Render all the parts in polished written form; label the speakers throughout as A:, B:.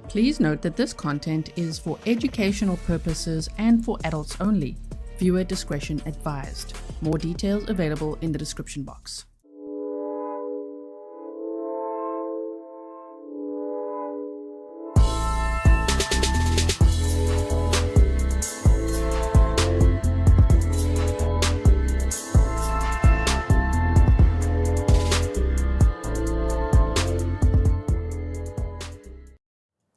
A: Please note that this content is for educational purposes and for adults only. Viewer discretion advised. More details available in the description box.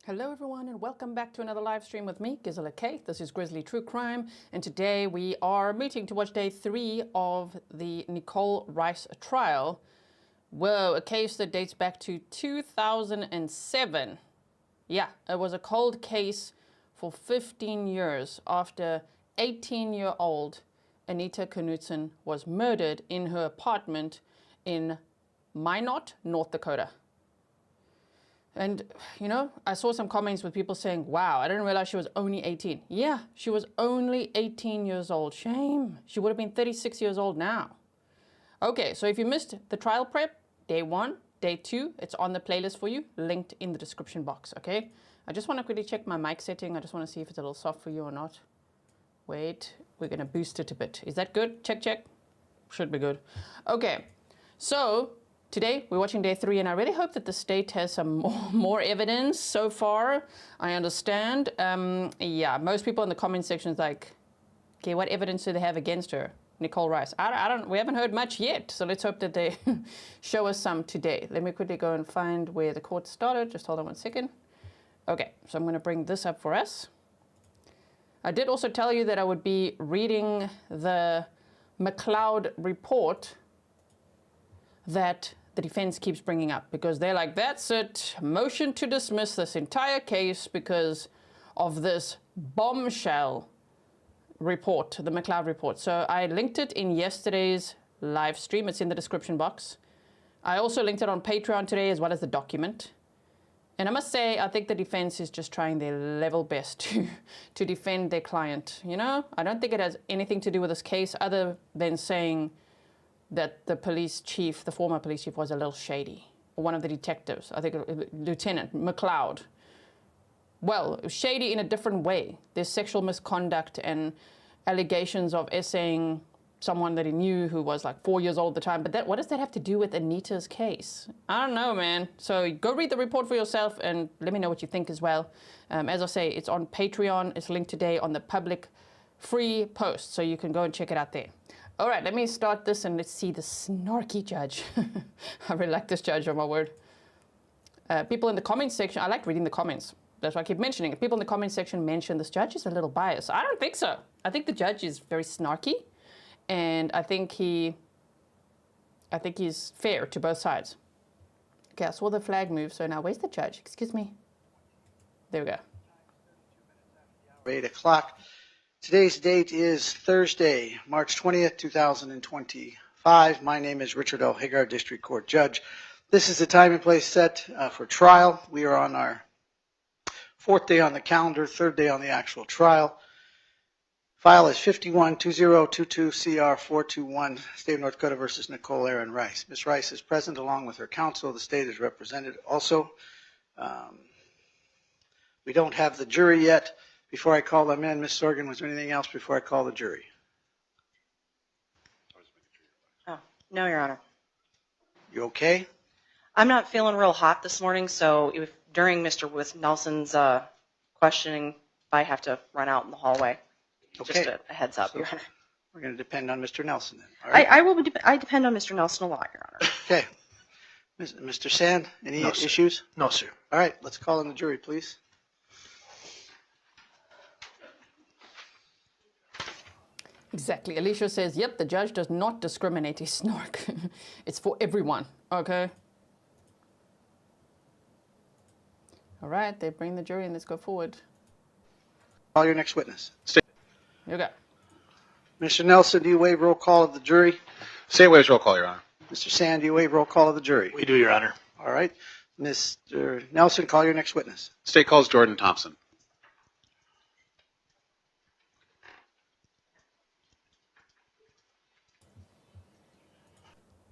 A: Hello everyone and welcome back to another live stream with me, Gisela K. This is Grizzly True Crime, and today we are meeting to watch day 3 of the Nichole Rice trial. Whoa, a case that dates back to 2007. Yeah, it was a cold case for 15 years after 18-year-old Anita Knutson was murdered in her apartment in Minot, North Dakota. And, you know, I saw some comments with people saying, wow, I didn't realize she was only 18. Yeah, she was only 18 years old. Shame. She would have been 36 years old now. Okay, so if you missed the trial prep, day 1, day 2, it's on the playlist for you, linked in the description box, okay? I just want to quickly check my mic setting. I just want to see if it's a little soft for you or not. Wait, we're going to boost it a bit. Is that good? Check, check. Should be good. Okay, so today, we're watching day 3, and I really hope that the state has some more evidence so far. I understand. Yeah, most people in the comment section is like, okay, what evidence do they have against her, Nichole Rice? We haven't heard much yet, so let's hope that they show us some today. Let me quickly go and find where the court started. Just hold on one second. Okay, so I'm going to bring this up for us. I did also tell you that I would be reading the McLeod report that the defense keeps bringing up, because they're like, that's it, motion to dismiss this entire case because of this bombshell report, the McLeod report. So I linked it in yesterday's live stream. It's in the description box. I also linked it on Patreon today, as well as the document. And I must say, I think the defense is just trying their level best to defend their client. You know, I don't think it has anything to do with this case other than saying that the police chief, the former police chief, was a little shady. Or one of the detectives, I think Lieutenant McLeod. Well, shady in a different way. There's sexual misconduct and allegations of essaying someone that he knew who was like 4 years old at the time. But what does that have to do with Anita's case? I don't know, man. So go read the report for yourself and let me know what you think as well. As I say, it's on Patreon. It's linked today on the public free post, so you can go and check it out there. All right, let me start this and let's see the snarky judge. I really like this judge, oh my word. People in the comments section, I like reading the comments. That's why I keep mentioning it. People in the comments section mention this judge is a little biased. I don't think so. I think the judge is very snarky, and I think he's fair to both sides. Okay, I saw the flag move, so now where's the judge? Excuse me. There we go.
B: 8 o'clock. Today's date is Thursday, March 20th, 2025. My name is Richard L. Hagar, District Court Judge. This is the time and place set for trial. We are on our 4th day on the calendar, 3rd day on the actual trial. File is 51-2022-CR421, State of North Dakota versus Nichole Aaron Rice. Ms. Rice is present along with her counsel. The state is represented also. We don't have the jury yet. Before I call them in, Ms. Sorgan, was there anything else before I call the jury?
C: Oh, no, Your Honor.
B: You okay?
C: I'm not feeling real hot this morning, so if during Mr. Nelson's questioning, I have to run out in the hallway.
B: Okay.
C: Just a heads up,
B: So
C: Your Honor.
B: we're going to depend on Mr. Nelson then. All right.
C: I depend on Mr. Nelson a lot, Your Honor.
B: Okay. Mr. Sand, any issues?
D: No, sir.
B: All right, let's call in the jury, please.
A: Exactly. Alicia says, yep, the judge does not discriminate. He's snark. It's for everyone, okay? All right, they bring the jury and let's go forward.
B: Call your next witness.
A: You go.
B: Mr. Nelson, do you waive roll call of the jury?
D: State waives roll call, Your Honor.
B: Mr. Sand, do you waive roll call of the jury?
D: We do, Your Honor.
B: All right. Mr. Nelson, call your next witness.
D: State calls Jordon Thompson.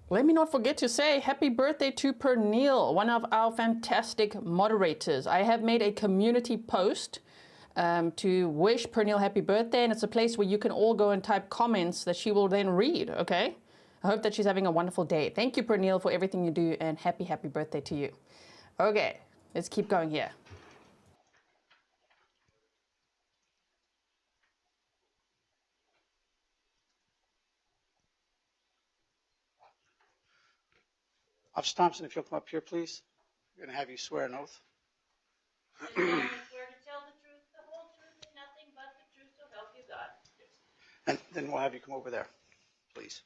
A: Let me not forget to say happy birthday to Pernille, one of our fantastic moderators. I have made a community post to wish Pernille happy birthday, and it's a place where you can all go and type comments that she will then read, okay? I hope that she's having a wonderful day. Thank you, Pernille, for everything you do, and happy birthday to you. Okay, let's keep going here.
B: Officer Thompson, if you'll come up here, please. We're going to have you swear an oath.
E: I swear to tell the truth, the whole truth, and nothing but the truth, so help you God.
B: And then we'll have you come over there, please.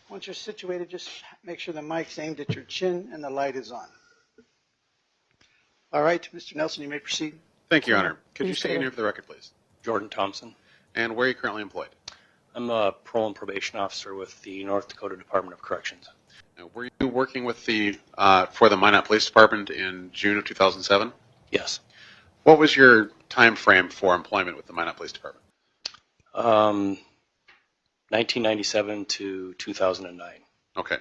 B: Once you're situated, just make sure the mic's aimed at your chin and the light is on. All right, Mr. Nelson, you may proceed.
D: Thank you, Your Honor. Could you
A: Please
D: state your name for the record, please?
F: Jordon Thompson.
D: And where are you currently employed?
F: I'm a parole and probation officer with the North Dakota Department of Corrections.
D: Now, were you working with for the Minot Police Department in June of 2007?
F: Yes.
D: What was your time frame for employment with the Minot Police Department?
F: 1997 to 2009.
D: Okay.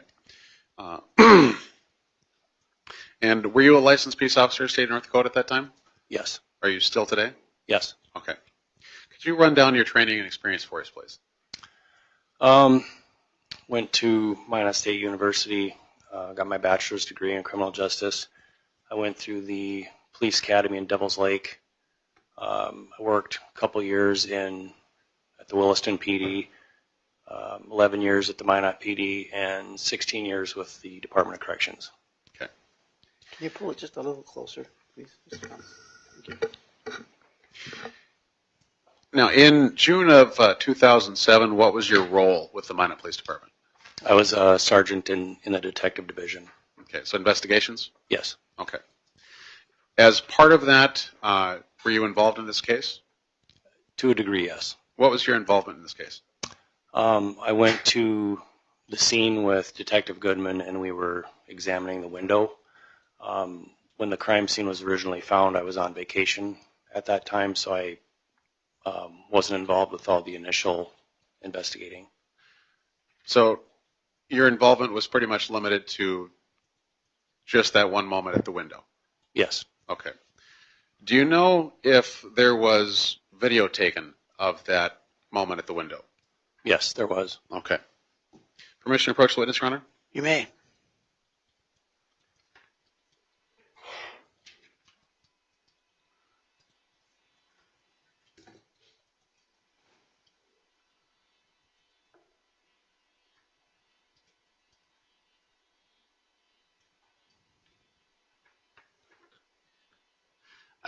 D: And were you a licensed peace officer in the state of North Dakota at that time?
F: Yes.
D: Are you still today?
F: Yes.
D: Okay. Could you run down your training and experience for us, please?
F: Went to Minot State University, got my bachelor's degree in criminal justice. I went through the police academy in Devil's Lake. I worked a couple years at the Williston PD, 11 years at the Minot PD, and 16 years with the Department of Corrections.
D: Okay.
B: Can you pull it just a little closer, please, Mr. Thompson? Thank you.
D: Now, in June of 2007, what was your role with the Minot Police Department?
F: I was a sergeant in the detective division.
D: Okay, so investigations?
F: Yes.
D: Okay. As part of that, were you involved in this case?
F: To a degree, yes.
D: What was your involvement in this case?
F: I went to the scene with Detective Goodman, and we were examining the window. When the crime scene was originally found, I was on vacation at that time, so I wasn't involved with all the initial investigating.
D: So your involvement was pretty much limited to just that one moment at the window?
F: Yes.
D: Okay. Do you know if there was video taken of that moment at the window?
F: Yes, there was.
D: Okay. Permission to approach the witness, Your Honor?
B: You may.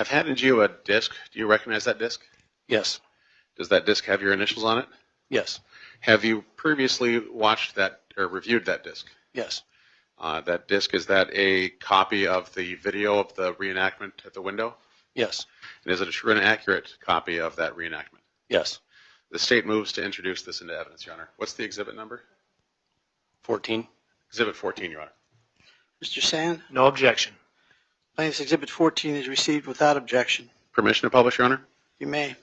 D: I've handed you a disc. Do you recognize that disc?
F: Yes.
D: Does that disc have your initials on it?
F: Yes.
D: Have you previously watched that or reviewed that disc?
F: Yes.
D: That disc, is that a copy of the video of the reenactment at the window?
F: Yes.
D: And is it a true and accurate copy of that reenactment?
F: Yes.
D: The state moves to introduce this into evidence, Your Honor. What's the exhibit number?
F: 14.
D: Exhibit 14, Your Honor.
B: Mr. Sand,
G: No objection.
B: Plaintiff's Exhibit 14 is received without objection.
D: Permission to publish, Your Honor?
B: You may.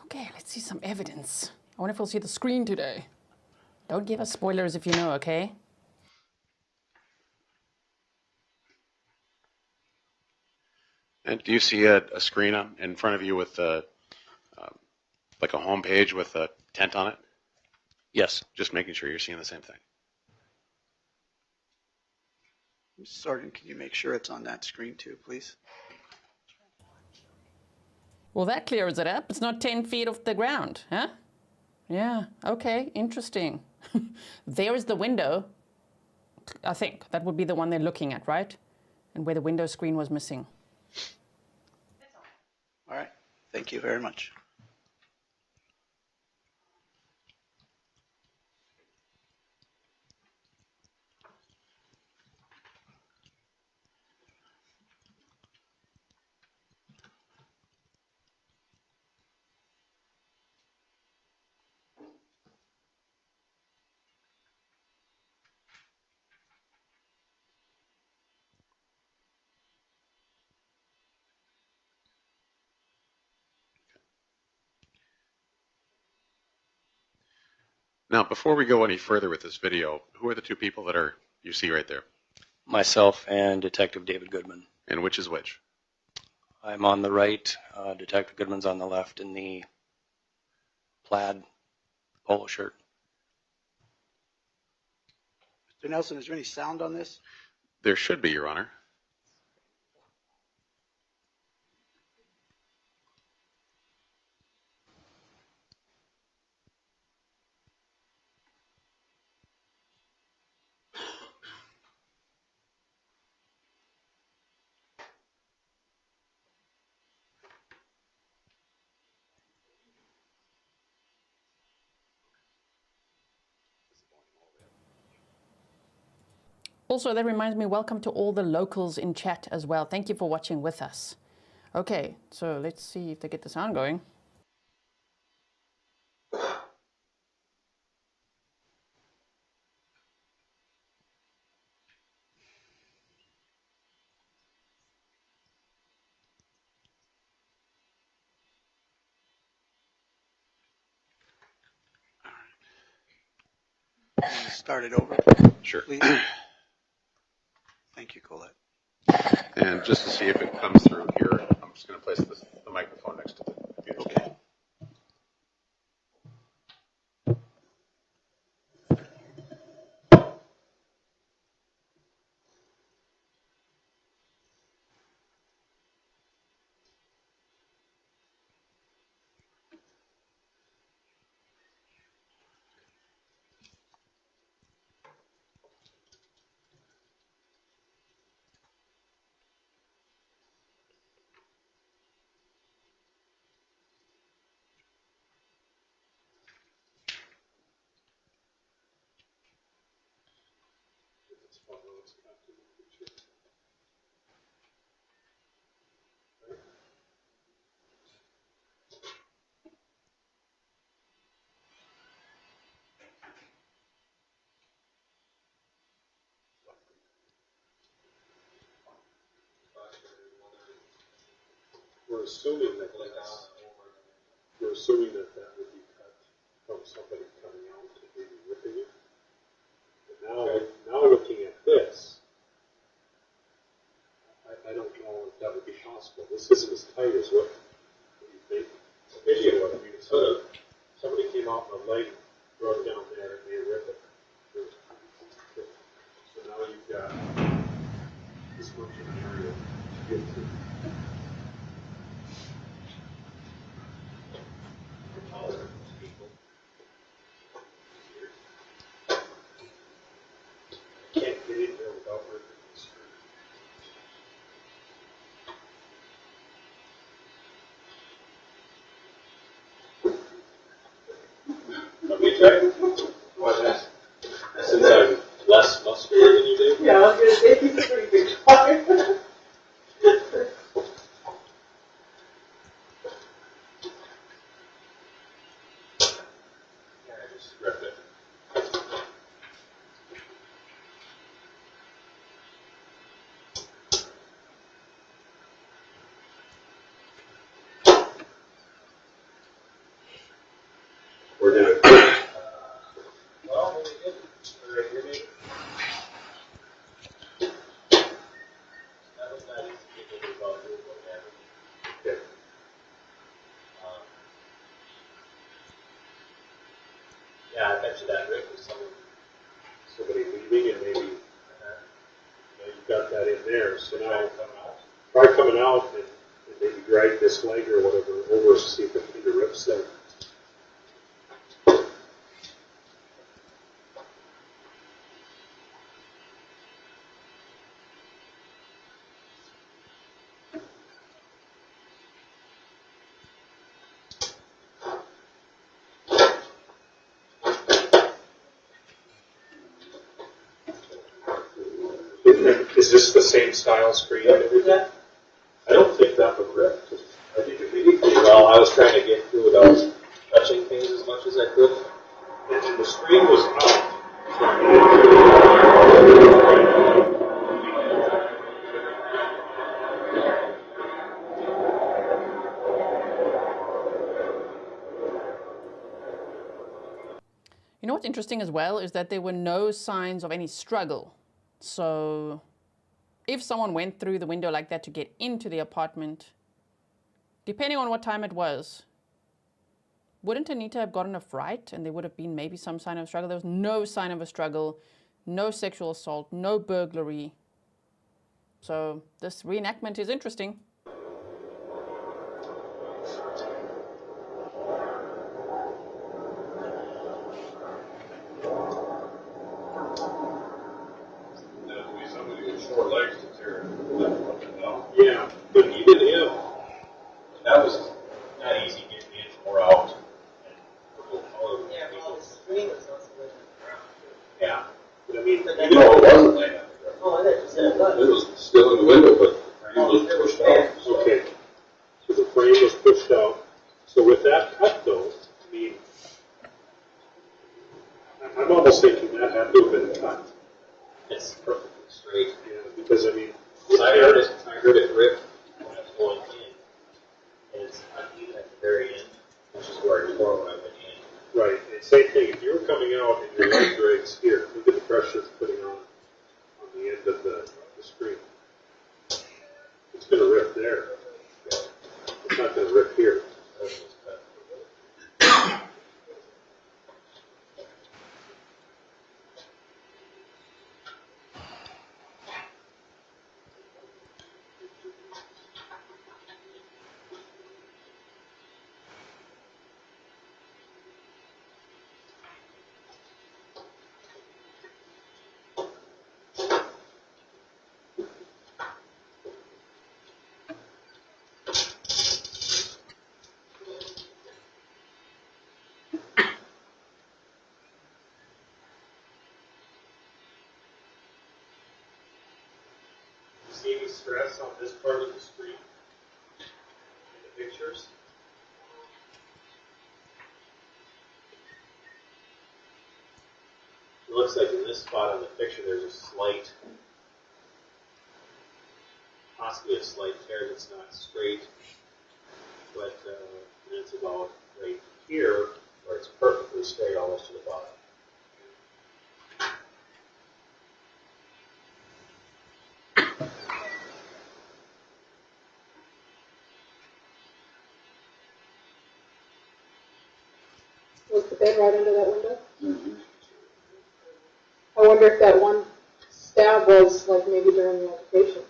A: Okay, let's see some evidence. I wonder if we'll see the screen today. Don't give us spoilers if you know, okay?
D: And do you see a screen in front of you with like a home page with a tent on it?
F: Yes.
D: Just making sure you're seeing the same thing.
B: Mr. Sergeant, can you make sure it's on that screen too, please?
A: Well, that clears it up. It's not 10 feet off the ground, huh? Yeah, okay, interesting. There is the window. I think that would be the one they're looking at, right? And where the window screen was missing.
B: All right. Thank you very much.
D: Now, before we go any further with this video, who are the two people that you see right there?
F: Myself and Detective David Goodman.
D: And which is which?
F: I'm on the right. Detective Goodman's on the left in the plaid polo shirt.
B: Mr. Nelson, is there any sound on this?
D: There should be, Your Honor.
A: Also, that reminds me, welcome to all the locals in chat as well. Thank you for watching with us. Okay, so let's see if they get the sound going.
B: Start it over.
D: Sure.
B: Please. Thank you, Colette.
D: And just to see if it comes through here, I'm just going to place the microphone next to the computer.
B: Okay.
G: We're assuming that would be cut from somebody coming out and maybe ripping it. But now looking at this, I don't know if that would be possible. This isn't as tight as what you think. Video, I mean, it's somebody came out and a leg broke down there and they rip it. So now you've got this much of an area to get to. Can't get in there without ripping the screen. Let me check. What is? Since I'm less muscular than you do?
H: Yeah, I was going to say he's a pretty big guy.
G: I just ripped it. We're doing well, maybe good. All right, hear me? That was not easy to get about doing what happened. Okay. Yeah, I bet you that Rick was somebody leaving and maybe you've got that in there. So now try coming out and maybe drag this leg or whatever over to see if it either rips there. Is this the same style screen and everything?
H: I don't think that would rip. I think it'd be equally well. I was trying to get through without touching things as much as I could.
G: And the screen was out.
A: You know what's interesting as well is that there were no signs of any struggle. So if someone went through the window like that to get into the apartment, depending on what time it was, wouldn't Anita have gotten a fright and there would have been maybe some sign of struggle? There was no sign of a struggle, no sexual assault, no burglary. So this reenactment is interesting.
G: Short legs to tear it. Yeah, but he did him.
H: That was not easy getting in or out.
I: Yeah, well, the screen was also laying on the ground, too.
H: Yeah.
G: But I mean,
H: No, it wasn't laying on the ground.
I: Oh, I thought you said it was.
H: It was still in the window, but it was pushed out.
G: okay. So the frame was pushed out. So with that cut, though, I mean, I'm almost thinking that had to have been cut.
H: It's perfectly straight.
G: Yeah, because I mean,
H: I heard it rip when I was going in, and it's uneven at the very end, which is where I tore when I went in.
G: right. And same thing. If you were coming out and your leg drags here, look at the pressure it's putting on the end of the screen. It's going to rip there. It's not going to rip here. See any stress on this part of the screen in the pictures?
H: It looks like in this spot on the picture there's a slight, possibly a slight tear that's not straight, but it's about right here where it's perfectly straight almost to the bottom.
J: Was the bed right under that window? Mm-hmm. I wonder if that one stab was like maybe during the occupation.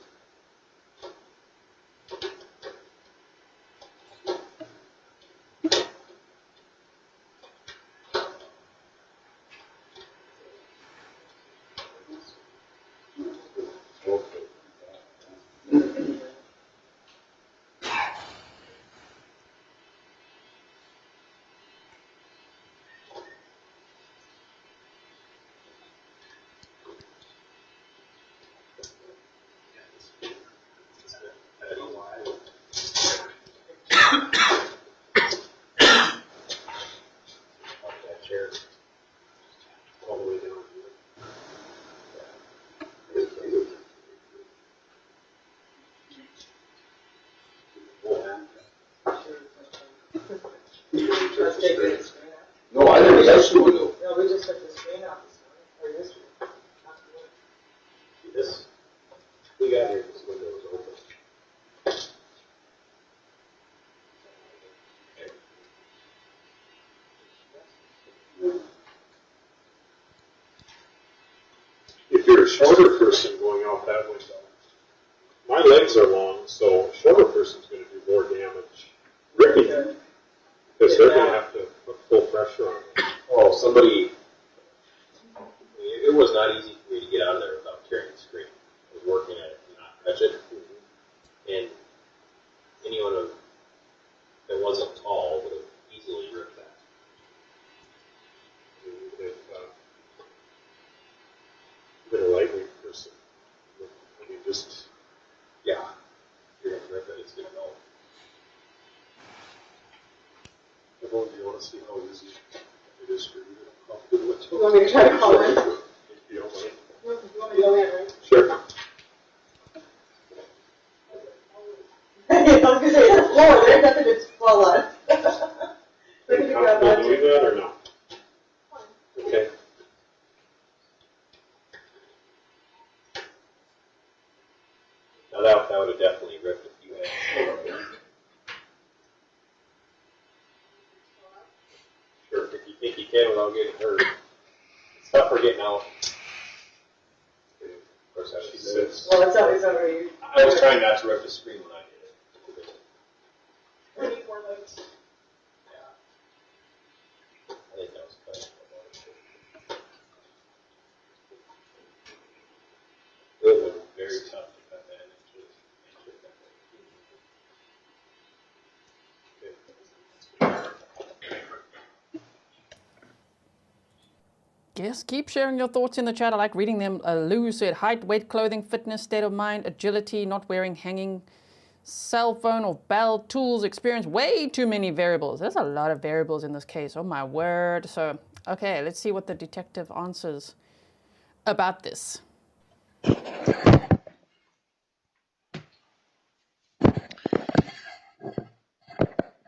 G: All the way down
I: Let's take the screen out.
H: No, I didn't touch the window.
I: No, we just took the screen out this morning, or this week.
H: This, we got here, this window was open.
G: If you're a shorter person going out that window, my legs are long, so a shorter person's going to do more damage ripping it because they're going to have to put full pressure on it.
H: Oh, somebody, it was not easy for me to get out of there without tearing the screen. I was working at it and not touch it. And anyone that wasn't tall would have easily ripped that.
G: If been a lightweight person, I mean, want to see how easy it is for you to come to the window.
J: You want me to try to call in?
G: If you don't mind.
J: You want me to go in, right?
G: Sure.
I: I was gonna say, it's a floor, there's nothing to fall on.
G: Are you comfortable doing that or no? Okay.
H: Now that would have definitely ripped if you had. Sure, if you think you can without getting hurt. It's tough for getting out. Of course, I she says.
I: Well, it's always over you.
H: I was trying not to rip the screen when I did it.
J: We need more lights.
H: Yeah. I think that was fun. It would have been very tough to cut that into.
A: Yes, keep sharing your thoughts in the chat. I like reading them. Lou said height, weight, clothing, fitness, state of mind, agility, not wearing hanging cell phone or belt, tools, experience. Way too many variables. There's a lot of variables in this case. Oh my word. So, okay, let's see what the detective answers about this.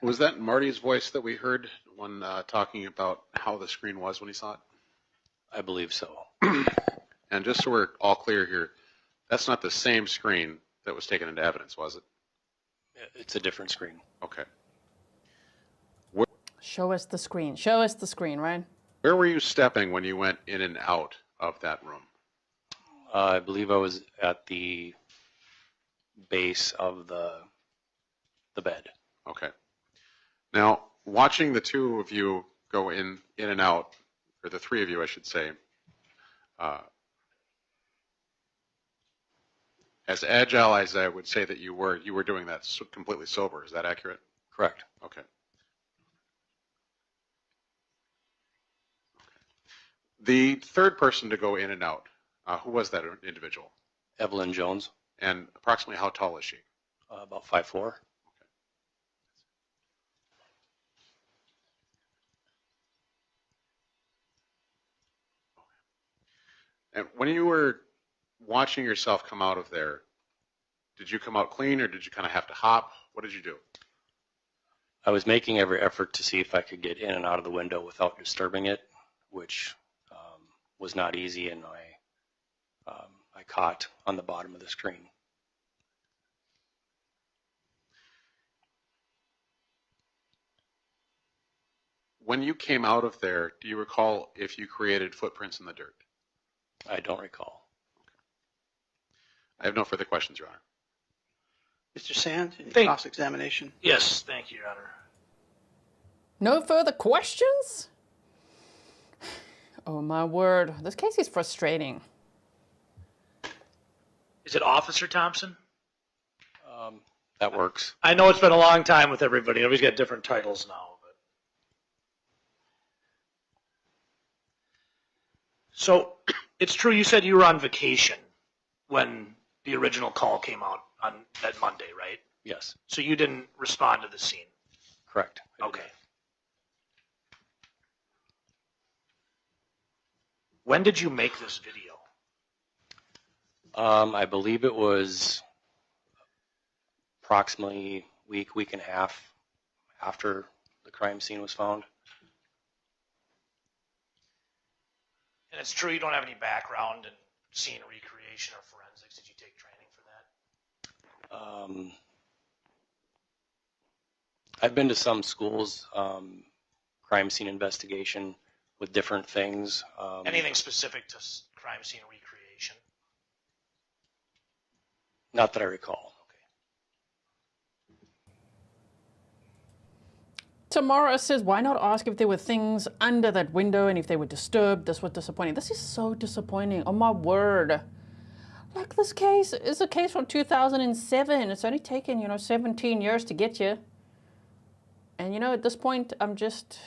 D: Was that Marty's voice that we heard when talking about how the screen was when he saw it?
F: I believe so.
D: And just so we're all clear here, that's not the same screen that was taken into evidence, was it?
F: It's a different screen.
D: Okay.
A: Show us the screen. Show us the screen, right?
D: Where were you stepping when you went in and out of that room?
F: I believe I was at the base of the bed.
D: Okay. Now, watching the two of you go in and out, or the three of you, I should say, as agile as I would say that you were doing that completely sober. Is that accurate?
F: Correct.
D: Okay. The third person to go in and out, who was that individual?
F: Evelyn Jones.
D: And approximately how tall is she?
F: About 5'4".
D: And when you were watching yourself come out of there, did you come out clean or did you kind of have to hop? What did you do?
F: I was making every effort to see if I could get in and out of the window without disturbing it, which was not easy, and I caught on the bottom of the screen.
D: When you came out of there, do you recall if you created footprints in the dirt?
F: I don't recall.
D: Okay. I have no further questions, Your Honor.
B: Mr. Sand, any cross-examination?
K: Yes, thank you, Your Honor.
A: No further questions? Oh my word, this case is frustrating.
K: Is it Officer Thompson?
F: That works.
K: I know it's been a long time with everybody. Everybody's got different titles now. But... So, it's true you said you were on vacation when the original call came out on that Monday, right?
F: Yes.
K: So you didn't respond to the scene?
F: Correct.
K: Okay. When did you make this video?
F: I believe it was approximately week and a half after the crime scene was found.
K: And it's true you don't have any background in scene recreation or forensics. Did you take training for that?
F: I've been to some schools, crime scene investigation with different things.
K: Anything specific to crime scene recreation?
F: Not that I recall.
A: Tamara says, why not ask if there were things under that window and if they were disturbed? This was disappointing. This is so disappointing. Oh my word. Like, this case is a case from 2007. It's only taken, 17 years to get you. And, at this point, I'm just...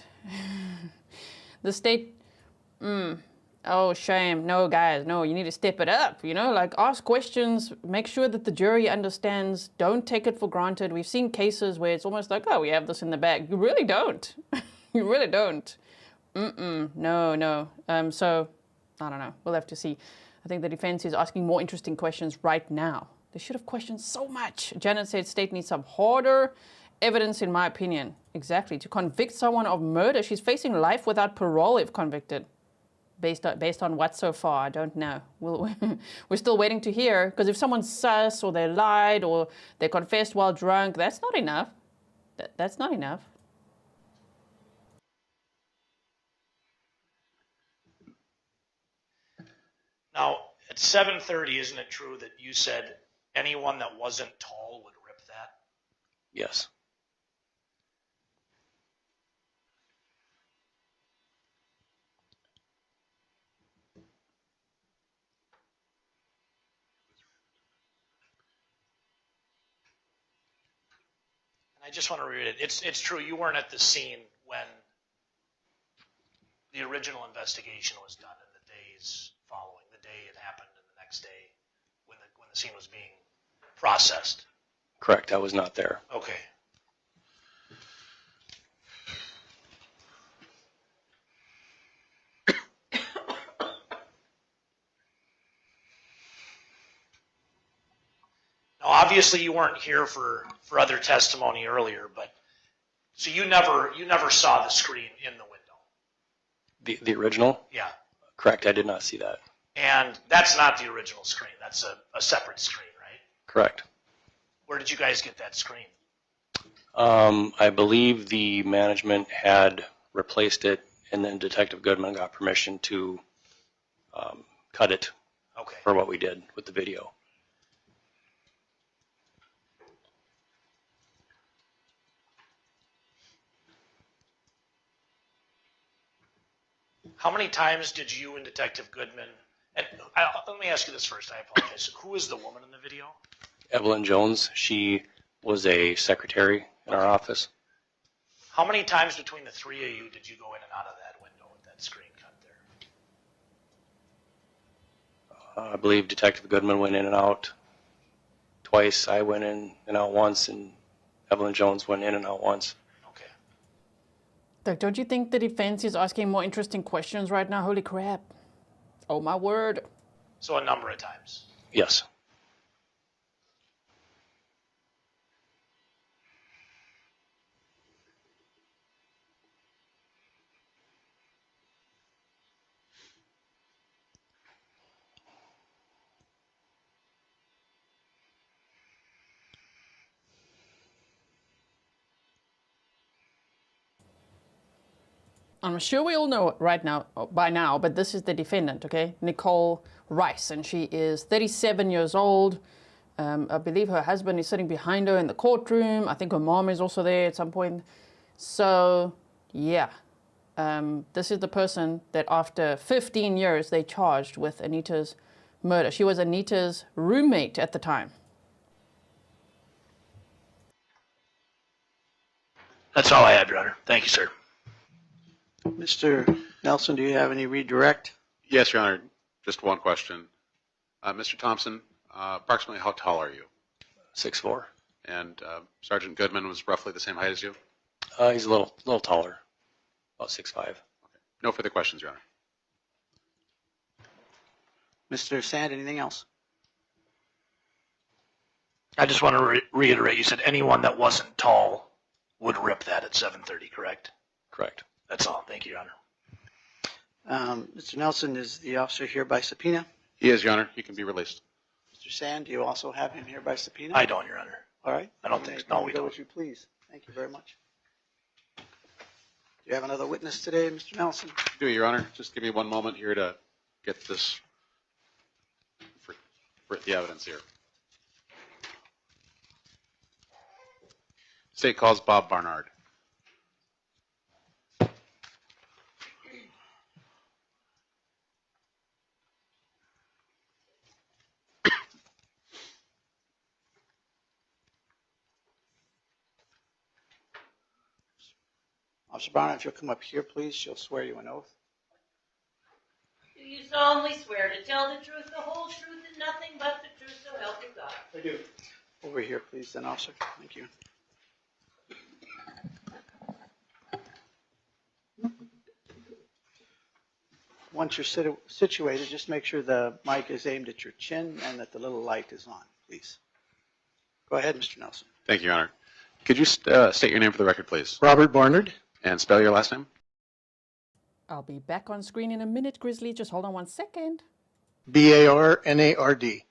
A: the state... Oh, shame. No, guys, no, you need to step it up, like ask questions, make sure that the jury understands, don't take it for granted. We've seen cases where it's almost like, oh, we have this in the bag. You really don't. You really don't. No. So, I don't know. We'll have to see. I think the defense is asking more interesting questions right now. They should have questioned so much. Janet said state needs some harder evidence, in my opinion. Exactly. To convict someone of murder, she's facing life without parole if convicted. Based on what so far? I don't know. We're still waiting to hear, because if someone's sus or they lied or they confessed while drunk, that's not enough. That's not enough.
K: Now, at 7:30, isn't it true that you said anyone that wasn't tall would rip that?
F: Yes.
K: And I just want to read it. It's true, you weren't at the scene when the original investigation was done in the days following, the day it happened and the next day when the scene was being processed.
F: Correct. I was not there.
K: Okay. Now, obviously, you weren't here for other testimony earlier, but so you never saw the screen in the window.
F: The original?
K: Yeah.
F: Correct. I did not see that.
K: And that's not the original screen. That's a separate screen, right?
F: Correct.
K: Where did you guys get that screen?
F: I believe the management had replaced it, and then Detective Goodman got permission to cut it for what we did with the video.
K: How many times did you and Detective Goodman, and let me ask you this first, I apologize. Who is the woman in the video?
F: Evelyn Jones, she was a secretary in our office.
K: How many times between the three of you did you go in and out of that window with that screen cut there?
F: I believe Detective Goodman went in and out twice. I went in and out once, and Evelyn Jones went in and out once.
A: Doug, don't you think the defense is asking more interesting questions right now? Holy crap. Oh, my word.
K: So a number of times.
F: Yes.
A: I'm sure we all know it by now, but this is the defendant, okay? Nichole Rice, and she is 37 years old. I believe her husband is sitting behind her in the courtroom. I think her mom is also there at some point. So, yeah. This is the person that after 15 years they charged with Anita's murder. She was Anita's roommate at the time.
K: That's all I had, Your Honor. Thank you, sir.
B: Mr. Nelson, do you have any redirect?
D: Yes, Your Honor. Just one question. Mr. Thompson, approximately how tall are you?
F: 6'4".
D: And Sergeant Goodman was roughly the same height as you?
F: He's a little taller, about 6'5". Okay.
D: No further questions, Your Honor.
B: Mr. Sand, anything else?
K: I just want to reiterate, you said anyone that wasn't tall would rip that at 7:30, correct?
F: Correct.
K: That's all. Thank you, Your Honor.
B: Mr. Nelson, is the officer here by subpoena?
D: He is, Your Honor. He can be released.
B: Mr. Sand, do you also have him here by subpoena?
K: I don't, Your Honor.
B: All right.
K: I don't think so. No, we don't.
B: Would you please? Thank you very much. Do you have another witness today, Mr. Nelson?
D: I do, Your Honor. Just give me one moment here to get this for the evidence here. State calls Bob Barnard.
B: Officer Barnard, if you'll come up here, please, she'll swear you an oath.
E: Do you solemnly swear to tell the truth, the whole truth, and nothing but the truth, so help you God?
B: I do. Over here, please, then, officer. Thank you. once you're situated, just make sure the mic is aimed at your chin and that the little light is on, please. Go ahead, Mr. Nelson.
D: Thank you, Your Honor. Could you state your name for the record, please?
L: Robert Barnard.
D: And spell your last name?
A: I'll be back on screen in a minute, Grizzly. Just hold on 1 second.
L: Barnard.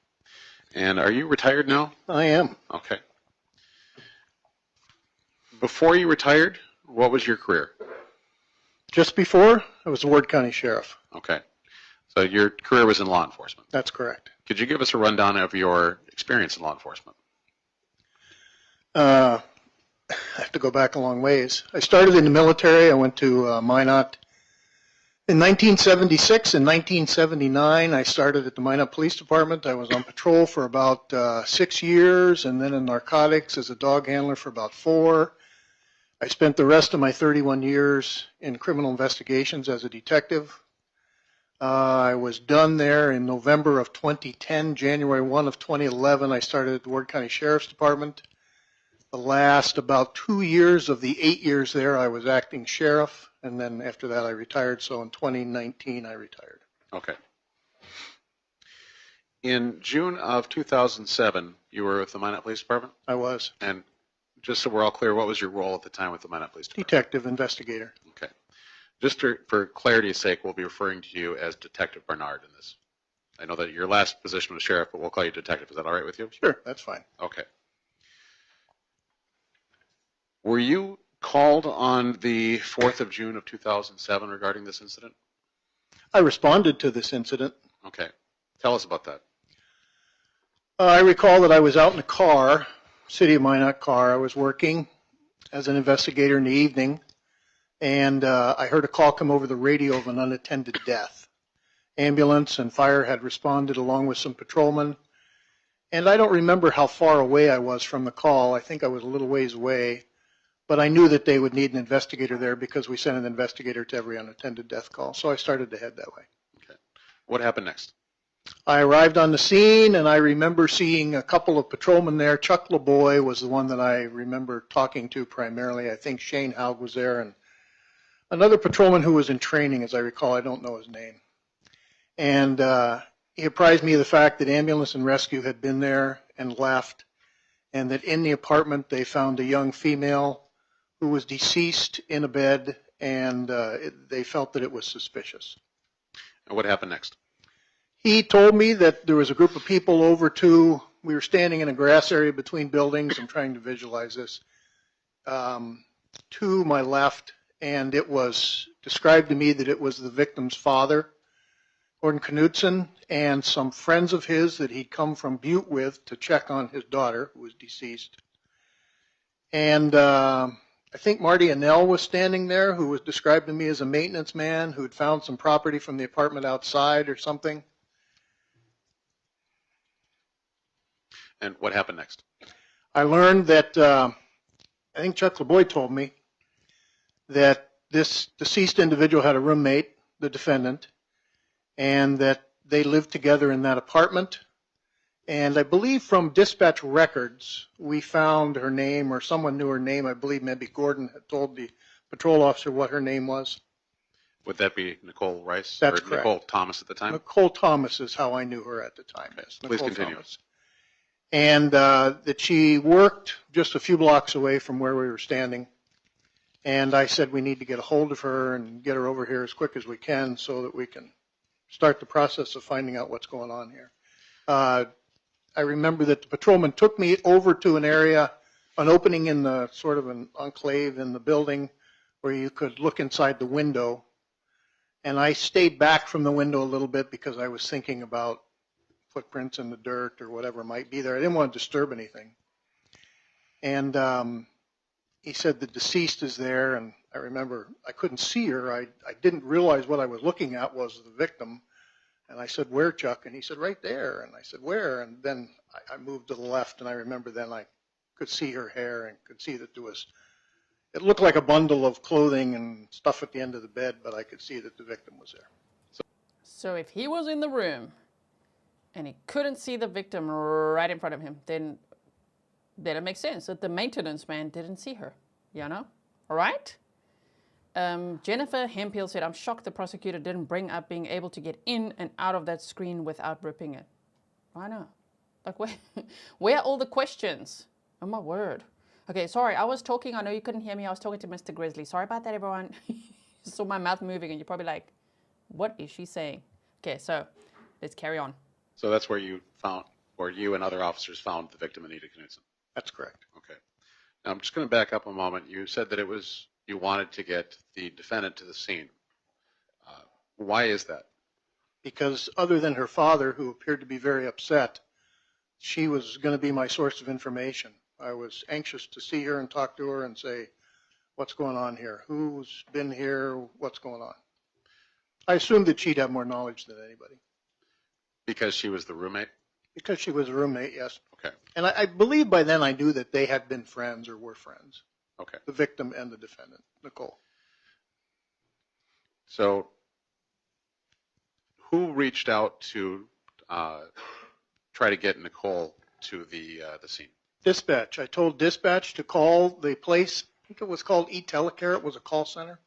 D: And are you retired now?
L: I am.
D: Okay. Before you retired, what was your career?
L: Just before, I was a Ward County Sheriff.
D: Okay. So your career was in law enforcement.
L: That's correct.
D: Could you give us a rundown of your experience in law enforcement?
L: I have to go back a long ways. I started in the military. I went to Minot. In 1976 and 1979, I started at the Minot Police Department. I was on patrol for about 6 years, and then in narcotics as a dog handler for about 4. I spent the rest of my 31 years in criminal investigations as a detective. I was done there in November of 2010. January 1 of 2011, I started at the Ward County Sheriff's Department. The last about 2 years of the 8 years there, I was acting sheriff, and then after that I retired. So in 2019, I retired.
D: Okay. In June of 2007, you were with the Minot Police Department?
L: I was.
D: And just so we're all clear, what was your role at the time with the Minot Police Department?
L: Detective, investigator.
D: Okay. Just for clarity's sake, we'll be referring to you as Detective Barnard in this. I know that your last position was sheriff, but we'll call you detective. Is that all right with you?
L: Sure, that's fine.
D: Okay. Were you called on the 4th of June of 2007 regarding this incident?
L: I responded to this incident.
D: Okay. Tell us about that.
L: I recall that I was out in a car, City of Minot car. I was working as an investigator in the evening, and I heard a call come over the radio of an unattended death. Ambulance and fire had responded along with some patrolmen, and I don't remember how far away I was from the call. I think I was a little ways away, but I knew that they would need an investigator there because we sent an investigator to every unattended death call, so I started to head that way.
D: Okay. What happened next?
L: I arrived on the scene, and I remember seeing a couple of patrolmen there. Chuck LeBoy was the one that I remember talking to primarily. I think Shane Haug was there, and another patrolman who was in training, as I recall. I don't know his name. And he apprised me of the fact that ambulance and rescue had been there and left, and that in the apartment they found a young female who was deceased in a bed, and they felt that it was suspicious.
D: And what happened next?
L: He told me that there was a group of people over to, we were standing in a grass area between buildings. I'm trying to visualize this. To my left, and it was described to me that it was the victim's father, Anita Knutson, and some friends of his that he'd come from Butte with to check on his daughter, who was deceased. And I think Marty Annell was standing there, who was described to me as a maintenance man who had found some property from the apartment outside or something.
D: And what happened next?
L: I learned that, I think Chuck LeBoy told me, that this deceased individual had a roommate, the defendant, and that they lived together in that apartment. And I believe from dispatch records, we found her name, or someone knew her name. I believe maybe Gordon had told the patrol officer what her name was.
D: Would that be Nichole Rice?
L: That's
D: or
L: correct.
D: Nichole Thomas at the time?
L: Nichole Thomas is how I knew her at the time.
D: Okay.
L: Yes,
D: Please
L: Nichole
D: continue.
L: Thomas. And that she worked just a few blocks away from where we were standing. And I said we need to get a hold of her and get her over here as quick as we can so that we can start the process of finding out what's going on here. I remember that the patrolman took me over to an area, an opening in the sort of an enclave in the building where you could look inside the window. And I stayed back from the window a little bit because I was thinking about footprints in the dirt or whatever might be there. I didn't want to disturb anything. And he said the deceased is there, and I remember I couldn't see her. I didn't realize what I was looking at was the victim. And I said, where, Chuck? And he said, right there. And I said, where? And then I moved to the left, and I remember then I could see her hair and could see that there was, it looked like a bundle of clothing and stuff at the end of the bed, but I could see that the victim was there.
A: So if he was in the room and he couldn't see the victim right in front of him, then it makes sense that the maintenance man didn't see her, you know? All right? Jennifer Hemphill said, I'm shocked the prosecutor didn't bring up being able to get in and out of that screen without ripping it. I know. Like, where are all the questions? Oh, my word. Okay, sorry, I was talking. I know you couldn't hear me. I was talking to Mr. Grizzly. Sorry about that, everyone. You saw my mouth moving, and you're probably like, what is she saying? Okay, so let's carry on.
D: So that's where you found, or you and other officers found the victim, Anita Knutson.
L: That's correct.
D: Okay. Now, I'm just going to back up a moment. You said that it was, you wanted to get the defendant to the scene. Why is that?
L: Because other than her father, who appeared to be very upset, she was going to be my source of information. I was anxious to see her and talk to her and say, what's going on here? Who's been here? What's going on? I assumed that she'd have more knowledge than anybody.
D: Because she was the roommate?
L: Because she was a roommate, yes.
D: Okay.
L: And I believe by then I knew that they had been friends or were friends.
D: Okay.
L: The victim and the defendant, Nichole.
D: So who reached out to try to get Nichole to the scene?
L: Dispatch. I told dispatch to call the place. I think it was called eTelecare. It was a call center.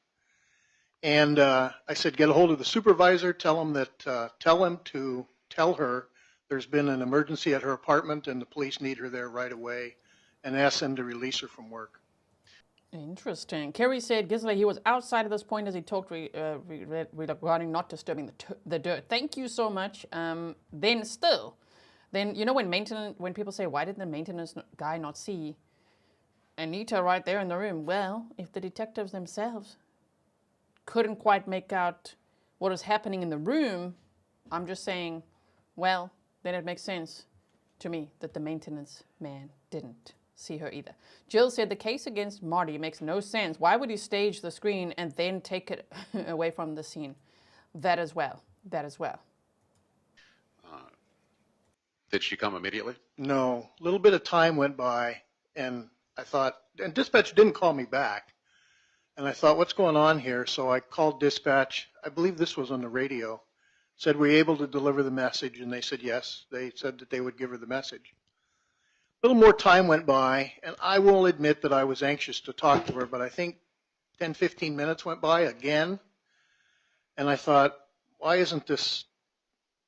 L: And I said, get a hold of the supervisor. Tell him to tell her there's been an emergency at her apartment and the police need her there right away, and ask them to release her from work.
A: Interesting. Kerry said, Gisela, he was outside at this point as he talked regarding not disturbing the dirt. Thank you so much. Then you know when people say, why did the maintenance guy not see Anita right there in the room? Well, if the detectives themselves couldn't quite make out what was happening in the room, I'm just saying, well, then it makes sense to me that the maintenance man didn't see her either. Jill said the case against Marty makes no sense. Why would you stage the screen and then take it away from the scene? That as well.
D: Did she come immediately?
L: No. A little bit of time went by, and I thought, and dispatch didn't call me back. And I thought, what's going on here? So I called dispatch. I believe this was on the radio. Said, were you able to deliver the message? And they said yes. They said that they would give her the message. A little more time went by, and I will admit that I was anxious to talk to her, but I think 10, 15 minutes went by again. And I thought, why isn't this,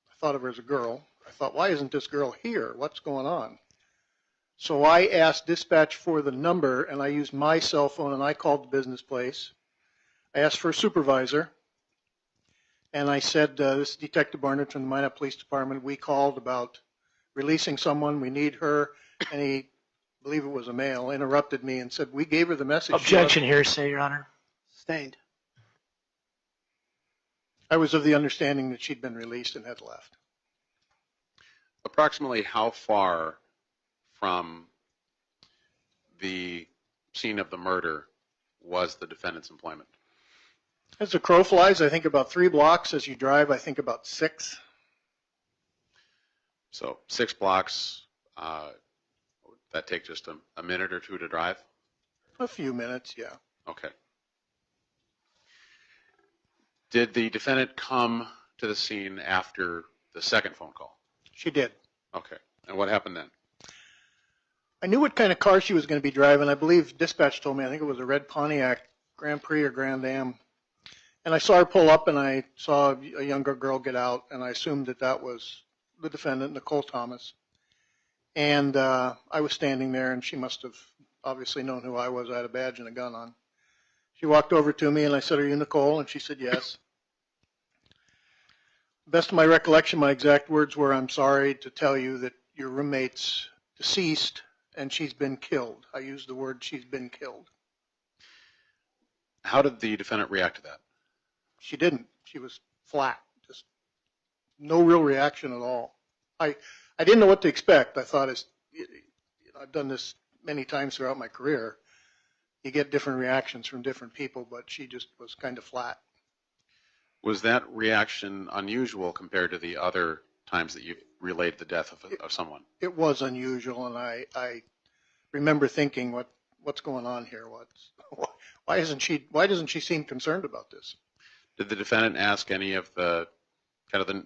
L: I thought of her as a girl. I thought, why isn't this girl here? What's going on? So I asked dispatch for the number, and I used my cell phone, and I called the business place. I asked for a supervisor, and I said, this is Detective Barnard from the Minot Police Department. We called about releasing someone. We need her. And he, I believe it was a male, interrupted me and said, we gave her the message.
K: Objection here, say, Your Honor.
B: Sustained.
L: I was of the understanding that she'd been released and had left.
D: Approximately how far from the scene of the murder was the defendant's employment?
L: As the crow flies, I think about 3 blocks. As you drive, I think about 6.
D: So 6 blocks, that take just a minute or two to drive?
L: A few minutes, yeah.
D: Okay. Did the defendant come to the scene after the second phone call?
L: She did.
D: Okay. And what happened then?
L: I knew what kind of car she was going to be driving. I believe dispatch told me, I think it was a red Pontiac Grand Prix or Grand Am. And I saw her pull up, and I saw a younger girl get out, and I assumed that that was the defendant, Nichole Thomas. And I was standing there, and she must have obviously known who I was. I had a badge and a gun on. She walked over to me, and I said, are you Nichole? And she said, yes. Best of my recollection, my exact words were, I'm sorry to tell you that your roommate's deceased, and she's been killed. I used the word, she's been killed.
D: How did the defendant react to that?
L: She didn't. She was flat, just no real reaction at all. I didn't know what to expect. I thought, I've done this many times throughout my career. You get different reactions from different people, but she just was kind of flat.
D: Was that reaction unusual compared to the other times that you relayed the death of someone?
L: It was unusual, and I remember thinking, what's going on here? Why doesn't she seem concerned about this?
D: Did the defendant ask any of the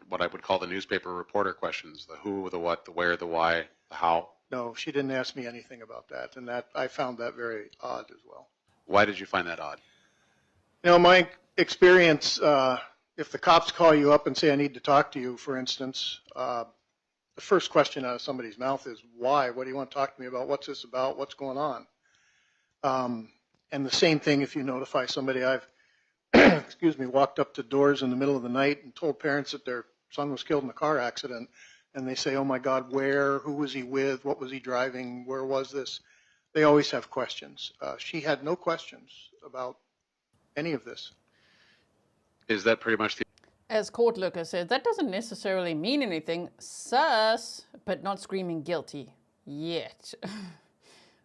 D: what I would call the newspaper reporter questions, the who, the what, the where, the why, the how?
L: No, she didn't ask me anything about that, and that I found that very odd as well.
D: Why did you find that odd?
L: You know, my experience, if the cops call you up and say, I need to talk to you, for instance, the first question out of somebody's mouth is, why? What do you want to talk to me about? What's this about? What's going on? And the same thing if you notify somebody. I've, excuse me, walked up to doors in the middle of the night and told parents that their son was killed in a car accident, and they say, oh my God, where? Who was he with? What was he driving? Where was this? They always have questions. She had no questions about any of this.
D: Is that pretty much the...
A: As Court Looker said, that doesn't necessarily mean anything. Sus, but not screaming guilty yet.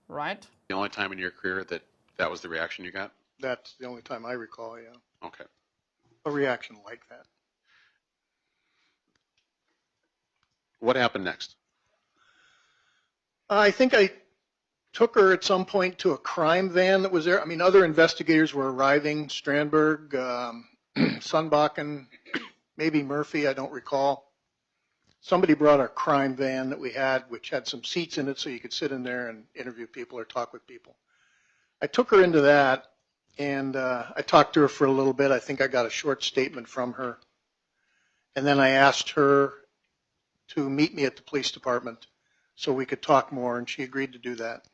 A: Right?
D: The only time in your career that that was the reaction you got?
L: That's the only time I recall, yeah.
D: Okay.
L: A reaction like that.
D: What happened next?
L: I think I took her at some point to a crime van that was there. I mean, other investigators were arriving, Strandberg, Sunbakken, maybe Murphy, I don't recall. Somebody brought a crime van that we had, which had some seats in it so you could sit in there and interview people or talk with people. I took her into that, and I talked to her for a little bit. I think I got a short statement from her. And then I asked her to meet me at the police department so we could talk more, and she agreed to do that.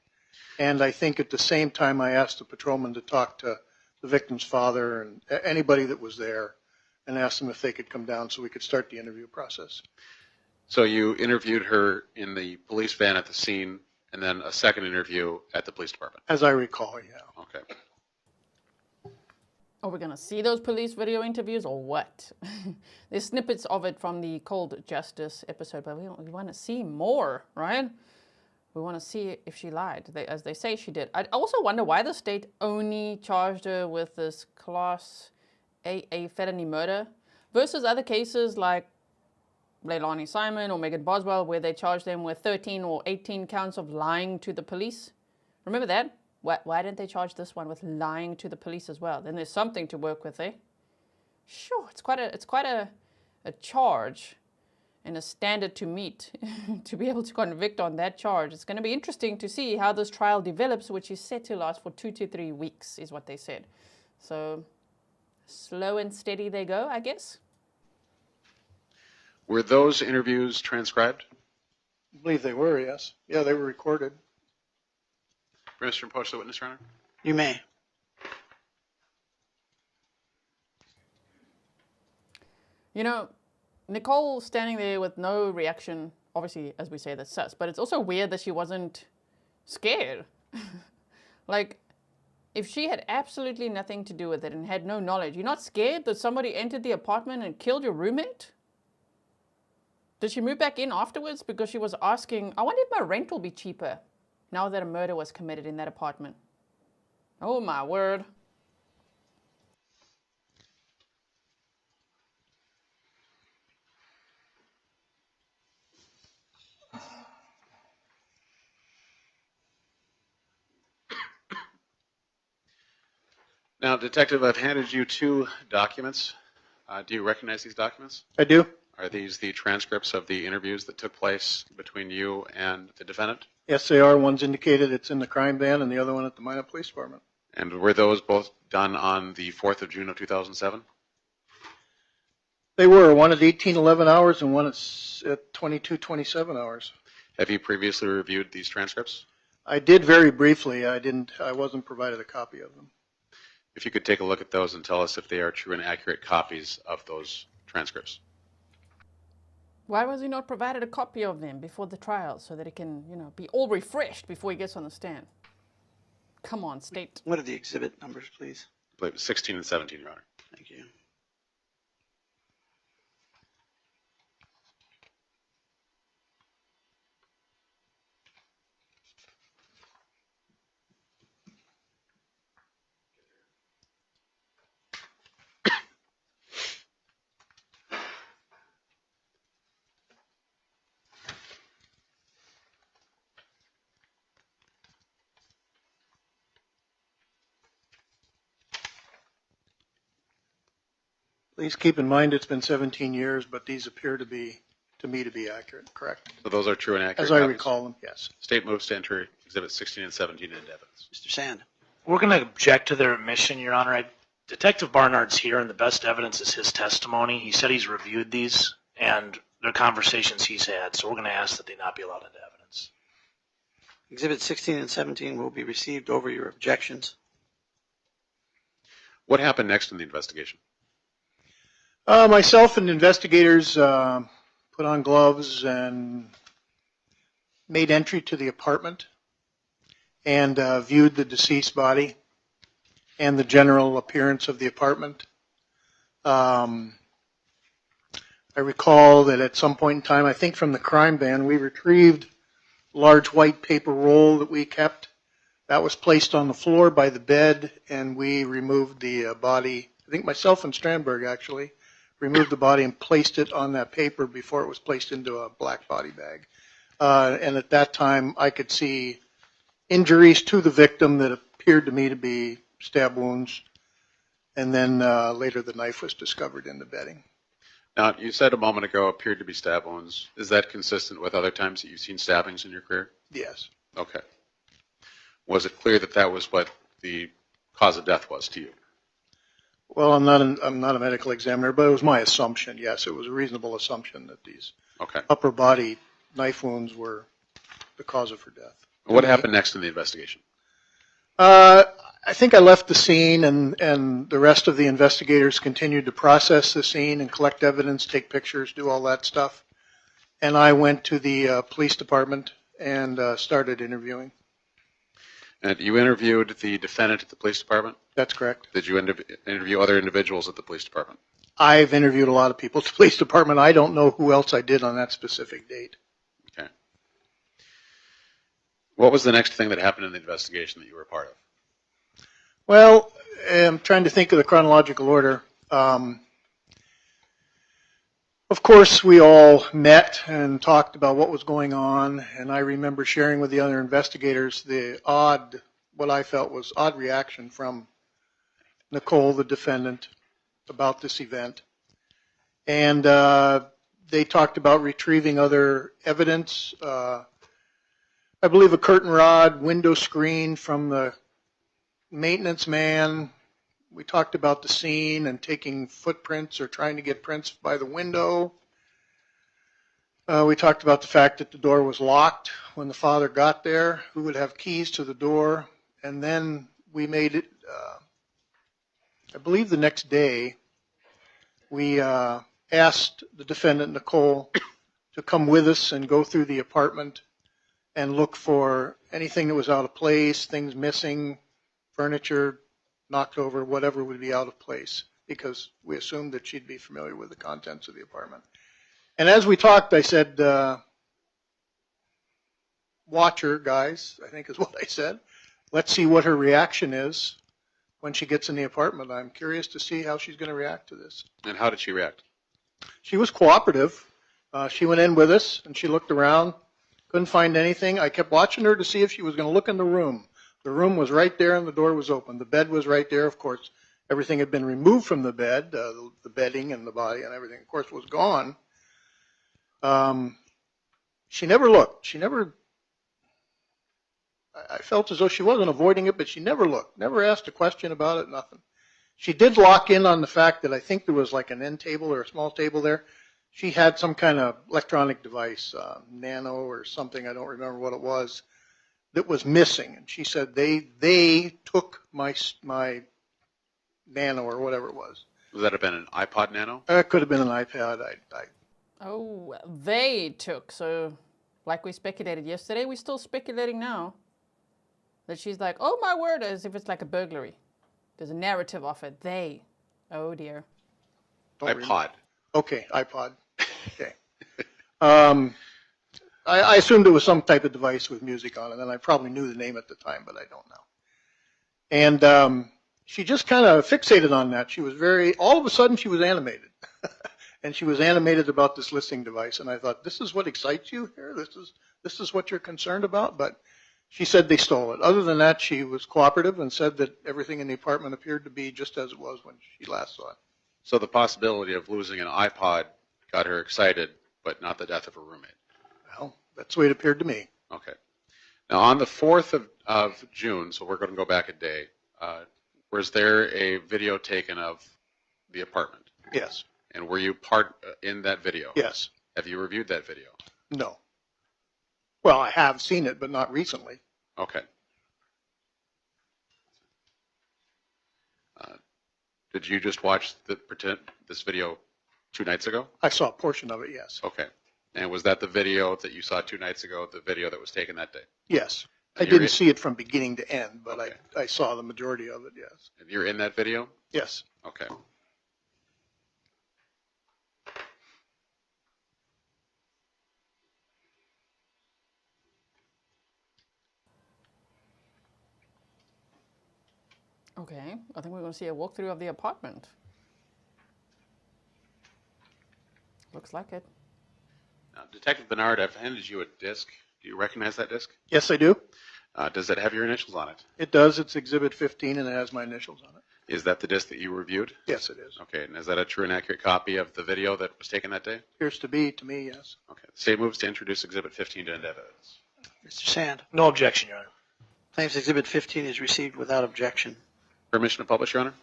L: And I think at the same time I asked the patrolman to talk to the victim's father and anybody that was there and asked them if they could come down so we could start the interview process.
D: So you interviewed her in the police van at the scene, and then a second interview at the police department?
L: As I recall, yeah.
D: Okay.
A: Are we going to see those police video interviews or what? There's snippets of it from the Cold Justice episode, but we want to see more, right? We want to see if she lied, as they say she did. I also wonder why the state only charged her with this Class AA felony murder versus other cases like Leilani Simon or Megan Boswell, where they charged them with 13 or 18 counts of lying to the police. Remember that? Why didn't they charge this one with lying to the police as well? Then there's something to work with, eh? Sure, it's quite a charge and a standard to meet to be able to convict on that charge. It's going to be interesting to see how this trial develops, which is set to last for 2 to 3 weeks, is what they said. So slow and steady they go, I guess.
D: Were those interviews transcribed?
L: I believe they were, yes. Yeah, they were recorded.
D: Permission to approach the witness, Your Honor?
B: You may.
A: You know, Nichole standing there with no reaction, obviously, as we say, that's sus, but it's also weird that she wasn't scared. Like, if she had absolutely nothing to do with it and had no knowledge, you're not scared that somebody entered the apartment and killed your roommate? Did she move back in afterwards because she was asking, I wonder if my rent will be cheaper now that a murder was committed in that apartment? Oh my word.
D: Now, Detective, I've handed you 2 documents. Do you recognize these documents?
L: I do.
D: Are these the transcripts of the interviews that took place between you and the defendant?
L: Yes, they are. One's indicated it's in the crime van and the other one at the Minot Police Department.
D: And were those both done on the 4th of June of 2007?
L: They were. One at 18:11 hours and one at 22:27 hours.
D: Have you previously reviewed these transcripts?
L: I did very briefly. I wasn't provided a copy of them.
D: If you could take a look at those and tell us if they are true and accurate copies of those transcripts.
A: Why was he not provided a copy of them before the trial so that he can, be all refreshed before he gets on the stand? Come on, state.
B: What are the exhibit numbers, please?
D: I believe it's 16 and 17, Your Honor.
B: Thank you.
L: Please keep in mind it's been 17 years, but these appear to me to be accurate, correct?
D: So those are true and accurate
L: As I
D: copies?
L: recall them, yes.
D: State moves to enter Exhibits 16 and 17 into evidence.
B: Mr. Sand.
K: We're going to object to their admission, Your Honor. I Detective Barnard's here, and the best evidence is his testimony. He said he's reviewed these, and they're conversations he's had, so we're going to ask that they not be allowed into evidence.
B: Exhibits 16 and 17 will be received over your objections.
D: What happened next in the investigation?
L: Myself and investigators put on gloves and made entry to the apartment and viewed the deceased body and the general appearance of the apartment. I recall that at some point in time, I think from the crime van, we retrieved a large white paper roll that we kept. That was placed on the floor by the bed, and we removed the body. I think myself and Strandberg actually removed the body and placed it on that paper before it was placed into a black body bag. And at that time, I could see injuries to the victim that appeared to me to be stab wounds. And then later the knife was discovered in the bedding.
D: Now, you said a moment ago appeared to be stab wounds. Is that consistent with other times that you've seen stabbings in your career?
L: Yes.
D: Okay. Was it clear that that was what the cause of death was to you?
L: Well, I'm not a medical examiner, but it was my assumption. Yes, it was a reasonable assumption that these upper body knife wounds were the cause of her death.
D: What happened next in the investigation?
L: I think I left the scene, and the rest of the investigators continued to process the scene and collect evidence, take pictures, do all that stuff. And I went to the police department and started interviewing.
D: And you interviewed the defendant at the police department?
L: That's correct.
D: Did you interview other individuals at the police department?
L: I've interviewed a lot of people at the police department. I don't know who else I did on that specific date.
D: Okay. What was the next thing that happened in the investigation that you were a part of?
L: Well, I'm trying to think of the chronological order. Of course, we all met and talked about what was going on, and I remember sharing with the other investigators the what I felt was odd reaction from Nichole, the defendant, about this event. And they talked about retrieving other evidence. I believe a curtain rod, window screen from the maintenance man. We talked about the scene and taking footprints or trying to get prints by the window. We talked about the fact that the door was locked when the father got there, who would have keys to the door. And then we made it, I believe the next day, we asked the defendant, Nichole, to come with us and go through the apartment and look for anything that was out of place, things missing, furniture knocked over, whatever would be out of place, because we assumed that she'd be familiar with the contents of the apartment. And as we talked, I said, watch her, guys, I think is what I said. Let's see what her reaction is when she gets in the apartment. I'm curious to see how she's going to react to this.
D: And how did she react?
L: She was cooperative. She went in with us, and she looked around, couldn't find anything. I kept watching her to see if she was going to look in the room. The room was right there, and the door was open. The bed was right there. Of course, everything had been removed from the bed, the bedding and the body and everything, of course, was gone. She never looked. I felt as though she wasn't avoiding it, but she never looked, never asked a question about it, nothing. She did lock in on the fact that I think there was like an end table or a small table there. She had some kind of electronic device, nano or something, I don't remember what it was, that was missing. And she said they took my nano or whatever it was.
D: Would that have been an iPod Nano?
L: It could have been an iPad.
A: Oh, they took. So, like we speculated yesterday, we're still speculating now. That she's like, oh my word, as if it's like a burglary. There's a narrative of it. They. Oh dear.
D: iPod.
L: Okay, iPod. Okay. I assumed it was some type of device with music on it, and I probably knew the name at the time, but I don't know. And she just kind of fixated on that. She was all of a sudden she was animated. And she was animated about this listening device, and I thought, this is what excites you here? This is what you're concerned about? But she said they stole it. Other than that, she was cooperative and said that everything in the apartment appeared to be just as it was when she last saw it.
D: So the possibility of losing an iPod got her excited, but not the death of her roommate.
L: Well, that's the way it appeared to me.
D: Okay. Now, on the 4th of June, so we're going to go back a day, Was there a video taken of the apartment?
L: Yes.
D: And were you part in that video?
L: Yes.
D: Have you reviewed that video?
L: No. Well, I have seen it, but not recently.
D: Okay. Did you just watch this video 2 nights ago?
L: I saw a portion of it, yes.
D: Okay. And was that the video that you saw 2 nights ago, the video that was taken that day?
L: Yes. I
D: And you're
L: didn't see it from beginning to end, but
D: Okay.
L: I saw the majority of it, yes.
D: And you're in that video?
L: Yes.
D: Okay.
A: Okay, I think we're going to see a walkthrough of the apartment. Looks like it.
D: Now, Detective Barnard, I've handed you a disc. Do you recognize that disc?
L: Yes, I do.
D: Does it have your initials on it?
L: It does. It's Exhibit 15, and it has my initials on it.
D: Is that the disc that you reviewed?
L: Yes, it is.
D: Okay, and is that a true and accurate copy of the video that was taken that day?
L: Appears to be, to me, yes.
D: Okay. The state moves to introduce Exhibit 15 to end evidence.
B: Mr. Sand.
K: No objection, Your Honor.
B: Claims Exhibit 15 is received without objection.
D: Permission to publish, Your Honor?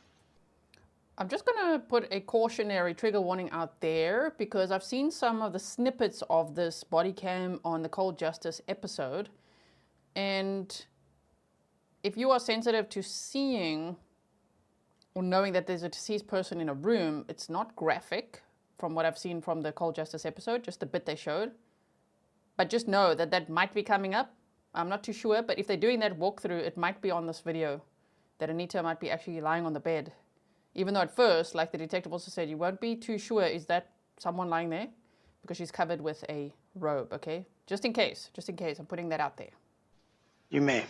A: I'm just going to put a cautionary trigger warning out there because I've seen some of the snippets of this body cam on the Cold Justice episode. And if you are sensitive to seeing or knowing that there's a deceased person in a room, it's not graphic from what I've seen from the Cold Justice episode, just the bit they showed. But just know that that might be coming up. I'm not too sure, but if they're doing that walkthrough, it might be on this video that Anita might be actually lying on the bed. Even though at first, like the detective also said, you won't be too sure, is that someone lying there? Because she's covered with a robe, okay? Just in case, I'm putting that out there.
B: You may.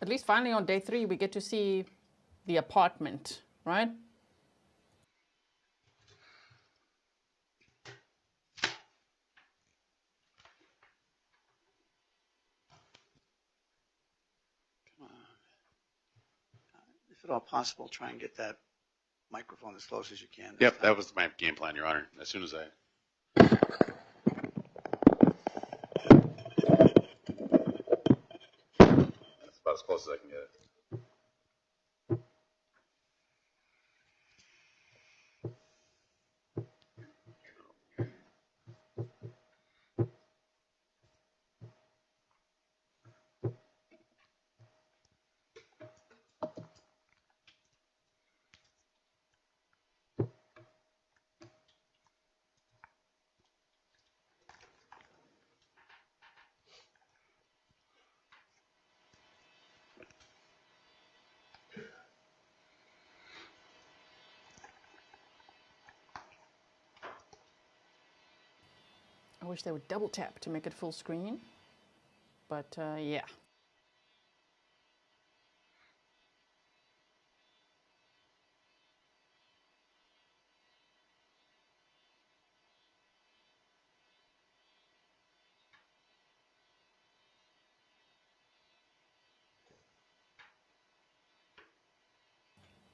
A: At least finally on day 3, we get to see the apartment, right?
B: If at all possible, try and get that microphone as close as you can.
D: Yep, that was my game plan, Your Honor. As soon as I... That's about as close as I can get it.
A: I wish they would double tap to make it full screen, but yeah.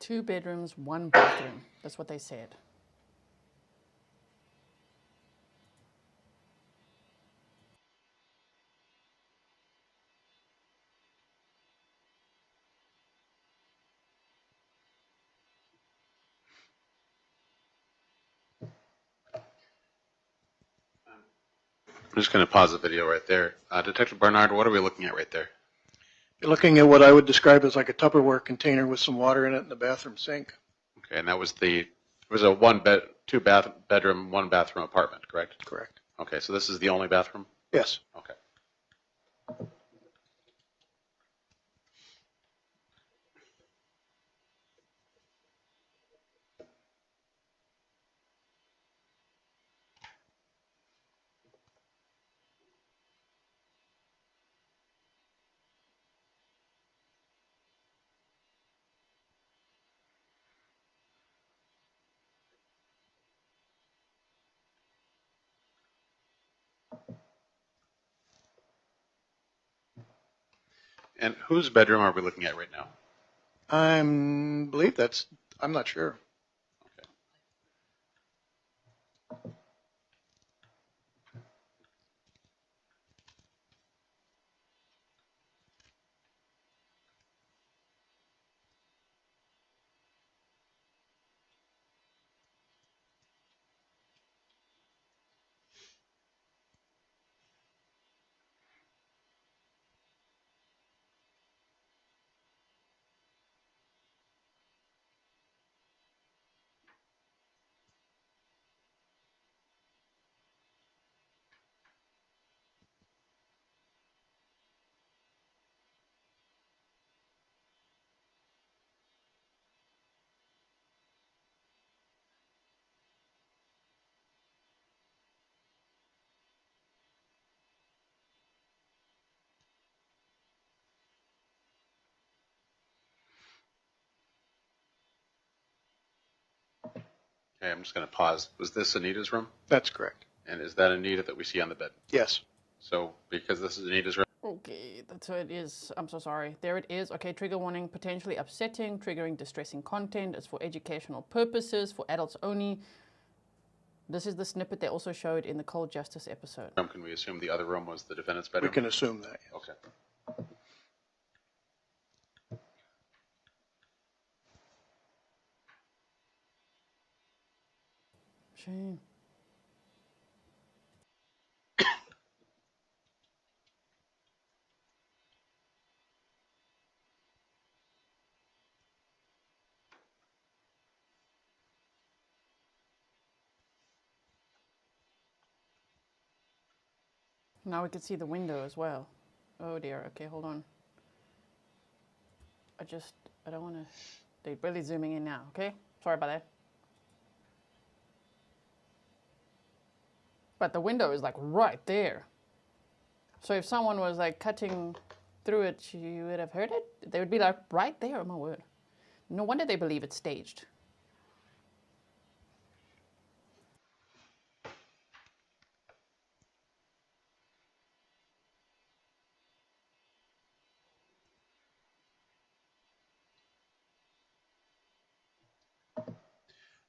A: Two bedrooms, 1 bathroom. That's what they said.
D: I'm just going to pause the video right there. Detective Barnard, what are we looking at right there?
L: You're looking at what I would describe as like a Tupperware container with some water in it and a bathroom sink.
D: Okay, and that was it was a 2 bedroom, 1 bathroom apartment, correct?
L: Correct.
D: Okay, so this is the only bathroom?
L: Yes.
D: Okay. And whose bedroom are we looking at right now?
L: I'm not sure.
D: Okay. Okay, I'm just going to pause. Was this Anita's room?
L: That's correct.
D: And is that Anita that we see on the bed?
L: Yes.
D: So because this is Anita's room.
A: Okay, that's what it is. I'm so sorry. There it is. Okay, trigger warning, potentially upsetting, triggering distressing content. It's for educational purposes, for adults only. This is the snippet they also showed in the Cold Justice episode.
D: Can we assume the other room was the defendant's bedroom?
L: We can assume that, yes.
D: Okay.
A: Shame. Now we can see the window as well. Oh dear, okay, hold on. I don't want to, they're really zooming in now, okay? Sorry about that. But the window is like right there. So if someone was like cutting through it, you would have heard it? They would be like right there, oh my word. No wonder they believe it's staged.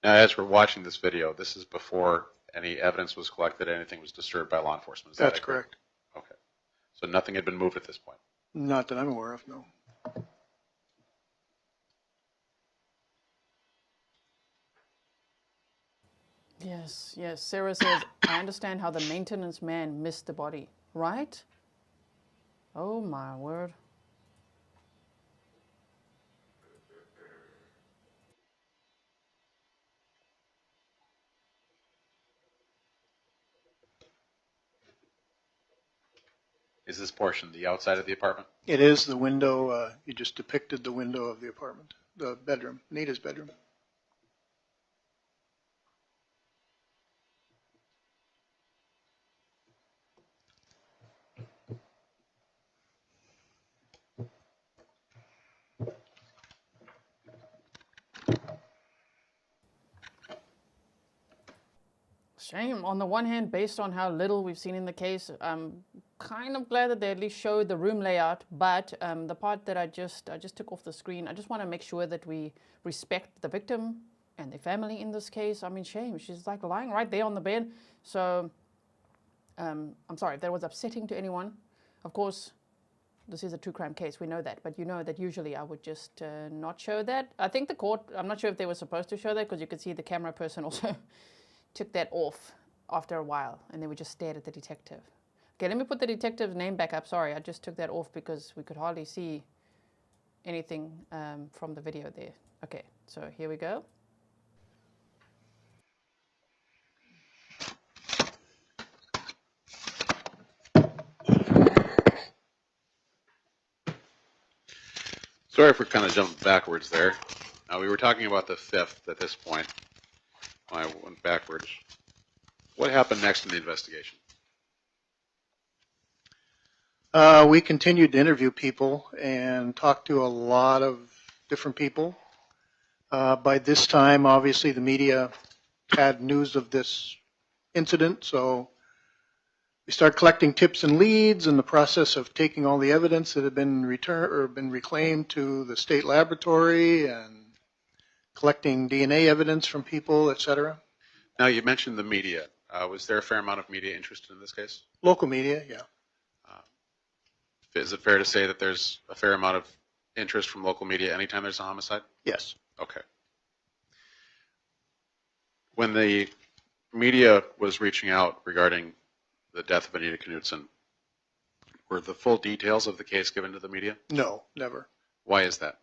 D: Now, as we're watching this video, this is before any evidence was collected, anything was disturbed by law enforcement. Is that
L: That's
D: accurate?
L: correct.
D: Okay. So nothing had been moved at this point?
L: Not that I'm aware of, no.
A: Yes, yes. Sarah says, I understand how the maintenance man missed the body, right? Oh my word.
D: Is this portion the outside of the apartment?
L: It is the window, you just depicted the window of the apartment, the bedroom, Anita's bedroom.
A: Shame. On the one hand, based on how little we've seen in the case, I'm kind of glad that they at least showed the room layout, but the part that I just took off the screen, I just want to make sure that we respect the victim and the family in this case. I mean, shame. She's like lying right there on the bed. So I'm sorry if that was upsetting to anyone. Of course, this is a true crime case. We know that. But you know that usually I would just not show that. I think the court, I'm not sure if they were supposed to show that because you could see the camera person also took that off after a while and they would just stared at the detective. Okay, let me put the detective's name back up. Sorry, I just took that off because we could hardly see anything from the video there. Okay, so here we go.
D: Sorry for kind of jumping backwards there. Now, we were talking about the 5th at this point. I went backwards. What happened next in the investigation?
L: We continued to interview people and talk to a lot of different people. By this time, obviously, the media had news of this incident, so we started collecting tips and leads in the process of taking all the evidence that had been returned or been reclaimed to the state laboratory and collecting DNA evidence from people, et cetera.
D: Now, you mentioned the media. Was there a fair amount of media interest in this case?
L: Local media, yeah.
D: Is it fair to say that there's a fair amount of interest from local media anytime there's a homicide?
L: Yes.
D: Okay. When the media was reaching out regarding the death of Anita Knutson, were the full details of the case given to the media?
L: No, never.
D: Why is that?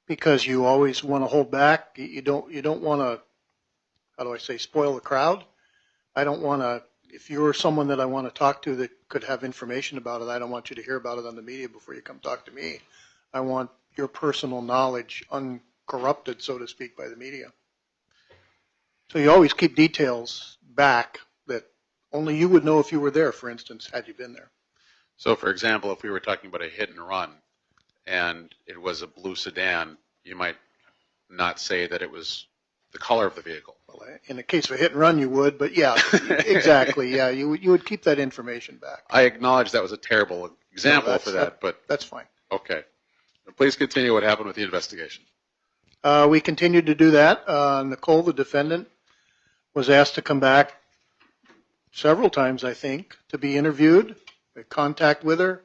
L: Because you always want to hold back. You don't want to, how do I say, spoil the crowd. I don't want to, if you're someone that I want to talk to that could have information about it, I don't want you to hear about it on the media before you come talk to me. I want your personal knowledge uncorrupted, so to speak, by the media. So you always keep details back that only you would know if you were there, for instance, had you been there.
D: So, for example, if we were talking about a hit and run and it was a blue sedan, you might not say that it was the color of the vehicle.
L: Well, in the case of a hit and run, you would, but yeah, exactly. Yeah, you would keep that information back.
D: I acknowledge that was a terrible example for that, but
L: that's fine.
D: Okay. Please continue what happened with the investigation.
L: We continued to do that. Nichole, the defendant, was asked to come back several times, I think, to be interviewed, make contact with her.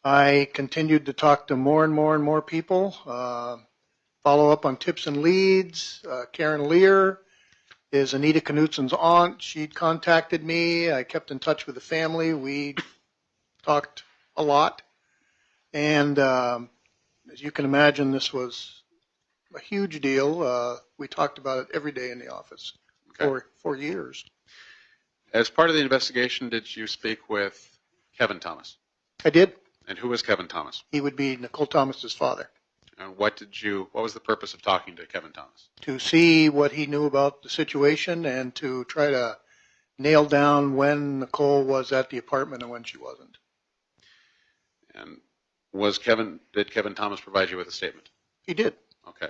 L: I continued to talk to more and more and more people, follow up on tips and leads. Karen Lear is Anita Knutson's aunt. She'd contacted me. I kept in touch with the family. We talked a lot. And as you can imagine, this was a huge deal. We talked about it every day in the office for years.
D: As part of the investigation, did you speak with Kevin Thomas?
L: I did.
D: And who was Kevin Thomas?
L: He would be Nichole Thomas's father.
D: And what was the purpose of talking to Kevin Thomas?
L: To see what he knew about the situation and to try to nail down when Nichole was at the apartment and when she wasn't.
D: And did Kevin Thomas provide you with a statement?
L: He did.
D: Okay.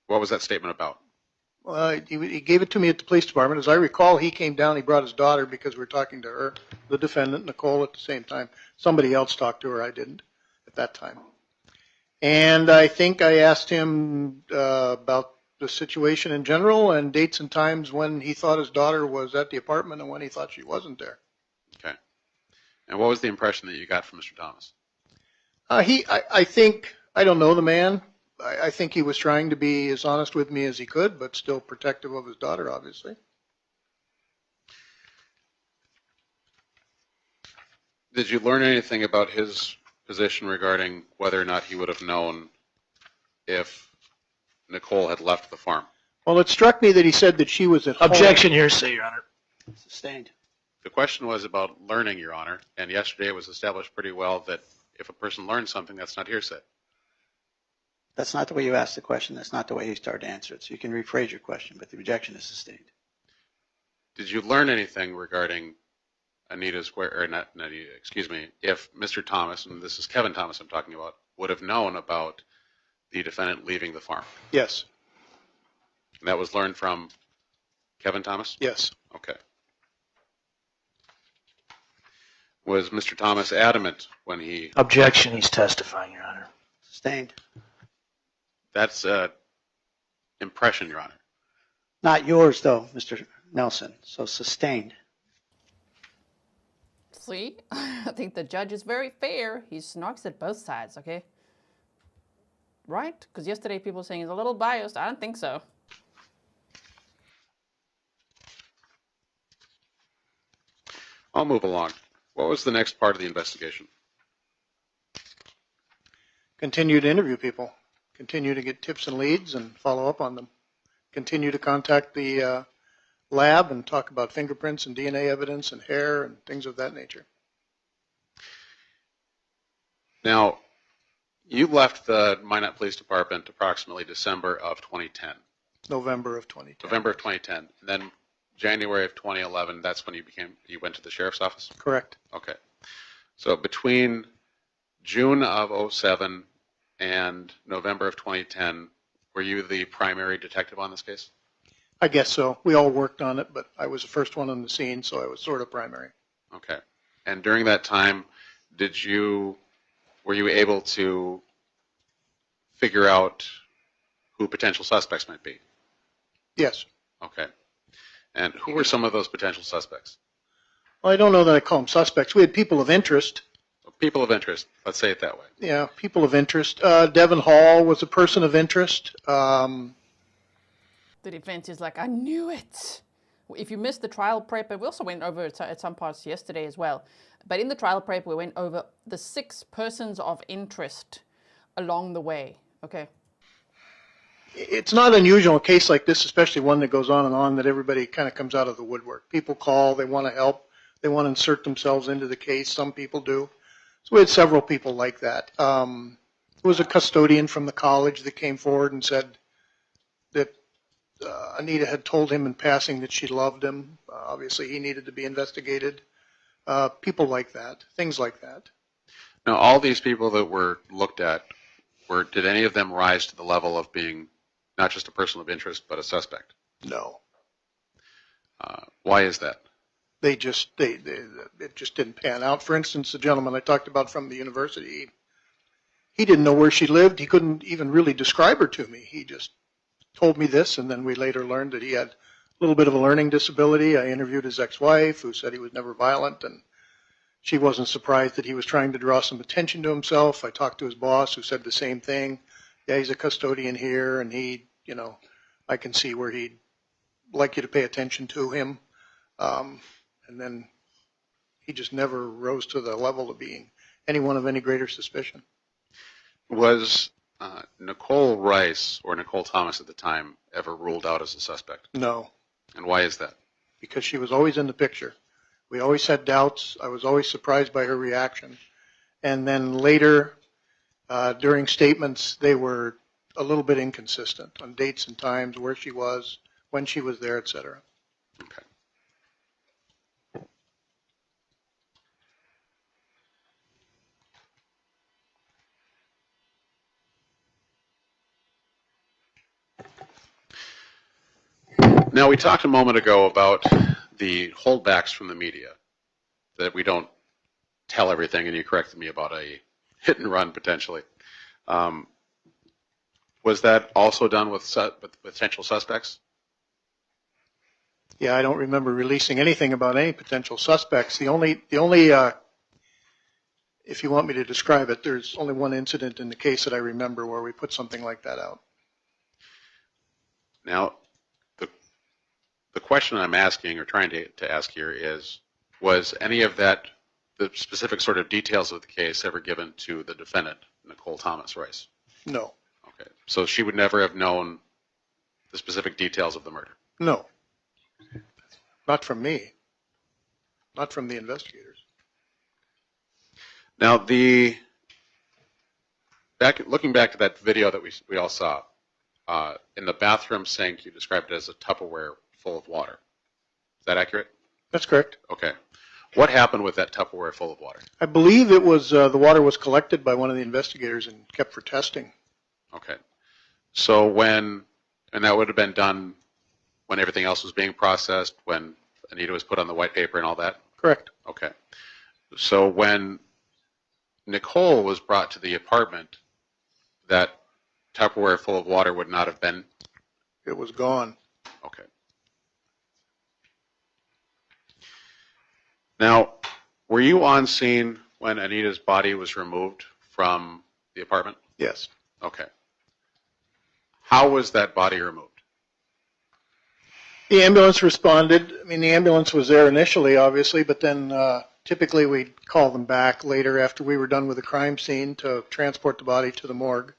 D: What was that statement about?
L: Well, he gave it to me at the police department. As I recall, he came down, he brought his daughter because we were talking to her, the defendant, Nichole, at the same time. Somebody else talked to her, I didn't at that time. And I think I asked him about the situation in general and dates and times when he thought his daughter was at the apartment and when he thought she wasn't there.
D: Okay. And what was the impression that you got from Mr. Thomas?
L: I think, I don't know the man. I think he was trying to be as honest with me as he could, but still protective of his daughter, obviously.
D: Did you learn anything about his position regarding whether or not he would have known if Nichole had left the farm?
L: Well, it struck me that he said that she was at home.
K: Objection, hearsay, Your Honor.
B: Sustained.
D: The question was about learning, Your Honor, and yesterday it was established pretty well that if a person learns something, that's not hearsay.
B: That's not the way you asked the question. That's not the way you started to answer it. So you can rephrase your question, but the objection is sustained.
D: Did you learn anything regarding if Mr. Thomas, and this is Kevin Thomas I'm talking about, would have known about the defendant leaving the farm?
L: Yes.
D: And that was learned from Kevin Thomas?
L: Yes.
D: Okay. Was Mr. Thomas adamant when he...
K: Objection, he's testifying, Your Honor.
B: Sustained.
D: That's impression, Your Honor.
B: Not yours, though, Mr. Nelson. So sustained.
A: See, I think the judge is very fair. He snarks at both sides, okay? Right? Because yesterday people were saying he's a little biased. I don't think so.
D: I'll move along. What was the next part of the investigation?
L: Continue to interview people. Continue to get tips and leads and follow up on them. Continue to contact the lab and talk about fingerprints and DNA evidence and hair and things of that nature.
D: Now, you left the Minot Police Department approximately December of 2010.
L: November of 2010.
D: November of 2010. And then January of 2011, that's when you went to the sheriff's office?
L: Correct.
D: Okay. So between June of 2007 and November of 2010, were you the primary detective on this case?
L: I guess so. We all worked on it, but I was the first one on the scene, so I was sort of primary.
D: Okay. And during that time, were you able to figure out who potential suspects might be?
L: Yes.
D: Okay. And who were some of those potential suspects?
L: Well, I don't know that I call them suspects. We had people of interest.
D: People of interest. Let's say it that way.
L: Yeah, people of interest. Devin Hall was a person of interest.
A: The defense is like, I knew it. If you missed the trial prep, we also went over it at some parts yesterday as well. But in the trial prep, we went over the 6 persons of interest along the way. Okay.
L: It's not unusual in a case like this, especially one that goes on and on, that everybody kind of comes out of the woodwork. People call, they want to help, they want to insert themselves into the case. Some people do. So we had several people like that. There was a custodian from the college that came forward and said that Anita had told him in passing that she loved him. Obviously, he needed to be investigated. People like that, things like that.
D: Now, all these people that were looked at, did any of them rise to the level of being not just a person of interest, but a suspect?
L: No.
D: Why is that?
L: It just didn't pan out. For instance, the gentleman I talked about from the university, he didn't know where she lived. He couldn't even really describe her to me. He just told me this, and then we later learned that he had a little bit of a learning disability. I interviewed his ex-wife, who said he was never violent, and she wasn't surprised that he was trying to draw some attention to himself. I talked to his boss, who said the same thing. Yeah, he's a custodian here, and he, you know, I can see where he'd like you to pay attention to him. And then he just never rose to the level of being anyone of any greater suspicion.
D: Was Nichole Rice or Nichole Thomas at the time ever ruled out as a suspect?
L: No.
D: And why is that?
L: Because she was always in the picture. We always had doubts. I was always surprised by her reaction. And then later, during statements, they were a little bit inconsistent on dates and times, where she was, when she was there, etc.
D: Okay. Now, we talked a moment ago about the holdbacks from the media, that we don't tell everything, and you corrected me about a hit and run potentially. Was that also done with potential suspects?
L: Yeah, I don't remember releasing anything about any potential suspects. The only, if you want me to describe it, there's only one incident in the case that I remember where we put something like that out.
D: Now, the question I'm asking or trying to ask here is, was any of that, the specific sort of details of the case, ever given to the defendant, Nichole Thomas Rice?
L: No.
D: Okay. So she would never have known the specific details of the murder?
L: No. Not from me. Not from the investigators.
D: Now, looking back to that video that we all saw, in the bathroom sink, you described it as a Tupperware full of water. Is that accurate?
L: That's correct.
D: Okay. What happened with that Tupperware full of water?
L: I believe it was the water was collected by one of the investigators and kept for testing.
D: Okay. So and that would have been done when everything else was being processed, when Anita was put on the white paper and all that?
L: Correct.
D: Okay. So when Nichole was brought to the apartment, that Tupperware full of water would not have been?
L: It was gone.
D: Okay. Now, were you on scene when Anita's body was removed from the apartment?
L: Yes.
D: Okay. How was that body removed?
L: The ambulance responded. I mean, the ambulance was there initially, obviously, but then typically we'd call them back later after we were done with the crime scene to transport the body to the morgue.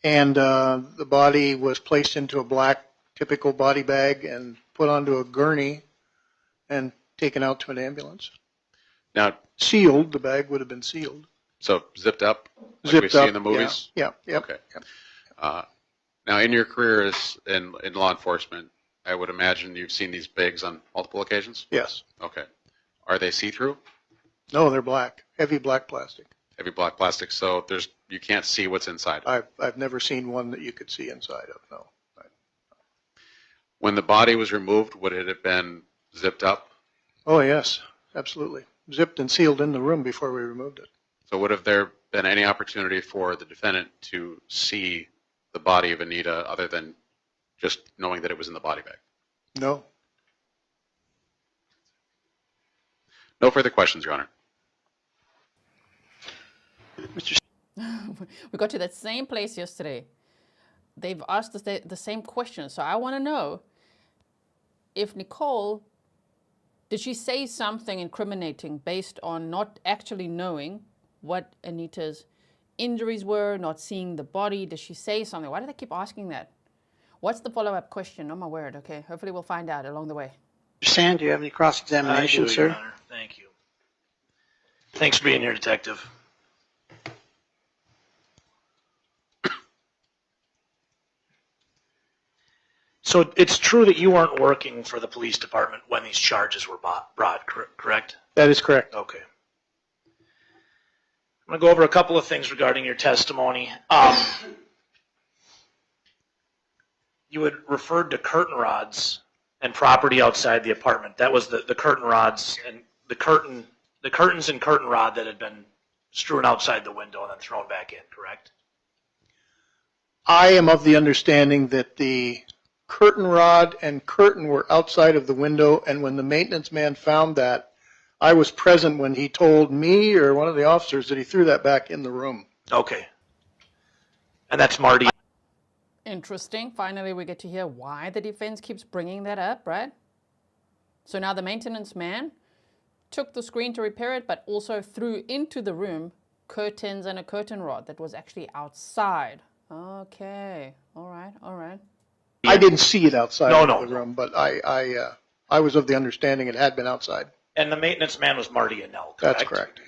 L: And the body was placed into a black typical body bag and put onto a gurney and taken out to an ambulance.
D: Now,
L: sealed. The bag would have been sealed.
D: So zipped up, like
L: zipped
D: we see
L: up,
D: in the movies?
L: Yeah. Yep.
D: Okay.
L: Yep.
D: Now, in your career in law enforcement, I would imagine you've seen these bags on multiple occasions?
L: Yes.
D: Okay. Are they see-through?
L: No, they're black. Heavy black plastic.
D: Heavy black plastic, so you can't see what's inside.
L: I've never seen one that you could see inside of, no.
D: When the body was removed, would it have been zipped up?
L: Oh, yes, absolutely. Zipped and sealed in the room before we removed it.
D: So would have there been any opportunity for the defendant to see the body of Anita other than just knowing that it was in the body bag?
L: No.
D: No further questions, Your Honor.
A: We got to that same place yesterday. They've asked us the same question. So I want to know if Nichole, did she say something incriminating based on not actually knowing what Anita's injuries were, not seeing the body? Did she say something? Why do they keep asking that? What's the follow-up question? Oh, my word. Okay. Hopefully we'll find out along the way.
B: Sand, do you have any cross-examination, sir?
K: Your Honor. Thank you. Thanks for being here, Detective. So it's true that you weren't working for the police department when these charges were brought, correct?
L: That is correct.
K: Okay. I'm going to go over a couple of things regarding your testimony. you had referred to curtain rods and property outside the apartment. That was the curtain rods and the curtains and curtain rod that had been strewn outside the window and then thrown back in, correct?
L: I am of the understanding that the curtain rod and curtain were outside of the window, and when the maintenance man found that, I was present when he told me or one of the officers that he threw that back in the room.
K: Okay. And that's Marty.
A: Interesting. Finally, we get to hear why the defense keeps bringing that up, right? So now the maintenance man took the screen to repair it, but also threw into the room curtains and a curtain rod that was actually outside. Okay. All right. All right.
L: I didn't see it outside
K: No,
L: of
K: no,
L: the room, but I was of the understanding it had been outside.
K: And the maintenance man was Marty Annell, correct?
L: That's correct.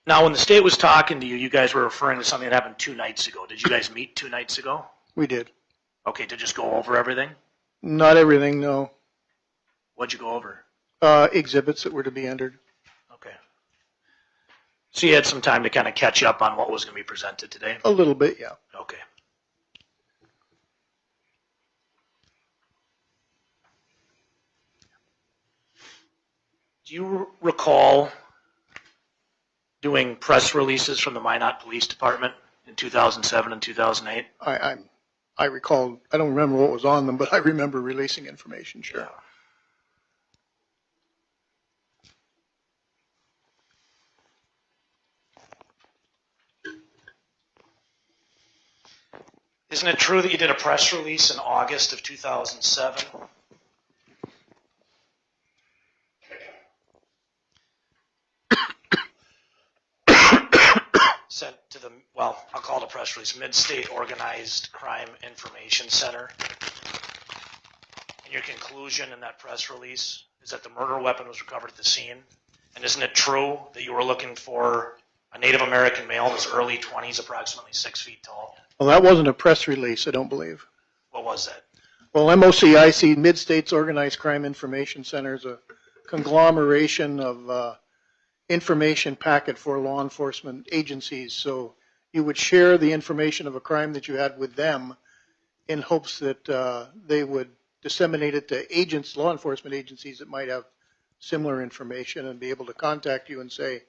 K: Now, when the state was talking to you, you guys were referring to something that happened 2 nights ago. Did you guys meet 2 nights ago?
L: We did.
K: Okay, to just go over everything?
L: Not everything, no.
K: What'd you go over?
L: Exhibits that were to be entered.
K: Okay. So you had some time to kind of catch up on what was going to be presented today?
L: A little bit, yeah.
K: Okay. Do you recall doing press releases from the Minot Police Department in 2007 and 2008?
L: I recall, I don't remember what was on them, but I remember releasing information, sure.
K: Yeah. Isn't it true that you did a press release in August of 2007? Sent to the, well, I'll call it a press release, Mid-State Organized Crime Information Center. And your conclusion in that press release is that the murder weapon was recovered at the scene. And isn't it true that you were looking for a Native American male in his early 20s, approximately 6 feet tall?
L: Well, that wasn't a press release, I don't believe.
K: What was that?
L: Well, MOCIC, Mid-States Organized Crime Information Center, is a conglomeration of information packet for law enforcement agencies. So you would share the information of a crime that you had with them in hopes that they would disseminate it to agents, law enforcement agencies that might have similar information and be able to contact you and say,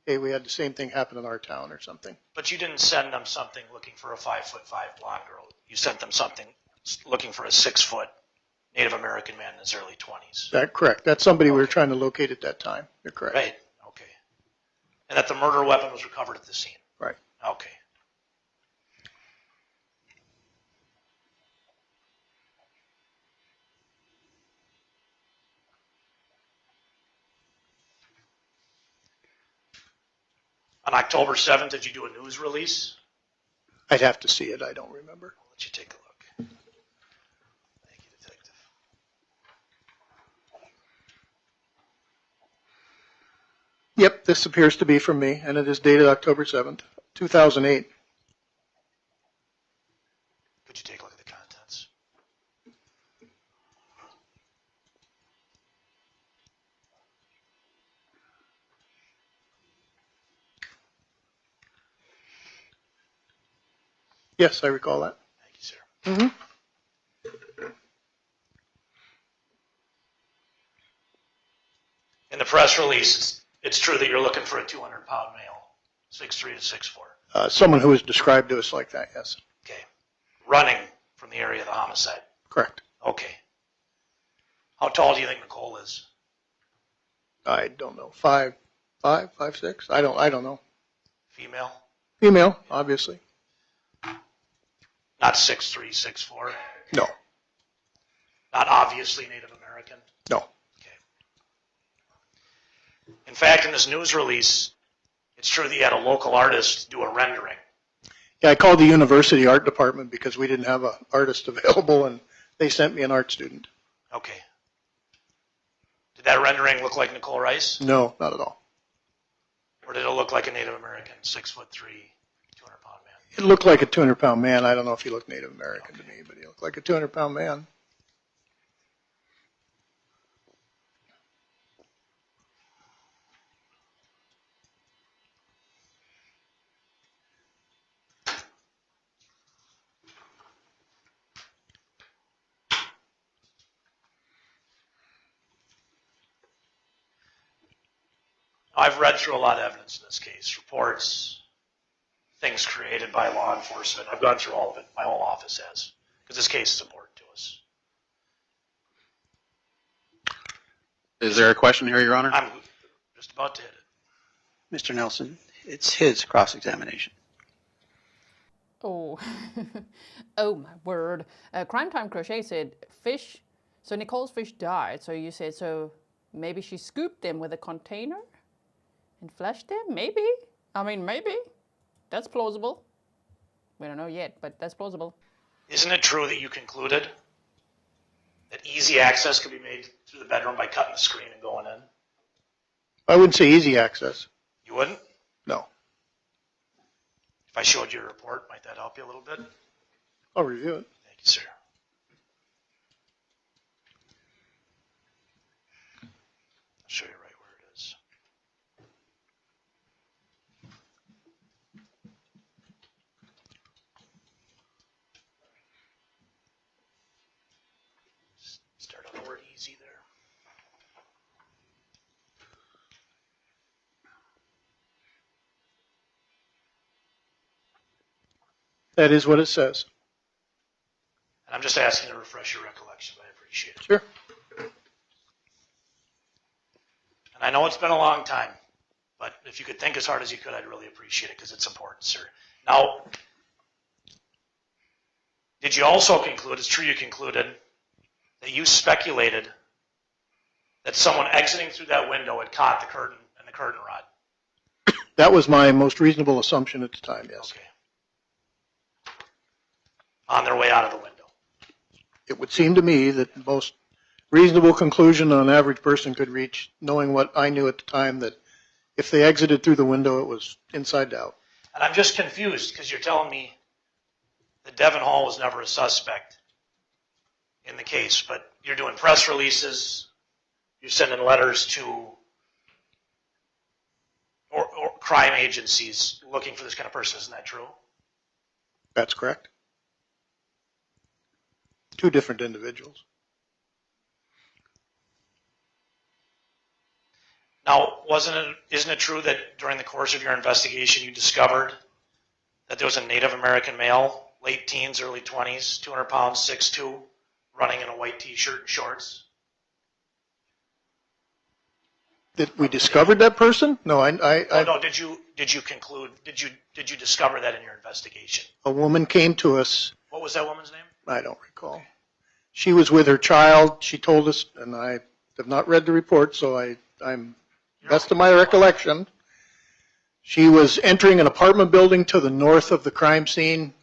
L: hey, we had the same thing happen in our town or something.
K: But you didn't send them something looking for a 5'5" blonde girl. You sent them something looking for a 6-foot Native American man in his early 20s.
L: That's correct. That's somebody we were trying to locate at that time. You're correct.
K: Right. Okay. And that the murder weapon was recovered at the scene.
L: Right.
K: Okay. On October 7th, did you do a news release?
L: I'd have to see it. I don't remember.
K: I'll let you take a look. Thank you, Detective.
L: Yep, this appears to be from me, and it is dated October 7th, 2008.
K: Could you take a look at the contents?
L: Yes, I recall that.
K: Thank you, sir.
L: Mm-hmm.
K: In the press release, it's true that you're looking for a 200-pound male, 6'3" to 6'4".
L: Someone who was described to us like that, yes.
K: Okay. Running from the area of the homicide.
L: Correct.
K: Okay. How tall do you think Nichole is?
L: I don't know. 5'6"? I don't know.
K: Female?
L: Female, obviously.
K: Not 6'3", 6'4"?
L: No.
K: Not obviously Native American?
L: No.
K: Okay. In fact, in this news release, it's true that you had a local artist do a rendering.
L: Yeah, I called the university art department because we didn't have an artist available, and they sent me an art student.
K: Okay. Did that rendering look like Nichole Rice?
L: No, not at all.
K: Or did it look like a Native American, 6'3", 200-pound man?
L: It looked like a 200-pound man. I don't know if he looked Native American to me, but he looked like a 200-pound man.
K: I've read through a lot of evidence in this case, reports, things created by law enforcement. I've gone through all of it. My whole office has, because this case is important to us.
D: Is there a question here, Your Honor?
K: I'm just about to hit it.
B: Mr. Nelson, it's his cross-examination.
A: Oh, oh my word. Crime Time Crochet said fish, so Nichole's fish died. So you said, so maybe she scooped them with a container and flushed them? Maybe. I mean, maybe. That's plausible. We don't know yet, but that's plausible.
K: Isn't it true that you concluded that easy access could be made through the bedroom by cutting the screen and going in?
L: I wouldn't say easy access.
K: You wouldn't?
L: No.
K: If I showed you a report, might that help you a little bit?
L: I'll review it.
K: Thank you, sir. I'll show you right where it is. Start on the word easy there.
L: That is what it says.
K: And I'm just asking to refresh your recollection, but I appreciate it.
L: Sure.
K: And I know it's been a long time, but if you could think as hard as you could, I'd really appreciate it because it's important, sir. Now, did you also conclude, it's true you concluded, that you speculated that someone exiting through that window had caught the curtain and the curtain rod?
L: That was my most reasonable assumption at the time, yes.
K: Okay. On their way out of the window.
L: It would seem to me that the most reasonable conclusion an average person could reach, knowing what I knew at the time, that if they exited through the window, it was inside out.
K: And I'm just confused because you're telling me that Devin Hall was never a suspect in the case, but you're doing press releases, you're sending letters to or crime agencies looking for this kind of person. Isn't that true?
L: That's correct. Two different individuals.
K: Now, isn't it true that during the course of your investigation you discovered that there was a Native American male, late teens, early 20s, 200 pounds, 6'2", running in a white t-shirt and shorts?
L: Did we discovered that person? No,
K: No. Did you conclude? Did you discover that in your investigation?
L: A woman came to us.
K: What was that woman's name?
L: I don't recall. She was with her child. She told us, and I have not read the report, so I'm best of my recollection. She was entering an apartment building to the north of the crime scene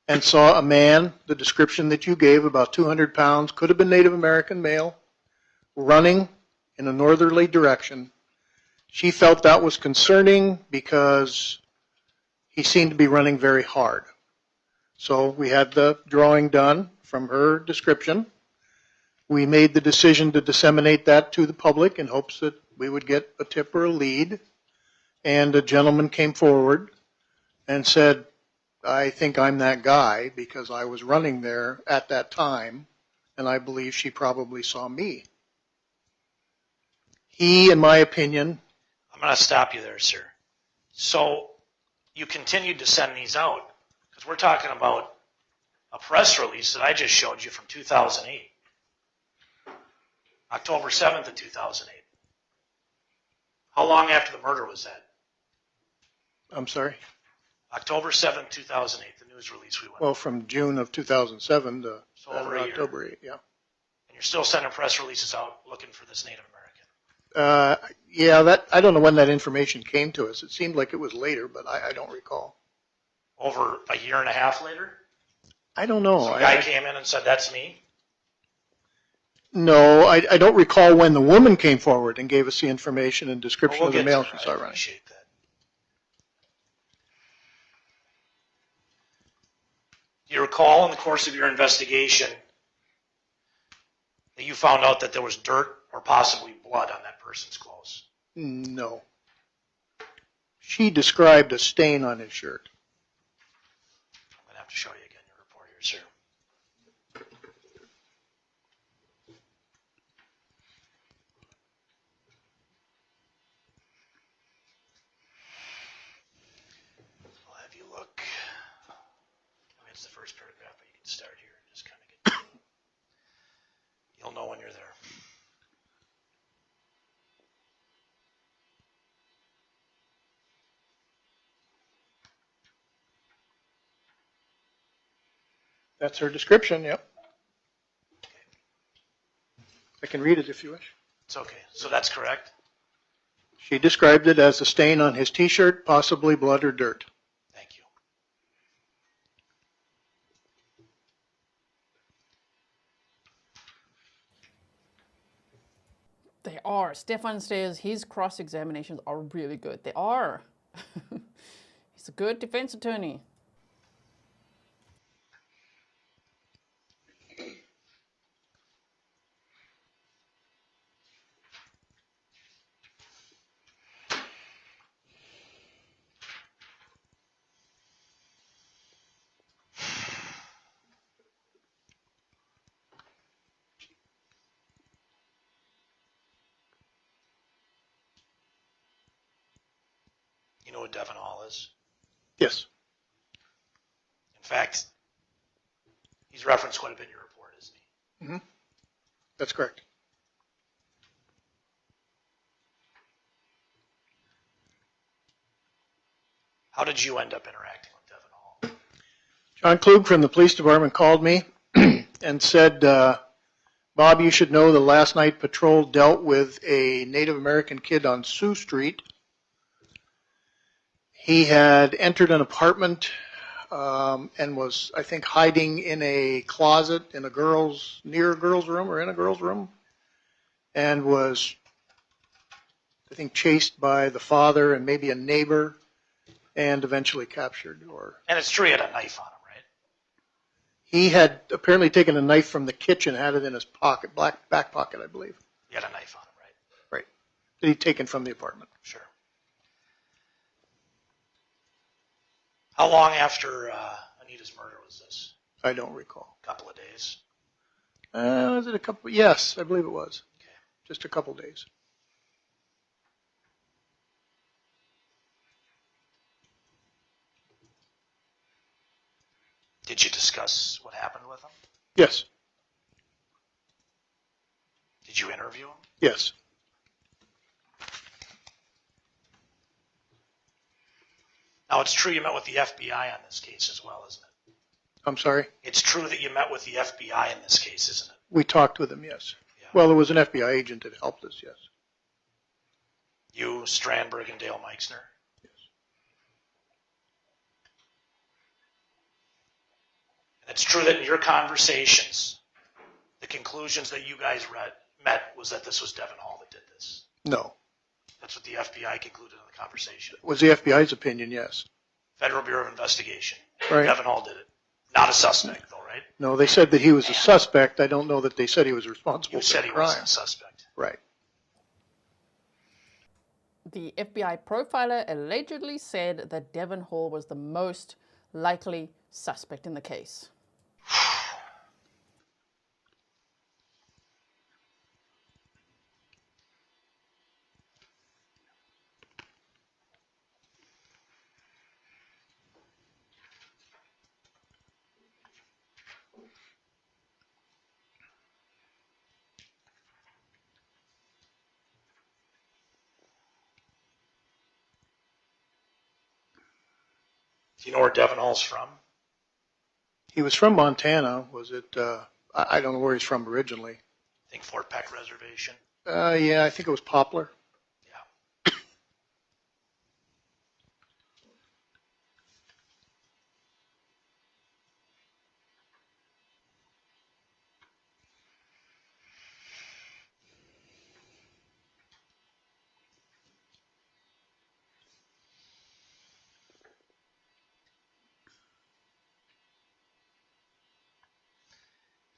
L: and saw a man, the description that you gave, about 200 pounds, could have been Native American male, running in a northerly direction. She felt that was concerning because he seemed to be running very hard. So we had the drawing done from her description. We made the decision to disseminate that to the public in hopes that we would get a tip or a lead. And a gentleman came forward and said, I think I'm that guy because I was running there at that time, and I believe she probably saw me. He, in my opinion...
K: I'm going to stop you there, sir. So you continued to send these out, because we're talking about a press release that I just showed you from 2008. October 7th of 2008. How long after the murder was that?
L: I'm sorry?
K: October 7th, 2008, the news release we went.
L: Well, from June of 2007 to
K: over a year.
L: October 8, yeah.
K: And you're still sending press releases out looking for this Native
L: American? Yeah, I don't know when that information came to us. It seemed like it was later, but I don't recall.
K: Over a year and a half later?
L: I don't know.
K: Some guy came in and said, that's me?
L: No, I don't recall when the woman came forward and gave us the information and description of the male she saw running.
K: I appreciate that. Do you recall in the course of your investigation that you found out that there was dirt or possibly blood on that person's clothes?
L: No. She described a stain on his shirt.
K: I'm going to have to show you again your report here, sir. first paragraph, but you can start here and just kind of get. You'll know when you're there.
L: That's her description, yep. I can read it if you wish.
K: It's okay. So that's correct?
L: She described it as a stain on his T-shirt, possibly blood or dirt.
K: Thank you.
A: They are. Stefan says his cross-examinations are really good. They are. He's a good defense attorney.
K: You know what Devon Hall is?
L: Yes.
K: In fact, he's referenced quite a bit in your report, isn't he?
L: Mm-hmm. That's correct.
K: How did you end up interacting with Devon Hall?
L: John Klug from the police department called me and said, Bob, you should know the last night patrol dealt with a Native American kid on Sioux Street. He had entered an apartment and was, I think, hiding in a closet in near a girl's room or in a girl's room, and was, I think, chased by the father and maybe a neighbor, and eventually captured.
K: And it's true he had a knife on him, right?
L: He had apparently taken a knife from the kitchen, had it in his pocket, back pocket, I believe.
K: He had a knife on him, right?
L: Right. That he'd taken from the apartment.
K: Sure. How long after Anita's murder was this?
L: I don't recall.
K: A couple of days?
L: Was it a couple? Yes, I believe it was.
K: Okay.
L: Just a couple days.
K: Did you discuss what happened with him?
L: Yes.
K: Did you interview him?
L: Yes.
K: Now, it's true you met with the FBI on this case as well, isn't it?
L: I'm sorry?
K: It's true that you met with the FBI in this case, isn't it?
L: We talked with him, yes.
K: Yeah.
L: Well, there was an FBI agent that helped us, yes.
K: You, Strandberg, and Dale Meixner?
L: Yes.
K: And it's true that in your conversations, the conclusions that you guys met was that this was Devon Hall that did this.
L: No.
K: That's what the FBI concluded in the conversation.
L: It was the FBI's opinion, yes.
K: Federal Bureau of Investigation.
L: Right.
K: Devon Hall did it. Not a suspect, though, right?
L: No, they said that he was a suspect. I don't know that they said he was responsible
K: You
L: for
K: said
L: the
K: he
L: crime.
K: wasn't a suspect.
L: Right.
A: The FBI profiler allegedly said that Devon Hall was the most likely suspect in the case.
K: Do you know where Devon Hall's from?
L: He was from Montana. Was it, I don't know where he's from originally.
K: I think Fort Peck Reservation.
L: Yeah, I think it was Poplar.
K: Yeah.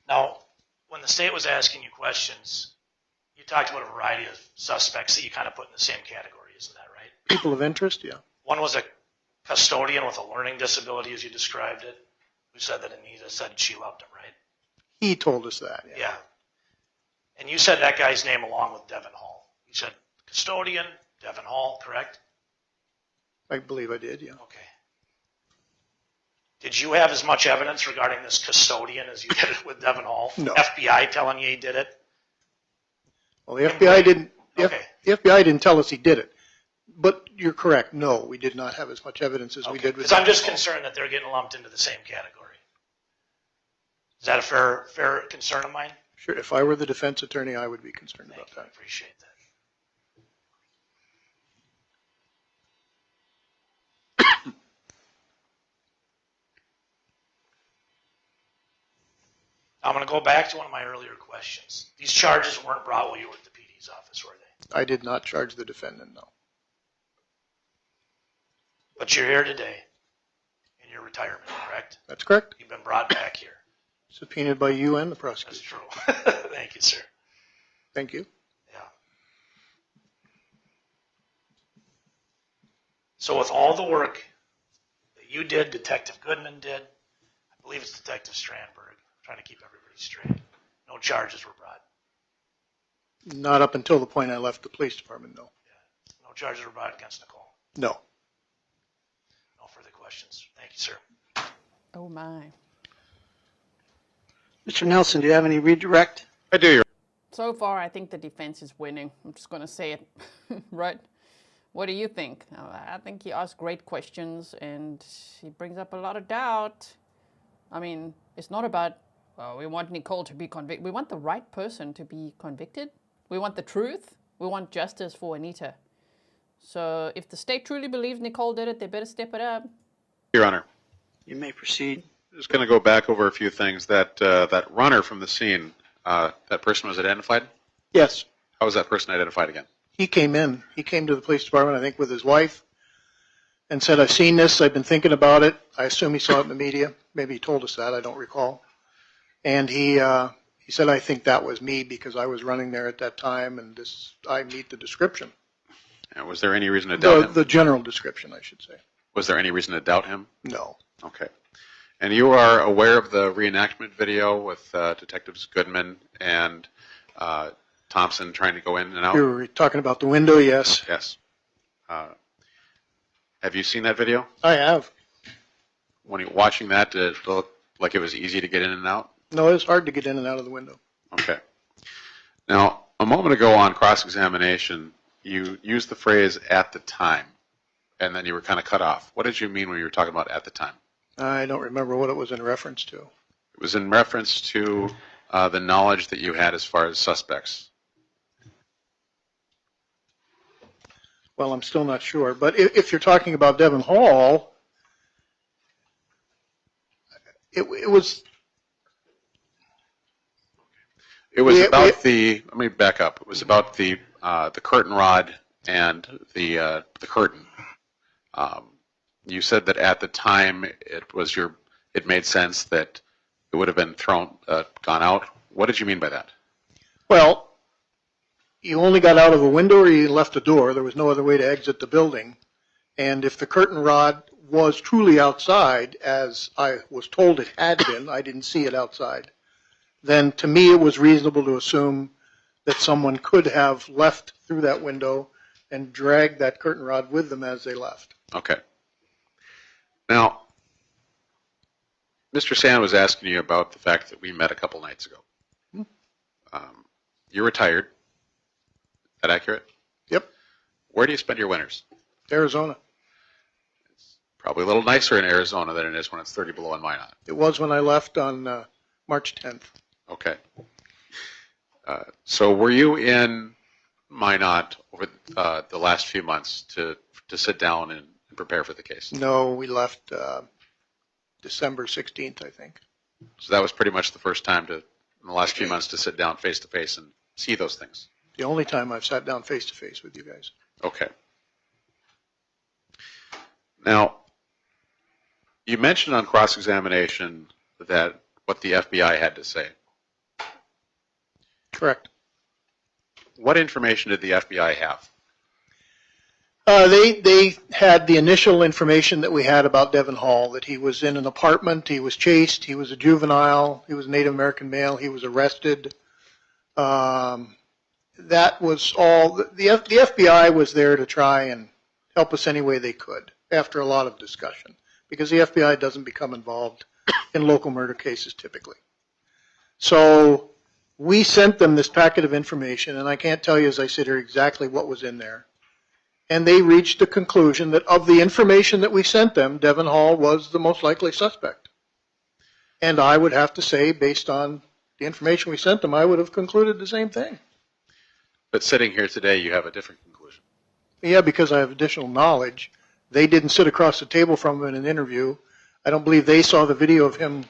K: Now, when the state was asking you questions, you talked about a variety of suspects that you kind of put in the same category, isn't that right?
L: People of interest, yeah.
K: One was a custodian with a learning disability, as you described it, who said that Anita said she loved him, right?
L: He told us that, yeah.
K: Yeah. And you said that guy's name along with Devon Hall. You said custodian, Devon Hall, correct?
L: I believe I did, yeah.
K: Okay. Did you have as much evidence regarding this custodian as you did it with Devin Hall?
L: No.
K: FBI telling you he did it?
L: Well, the FBI didn't.
K: Okay.
L: The FBI didn't tell us he did it. But you're correct. No, we did not have as much evidence as we did with.
K: Because I'm just concerned that they're getting lumped into the same category. Is that a fair concern of mine?
L: Sure. If I were the defense attorney, I would be concerned about that.
K: I appreciate that. I'm going to go back to one of my earlier questions. These charges weren't brought while you were at the PD's office, were they?
L: I did not charge the defendant, no.
K: But you're here today in your retirement, correct?
L: That's correct.
K: You've been brought back here.
L: Subpoenaed by you and the prosecutor.
K: That's true. Thank you, sir.
L: Thank you.
K: Yeah. So with all the work that you did, Detective Goodman did, I believe it's Detective Strandberg, trying to keep everybody straight, no charges were brought.
L: Not up until the point I left the police department, no.
K: Yeah. No charges were brought against Nichole.
L: No.
K: No further questions. Thank you, sir.
A: Oh, my.
B: Mr. Nelson, do you have any redirect?
D: I do, Your
A: So far, I think the defense is winning. I'm just going to say it, right? What do you think? I think he asks great questions and he brings up a lot of doubt. I mean, it's not about, we want Nichole to be convicted. We want the right person to be convicted. We want the truth. We want justice for Anita. So if the state truly believes Nichole did it, they better step it up.
D: Your Honor.
B: You may proceed.
D: Just going to go back over a few things. That runner from the scene, that person was identified?
L: Yes.
D: How was that person identified again?
L: He came in. He came to the police department, I think, with his wife and said, I've seen this. I've been thinking about it. I assume he saw it in the media. Maybe he told us that. I don't recall. And he said, I think that was me because I was running there at that time and I meet the description.
D: And was there any reason to doubt him?
L: The general description, I should say.
D: Was there any reason to doubt him?
L: No.
D: Okay. And you are aware of the reenactment video with Detectives Goodman and Thompson trying to go in and out?
L: You were talking about the window, yes.
D: Yes. Have you seen that video?
L: I have.
D: When you're watching that, did it look like it was easy to get in and out?
L: No, it's hard to get in and out of the window.
D: Okay. Now, a moment ago on cross-examination, you used the phrase "at the time," and then you were kind of cut off. What did you mean when you were talking about "at the time"?
L: I don't remember what it was in reference to.
D: It was in reference to the knowledge that you had as far as suspects.
L: Well, I'm still not sure. But if you're talking about Devin Hall, it was...
D: It was about the... Let me back up. It was about the curtain rod and the curtain. You said that at the time it made sense that it would have been gone out. What did you mean by that?
L: Well, you only got out of a window or you left a door. There was no other way to exit the building. And if the curtain rod was truly outside, as I was told it had been, I didn't see it outside, then to me it was reasonable to assume that someone could have left through that window and dragged that curtain rod with them as they left.
D: Okay. Now, Mr. Sand was asking you about the fact that we met a couple nights ago. You're retired. Is that accurate?
L: Yep.
D: Where do you spend your winters?
L: Arizona.
D: It's probably a little nicer in Arizona than it is when it's 30 below in Minot.
L: It was when I left on March 10th.
D: Okay. So were you in Minot over the last few months to sit down and prepare for the case?
L: No, we left December 16th, I think.
D: So that was pretty much the first time in the last few months to sit down face to face and see those things.
L: The only time I've sat down face to face with you guys.
D: Okay. Now, you mentioned on cross-examination that what the FBI had to say.
L: Correct.
D: What information did the FBI have?
L: They had the initial information that we had about Devin Hall, that he was in an apartment, he was chased, he was a juvenile, he was a Native American male, he was arrested. That was all. The FBI was there to try and help us any way they could after a lot of discussion, because the FBI doesn't become involved in local murder cases typically. So we sent them this packet of information, and I can't tell you as I sit here exactly what was in there. And they reached the conclusion that of the information that we sent them, Devon Hall was the most likely suspect. And I would have to say, based on the information we sent them, I would have concluded the same thing.
D: But sitting here today, you have a different conclusion.
L: Yeah, because I have additional knowledge. They didn't sit across the table from him in an interview. I don't believe they saw the video of him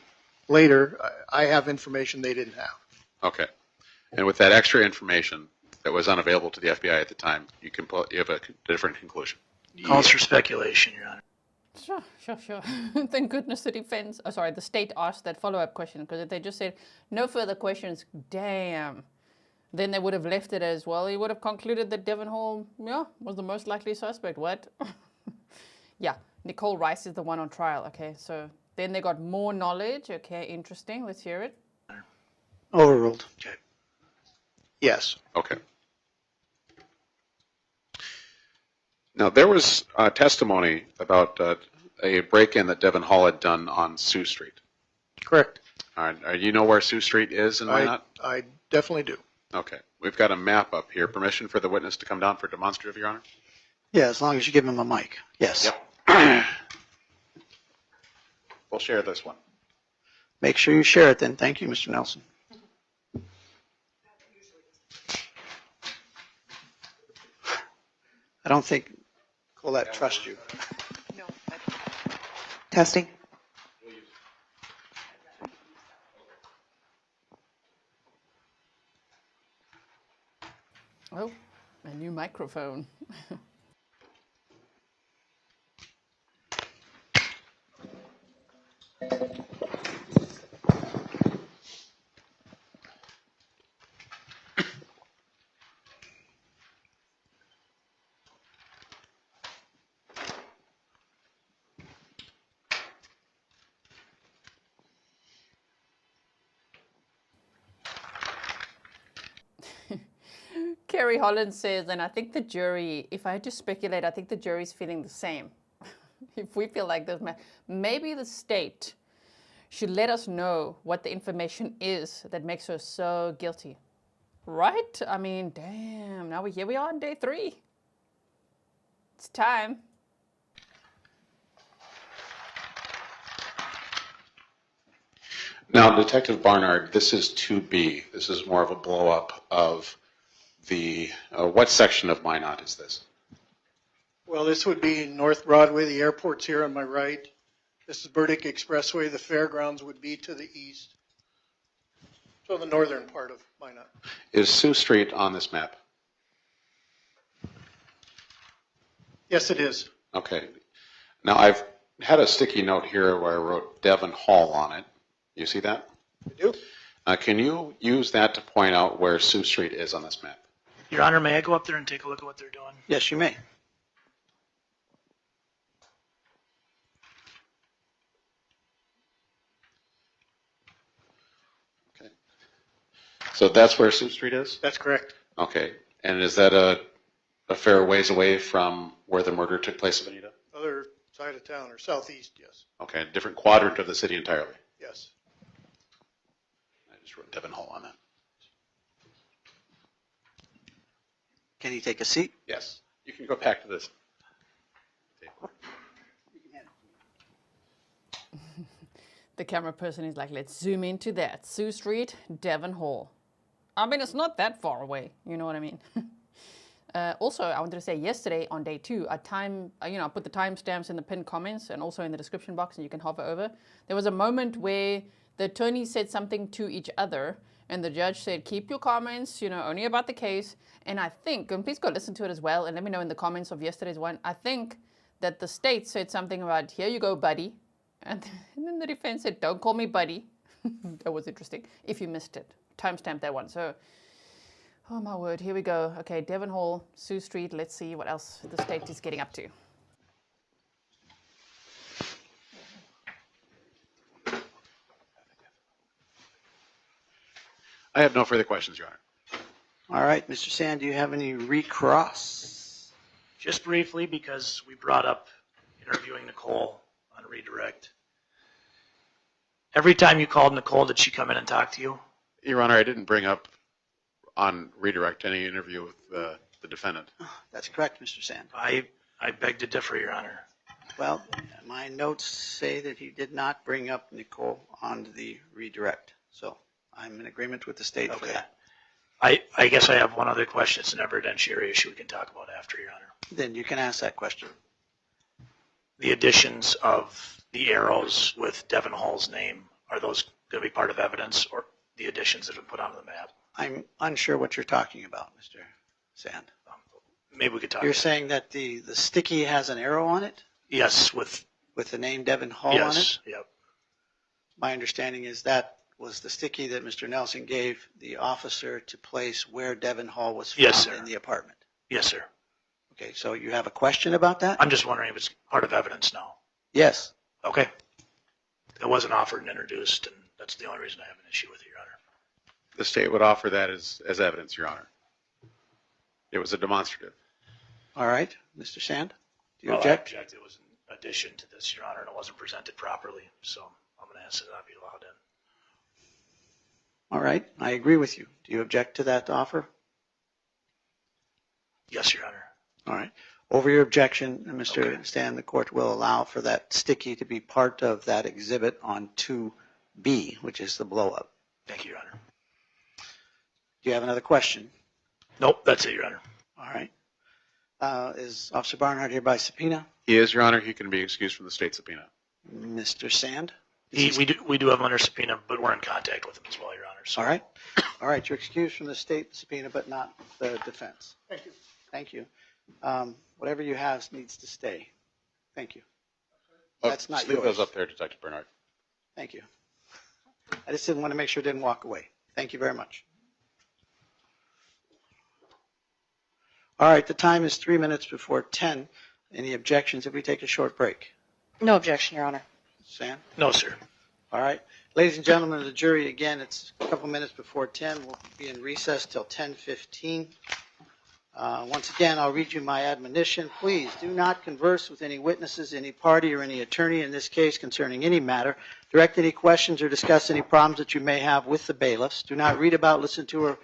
L: later. I have information they didn't have.
D: Okay. And with that extra information that was unavailable to the FBI at the time, you have a different conclusion.
K: Calls for speculation, Your Honor.
A: Sure. Thank goodness the state asked that follow-up question, because if they just said, no further questions, damn, then they would have left it as, well, he would have concluded that Devon Hall, was the most likely suspect. What? Yeah, Nichole Rice is the one on trial, okay, so then they got more knowledge, okay, interesting, let's hear it.
B: Overruled.
K: Okay.
L: Yes.
D: Okay. Now, there was testimony about a break-in that Devon Hall had done on Sioux Street.
L: Correct.
D: You know where Sioux Street is and why not?
L: I definitely do.
D: Okay. We've got a map up here. Permission for the witness to come down for demonstrative, Your Honor?
B: Yeah, as long as you give him a mic. Yes.
D: Yep. We'll share this one.
B: Make sure you share it then. Thank you, Mr. Nelson. I don't think Colette trusts you.
M: No. Testing.
A: Oh, a new microphone. Kerry Holland says, and I think the jury, if I had to speculate, I think the jury's feeling the same. If we feel like this, maybe the state should let us know what the information is that makes her so guilty. Right? I mean, damn, now here we are on day 3. It's time.
D: Now, Detective Barnard, this is 2B. This is more of a blow-up of the, what section of Minot is this?
L: Well, this would be North Broadway. The airport's here on my right. This is Burdick Expressway. The fairgrounds would be to the east. So the northern part of Minot.
D: Is Sioux Street on this map?
L: Yes, it is.
D: Okay. Now, I've had a sticky note here where I wrote Devon Hall on it. You see that?
L: I do.
D: Can you use that to point out where Sioux Street is on this map?
K: Your Honor, may I go up there and take a look at what they're doing?
B: Yes, you may.
D: Okay. So that's where Sioux Street is?
L: That's correct.
D: Okay. And is that a fair ways away from where the murder took place, Anita?
L: Other side of town, or southeast, yes.
D: Okay. Different quadrant of the city entirely?
L: Yes.
D: I just wrote Devon Hall on that.
B: Can you take a seat?
D: Yes. You can go back to this table.
A: The camera person is like, let's zoom into that. Sioux Street, Devon Hall. I mean, it's not that far away. You know what I mean? Also, I wanted to say yesterday on day 2, I put the timestamps in the pinned comments and also in the description box, and you can hover over. There was a moment where the attorneys said something to each other, and the judge said, keep your comments, only about the case. And I think, and please go listen to it as well, and let me know in the comments of yesterday's one, I think that the state said something about, here you go, buddy. And then the defense said, don't call me buddy. That was interesting. If you missed it, timestamp that one. So, oh my word, here we go. Okay, Devon Hall, Sioux Street. Let's see what else the state is getting up to.
D: I have no further questions, Your Honor.
B: All right, Mr. Sand, do you have any recross?
K: Just briefly, because we brought up interviewing Nichole on redirect. redirect. Every time you called Nichole, did she come in and talk to you?
D: Your Honor, I didn't bring up on redirect any interview with the defendant.
B: That's correct, Mr. Sand.
K: I beg to differ, Your Honor.
B: Well, my notes say that he did not bring up Nichole on the redirect. So I'm in agreement with the state for that.
K: I guess I have one other question. It's an evidentiary issue we can talk about after, Your Honor.
B: Then you can ask that question.
K: The additions of the arrows with Devin Hall's name, are those going to be part of evidence, or the additions that have been put onto the map?
B: I'm unsure what you're talking about, Mr. Sand.
K: Maybe we could talk
B: You're
K: about
B: saying that the sticky has an arrow on it?
K: Yes, with
B: the name Devin Hall on it?
K: Yes, yep.
B: My understanding is that was the sticky that Mr. Nelson gave the officer to place where Devin Hall was found in the apartment.
K: Yes, sir.
B: Okay, so you have a question about that?
K: I'm just wondering if it's part of evidence now.
B: Yes.
K: Okay. It wasn't offered and introduced, and that's the only reason I have an issue with it, Your Honor.
D: The state would offer that as evidence, Your Honor. It was a demonstrative.
B: All right, Mr. Sand, do you
K: Well,
B: object?
K: I object. It was an addition to this, Your Honor, and it wasn't presented properly, so I'm going to ask that it not be allowed in.
B: All right, I agree with you. Do you object to that offer?
K: Yes, Your Honor.
B: All right. Over your objection, Mr. Sand, the court will allow for that sticky to be part of that exhibit on 2B, which is the blow-up.
K: Thank you, Your Honor.
B: Do you have another question?
K: Nope, that's it, Your Honor.
B: All right. Is Officer Barnard here by subpoena?
D: He is, Your Honor. He can be excused from the state subpoena.
B: Mr. Sand?
K: We do have him under subpoena, but we're in contact with him as well, Your Honor. So.
B: All right. All right, you're excused from the state subpoena, but not the defense.
L: Thank you.
B: Thank you. Whatever you have needs to stay. Thank you.
D: Oh,
B: That's not
D: leave
B: yours.
D: those up there, Detective Barnard.
B: Thank you. I just didn't want to make sure it didn't walk away. Thank you very much. All right, the time is 3 minutes before 10. Any objections if we take a short break?
C: No objection, Your Honor.
B: Sam?
K: No, sir.
B: All right. Ladies and gentlemen of the jury, again, it's a couple minutes before 10. We'll be in recess till 10:15. Once again, I'll read you my admonition. Please do not converse with any witnesses, any party, or any attorney in this case concerning any matter. Direct any questions or discuss any problems that you may have with the bailiffs. Do not read about, listen to,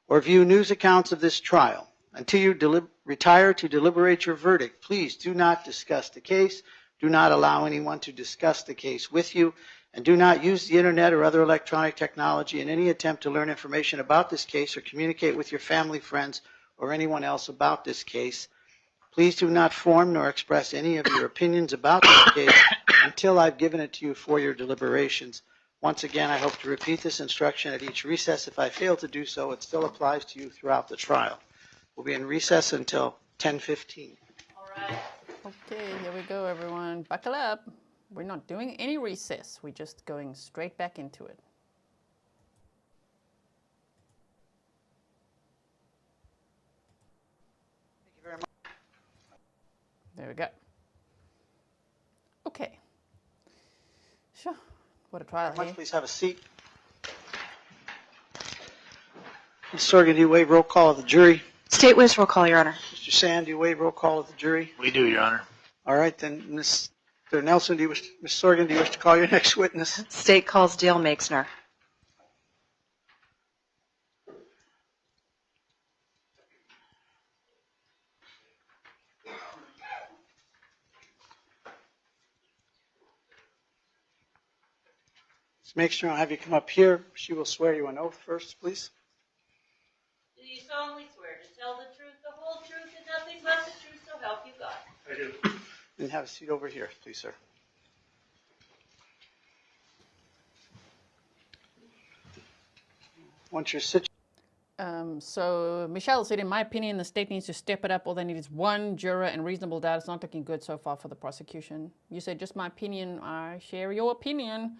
B: or view news accounts of this trial. Until you retire to deliberate your verdict, please do not discuss the case. Do not allow anyone to discuss the case with you. And do not use the internet or other electronic technology in any attempt to learn information about this case or communicate with your family, friends, or anyone else about this case. Please do not form nor express any of your opinions about this case until I've given it to you for your deliberations. Once again, I hope to repeat this instruction at each recess. If I fail to do so, it still applies to you throughout the trial. We'll be in recess until 10:15.
E: All right.
A: Okay, here we go, everyone. Buckle up. We're not doing any recess. We're just going straight back into it.
B: Thank you very much.
A: There we go. Okay. Sure. What a trial here.
B: Please have a seat. Ms. Sorgan, do you waive roll call of the jury?
C: State witness roll call, Your Honor.
B: Mr. Sand, do you waive roll call of the jury?
K: We do, Your Honor.
B: All right, then, Mr. Nelson, Ms. Sorgan, do you wish to call your next witness?
C: State calls Dale Maixner.
B: Ms. Maixner, I'll have you come up here. She will swear you an oath first, please.
E: Do you solemnly swear to tell the truth, the whole truth, and nothing but the truth, so help you God?
K: I do.
B: And have a seat over here, please, sir. Once you're situated.
A: So Michelle said, in my opinion, the state needs to step it up. All they need is one juror and reasonable doubt. It's not looking good so far for the prosecution. You said, just my opinion. I share your opinion.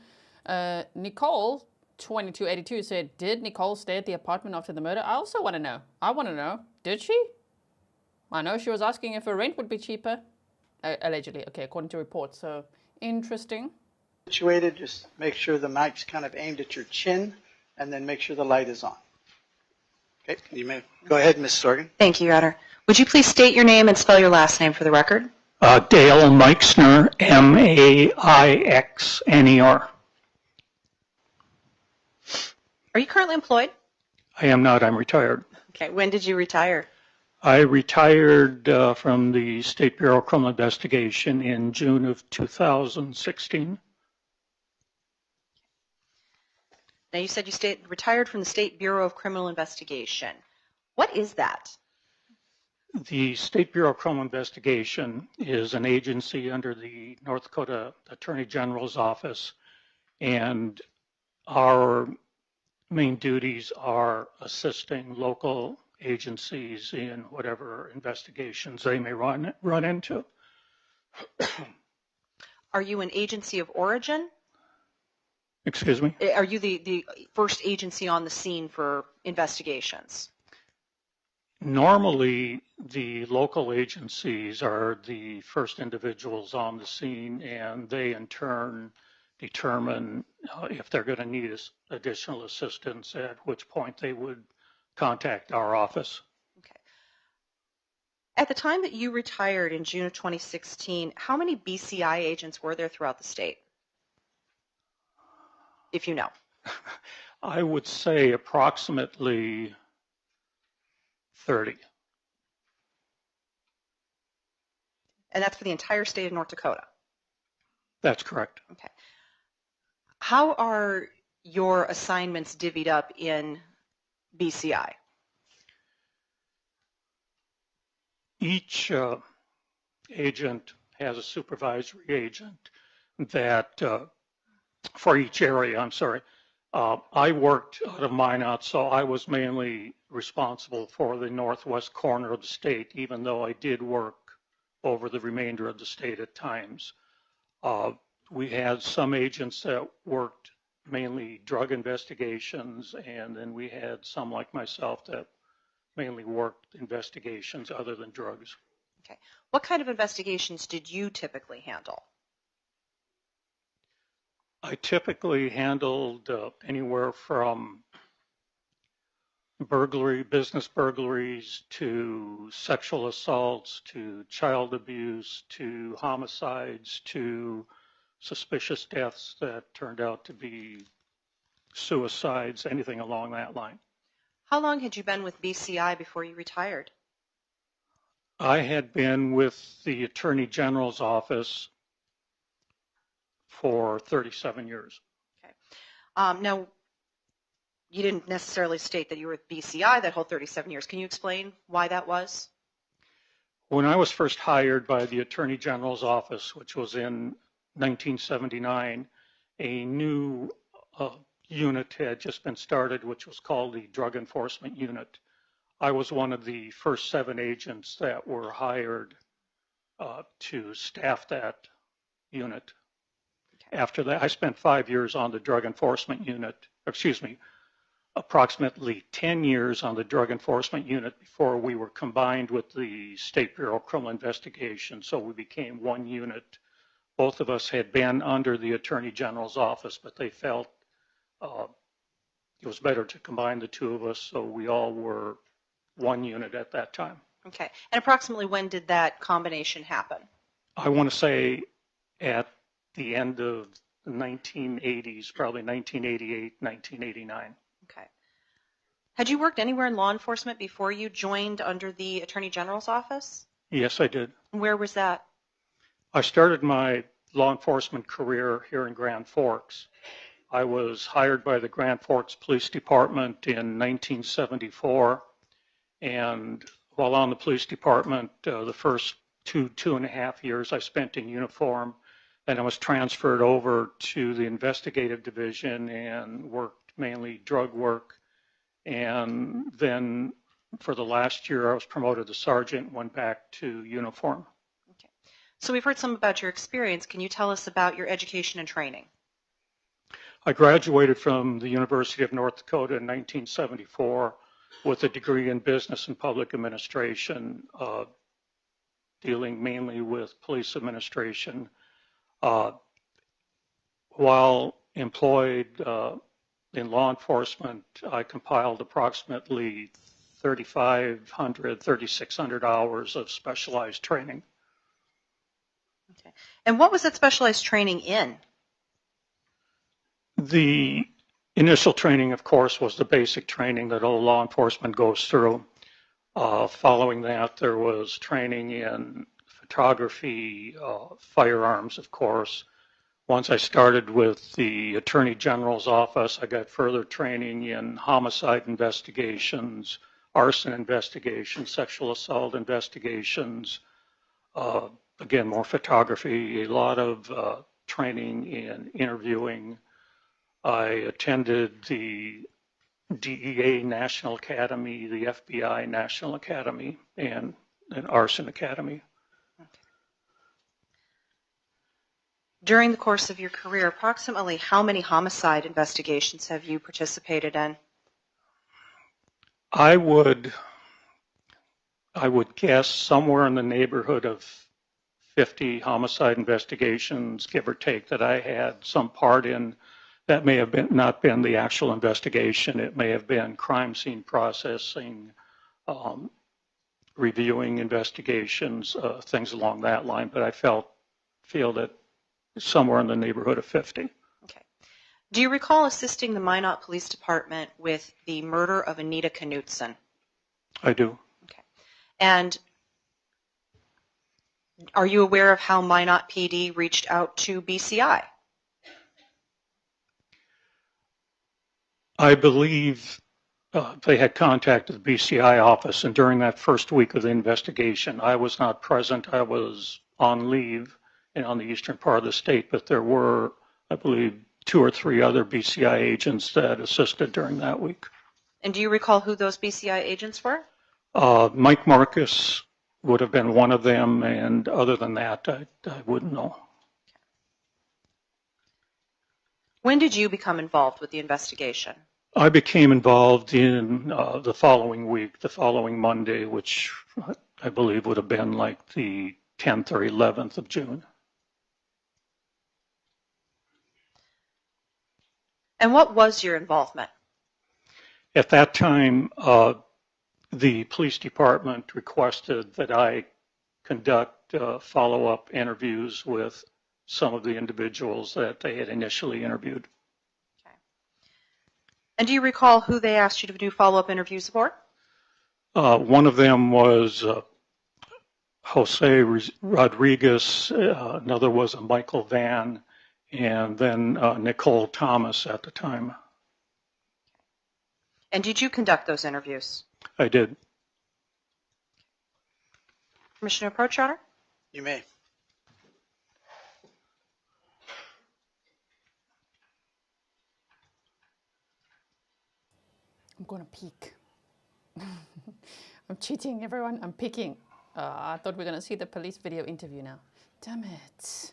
A: Nichole, 2282, said, did Nichole stay at the apartment after the murder? I also want to know. I want to know. Did she? I know she was asking if her rent would be cheaper. Allegedly. Okay, according to reports. So, interesting.
B: Situated, just make sure the mic's kind of aimed at your chin, and then make sure the light is on. Okay, you may go ahead, Ms. Sorgan.
C: Thank you, Your Honor. Would you please state your name and spell your last name for the record?
N: Dale Maixner, M-A-I-X-N-E-R.
C: Are you currently employed?
N: I am not. I'm retired.
C: Okay. When did you retire?
N: I retired from the State Bureau of Criminal Investigation in June of 2016.
C: Now you said you retired from the State Bureau of Criminal Investigation. What is that?
N: The State Bureau of Criminal Investigation is an agency under the North Dakota Attorney General's office, and our main duties are assisting local agencies in whatever investigations they may run into.
C: Are you an agency of origin?
N: Excuse me?
C: Are you the first agency on the scene for investigations?
N: Normally, the local agencies are the first individuals on the scene, and they in turn determine if they're going to need additional assistance, at which point they would contact our office.
C: Okay. At the time that you retired in June of 2016, how many BCI agents were there throughout the state? If you know.
N: I would say approximately 30.
C: And that's for the entire state of North Dakota?
N: That's correct.
C: Okay. How are your assignments divvied up in BCI?
N: Each agent has a supervisory agent that, for each area, I'm sorry. I worked out of Minot, so I was mainly responsible for the northwest corner of the state, even though I did work over the remainder of the state at times. We had some agents that worked mainly drug investigations, and then we had some like myself that mainly worked investigations other than drugs.
C: Okay. What kind of investigations did you typically handle?
N: I typically handled anywhere from burglary, business burglaries, to sexual assaults, to child abuse, to homicides, to suspicious deaths that turned out to be suicides, anything along that line.
C: How long had you been with BCI before you retired?
N: I had been with the Attorney General's office for 37 years.
C: Okay. Now, you didn't necessarily state that you were with BCI that whole 37 years. Can you explain why that was?
N: When I was first hired by the Attorney General's office, which was in 1979, a new unit had just been started, which was called the Drug Enforcement Unit. I was one of the first 7 agents that were hired to staff that unit. Okay. After that, I spent 5 years on the Drug Enforcement Unit, approximately 10 years on the Drug Enforcement Unit before we were combined with the State Bureau of Criminal Investigation, so we became one unit. Both of us had been under the Attorney General's office, but they felt it was better to combine the two of us, so we all were one unit at that time.
C: Okay. And approximately when did that combination happen?
N: I want to say at the end of the 1980s, probably 1988, 1989.
C: Okay. Had you worked anywhere in law enforcement before you joined under the Attorney General's office?
N: Yes, I did.
C: Where was that?
N: I started my law enforcement career here in Grand Forks. I was hired by the Grand Forks Police Department in 1974, and while on the police department, the first two and a half years I spent in uniform, and I was transferred over to the investigative division and worked mainly drug work. And then for the last year, I was promoted to sergeant, went back to uniform.
C: Okay. So we've heard some about your experience. Can you tell us about your education and training?
N: I graduated from the University of North Dakota in 1974 with a degree in business and public administration, dealing mainly with police administration. While employed in law enforcement, I compiled approximately 3,500, 3,600 hours of specialized training.
C: And what was that specialized training in?
N: The initial training, of course, was the basic training that all law enforcement goes through. Following that, there was training in photography, firearms, of course. Once I started with the Attorney General's office, I got further training in homicide investigations, arson investigations, sexual assault investigations, again, more photography, a lot of training in interviewing. I attended the DEA National Academy, the FBI National Academy, and an Arson Academy.
C: During the course of your career, approximately how many homicide investigations have you participated in?
N: I would guess somewhere in the neighborhood of 50 homicide investigations, give or take, that I had some part in. That may have been not been the actual investigation. It may have been crime scene processing, reviewing investigations, things along that line. But I feel that somewhere in the neighborhood of 50.
C: Okay. Do you recall assisting the Minot Police Department with the murder of Anita Knutson?
N: I do.
C: Okay. And are you aware of how Minot PD reached out to BCI?
N: I believe they had contacted the BCI office, and during that first week of the investigation, I was not present. I was on leave and on the eastern part of the state, but there were, I believe, 2 or 3 other BCI agents that assisted during that week.
C: And do you recall who those BCI agents were?
N: Mike Marcus would have been one of them, and other than that, I wouldn't know.
C: When did you become involved with the investigation?
N: I became involved in the following week, the following Monday, which I believe would have been like the 10th or 11th of June.
C: And what was your involvement?
N: At that time, the police department requested that I conduct follow-up interviews with some of the individuals that they had initially interviewed.
C: Okay. And do you recall who they asked you to do follow-up interviews for?
N: One of them was Jose Rodriguez, another was a Michael Van, and then Nichole Thomas at the time.
C: And did you conduct those interviews?
N: I did.
C: Commissioner Protrotter?
B: You may.
A: I'm going to peek. I'm cheating, everyone. I'm peeking. I thought we were going to see the police video interview now. Damn it.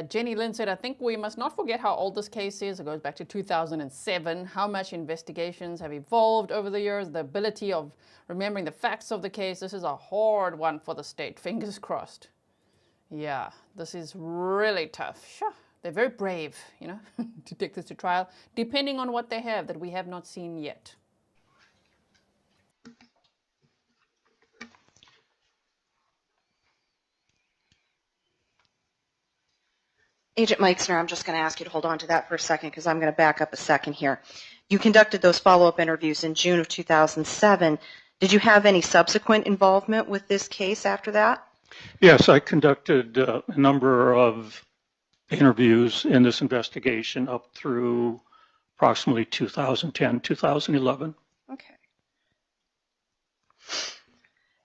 A: Jenny Lynn said, I think we must not forget how old this case is. It goes back to 2007. How much investigations have evolved over the years, the ability of remembering the facts of the case. This is a hard one for the state. Fingers crossed. Yeah, this is really tough. Sure. They're very brave, you know, to take this to trial, depending on what they have that we have not seen yet.
C: Agent Maixner, I'm just going to ask you to hold on to that for a second because I'm going to back up a second here. You conducted those follow-up interviews in June of 2007. Did you have any subsequent involvement with this case after that?
N: Yes, I conducted a number of interviews in this investigation up through approximately 2010, 2011.
C: Okay.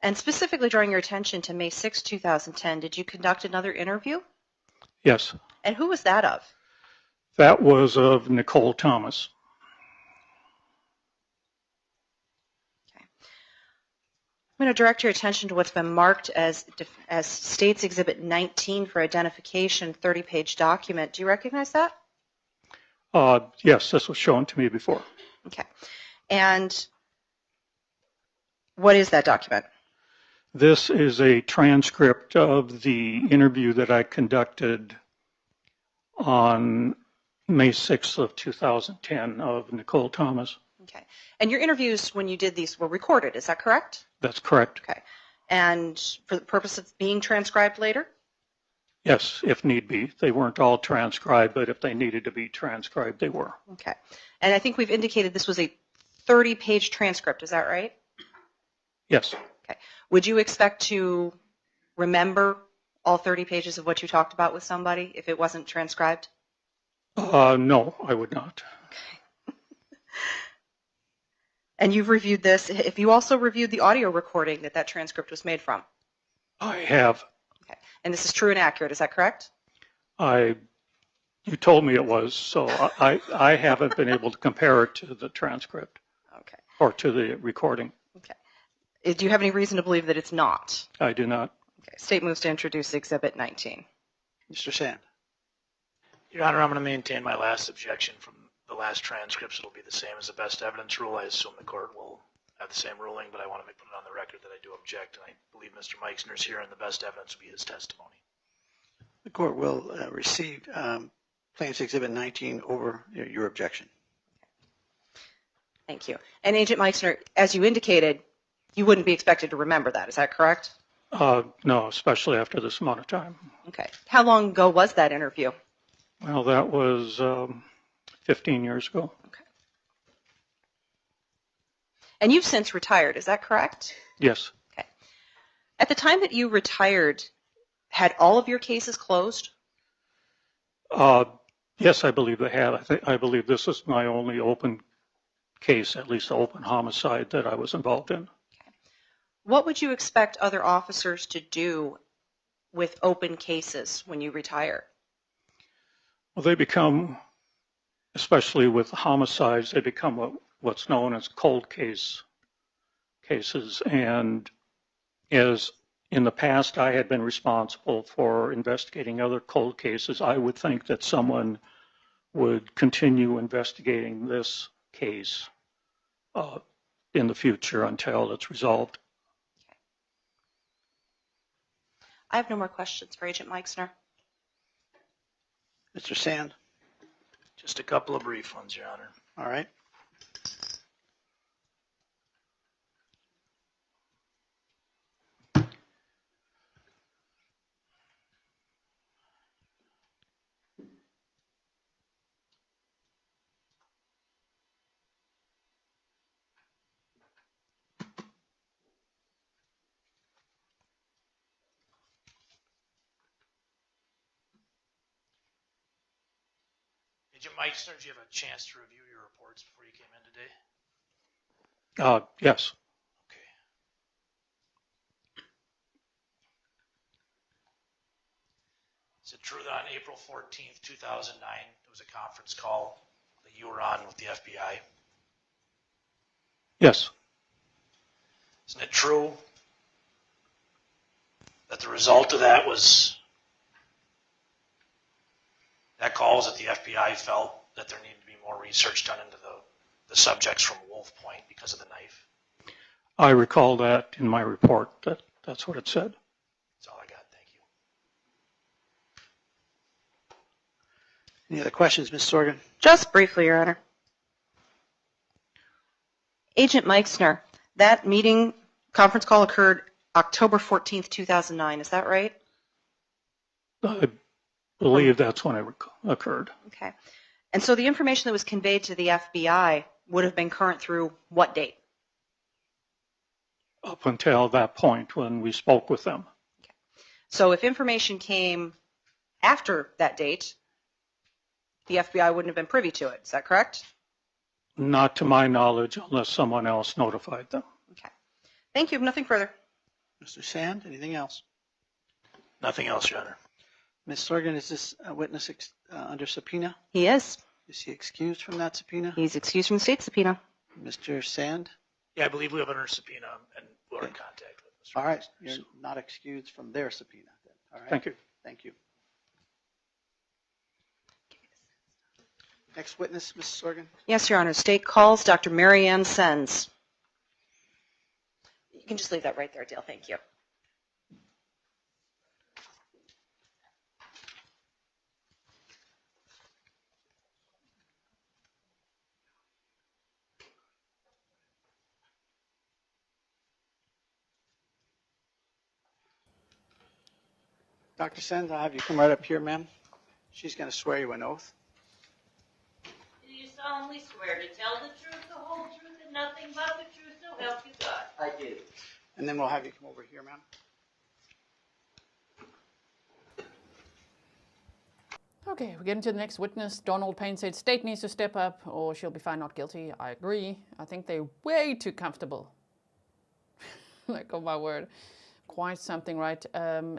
C: And specifically drawing your attention to May 6, 2010, did you conduct another interview?
N: Yes.
C: And who was that of?
N: That was of Nichole Thomas.
C: Okay. I'm going to direct your attention to what's been marked as State's Exhibit 19 for identification, 30-page document. Do you recognize that?
N: Yes, this was shown to me before.
C: Okay. And what is that document?
N: This is a transcript of the interview that I conducted on May 6th of 2010 of Nichole Thomas.
C: Okay. And your interviews, when you did these, were recorded, is that correct?
N: That's correct.
C: Okay. And for the purpose of being transcribed later?
N: Yes, if need be. They weren't all transcribed, but if they needed to be transcribed, they were.
C: Okay. And I think we've indicated this was a 30-page transcript, is that right?
N: Yes.
C: Okay. Would you expect to remember all 30 pages of what you talked about with somebody if it wasn't transcribed?
N: No, I would not.
C: Okay. And you've reviewed this. If you also reviewed the audio recording that transcript was made from?
N: I have.
C: Okay. And this is true and accurate, is that correct?
N: You told me it was, so I haven't been able to compare it to the transcript.
C: Okay.
N: Or to the recording.
C: Okay. Do you have any reason to believe that it's not?
N: I do not.
C: Okay. State moves to introduce Exhibit 19.
B: Mr. Sand.
K: Your Honor, I'm going to maintain my last objection from the last transcripts. It'll be the same as the best evidence rule. I assume the court will have the same ruling, but I want to put it on the record that I do object, and I believe Mr. Maixner is here, and the best evidence will be his testimony.
B: The court will receive Plaintiff's Exhibit 19 over your objection.
C: Thank you. And Agent Maixner, as you indicated, you wouldn't be expected to remember that. Is that correct?
N: No, especially after this amount of time.
C: Okay. How long ago was that interview?
N: Well, that was 15 years ago.
C: Okay. And you've since retired, is that correct?
N: Yes.
C: Okay. At the time that you retired, had all of your cases closed?
N: Yes, I believe they have. I believe this is my only open case, at least open homicide that I was involved in.
C: Okay. What would you expect other officers to do with open cases when you retire?
N: Well, they become, especially with homicides, they become what's known as cold cases. And as in the past I had been responsible for investigating other cold cases, I would think that someone would continue investigating this case in the future until it's resolved.
C: Okay. I have no more questions for Agent Maixner.
B: Mr. Sand.
K: Just a couple of brief ones, Your Honor.
B: All right.
K: Agent Maixner, did you have a chance to review your reports before you came in today?
N: Yes.
K: Okay. Is it true that on April 14th, 2009, there was a conference call that you were on with the FBI?
N: Yes.
K: Isn't it true that the result of that was that calls that the FBI felt that there needed to be more research done into the subjects from Wolf Point because of the knife?
N: I recall that in my report. That's what it said.
K: That's all I got. Thank you.
B: Any other questions, Ms. Sorgan?
C: Just briefly, Your Honor. Agent Maixner, that meeting, conference call occurred October 14th, 2009. Is that right?
N: I believe that's when it occurred.
C: Okay. And so the information that was conveyed to the FBI would have been current through what date?
N: Up until that point when we spoke with them.
C: Okay. So if information came after that date, the FBI wouldn't have been privy to it. Is that correct?
N: Not to my knowledge, unless someone else notified them.
C: Okay. Thank you. Nothing further.
B: Mr. Sand, anything else?
K: Nothing else, Your Honor.
B: Ms. Sorgan, is this witness under subpoena?
C: He is.
B: Is he excused from that subpoena?
C: He's excused from the state subpoena.
B: Mr. Sand?
K: Yeah, I believe we have under subpoena and we're in contact with Mr.
B: All right.
K: Maixner,
B: You're not excused from their subpoena then. All right.
N: Thank you.
B: Thank you. Next witness, Ms. Sorgan.
C: Yes, Your Honor. State calls Dr. Mary Ann Sens. You can just leave that right there, Dale. Thank you.
B: Dr. Sens, I'll have you come right up here, ma'am. She's going to swear you an oath.
E: Do you solemnly swear to tell the truth, the whole truth, and nothing but the truth, so help you God?
I: I do.
B: And then we'll have you come over here, ma'am.
A: Okay, we get into the next witness. Donald Payne said state needs to step up or she'll be found not guilty. I agree. I think they're way too comfortable. Like, oh my word. Quite something, right?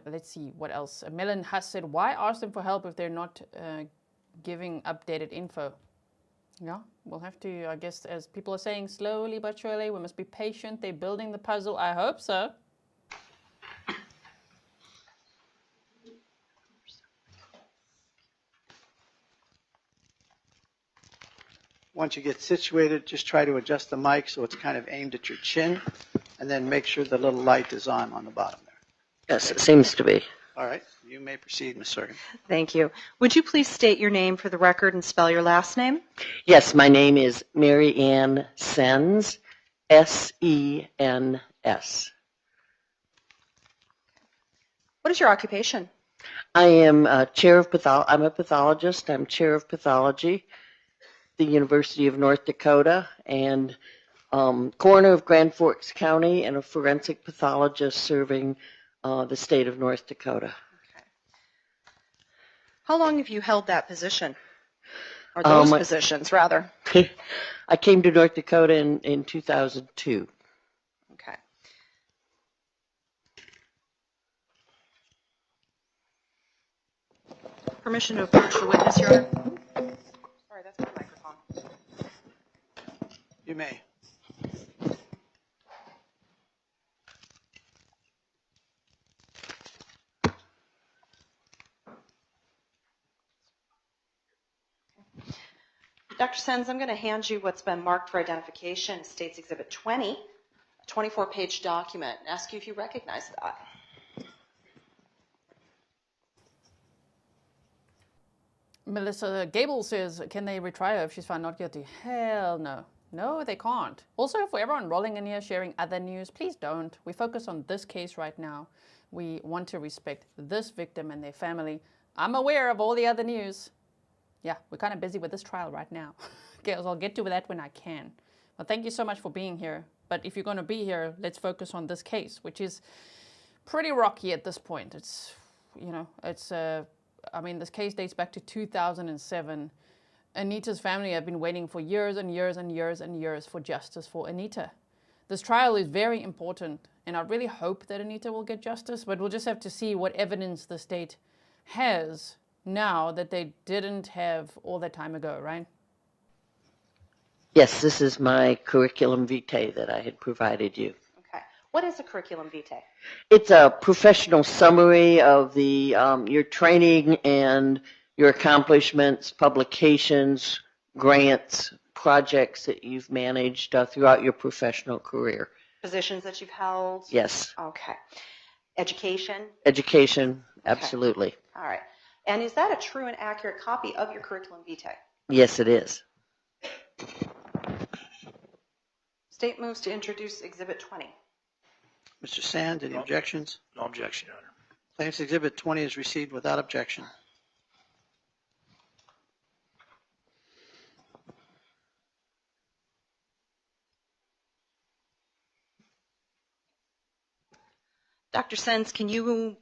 A: Let's see, what else? Melon Huss said, why ask them for help if they're not giving updated info? Yeah, we'll have to, I guess, as people are saying, slowly but surely, we must be patient. They're building the puzzle. I hope so.
B: Once you get situated, just try to adjust the mic so it's kind of aimed at your chin, and then make sure the little light is on the bottom there.
I: Yes, it seems to be.
B: All right, you may proceed, Ms. Sorgan.
C: Thank you. Would you please state your name for the record and spell your last name?
I: Yes, my name is Mary Ann Sens, S-E-N-S.
C: What is your occupation?
I: I am chair of I'm a pathologist. I'm chair of pathology at the University of North Dakota and coroner of Grand Forks County and a forensic pathologist serving the state of North Dakota.
C: Okay. How long have you held that position? Or those positions, rather?
I: I came to North Dakota in 2002.
C: Okay. Permission to approach the witness, Your Honor? Sorry, that's my microphone.
B: You may.
C: Dr. Sens, I'm going to hand you what's been marked for identification, State's Exhibit 20, a 24-page document, and ask you if you recognize that.
A: Melissa Gable says, can they retry her if she's found not guilty? Hell no. No, they can't. Also, for everyone rolling in here sharing other news, please don't. We focus on this case right now. We want to respect this victim and their family. I'm aware of all the other news. Yeah, we're kind of busy with this trial right now. Okay, so I'll get to that when I can. Well, thank you so much for being here. But if you're going to be here, let's focus on this case, which is pretty rocky at this point. It's, you know, it's, I mean, this case dates back to 2007. Anita's family have been waiting for years and years and years and years for justice for Anita. This trial is very important, and I really hope that Anita will get justice, but we'll just have to see what evidence the state has now that they didn't have all that time ago, right?
I: Yes, this is my curriculum vitae that I had provided you.
C: Okay. What is a curriculum vitae?
I: It's a professional summary of the your training and your accomplishments, publications, grants, projects that you've managed throughout your professional career.
C: Positions that you've held?
I: Yes.
C: Okay. Education?
I: Education, absolutely.
C: Okay. All right. And is that a true and accurate copy of your curriculum vitae?
I: Yes, it is.
C: State moves to introduce Exhibit 20.
B: Mr. Sand, any objections?
K: No objection, Your Honor.
B: Plaintiff's Exhibit 20 is received without objection.
C: Dr. Sens, can you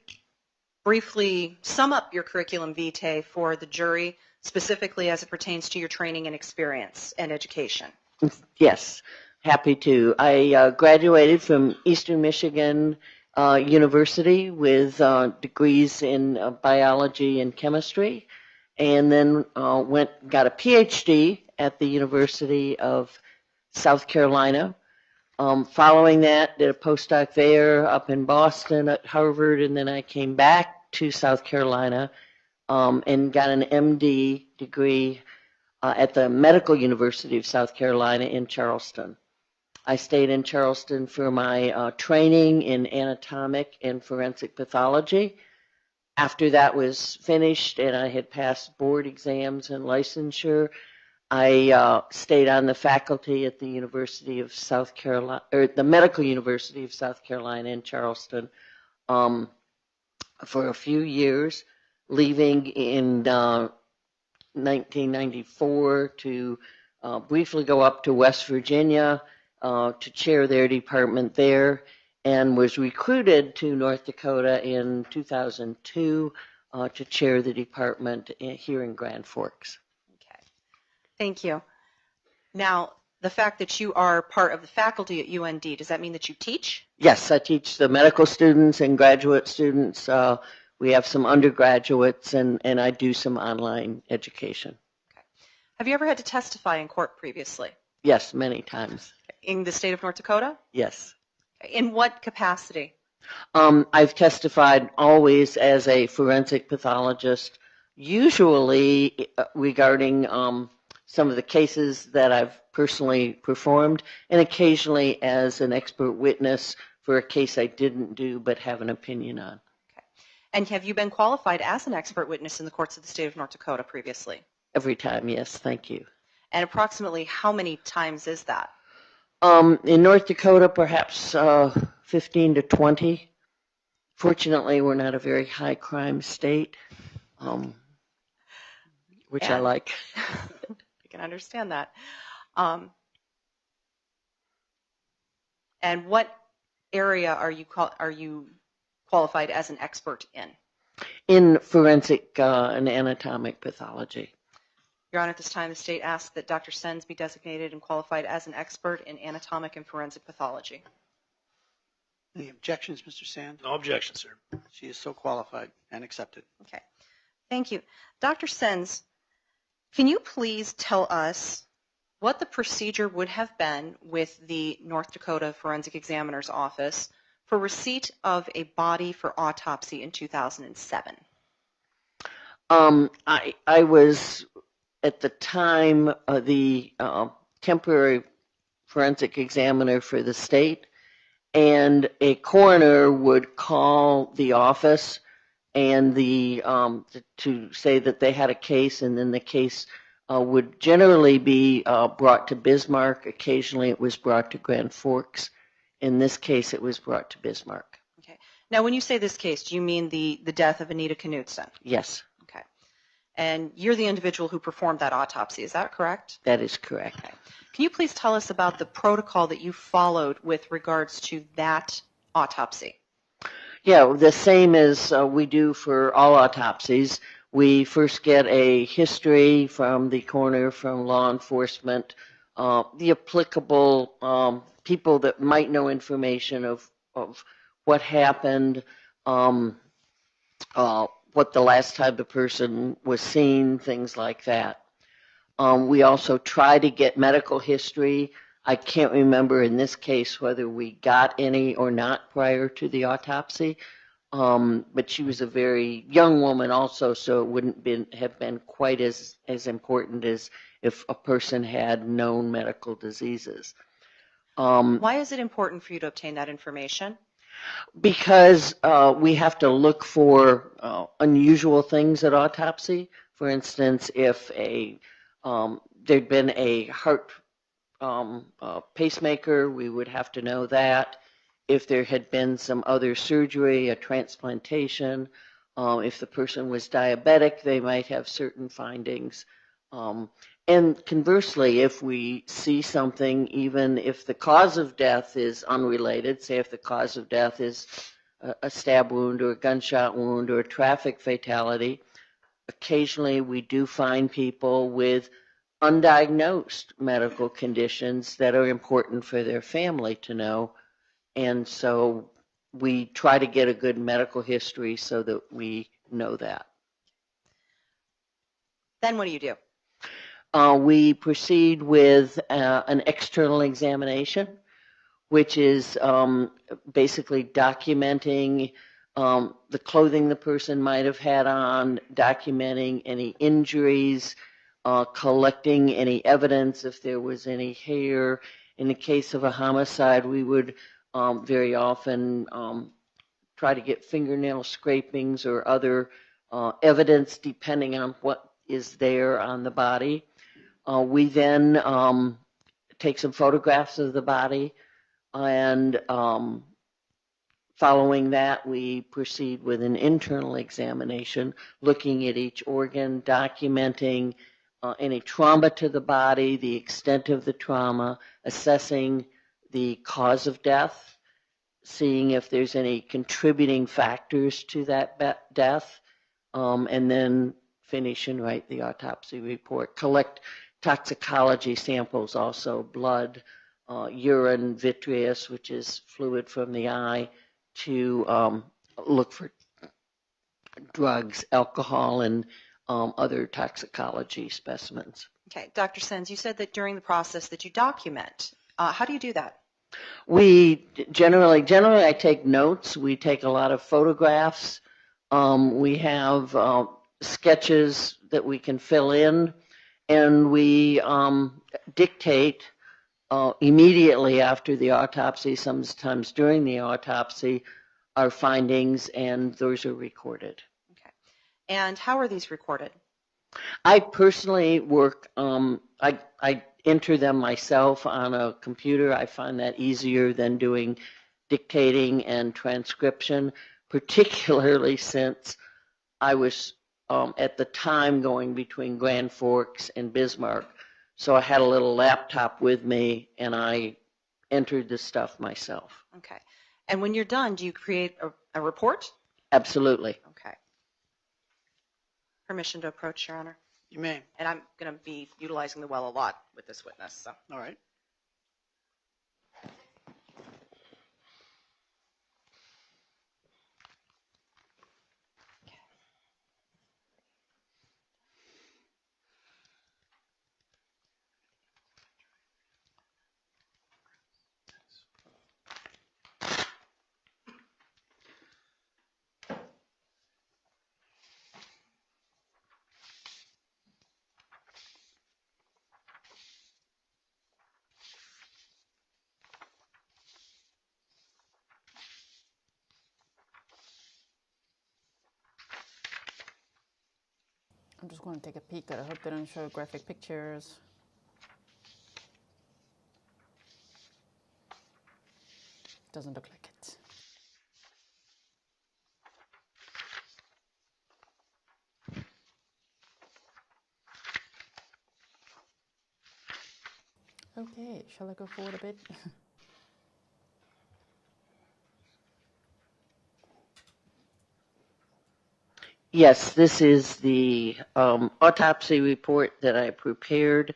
C: briefly sum up your curriculum vitae for the jury, specifically as it pertains to your training and experience and education?
I: Yes, happy to. I graduated from Eastern Michigan University with degrees in biology and chemistry, and then got a PhD at the University of South Carolina. Following that, did a postdoc there up in Boston at Harvard, and then I came back to South Carolina and got an MD degree at the Medical University of South Carolina in Charleston. I stayed in Charleston for my training in anatomic and forensic pathology. After that was finished and I had passed board exams and licensure, I stayed on the faculty at the University of South Carolina, or the Medical University of South Carolina in Charleston, for a few years, leaving in 1994 to briefly go up to West Virginia to chair their department there, and was recruited to North Dakota in 2002 to chair the department here in Grand Forks.
C: Okay. Thank you. Now, the fact that you are part of the faculty at UND, does that mean that you teach?
I: Yes, I teach the medical students and graduate students. We have some undergraduates, and I do some online education.
C: Okay. Have you ever had to testify in court previously?
I: Yes, many times.
C: In the state of North Dakota?
I: Yes.
C: In what capacity?
I: I've testified always as a forensic pathologist, usually regarding some of the cases that I've personally performed, and occasionally as an expert witness for a case I didn't do but have an opinion on.
C: Okay. And have you been qualified as an expert witness in the courts of the state of North Dakota previously?
I: Every time, yes, thank you.
C: And approximately how many times is that?
I: In North Dakota, perhaps 15 to 20. Fortunately, we're not a very high crime state, which I like.
C: I can understand that. And what area are you qualified as an expert in?
I: In forensic and anatomic pathology.
C: Your Honor, at this time, the state asks that Dr. Sens be designated and qualified as an expert in anatomic and forensic pathology.
B: Any objections, Mr. Sand?
K: No objection, sir.
B: She is so qualified and accepted.
C: Okay. Thank you. Dr. Sens, can you please tell us what the procedure would have been with the North Dakota Forensic Examiner's Office for receipt of a body for autopsy in 2007?
I: I was, at the time, the temporary forensic examiner for the state, and a coroner would call the office and to say that they had a case, and then the case would generally be brought to Bismarck. Occasionally it was brought to Grand Forks. In this case, it was brought to Bismarck.
C: Okay. Now, when you say this case, do you mean the death of Anita Knutson?
I: Yes.
C: Okay. And you're the individual who performed that autopsy, is that correct?
I: That is correct.
C: Okay. Can you please tell us about the protocol that you followed with regards to that autopsy?
I: Yeah, the same as we do for all autopsies. We first get a history from the coroner, from law enforcement, the applicable people that might know information of what happened, what the last time the person was seen, things like that. We also try to get medical history. I can't remember in this case whether we got any or not prior to the autopsy, but she was a very young woman also, so it wouldn't have been quite as important as if a person had known medical diseases.
C: Why is it important for you to obtain that information?
I: Because we have to look for unusual things at autopsy. For instance, if there'd been a heart pacemaker, we would have to know that. If there had been some other surgery, a transplantation, if the person was diabetic, they might have certain findings. And conversely, if we see something, even if the cause of death is unrelated, say if the cause of death is a stab wound or a gunshot wound or a traffic fatality, occasionally we do find people with undiagnosed medical conditions that are important for their family to know. And so we try to get a good medical history so that we know that.
C: Then what do you do?
I: We proceed with an external examination, which is basically documenting the clothing the person might have had on, documenting any injuries, collecting any evidence if there was any hair. In the case of a homicide, we would very often try to get fingernail scrapings or other evidence depending on what is there on the body. We then take some photographs of the body and Following that, we proceed with an internal examination, looking at each organ, documenting any trauma to the body, the extent of the trauma, assessing the cause of death, seeing if there's any contributing factors to that death, and then finish and write the autopsy report. Collect toxicology samples also, blood, urine, vitreous, which is fluid from the eye, to look for drugs, alcohol, and other toxicology specimens.
C: Okay, Dr. Sens, you said that during the process that you document. How do you do that?
I: We generally I take notes. We take a lot of photographs. We have sketches that we can fill in, and we dictate immediately after the autopsy, sometimes during the autopsy, our findings, and those are recorded.
C: Okay. And how are these recorded?
I: I personally work, I enter them myself on a computer. I find that easier than doing dictating and transcription, particularly since I was at the time going between Grand Forks and Bismarck. So I had a little laptop with me, and I entered the stuff myself.
C: Okay. And when you're done, do you create a report?
I: Absolutely.
C: Okay. Permission to approach, Your Honor.
B: You may.
C: And I'm going to be utilizing the well a lot with this witness. So.
B: All right.
A: I'm just going to take a peek. I hope they don't show graphic pictures. Doesn't look like it. Okay, shall I go forward a bit?
I: Yes, this is the autopsy report that I prepared,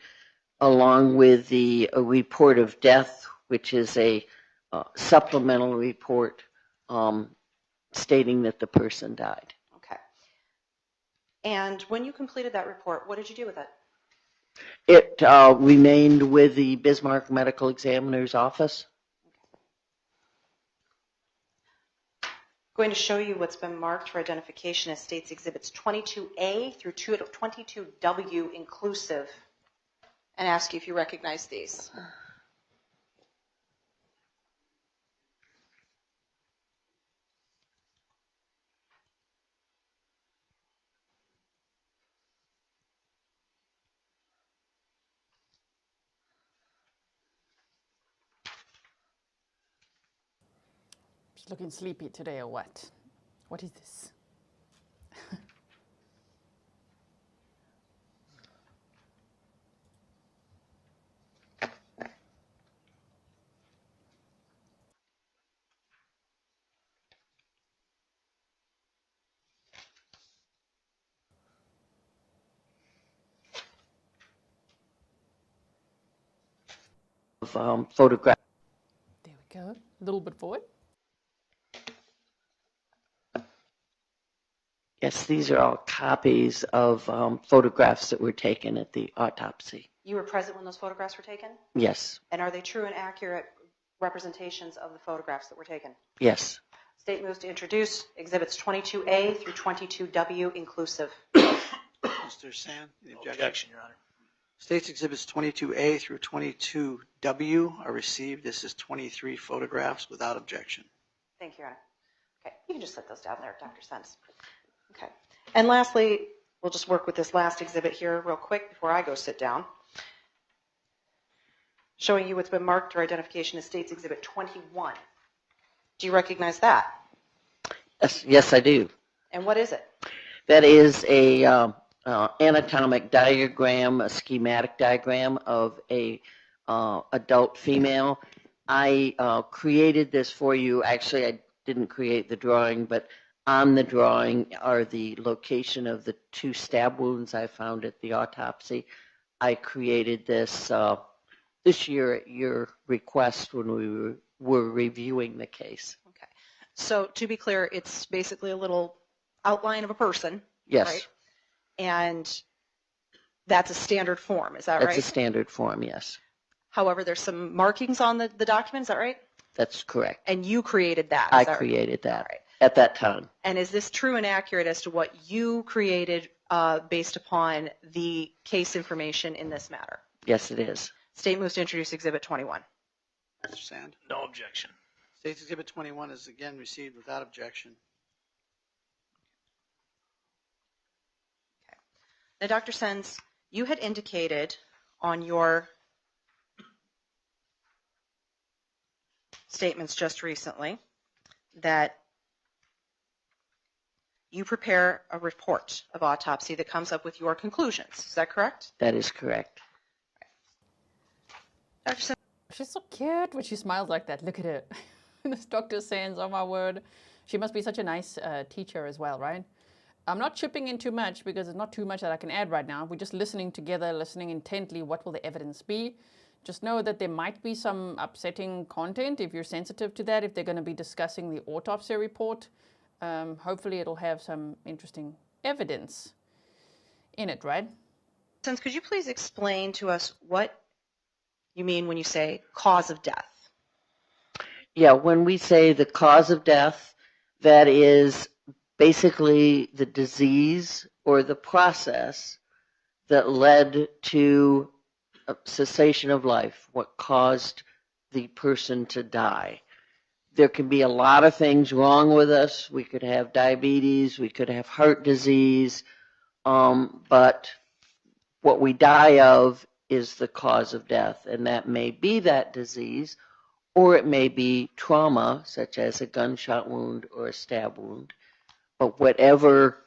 I: along with the report of death, which is a supplemental report stating that the person died.
C: Okay. And when you completed that report, what did you do with it?
I: It remained with the Bismarck Medical Examiner's Office.
C: Going to show you what's been marked for identification as States Exhibits 22A through 22W inclusive, and ask you if you recognize these.
A: Just looking sleepy today or what? What is this?
I: Photograph.
A: There we go. A little bit forward.
I: Yes, these are all copies of photographs that were taken at the autopsy.
C: You were present when those photographs were taken?
I: Yes.
C: And are they true and accurate representations of the photographs that were taken?
I: Yes.
C: State moves to introduce Exhibits 22A through 22W inclusive.
B: Mr. Sand, any
K: Objection, Your Honor.
B: States Exhibits 22A through 22W are received. This is 23 photographs without objection.
C: Thank you, Your Honor. Okay, you can just set those down there, Dr. Sens. Okay. And lastly, we'll just work with this last exhibit here real quick before I go sit down. Showing you what's been marked for identification as States Exhibit 21. Do you recognize that?
I: Yes, I do.
C: And what is it?
I: That is a anatomic diagram, a schematic diagram of a adult female. I created this for you. Actually, I didn't create the drawing, but on the drawing are the location of the 2 stab wounds I found at the autopsy. I created this this year at your request when we were reviewing the case.
C: Okay. So to be clear, it's basically a little outline of a person.
I: Yes.
C: Right? And that's a standard form, is that right?
I: That's a standard form, yes.
C: However, there's some markings on the document, is that right?
I: That's correct.
C: And you created that?
I: I created that at that time.
C: And is this true and accurate as to what you created based upon the case information in this matter?
I: Yes, it is.
C: State moves to introduce Exhibit 21.
B: Mr. Sand.
K: No objection.
B: State's Exhibit 21 is again received without objection.
C: Okay. Now, Dr. Sens, you had indicated on your statements just recently that you prepare a report of autopsy that comes up with your conclusions. Is that correct?
I: That is correct.
C: Dr. Sens.
A: She's so cute when she smiles like that. Look at it. This Dr. Sens, oh my word. She must be such a nice teacher as well, right? I'm not chipping in too much because there's not too much that I can add right now. We're just listening together, listening intently. What will the evidence be? Just know that there might be some upsetting content if you're sensitive to that, if they're going to be discussing the autopsy report. Hopefully it'll have some interesting evidence in it, right?
C: Sens, could you please explain to us what you mean when you say cause of death?
I: Yeah, when we say the cause of death, that is basically the disease or the process that led to a cessation of life, what caused the person to die. There can be a lot of things wrong with us. We could have diabetes, we could have heart disease, but what we die of is the cause of death, and that may be that disease, or it may be trauma, such as a gunshot wound or a stab wound. But whatever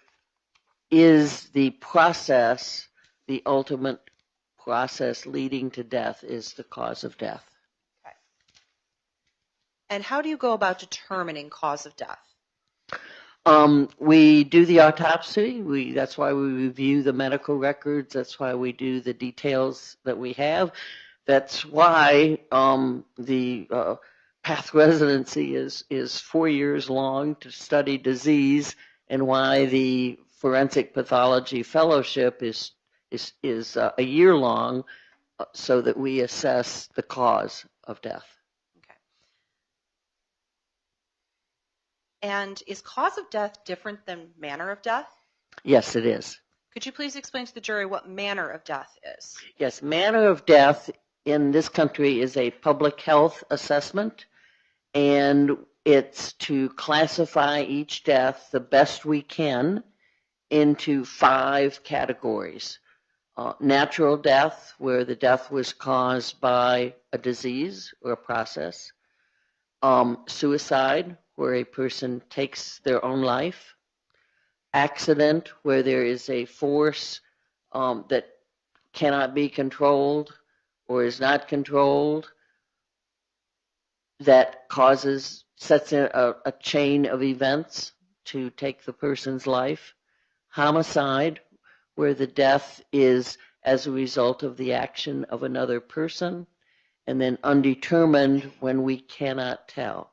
I: is the process, the ultimate process leading to death is the cause of death.
C: Okay. And how do you go about determining cause of death?
I: We do the autopsy. That's why we review the medical records. That's why we do the details that we have. That's why the path residency is 4 years long to study disease, and why the forensic pathology fellowship is a year long, so that we assess the cause of death.
C: And is cause of death different than manner of death?
I: Yes, it is.
C: Could you please explain to the jury what manner of death is?
I: Yes, manner of death in this country is a public health assessment, and it's to classify each death the best we can into 5 categories. Natural death, where the death was caused by a disease or a process. Suicide, where a person takes their own life. Accident, where there is a force that cannot be controlled or is not controlled, that sets in a chain of events to take the person's life. Homicide, where the death is as a result of the action of another person, and then undetermined, when we cannot tell.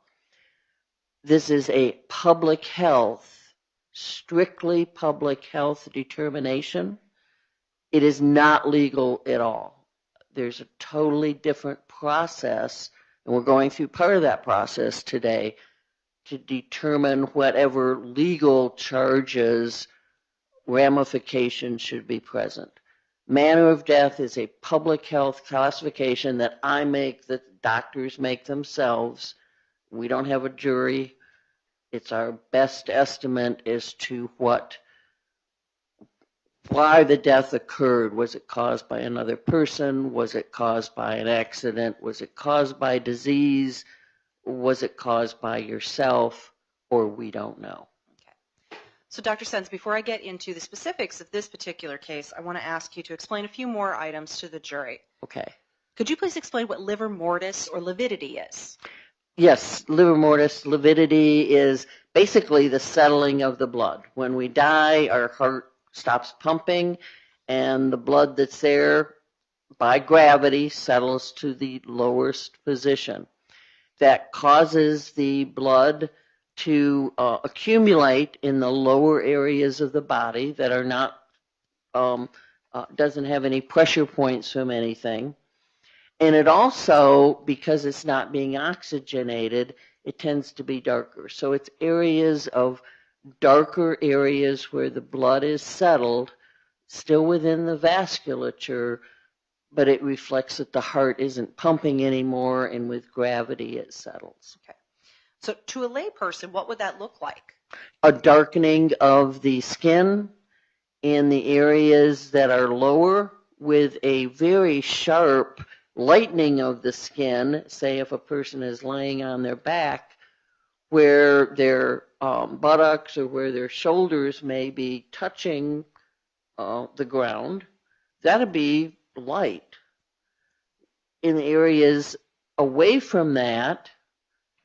I: This is a public health, strictly public health determination. It is not legal at all. There's a totally different process, and we're going through part of that process today to determine whatever legal charges, ramifications should be present. Manner of death is a public health classification that I make, that doctors make themselves. We don't have a jury. It's our best estimate as to why the death occurred. Was it caused by another person? Was it caused by an accident? Was it caused by disease? was it caused by yourself, or we don't know.
C: Okay. So Dr. Sens, before I get into the specifics of this particular case, I want to ask you to explain a few more items to the jury.
I: Okay.
C: Could you please explain what livor mortis or lividity is?
I: Yes, livor mortis, lividity is basically the settling of the blood. When we die, our heart stops pumping, and the blood that's there by gravity settles to the lowest position. That causes the blood to accumulate in the lower areas of the body that are not, doesn't have any pressure points from anything. And it also, because it's not being oxygenated, it tends to be darker. So it's areas of darker areas where the blood is settled, still within the vasculature, but it reflects that the heart isn't pumping anymore, and with gravity it settles.
C: Okay. So to a lay person, what would that look like?
I: A darkening of the skin in the areas that are lower, with a very sharp lightening of the skin, say if a person is laying on their back, where their buttocks or where their shoulders may be touching the ground, that'd be light. In areas away from that,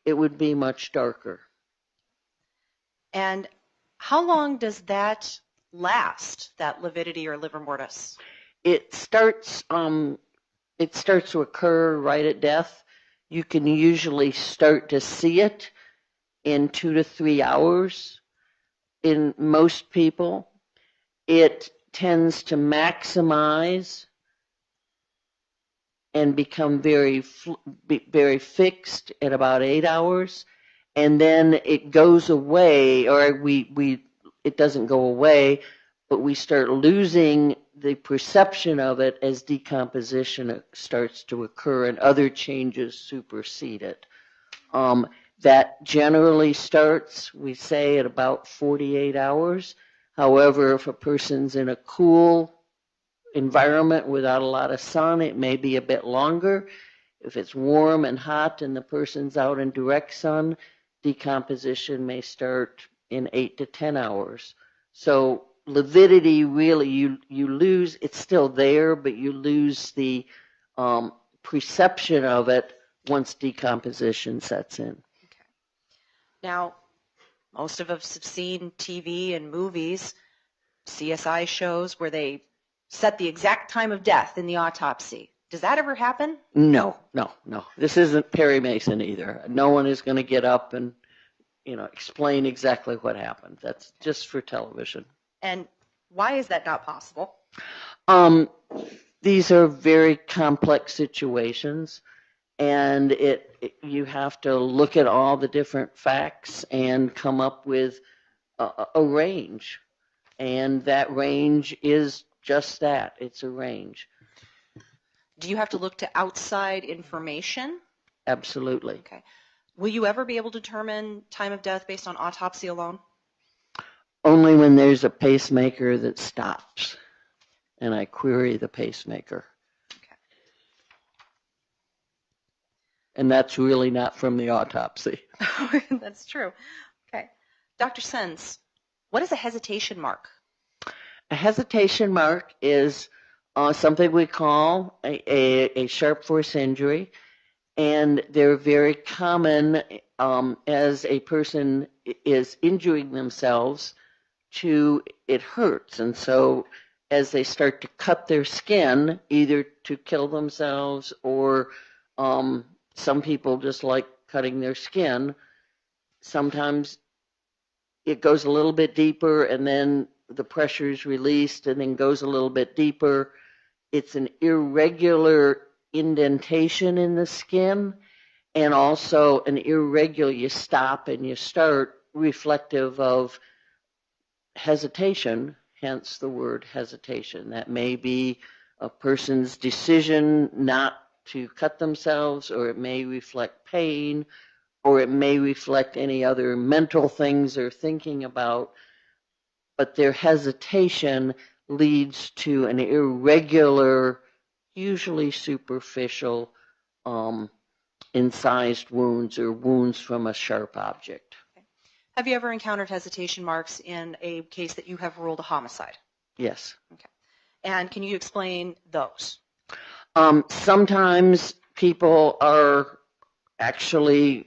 I: it would be much darker.
C: And how long does that last, that lividity or livor mortis?
I: It starts to occur right at death. You can usually start to see it in 2 to 3 hours. In most people, it tends to maximize and become very fixed at about 8 hours, and then it goes away, or it doesn't go away, but we start losing the perception of it as decomposition starts to occur and other changes supersede it. That generally starts, we say, at about 48 hours. However, if a person's in a cool environment without a lot of sun, it may be a bit longer. If it's warm and hot and the person's out in direct sun, decomposition may start in 8 to 10 hours. So lividity, really, you lose, it's still there, but you lose the perception of it once decomposition sets in.
C: Okay. Now, most of us have seen TV and movies, CSI shows, where they set the exact time of death in the autopsy. Does that ever happen?
I: No. This isn't Perry Mason either. No one is going to get up and, explain exactly what happened. That's just for television.
C: And why is that not possible?
I: These are very complex situations, and you have to look at all the different facts and come up with a range. And that range is just that. It's a range.
C: Do you have to look to outside information?
I: Absolutely.
C: Okay. Will you ever be able to determine time of death based on autopsy alone?
I: Only when there's a pacemaker that stops, and I query the pacemaker.
C: Okay.
I: And that's really not from the autopsy.
C: That's true. Okay. Dr. Sens, what is a hesitation mark?
I: A hesitation mark is something we call a sharp force injury, and they're very common as a person is injuring themselves to it hurts. And so as they start to cut their skin, either to kill themselves or some people just like cutting their skin, sometimes it goes a little bit deeper and then the pressure is released and then goes a little bit deeper. It's an irregular indentation in the skin and also an irregular, you stop and you start, reflective of hesitation, hence the word hesitation. That may be a person's decision not to cut themselves, or it may reflect pain, or it may reflect any other mental things they're thinking about, but their hesitation leads to an irregular, usually superficial incised wounds or wounds from a sharp object.
C: Have you ever encountered hesitation marks in a case that you have ruled a homicide?
I: Yes.
C: Okay. And can you explain those?
I: Sometimes people are actually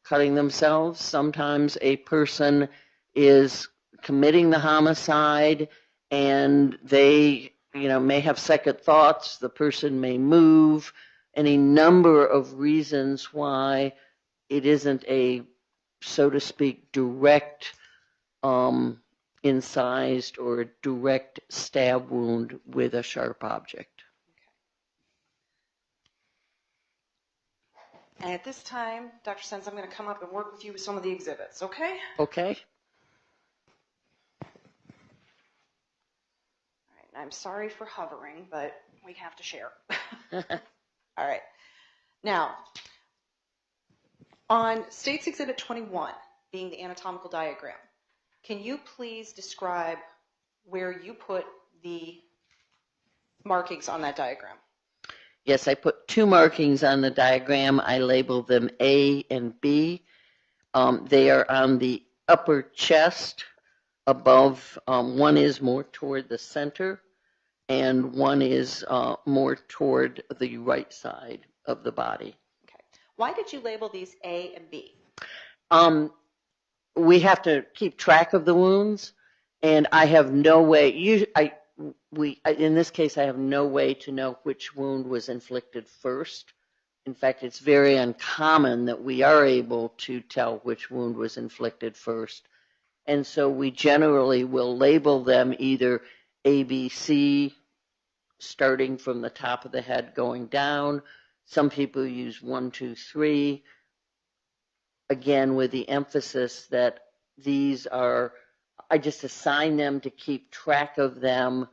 I: cutting themselves. Sometimes a person is committing the homicide and they, may have second thoughts. The person may move. Any number of reasons why it isn't a, so to speak, direct incised or direct stab wound with a sharp object.
C: And at this time, Dr. Sens, I'm going to come up and work with you with some of the exhibits, okay?
I: Okay.
C: All right, I'm sorry for hovering, but we have to share. All right. Now, on State's Exhibit 21, being the anatomical diagram, can you please describe where you put the markings on that diagram?
I: Yes, I put two markings on the diagram. I labeled them A and B. They are on the upper chest above. One is more toward the center, and one is more toward the right side of the body.
C: Okay. Why did you label these A and B?
I: We have to keep track of the wounds, and I have no way. In this case, I have no way to know which wound was inflicted first. In fact, it's very uncommon that we are able to tell which wound was inflicted first. And so we generally will label them either A, B, C, starting from the top of the head going down. Some people use 1, 2, 3. Again, with the emphasis that these are, I just assign them to keep track of them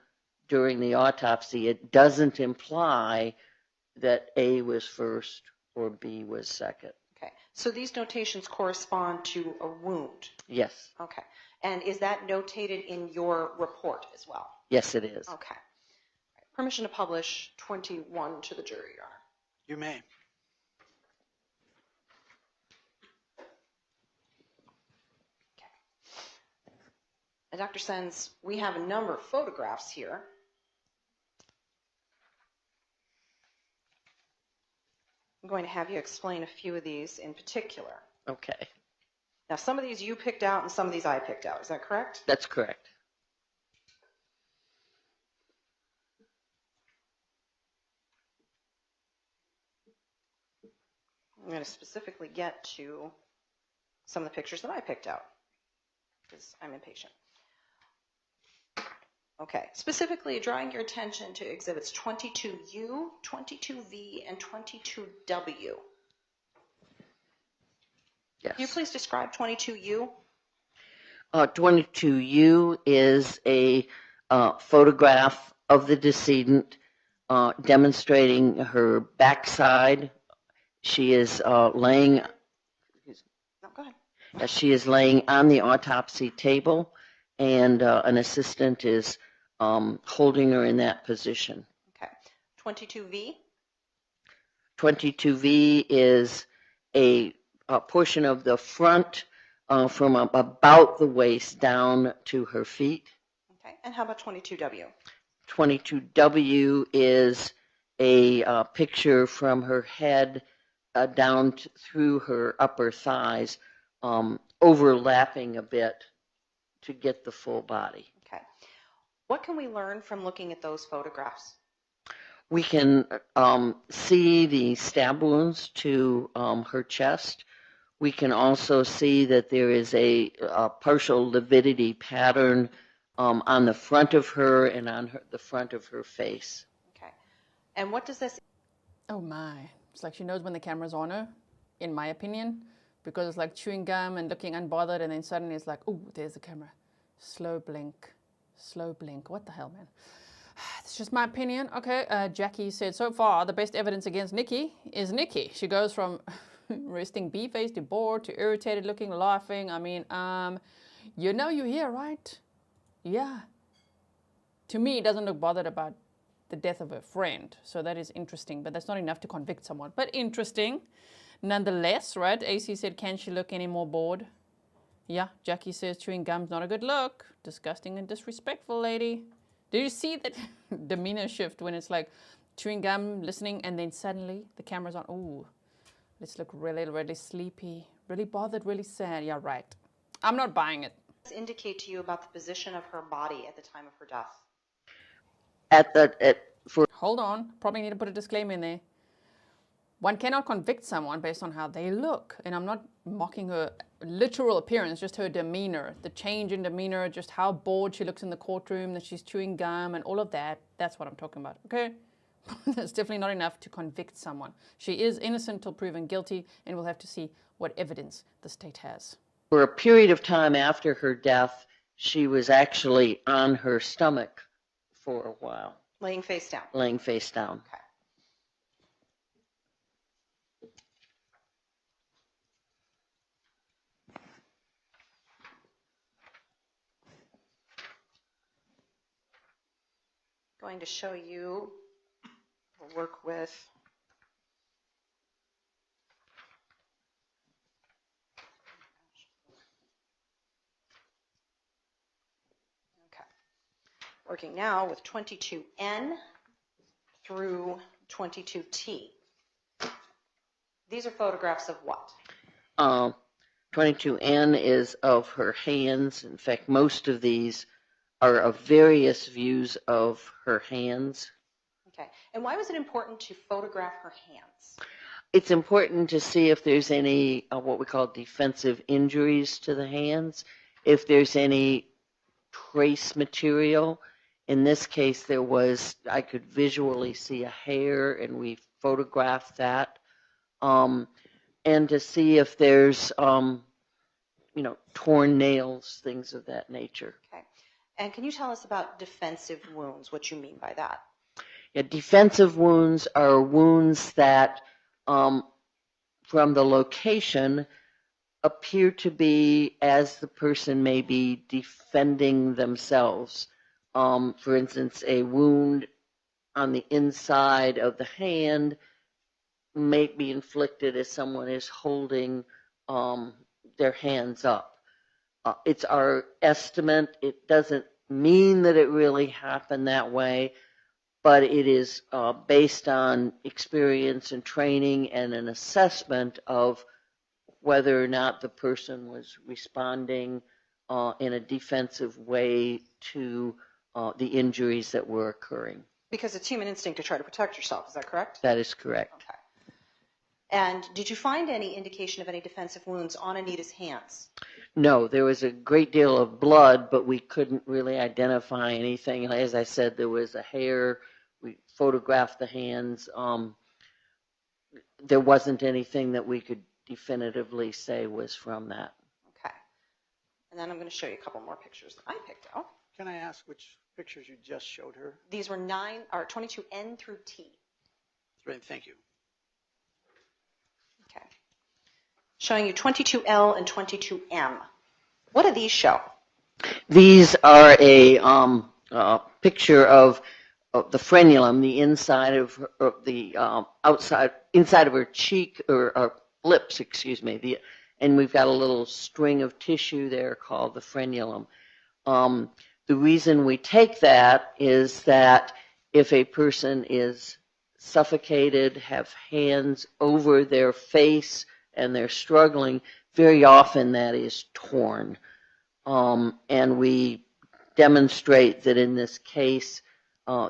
I: during the autopsy. It doesn't imply that A was first or B was second.
C: Okay. So these notations correspond to a wound?
I: Yes.
C: Okay. And is that notated in your report as well?
I: Yes, it is.
C: Okay. Permission to publish 21 to the jury, Your Honor.
B: You may.
C: Now, Dr. Sens, we have a number of photographs here. I'm going to have you explain a few of these in particular.
I: Okay.
C: Now, some of these you picked out and some of these I picked out. Is that correct?
I: That's correct.
C: I'm going to specifically get to some of the pictures that I picked out because I'm impatient. Okay, specifically drawing your attention to exhibits 22U, 22V, and 22W.
I: Yes.
C: Can you please describe 22U?
I: 22U is a photograph of the decedent demonstrating her backside. She is laying.
C: No, go ahead.
I: She is laying on the autopsy table, and an assistant is holding her in that position.
C: Okay. 22V?
I: 22V is a portion of the front from about the waist down to her feet.
C: Okay. And how about 22W?
I: 22W is a picture from her head down through her upper thighs, overlapping a bit to get the full body.
C: Okay. What can we learn from looking at those photographs?
I: We can see the stab wounds to her chest. We can also see that there is a partial lividity pattern on the front of her and on the front of her face.
C: Okay. And what does this...
A: Oh my. It's like she knows when the camera's on her, in my opinion, because it's like chewing gum and looking unbothered, and then suddenly it's like, oh, there's the camera. Slow blink. Slow blink. What the hell, man? It's just my opinion. Okay, Jackie said, so far, the best evidence against Nikki is Nikki. She goes from resting B-face to bored to irritated looking, laughing. I mean, you know you're here, right? Yeah. To me, it doesn't look bothered about the death of her friend. So that is interesting, but that's not enough to convict someone. But interesting, nonetheless, right? AC said, can she look any more bored? Yeah, Jackie says chewing gum's not a good look. Disgusting and disrespectful, lady. Did you see that demeanor shift when it's like chewing gum, listening, and then suddenly the camera's on? Ooh, let's look really, really sleepy, really bothered, really sad. Yeah, right. I'm not buying it.
C: What does this indicate to you about the position of her body at the time of her death?
A: Hold on, probably need to put a disclaimer in there. One cannot convict someone based on how they look. And I'm not mocking her literal appearance, just her demeanor, the change in demeanor, just how bored she looks in the courtroom, that she's chewing gum and all of that. That's what I'm talking about, okay? That's definitely not enough to convict someone. She is innocent till proven guilty, and we'll have to see what evidence the state has.
I: For a period of time after her death, she was actually on her stomach for a while.
C: Laying face down.
I: Laying face down.
C: Okay. Going to show you, we'll work with working now with 22N through 22T. These are photographs of what?
I: 22N is of her hands. In fact, most of these are of various views of her hands.
C: Okay. And why was it important to photograph her hands?
I: It's important to see if there's any what we call defensive injuries to the hands, if there's any trace material. In this case, there was, I could visually see a hair, and we photographed that. And to see if there's, torn nails, things of that nature.
C: Okay. And can you tell us about defensive wounds, what you mean by that?
I: Yeah, defensive wounds are wounds that, from the location, appear to be as the person may be defending themselves. For instance, a wound on the inside of the hand may be inflicted as someone is holding their hands up. It's our estimate. It doesn't mean that it really happened that way, but it is based on experience and training and an assessment of whether or not the person was responding in a defensive way to the injuries that were occurring.
C: Because it's human instinct to try to protect yourself, is that correct?
I: That is correct.
C: Okay. And did you find any indication of any defensive wounds on Anita's hands?
I: No, there was a great deal of blood, but we couldn't really identify anything. As I said, there was a hair. We photographed the hands. There wasn't anything that we could definitively say was from that.
C: Okay. And then I'm going to show you a couple more pictures that I picked out.
B: Can I ask which pictures you just showed her?
C: These were 22N through T.
B: Great, thank you.
C: Okay. Showing you 22L and 22M. What do these show?
I: These are a picture of the frenulum, the inside of the inside of her cheek or lips, excuse me. And we've got a little string of tissue there called the frenulum. The reason we take that is that if a person is suffocated, have hands over their face, and they're struggling, very often that is torn. And we demonstrate that in this case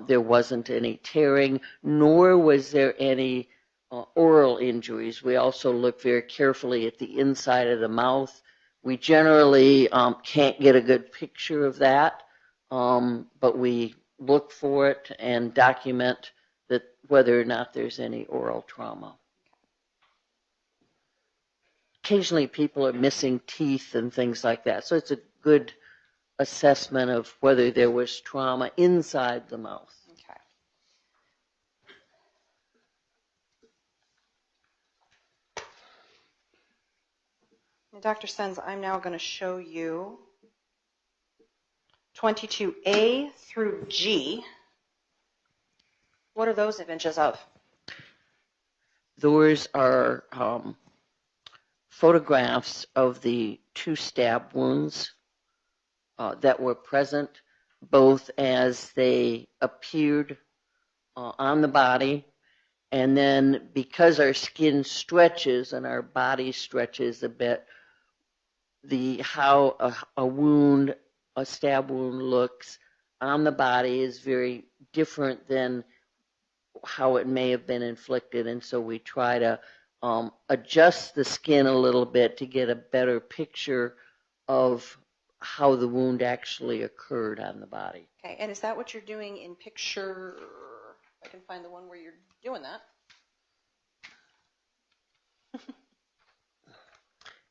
I: there wasn't any tearing, nor was there any oral injuries. We also look very carefully at the inside of the mouth. We generally can't get a good picture of that, but we look for it and document that whether or not there's any oral trauma. Occasionally people are missing teeth and things like that, so it's a good assessment of whether there was trauma inside the mouth.
C: Okay. And Dr. Sens, I'm now going to show you 22A through G. What are those images of?
I: Those are photographs of the 2 stab wounds that were present, both as they appeared on the body, and then because our skin stretches and our body stretches a bit, how a stab wound looks on the body is very different than how it may have been inflicted, and so we try to adjust the skin a little bit to get a better picture of how the wound actually occurred on the body.
C: Okay, and is that what you're doing in picture? If I can find the one where you're doing that.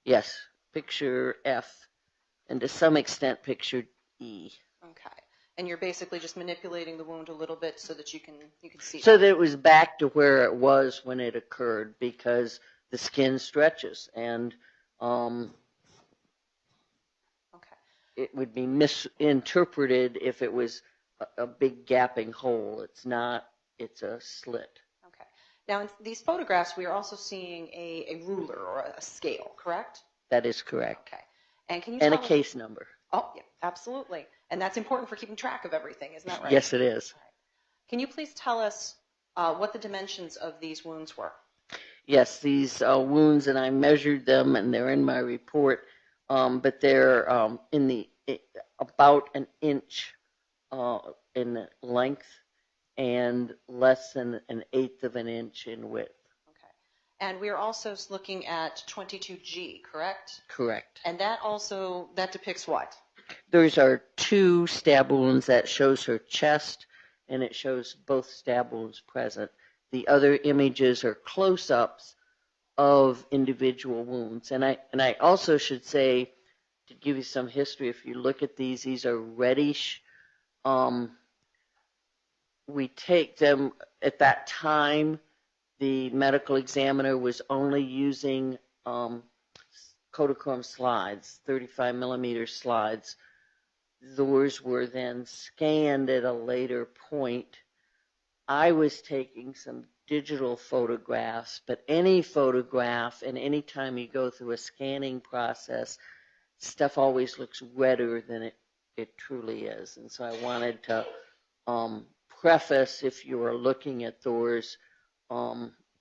I: Yes, picture F, and to some extent picture E.
C: Okay, and you're basically just manipulating the wound a little bit so that you can see.
I: So that it was back to where it was when it occurred, because the skin stretches, and it would be misinterpreted if it was a big gapping hole. It's not. It's a slit.
C: Okay. Now, in these photographs, we are also seeing a ruler or a scale, correct?
I: That is correct.
C: Okay. And can you
I: and a
C: tell
I: case number.
C: Oh, yeah, absolutely. And that's important for keeping track of everything, isn't that right?
I: Yes, it is.
C: Right. Can you please tell us what the dimensions of these wounds were?
I: Yes, these wounds, and I measured them, and they're in my report, but they're about an inch in length and less than an eighth of an inch in width.
C: Okay. And we're also looking at 22G, correct?
I: Correct.
C: And that depicts what?
I: Those are 2 stab wounds. That shows her chest, and it shows both stab wounds present. The other images are close-ups of individual wounds. And I also should say, to give you some history, if you look at these are reddish. We take them at that time. The medical examiner was only using Kodachrome slides, 35 millimeter slides. Those were then scanned at a later point. I was taking some digital photographs, but any photograph and any time you go through a scanning process, stuff always looks redder than it truly is. And so I wanted to preface, if you are looking at those,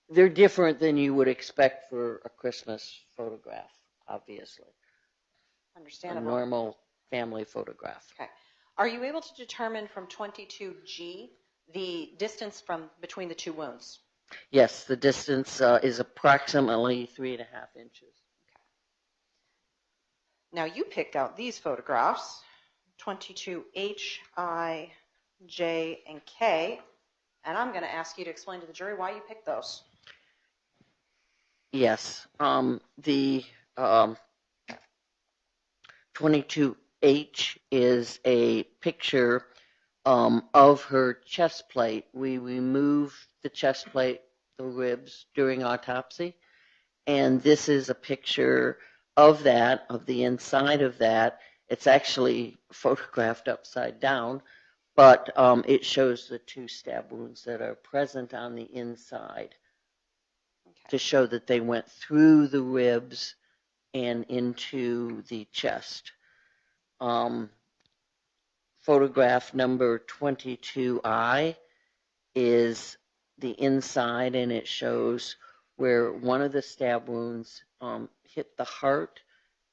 I: they're different than you would expect for a Christmas photograph, obviously.
C: Understandable.
I: A normal family photograph.
C: Okay. Are you able to determine from 22G the distance between the 2 wounds?
I: Yes, the distance is approximately 3.5 inches.
C: Okay. Now you picked out these photographs, 22H, I, J, and K, and I'm going to ask you to explain to the jury why you picked those.
I: Yes, the 22H is a picture of her chest plate. We removed the chest plate, the ribs, during autopsy, and this is a picture of that, of the inside of that. It's actually photographed upside down, but it shows the 2 stab wounds that are present on the inside, okay, to show that they went through the ribs and into the chest. Photograph number 22I is the inside, and it shows where one of the stab wounds hit the heart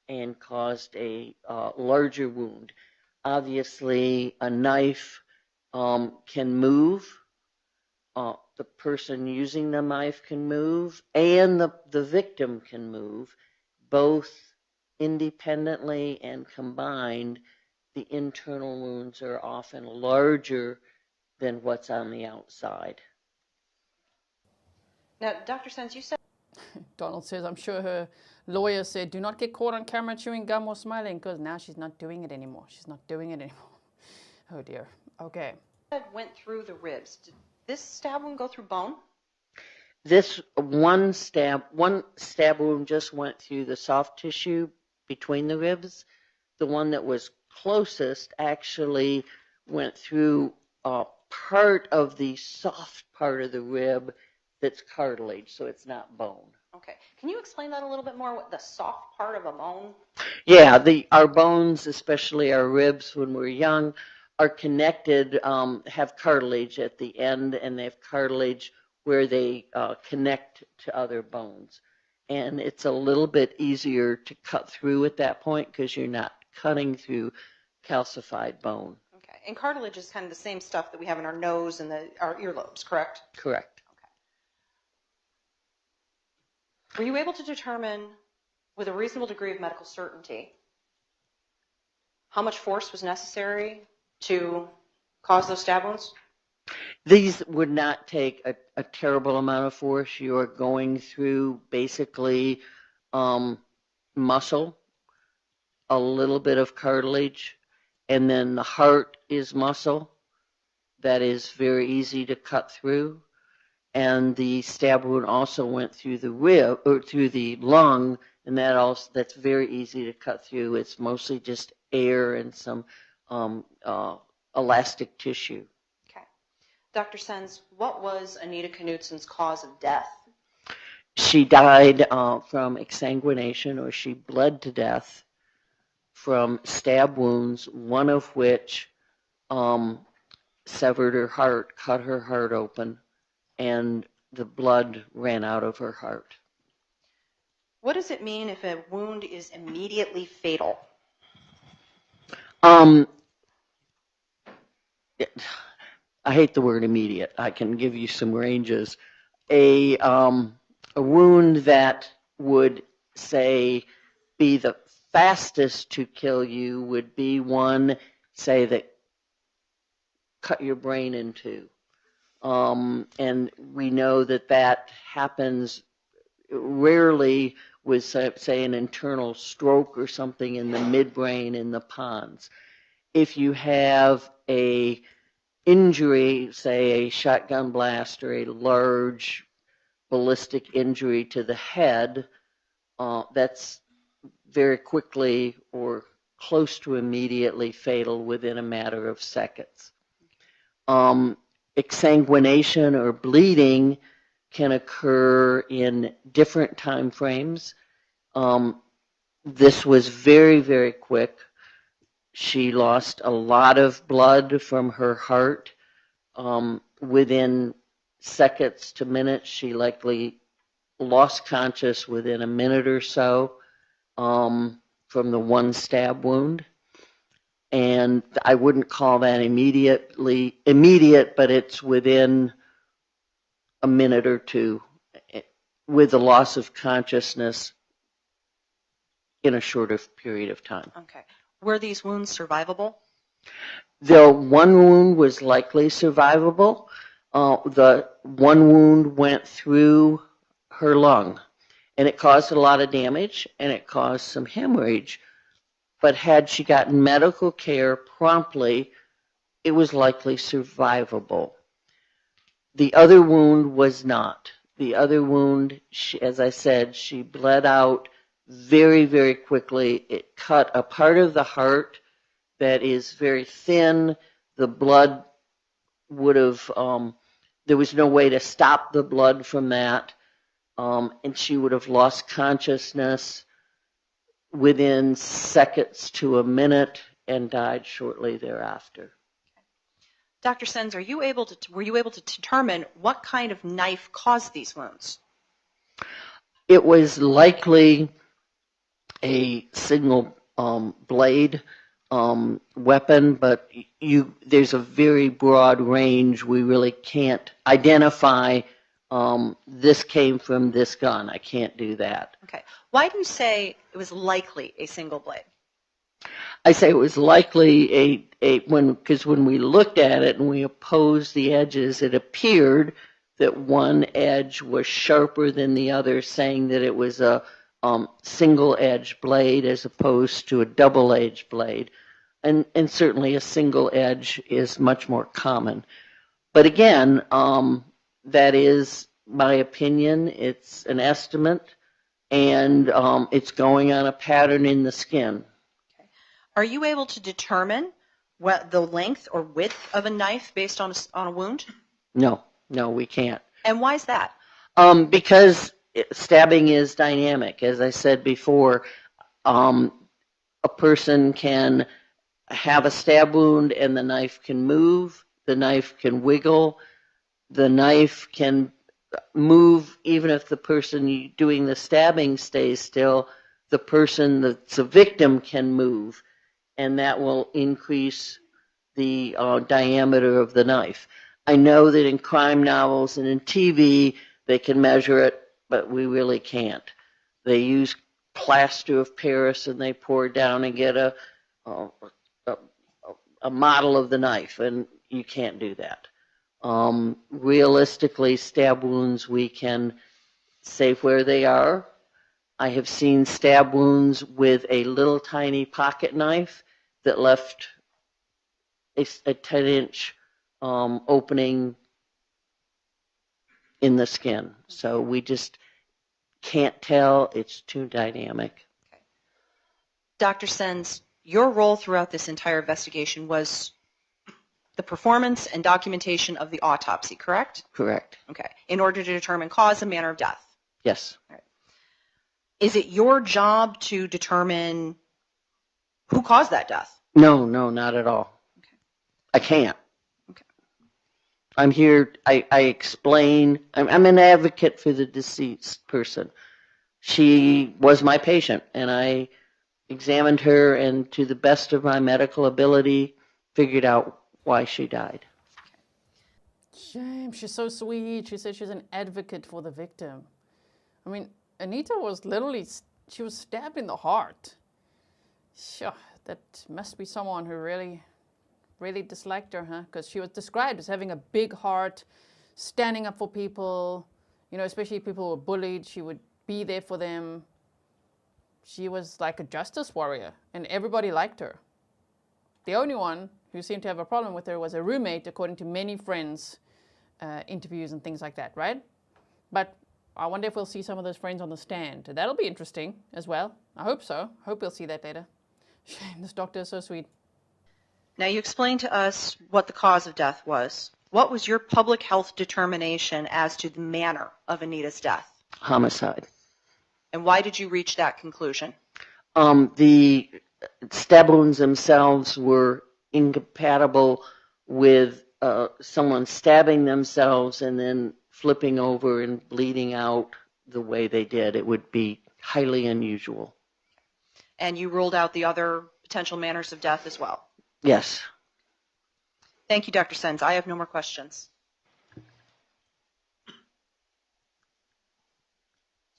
I: and caused a larger wound. Obviously, a knife can move. The person using the knife can move, and the victim can move. Both independently and combined, the internal wounds are often larger than what's on the outside.
C: Now, Dr. Sens, you said...
A: Donald says, I'm sure her lawyer said, do not get caught on camera chewing gum or smiling, because now she's not doing it anymore. She's not doing it anymore. Oh, dear. Okay.
C: Went through the ribs. Did this stab wound go through bone?
I: This one stab wound just went through the soft tissue between the ribs. The one that was closest actually went through part of the soft part of the rib that's cartilage, so it's not bone.
C: Okay. Can you explain that a little bit more, what the soft part of a bone?
I: Yeah, our bones, especially our ribs when we're young, are connected, have cartilage at the end, and they have cartilage where they connect to other bones. And it's a little bit easier to cut through at that point because you're not cutting through calcified bone.
C: Okay. And cartilage is kind of the same stuff that we have in our nose and our earlobes, correct?
I: Correct.
C: Were you able to determine with a reasonable degree of medical certainty how much force was necessary to cause those stab wounds?
I: These would not take a terrible amount of force. You are going through basically muscle, a little bit of cartilage, and then the heart is muscle. That is very easy to cut through. And the stab wound also went through the rib or through the lung, and that's very easy to cut through. It's mostly just air and some elastic tissue.
C: Okay. Dr. Sens, what was Anita Knutson's cause of death?
I: She died from exsanguination, or she bled to death from stab wounds, one of which severed her heart, cut her heart open, and the blood ran out of her heart.
C: What does it mean if a wound is immediately fatal?
I: I hate the word immediate. I can give you some ranges. A wound that would, say, be the fastest to kill you would be one, say, that cut your brain in two. And we know that happens rarely with, say, an internal stroke or something in the midbrain in the pons. If you have a injury, say a shotgun blast or a large ballistic injury to the head, that's very quickly or close to immediately fatal within a matter of seconds. Exsanguination or bleeding can occur in different time frames. This was very, very quick. She lost a lot of blood from her heart. Within seconds to minutes, she likely lost consciousness within a minute or so from the one stab wound. And I wouldn't call that immediate, but it's within a minute or two with the loss of consciousness in a shorter period of time.
C: Okay. Were these wounds survivable?
I: The one wound was likely survivable. The one wound went through her lung, and it caused a lot of damage, and it caused some hemorrhage. But had she gotten medical care promptly, it was likely survivable. The other wound was not. The other wound, as I said, she bled out very, very quickly. It cut a part of the heart that is very thin. The blood would have, there was no way to stop the blood from that, and she would have lost consciousness within seconds to a minute and died shortly thereafter.
C: Dr. Sens, were you able to determine what kind of knife caused these wounds?
I: It was likely a single blade weapon, but there's a very broad range. We really can't identify this came from this gun. I can't do that.
C: Okay. Why do you say it was likely a single blade?
I: I say it was likely because when we looked at it and we opposed the edges, it appeared that one edge was sharper than the other, saying that it was a single-edged blade as opposed to a double-edged blade. And certainly a single edge is much more common. But again, that is my opinion. It's an estimate, and it's going on a pattern in the skin.
C: Okay. Are you able to determine the length or width of a knife based on a wound?
I: No, we can't.
C: And why is that?
I: Because stabbing is dynamic. As I said before, a person can have a stab wound and the knife can move, the knife can wiggle, the knife can move even if the person doing the stabbing stays still. The person that's a victim can move, and that will increase the diameter of the knife. I know that in crime novels and in TV they can measure it, but we really can't. They use plaster of Paris and they pour down and get a model of the knife, and you can't do that. Realistically, stab wounds we can say where they are. I have seen stab wounds with a little tiny pocket knife that left a 10-inch opening in the skin. So we just can't tell. It's too dynamic.
C: Okay. Dr. Sens, your role throughout this entire investigation was the performance and documentation of the autopsy, correct?
I: Correct.
C: Okay. In order to determine cause and manner of death?
I: Yes.
C: All right. Is it your job to determine who caused that death?
I: No, not at all.
C: Okay.
I: I can't.
C: Okay.
I: I'm here, I explain, I'm an advocate for the deceased person. She was my patient, and I examined her and to the best of my medical ability figured out why she died.
A: Shame, she's so sweet. She said she's an advocate for the victim. I mean, Anita was literally, she was stabbed in the heart. Sure, that must be someone who really disliked her, huh? Because she was described as having a big heart, standing up for people, you know, especially people who were bullied. She would be there for them. She was like a justice warrior, and everybody liked her. The only one who seemed to have a problem with her was her roommate, according to many friends' interviews and things like that, right? But I wonder if we'll see some of those friends on the stand. That'll be interesting as well. I hope so. Hope we'll see that later. Shame, this doctor is so sweet.
C: Now, you explained to us what the cause of death was. What was your public health determination as to the manner of Anita's death?
I: Homicide.
C: And why did you reach that conclusion?
I: The stab wounds themselves were incompatible with someone stabbing themselves and then flipping over and bleeding out the way they did. It would be highly unusual.
C: And you ruled out the other potential manners of death as well?
I: Yes.
C: Thank you, Dr. Sens. I have no more questions.
B: Is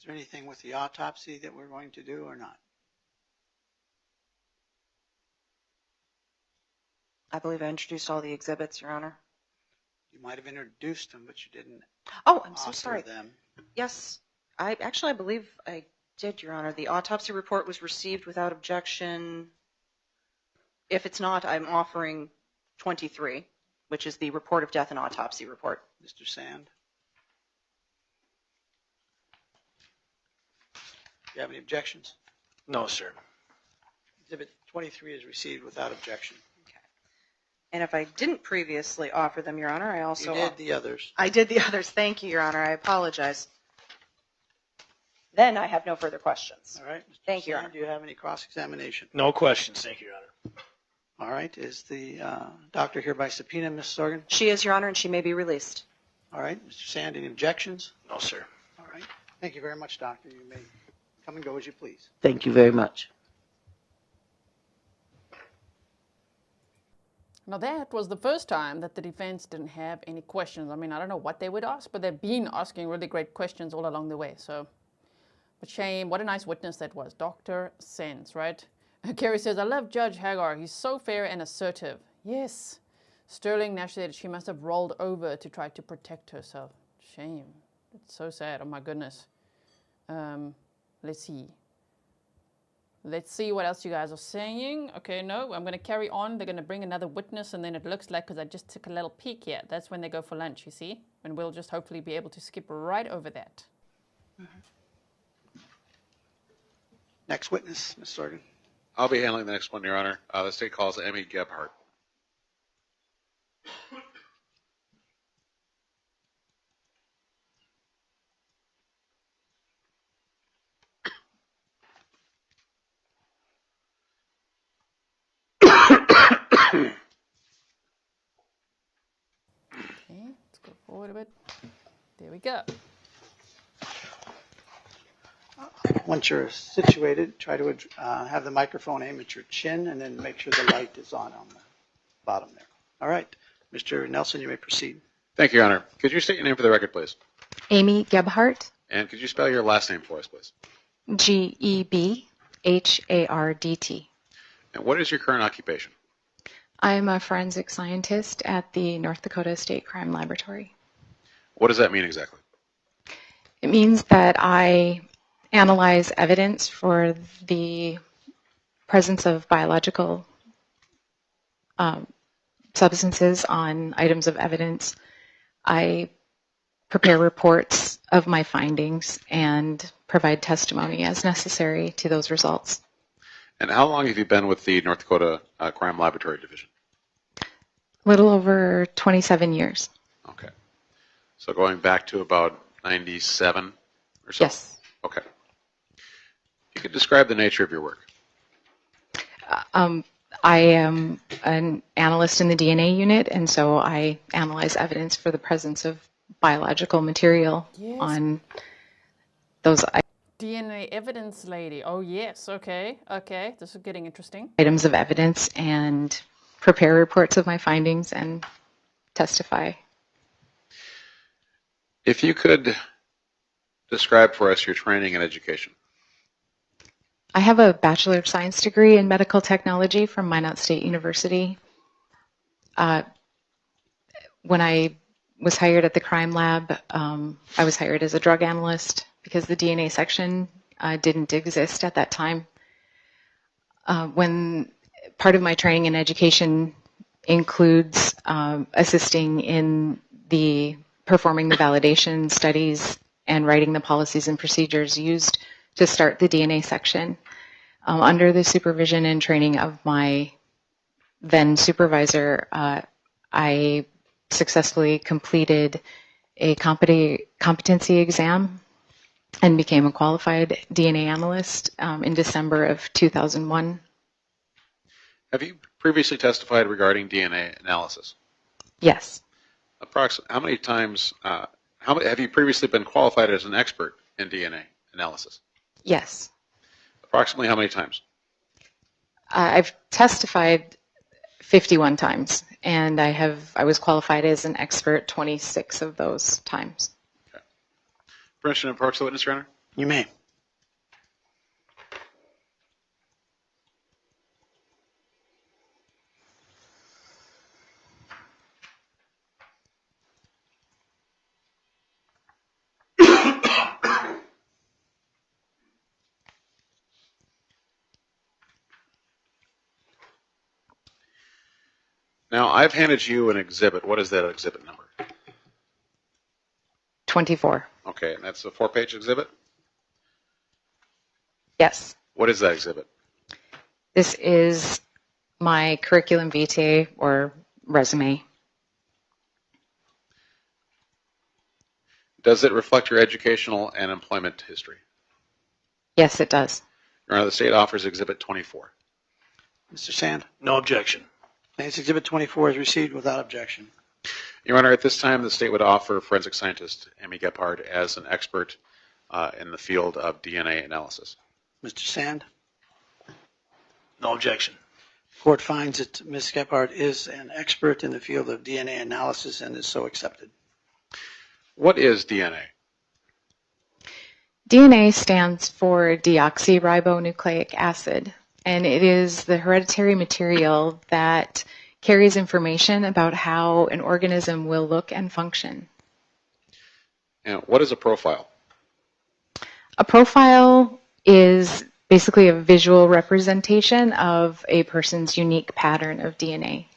B: there anything with the autopsy that we're going to do or not?
C: I believe I introduced all the exhibits, Your Honor.
B: You might have introduced them, but you didn't.
C: Oh, I'm so
B: offer
C: sorry.
B: Them.
C: Yes, I believe I did, Your Honor. The autopsy report was received without objection. If it's not, I'm offering 23, which is the report of death and autopsy report.
B: Mr. Sand? Do you have any objections?
K: No, sir.
B: Exhibit 23 is received without objection.
C: Okay. And if I didn't previously offer them, Your Honor, I also...
B: You did the others.
C: I did the others. Thank you, Your Honor. I apologize. Then I have no further questions.
B: All right. Mr.
C: Thank you, Your
B: Sand,
C: Honor.
B: do you have any cross-examination?
K: No questions. Thank you, Your Honor.
B: All right. Is the doctor hereby subpoena, Ms. Sorgan?
C: She is, Your Honor, and she may be released.
B: All right. Mr. Sand, any objections?
K: No, sir.
B: All right. Thank you very much, doctor. You may come and go as you please.
I: Thank you very much.
A: Now that was the first time that the defense didn't have any questions. I mean, I don't know what they would ask, but they've been asking really great questions all along the way. So, but shame, what a nice witness that was. Dr. Sens, right? Carrie says, I love Judge Hagar. He's so fair and assertive. Yes. Sterling Nash said she must have rolled over to try to protect herself. Shame. It's so sad. Oh my goodness. Let's see. Let's see what else you guys are saying. Okay, no, I'm going to carry on. They're going to bring another witness, and then it looks like, because I just took a little peek here, that's when they go for lunch, you see? And we'll just hopefully be able to skip right over that.
B: Next witness, Ms. Sorgan.
D: I'll be handling the next one, Your Honor. The state calls Emmy Gebhardt.
A: Okay, let's go forward a bit. There we go.
B: Once you're situated, try to have the microphone aim at your chin and then make sure the light is on the bottom there. All right. Mr. Nelson, you may proceed.
D: Thank you, Your Honor. Could you state your name for the record, please?
O: Amy Gebhardt,
D: And could you spell your last name for us, please?
O: Gebhardt.
D: And what is your current occupation?
O: I'm a forensic scientist at the North Dakota State Crime Laboratory.
D: What does that mean exactly?
O: It means that I analyze evidence for the presence of biological substances on items of evidence. I prepare reports of my findings and provide testimony as necessary to those results.
D: And how long have you been with the North Dakota Crime Laboratory Division?
O: A little over 27 years.
D: Okay. So going back to about 97 or so?
O: Yes.
D: Okay. You could describe the nature of your work.
O: I am an analyst in the DNA unit, and so I analyze evidence for the presence of biological material on those
A: DNA evidence lady. Oh, yes. Okay. Okay. This is getting interesting.
O: items of evidence and prepare reports of my findings and testify.
D: If you could describe for us your training and education.
O: I have a Bachelor of Science degree in medical technology from Minot State University. When I was hired at the crime lab, I was hired as a drug analyst because the DNA section didn't exist at that time. When part of my training and education includes assisting in performing the validation studies and writing the policies and procedures used to start the DNA section. Under the supervision and training of my then supervisor, I successfully completed a competency exam and became a qualified DNA analyst in December of 2001.
D: Have you previously testified regarding DNA analysis?
O: Yes.
D: Approximately, how many times, have you previously been qualified as an expert in DNA analysis?
O: Yes.
D: Approximately how many times?
O: I've testified 51 times, and I was qualified as an expert 26 of those times.
D: Okay. Permission to approach the witness, Your Honor?
B: You may.
D: Now, I've handed you an exhibit. What is that exhibit number?
O: 24.
D: Okay, and that's a 4-page exhibit?
O: Yes.
D: What is that exhibit?
O: This is my curriculum vitae or resume.
D: Does it reflect your educational and employment history?
O: Yes, it does.
D: Your Honor, the state offers exhibit 24.
B: Mr. Sand?
K: No objection.
B: Thanks. Exhibit 24 is received without objection.
D: Your Honor, at this time, the state would offer forensic scientist Amy Gebhardt as an expert in the field of DNA analysis.
B: Mr. Sand?
K: No objection.
B: Court finds that Ms. Gebhardt is an expert in the field of DNA analysis and is so accepted.
D: What is DNA?
O: DNA stands for deoxyribonucleic acid, and it is the hereditary material that carries information about how an organism will look and function.
D: And what is a profile?
O: A profile is basically a visual representation of a person's unique pattern of DNA.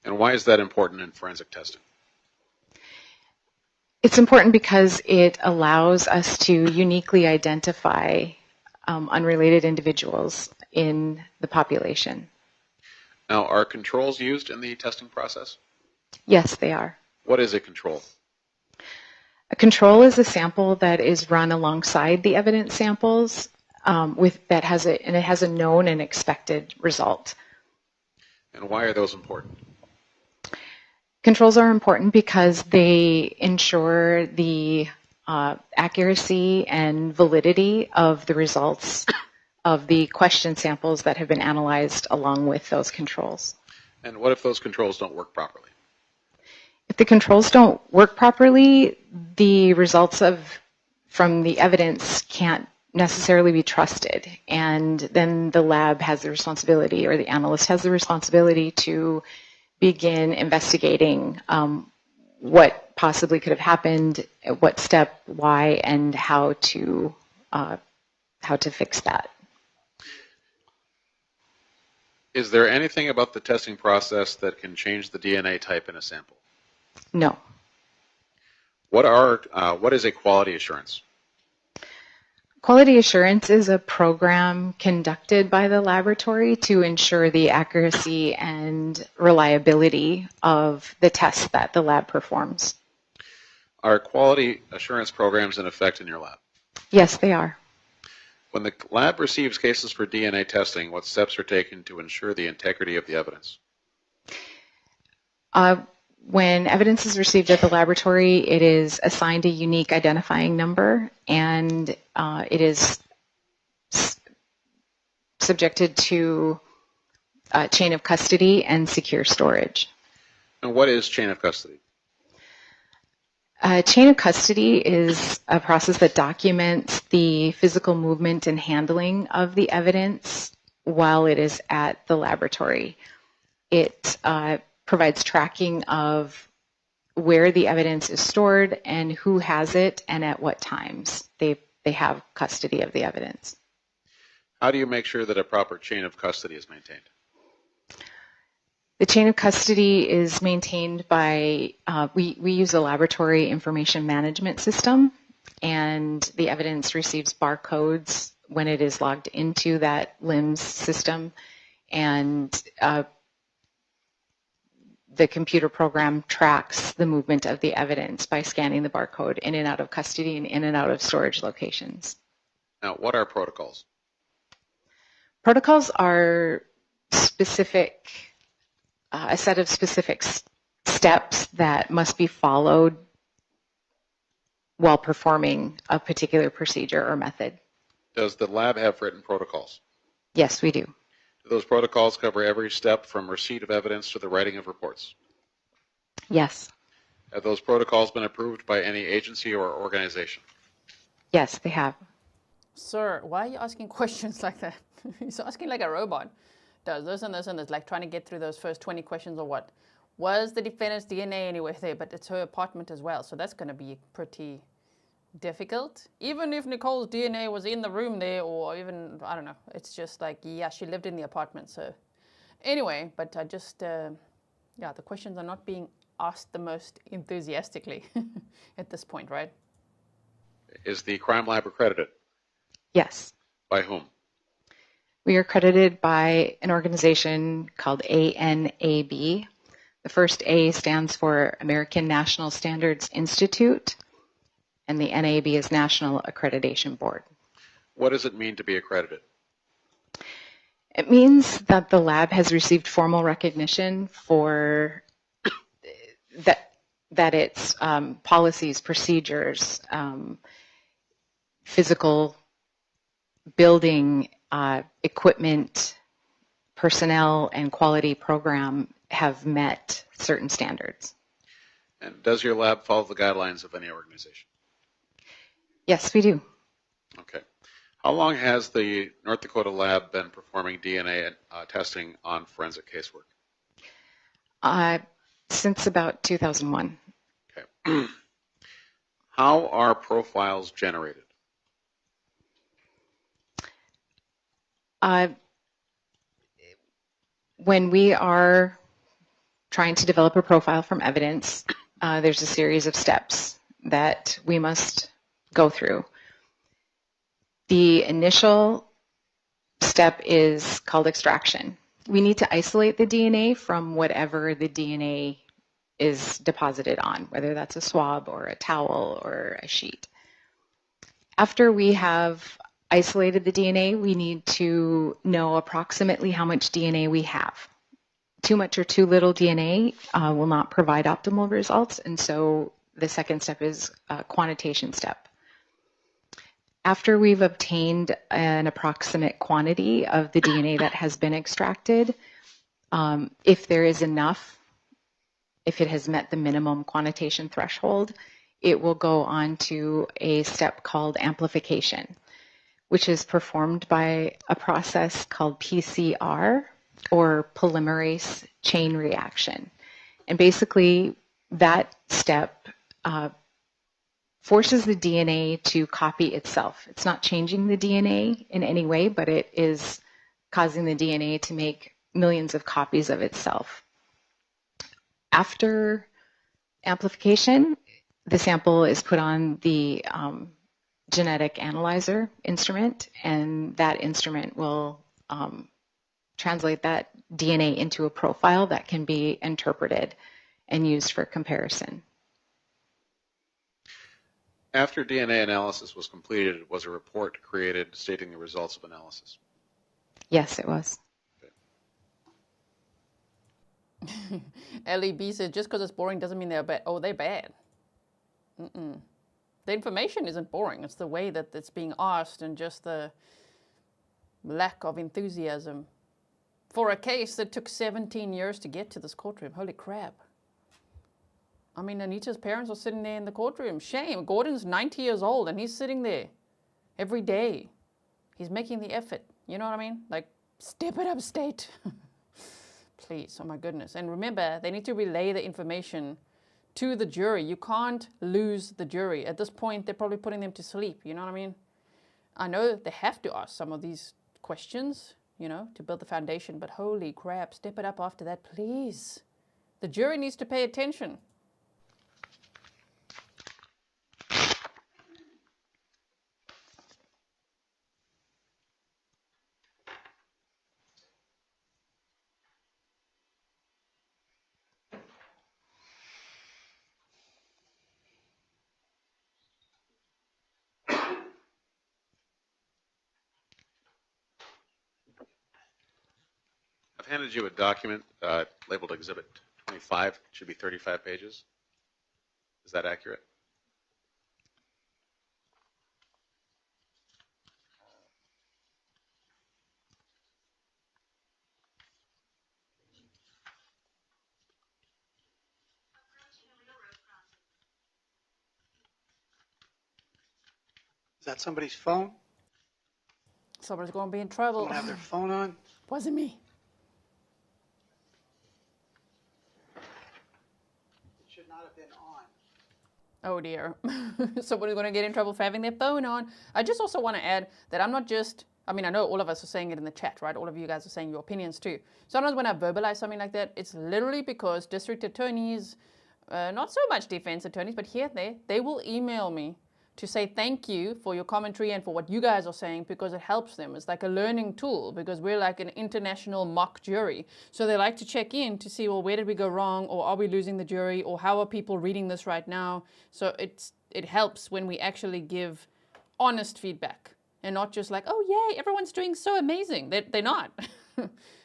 D: And why is that important in forensic testing?
O: It's important because it allows us to uniquely identify unrelated individuals in the population.
D: Now, are controls used in the testing process?
O: Yes, they are.
D: What is a control?
O: A control is a sample that is run alongside the evidence samples it has a known and expected result.
D: And why are those important?
O: Controls are important because they ensure the accuracy and validity of the results of the question samples that have been analyzed along with those controls.
D: And what if those controls don't work properly?
O: If the controls don't work properly, the results from the evidence can't necessarily be trusted, and then the lab has the responsibility, or the analyst has the responsibility, to begin investigating what possibly could have happened, at what step, why, and how to fix that.
D: Is there anything about the testing process that can change the DNA type in a sample?
O: No.
D: What is a quality assurance?
O: Quality assurance is a program conducted by the laboratory to ensure the accuracy and reliability of the tests that the lab performs.
D: Are quality assurance programs in effect in your lab?
O: Yes, they are.
D: When the lab receives cases for DNA testing, what steps are taken to ensure the integrity of the evidence?
O: When evidence is received at the laboratory, it is assigned a unique identifying number, and it is subjected to chain of custody and secure storage.
D: And what is chain of custody?
O: Chain of custody is a process that documents the physical movement and handling of the evidence while it is at the laboratory. It provides tracking of where the evidence is stored and who has it and at what times they have custody of the evidence.
D: How do you make sure that a proper chain of custody is maintained?
O: The chain of custody is maintained by, we use a laboratory information management system, and the evidence receives barcodes when it is logged into that LIMS system, and the computer program tracks the movement of the evidence by scanning the barcode in and out of custody and in and out of storage locations.
D: Now, what are protocols?
O: Protocols are a set of specific steps that must be followed while performing a particular procedure or method.
D: Does the lab have written protocols?
O: Yes, we do.
D: Do those protocols cover every step from receipt of evidence to the writing of reports?
O: Yes.
D: Have those protocols been approved by any agency or organization?
O: Yes, they have.
A: Sir, why are you asking questions like that? He's asking like a robot. Does this and this and this, like trying to get through those first 20 questions or what? Was the defendant's DNA anywhere there? But it's her apartment as well, so that's going to be pretty difficult. Even if Nichole's DNA was in the room there, or even, I don't know, it's just like, yeah, she lived in the apartment. So anyway, but I just, the questions are not being asked the most enthusiastically at this point, right?
D: Is the crime lab accredited?
O: Yes.
D: By whom?
O: We are accredited by an organization called ANAB. The first A stands for American National Standards Institute, and the NAB is National Accreditation Board.
D: What does it mean to be accredited?
O: It means that the lab has received formal recognition for that its policies, procedures, physical building, equipment, personnel, and quality program have met certain standards.
D: And does your lab follow the guidelines of any organization?
O: Yes, we do.
D: Okay. How long has the North Dakota lab been performing DNA testing on forensic casework?
O: Since about 2001.
D: Okay. How are profiles generated?
O: When we are trying to develop a profile from evidence, there's a series of steps that we must go through. The initial step is called extraction. We need to isolate the DNA from whatever the DNA is deposited on, whether that's a swab or a towel or a sheet. After we have isolated the DNA, we need to know approximately how much DNA we have. Too much or too little DNA will not provide optimal results, and so the second step is a quantitation step. After we've obtained an approximate quantity of the DNA that has been extracted, if there is enough, if it has met the minimum quantitation threshold, it will go on to a step called amplification, which is performed by a process called PCR, or polymerase chain reaction. And basically, that step forces the DNA to copy itself. It's not changing the DNA in any way, but it is causing the DNA to make millions of copies of itself. After amplification, the sample is put on the genetic analyzer instrument, and that instrument will translate that DNA into a profile that can be interpreted and used for comparison.
D: After DNA analysis was completed, was a report created stating the results of analysis?
O: Yes, it was.
A: LEB says just because it's boring doesn't mean they're bad. Oh, they're bad. The information isn't boring. It's the way that it's being asked and just the lack of enthusiasm for a case that took 17 years to get to this courtroom. Holy crap. I mean, Anita's parents are sitting there in the courtroom. Shame. Gordon's 90 years old and he's sitting there every day. He's making the effort. You know what I mean? Like, step it up, state. Please, oh my goodness. And remember, they need to relay the information to the jury. You can't lose the jury. At this point, they're probably putting them to sleep. You know what I mean? I know they have to ask some of these questions, you know, to build the foundation, but holy crap, step it up after that, please. The jury needs to pay attention.
D: I've handed you a document labeled Exhibit 25. It should be 35 pages. Is that accurate?
B: Is that somebody's phone?
A: Somebody's going to be in trouble.
B: Someone have their phone on?
A: Wasn't me.
B: It should not have been on.
A: Oh dear. Somebody's going to get in trouble for having their phone on. I just also want to add that I'm not just, I mean, I know all of us are saying it in the chat, right? All of you guys are saying your opinions too. Sometimes when I verbalize something like that, it's literally because district attorneys, not so much defense attorneys, but here they will email me to say thank you for your commentary and for what you guys are saying, because it helps them. It's like a learning tool, because we're like an international mock jury. So they like to check in to see, well, where did we go wrong? Or are we losing the jury? Or how are people reading this right now? So it helps when we actually give honest feedback and not just like, oh, yay, everyone's doing so amazing. They're not.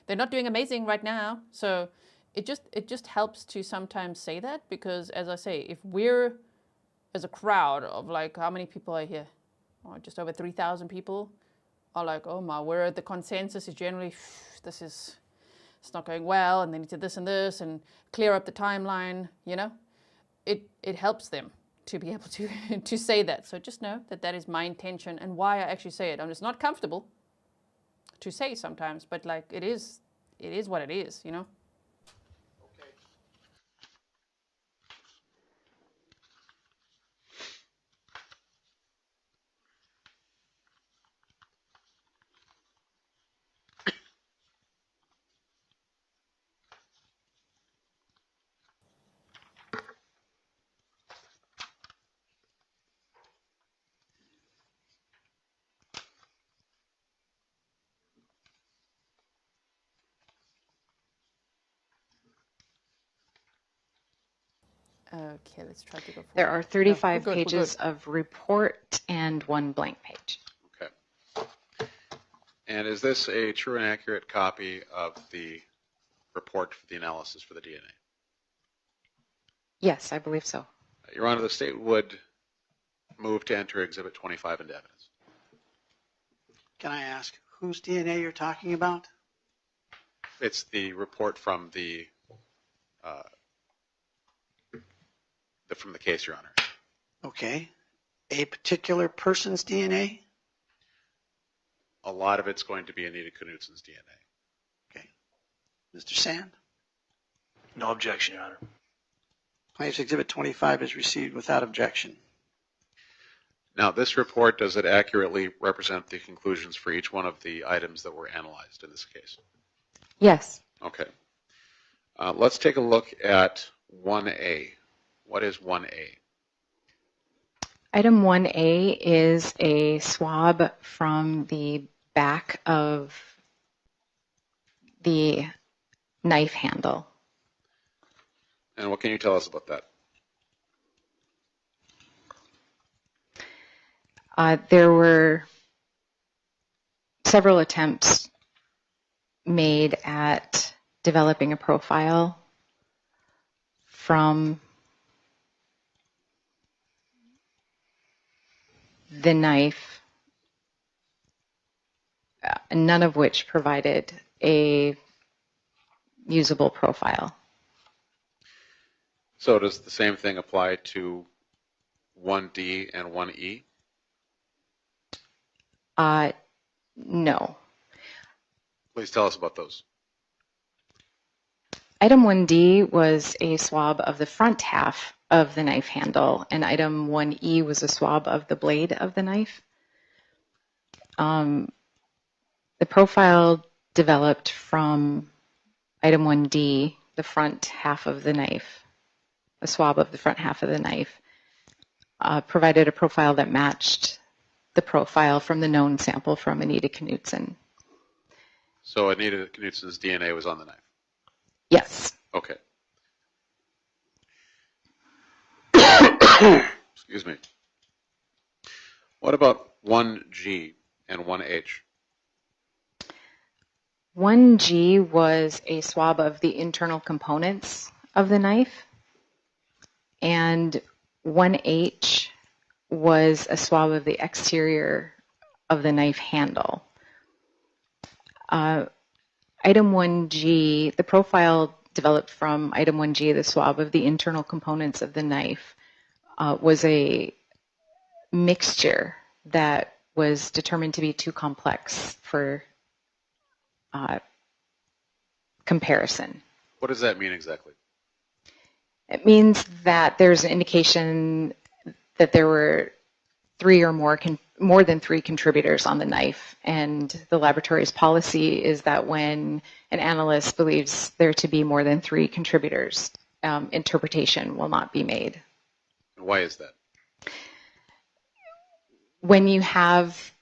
A: They're not doing amazing right now. So it just helps to sometimes say that, because as I say, if we're as a crowd of like, how many people are here? Oh, just over 3,000 people are like, oh my word, the consensus is generally, it's not going well, and they need to this and this, and clear up the timeline, you know? It helps them to be able to say that. So just know that that is my intention and why I actually say it. And it's not comfortable to say sometimes, but like it is what it is, you know? Okay, let's try to go forward.
O: There are 35
A: No, we're good,
O: pages of report and one blank page.
D: Okay. And is this a true and accurate copy of the report for the analysis for the DNA?
O: Yes, I believe so.
D: Your Honor, the state would move to enter Exhibit 25 into evidence.
B: Can I ask whose DNA you're talking about?
D: It's the report from the case, Your Honor.
B: Okay. A particular person's DNA?
D: A lot of it's going to be Anita Knutson's DNA.
B: Okay. Mr. Sand?
K: No objection, Your Honor.
B: Plaintiff's Exhibit 25 is received without objection.
D: Now, this report, does it accurately represent the conclusions for each one of the items that were analyzed in this case?
O: Yes.
D: Okay. Let's take a look at 1A. What is 1A?
O: Item 1A is a swab from the back of the knife handle.
D: And what can you tell us about that?
O: There were several attempts made at developing a profile from the knife, none of which provided a usable profile.
D: So does the same thing apply to 1D and 1E?
O: No.
D: Please tell us about those.
O: Item 1D was a swab of the front half of the knife handle, and item 1E was a swab of the blade of the knife. The profile developed from item 1D, the front half of the knife, a swab of the front half of the knife, provided a profile that matched the profile from the known sample from Anita Knutson.
D: So Anita Knutson's DNA was on the knife?
O: Yes.
D: Okay. Excuse me. What about 1G and 1H?
O: 1G was a swab of the internal components of the knife, and 1H was a swab of the exterior of the knife handle. Item 1G, the profile developed from item 1G, the swab of the internal components of the knife, was a mixture that was determined to be too complex for comparison.
D: What does that mean exactly?
O: It means that there's an indication that there were three or more than three contributors on the knife, and the laboratory's policy is that when an analyst believes there to be more than three contributors, interpretation will not be made.
D: Why is that?
O: When you have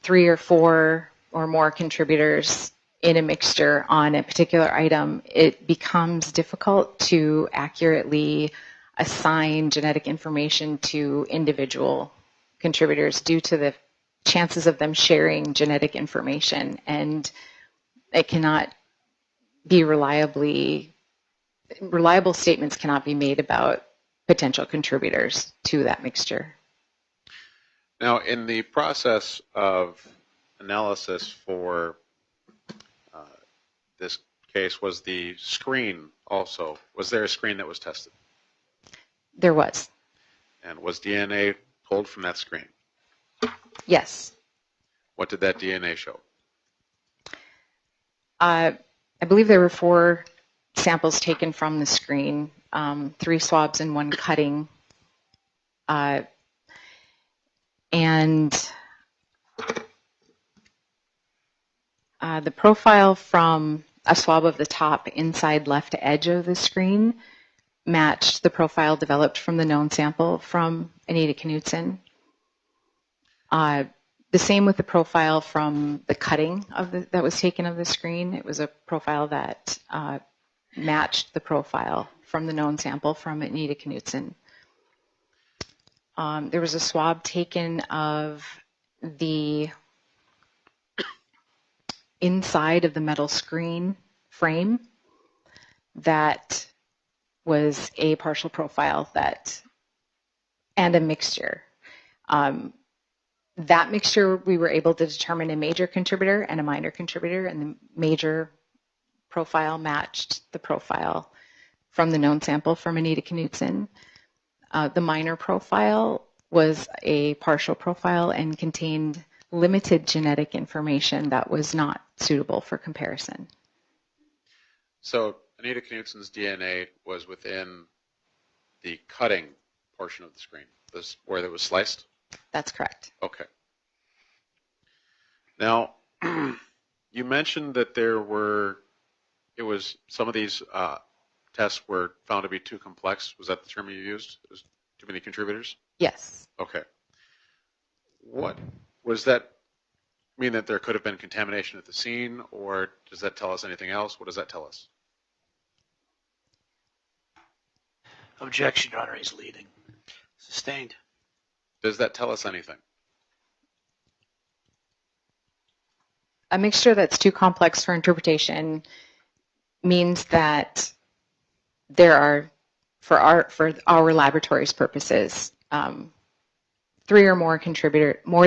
O: three or four or more contributors in a mixture on a particular item, it becomes difficult to accurately assign genetic information to individual contributors due to the chances of them sharing genetic information, and it cannot be reliable statements cannot be made about potential contributors to that mixture.
D: Now, in the process of analysis for this case, was the screen also, was there a screen that was tested?
O: There was.
D: And was DNA pulled from that screen?
O: Yes.
D: What did that DNA show?
O: I believe there were 4 samples taken from the screen, 3 swabs and 1 cutting. And the profile from a swab of the top inside left edge of the screen matched the profile developed from the known sample from Anita Knutson. The same with the profile from the cutting of that was taken of the screen. It was a profile that matched the profile from the known sample from Anita Knutson. There was a swab taken of the inside of the metal screen frame that was a partial profile and a mixture. That mixture we were able to determine a major contributor and a minor contributor, and the major profile matched the profile from the known sample from Anita Knutson. The minor profile was a partial profile and contained limited genetic information that was not suitable for comparison.
D: So Anita Knutson's DNA was within the cutting portion of the screen, where it was sliced?
O: That's correct.
D: Okay. Now, you mentioned that some of these tests were found to be too complex. Was that the term you used? It was too many contributors?
O: Yes.
D: Okay. What was that mean, that there could have been contamination at the scene, or does that tell us anything else? What does that tell us?
K: Objection, Your Honor, he's leading.
B: Sustained.
D: Does that tell us anything?
O: A mixture that's too complex for interpretation means that there are, for our laboratory's purposes, more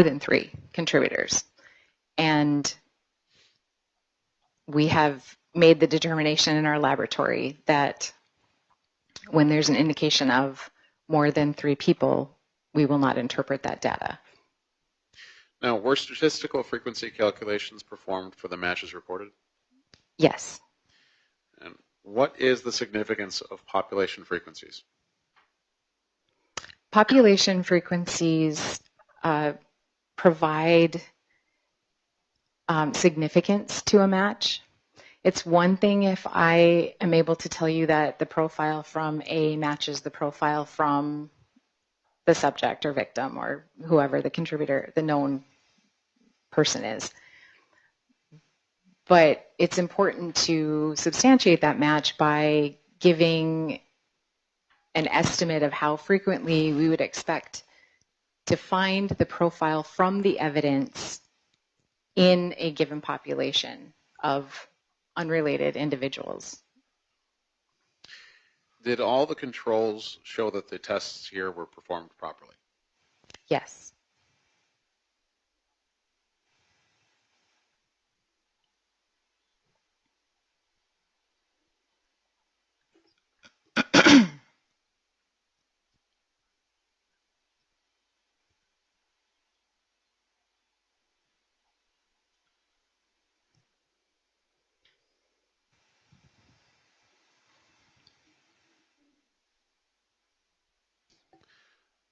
O: than three contributors. And we have made the determination in our laboratory that when there's an indication of more than three people, we will not interpret that data.
D: Now, were statistical frequency calculations performed for the matches reported?
O: Yes.
D: And what is the significance of population frequencies?
O: Population frequencies provide significance to a match. It's one thing if I am able to tell you that the profile from A matches the profile from the subject or victim or whoever the contributor, the known person is. But it's important to substantiate that match by giving an estimate of how frequently we would expect to find the profile from the evidence in a given population of unrelated individuals.
D: Did all the controls show that the tests here were performed properly?
O: Yes.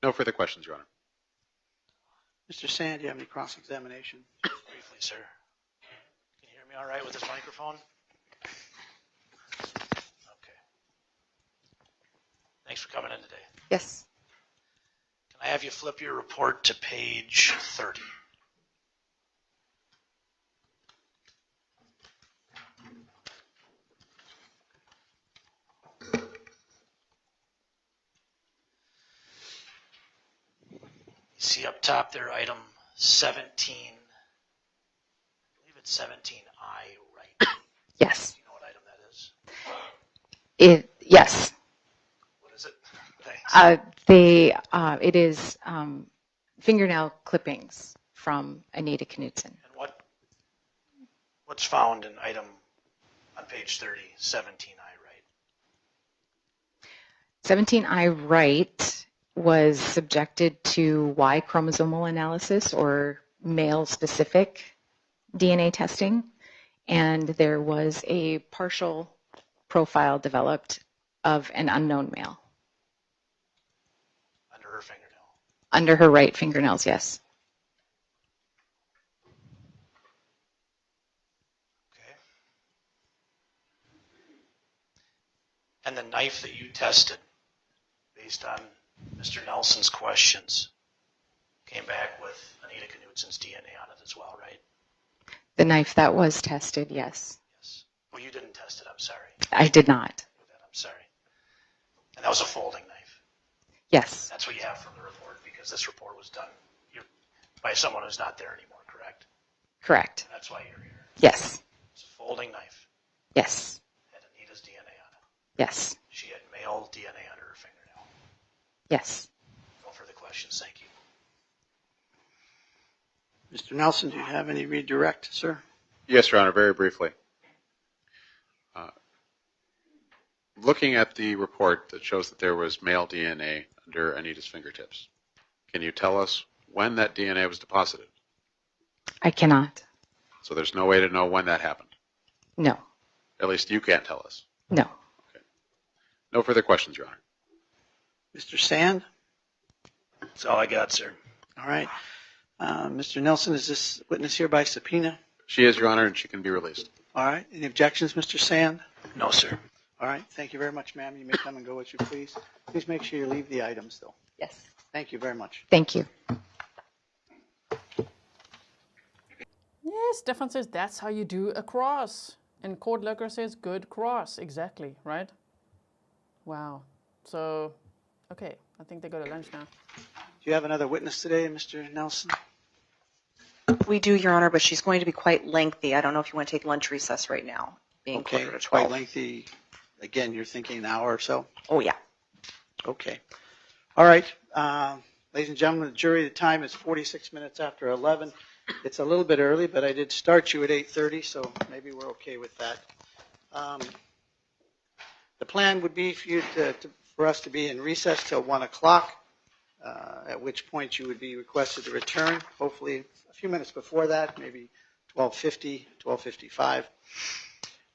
D: No further questions, Your Honor.
B: Mr. Sand, do you have any cross-examination?
K: Briefly, sir. Can you hear me all right with this microphone? Okay. Thanks for coming in today.
O: Yes.
K: Can I have you flip your report to page 30? See up top there, item 17. I believe it's 17I, right?
O: Yes.
K: Do you know what item that is?
O: Yes.
K: What is it? Thanks.
O: It is fingernail clippings from Anita Knutson.
K: And what's found in item on page 30, 17I, right?
O: 17I right was subjected to Y chromosomal analysis or male-specific DNA testing, and there was a partial profile developed of an unknown male.
K: Under her fingernail?
O: Under her right fingernails, yes.
K: Okay. And the knife that you tested, based on Mr. Nelson's questions, came back with Anita Knutson's DNA on it as well, right?
O: The knife that was tested, yes.
K: Yes. Well, you didn't test it, I'm sorry.
O: I did not.
K: I'm sorry. And that was a folding knife.
O: Yes.
K: That's what you have from the report, because this report was done by someone who's not there anymore, correct?
O: Correct.
K: That's why you're here.
O: Yes.
K: It's a folding knife.
O: Yes.
K: Had Anita's DNA on it.
O: Yes.
K: She had male DNA under her fingernail.
O: Yes.
K: No further questions. Thank you.
B: Mr. Nelson, do you have any redirect, sir?
D: Yes, Your Honor, very briefly. Looking at the report that shows that there was male DNA under Anita's fingertips, can you tell us when that DNA was deposited?
O: I cannot.
D: So there's no way to know when that happened?
O: No.
D: At least you can't tell us.
O: No.
D: Okay. No further questions, Your Honor.
B: Mr. Sand?
K: That's all I got, sir.
B: All right. Mr. Nelson, is this witness here by subpoena?
D: She is, Your Honor, and she can be released.
B: All right. Any objections, Mr. Sand?
K: No, sir.
B: All right. Thank you very much, ma'am. You may come and go as you please. Please make sure you leave the items, though.
O: Yes.
B: Thank you very much.
O: Thank you.
A: Yes, Stefan says that's how you do a cross. And Cord Lurker says good cross. Exactly, right? Wow. So, okay. I think they go to lunch now.
B: Do you have another witness today, Mr. Nelson?
C: We do, Your Honor, but she's going to be quite lengthy. I don't know if you want to take lunch recess right now. Being
B: Okay,
C: quarter to
B: quite
C: 12.
B: lengthy. Again, you're thinking an hour or so?
C: Oh, yeah.
B: Okay. All right. Ladies and gentlemen, the jury, the time is 46 minutes after 11. It's a little bit early, but I did start you at 8:30, so maybe we're okay with that. The plan would be for you for us to be in recess till 1 o'clock, at which point you would be requested to return, hopefully a few minutes before that, maybe 12:50, 12:55.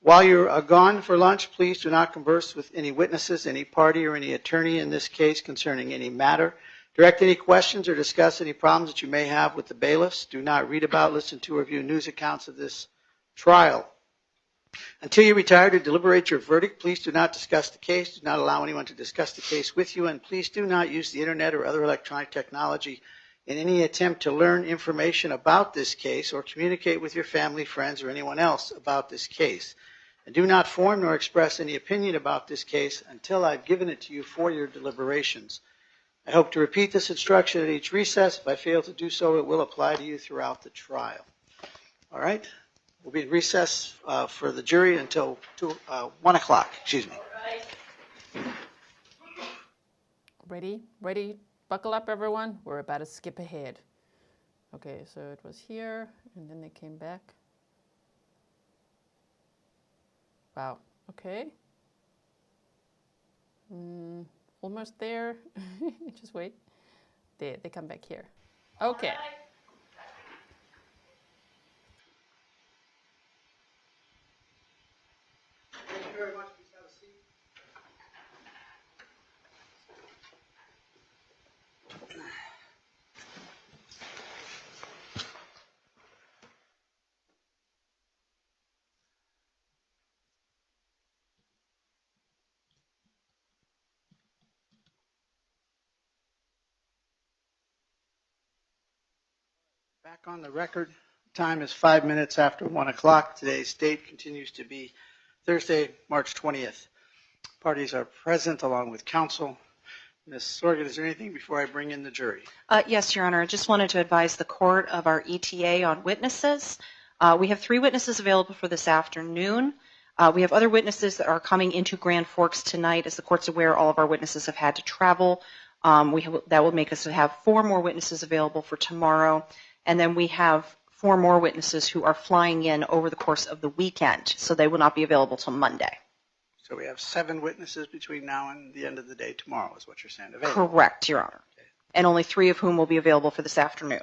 B: While you're gone for lunch, please do not converse with any witnesses, any party, or any attorney in this case concerning any matter. Direct any questions or discuss any problems that you may have with the bailiffs. Do not read about, listen to, or view news accounts of this trial. Until you retire to deliberate your verdict, please do not discuss the case. Do not allow anyone to discuss the case with you, and please do not use the internet or other electronic technology in any attempt to learn information about this case or communicate with your family, friends, or anyone else about this case. And do not form nor express any opinion about this case until I've given it to you for your deliberations. I hope to repeat this instruction at each recess. If I fail to do so, it will apply to you throughout the trial. All right? We'll be in recess for the jury until 1 o'clock. Excuse me.
A: Ready? Ready? Buckle up, everyone. We're about to skip ahead. Okay, so it was here, and then they came back. Wow. Okay. Almost there. Just wait. They come back here. Okay.
B: Thank you very much. Please have a seat. Back on the record. Time is 5 minutes after 1 o'clock. Today's date continues to be Thursday, March 20th. Parties are present along with counsel. Ms. Sorgen, is there anything before I bring in the jury?
C: Yes, Your Honor. I just wanted to advise the court of our ETA on witnesses. We have 3 witnesses available for this afternoon. We have other witnesses that are coming into Grand Forks tonight. As the court's aware, all of our witnesses have had to travel. That will make us have 4 more witnesses available for tomorrow. And then we have 4 more witnesses who are flying in over the course of the weekend, so they will not be available till Monday.
B: So we have 7 witnesses between now and the end of the day tomorrow is what you're saying. Available.
C: Correct, Your Honor.
B: Okay.
C: And only 3 of whom will be available for this afternoon.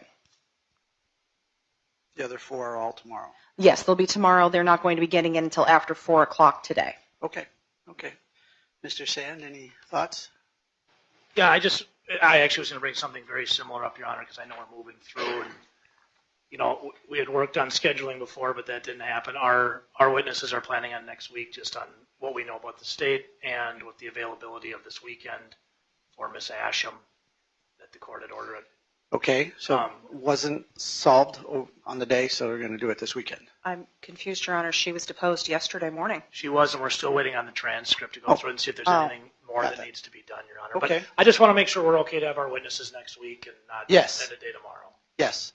B: The other 4 are all tomorrow.
C: Yes, they'll be tomorrow. They're not going to be getting in until after 4 o'clock today.
B: Okay. Okay. Mr. Sand, any thoughts?
K: Yeah, I actually was going to bring something very similar up, Your Honor, because I know we're moving through. And, you know, we had worked on scheduling before, but that didn't happen. Our witnesses are planning on next week just on what we know about the state and with the availability of this weekend for Miss Asham that the court had ordered.
B: Okay, so it wasn't solved on the day, so we're going to do it this weekend.
C: I'm confused, Your Honor. She was deposed yesterday morning.
K: She was, and we're still waiting on the transcript to go through and see if there's anything more that needs to be done, Your Honor.
B: Okay.
K: But I just want to make sure we're okay to have our witnesses next week and not
B: Yes.
K: end a day tomorrow.
B: Yes.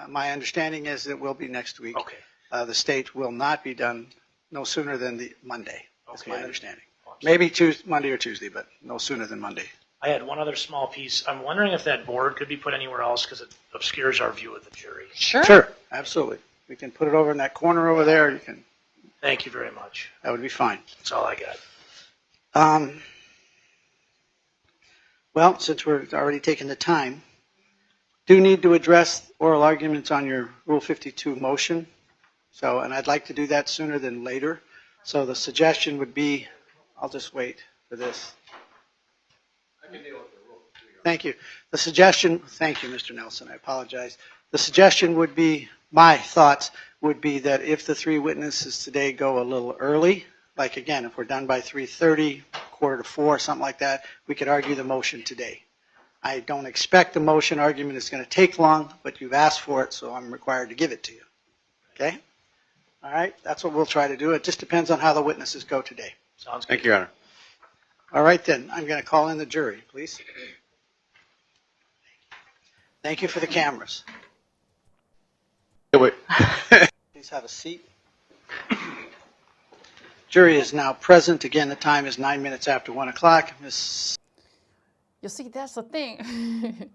B: My understanding is it will be next week.
K: Okay.
B: The state will not be done no sooner than the Monday. That's
K: Okay.
B: my understanding. Maybe Monday or Tuesday, but no sooner than Monday.
K: I had one other small piece. I'm wondering if that board could be put anywhere else because it obscures our view of the jury.
B: Sure. Absolutely. We can put it over in that corner over there. You can.
K: Thank you very much.
B: That would be fine.
K: That's all I got.
B: Well, since we're already taking the time, do need to address oral arguments on your Rule 52 motion. So, and I'd like to do that sooner than later. So the suggestion would be, I'll just wait for this.
H: I can deal with the rule.
B: Thank you. The suggestion, thank you, Mr. Nelson, I apologize. The suggestion would be, my thoughts would be that if the 3 witnesses today go a little early, like again, if we're done by 3:30, 3:45, something like that, we could argue the motion today. I don't expect the motion argument is going to take long, but you've asked for it, so I'm required to give it to you. Okay? All right, that's what we'll try to do. It just depends on how the witnesses go today.
K: Sounds good.
D: Thank you, Your Honor.
B: All right, then. I'm going to call in the jury, please. Thank you for the cameras.
D: Wait.
B: Please have a seat. Jury is now present. Again, the time is 9 minutes after 1 o'clock. Miss.
A: You see, that's the thing.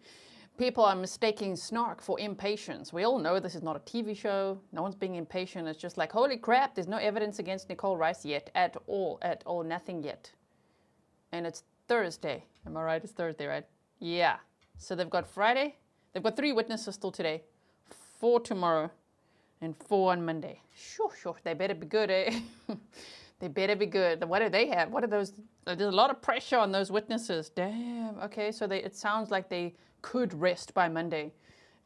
A: People are mistaking snark for impatience. We all know this is not a TV show. No one's being impatient. It's just like, holy crap, there's no evidence against Nichole Rice yet. At all, nothing yet. And it's Thursday. Am I right? It's Thursday, right? Yeah. So they've got Friday. They've got 3 witnesses still today. 4 tomorrow. And 4 on Monday. Sure. They better be good, eh? They better be good. What do they have? What are those? There's a lot of pressure on those witnesses. Damn. Okay, so it sounds like they could rest by Monday.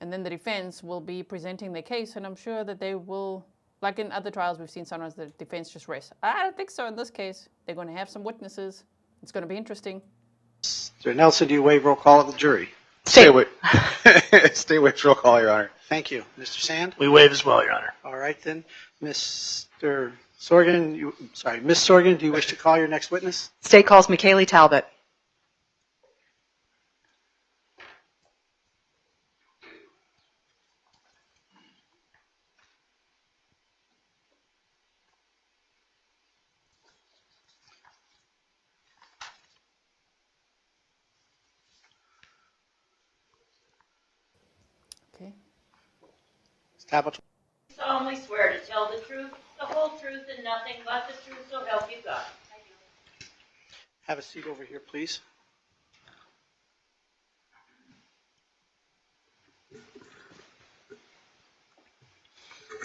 A: And then the defense will be presenting their case, and I'm sure that they will, like in other trials we've seen sometimes the defense just rests. I don't think so in this case. They're going to have some witnesses. It's going to be interesting.
B: Mr. Nelson, do you waive roll call of the jury?
D: Stay away. Stay away from roll call, Your Honor.
B: Thank you. Mr. Sand?
K: We waive as well, Your Honor.
B: All right, then. Mr. Sorgan, Ms. Sorgan, do you wish to call your next witness?
C: State calls Mikali Talbott.
A: Okay.
B: Talbott.
E: Solemnly swear to tell the truth, the whole truth, and nothing but the truth, so help you God.
B: Have a seat over here, please.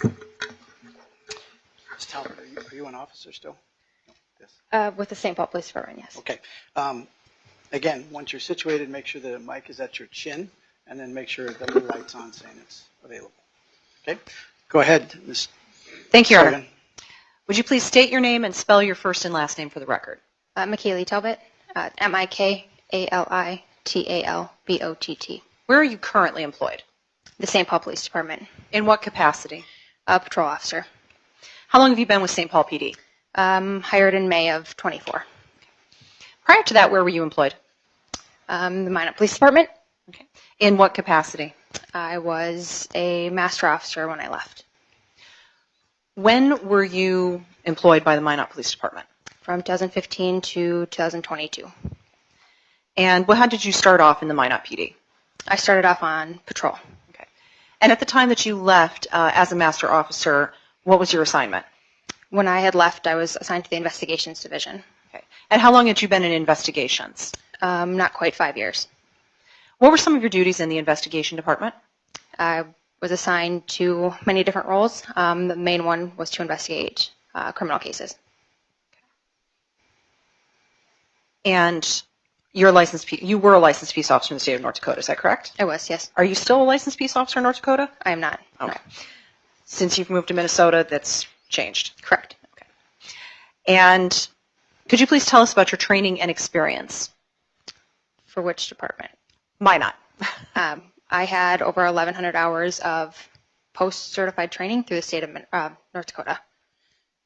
B: Ms. Talbott, are you an officer still? Yes.
P: With the St. Paul Police Department, yes.
B: Okay. Again, once you're situated, make sure the mic is at your chin, and then make sure the little light's on saying it's available. Okay? Go ahead, Ms.
C: Thank you, Your
B: Sorgan.
C: Honor. Would you please state your name and spell your first and last name for the record?
P: Mikali Talbott, Mikalitalbott.
C: Where are you currently employed?
P: The St. Paul Police Department.
C: In what capacity?
P: Patrol officer.
C: How long have you been with St. Paul PD?
P: Hired in May of 24.
C: Prior to that, where were you employed?
P: The Minot Police Department.
C: Okay. In what capacity?
P: I was a master officer when I left.
C: When were you employed by the Minot Police Department?
P: From 2015 to 2022.
C: And how did you start off in the Minot PD?
P: I started off on patrol.
C: Okay. And at the time that you left as a master officer, what was your assignment?
P: When I had left, I was assigned to the investigations division.
C: Okay. And how long had you been in investigations?
P: Not quite 5 years.
C: What were some of your duties in the investigation department?
P: I was assigned to many different roles. The main one was to investigate criminal cases.
C: And you were a licensed peace officer in the state of North Dakota, is that correct?
P: I was, yes.
C: Are you still a licensed peace officer in North Dakota?
P: I am not.
C: Okay.
P: No.
C: Since you've moved to Minnesota, that's changed.
P: Correct.
C: Okay. And could you please tell us about your training and experience?
P: For which department?
C: Minot.
P: I had over 1,100 hours of post-certified training through the state of North Dakota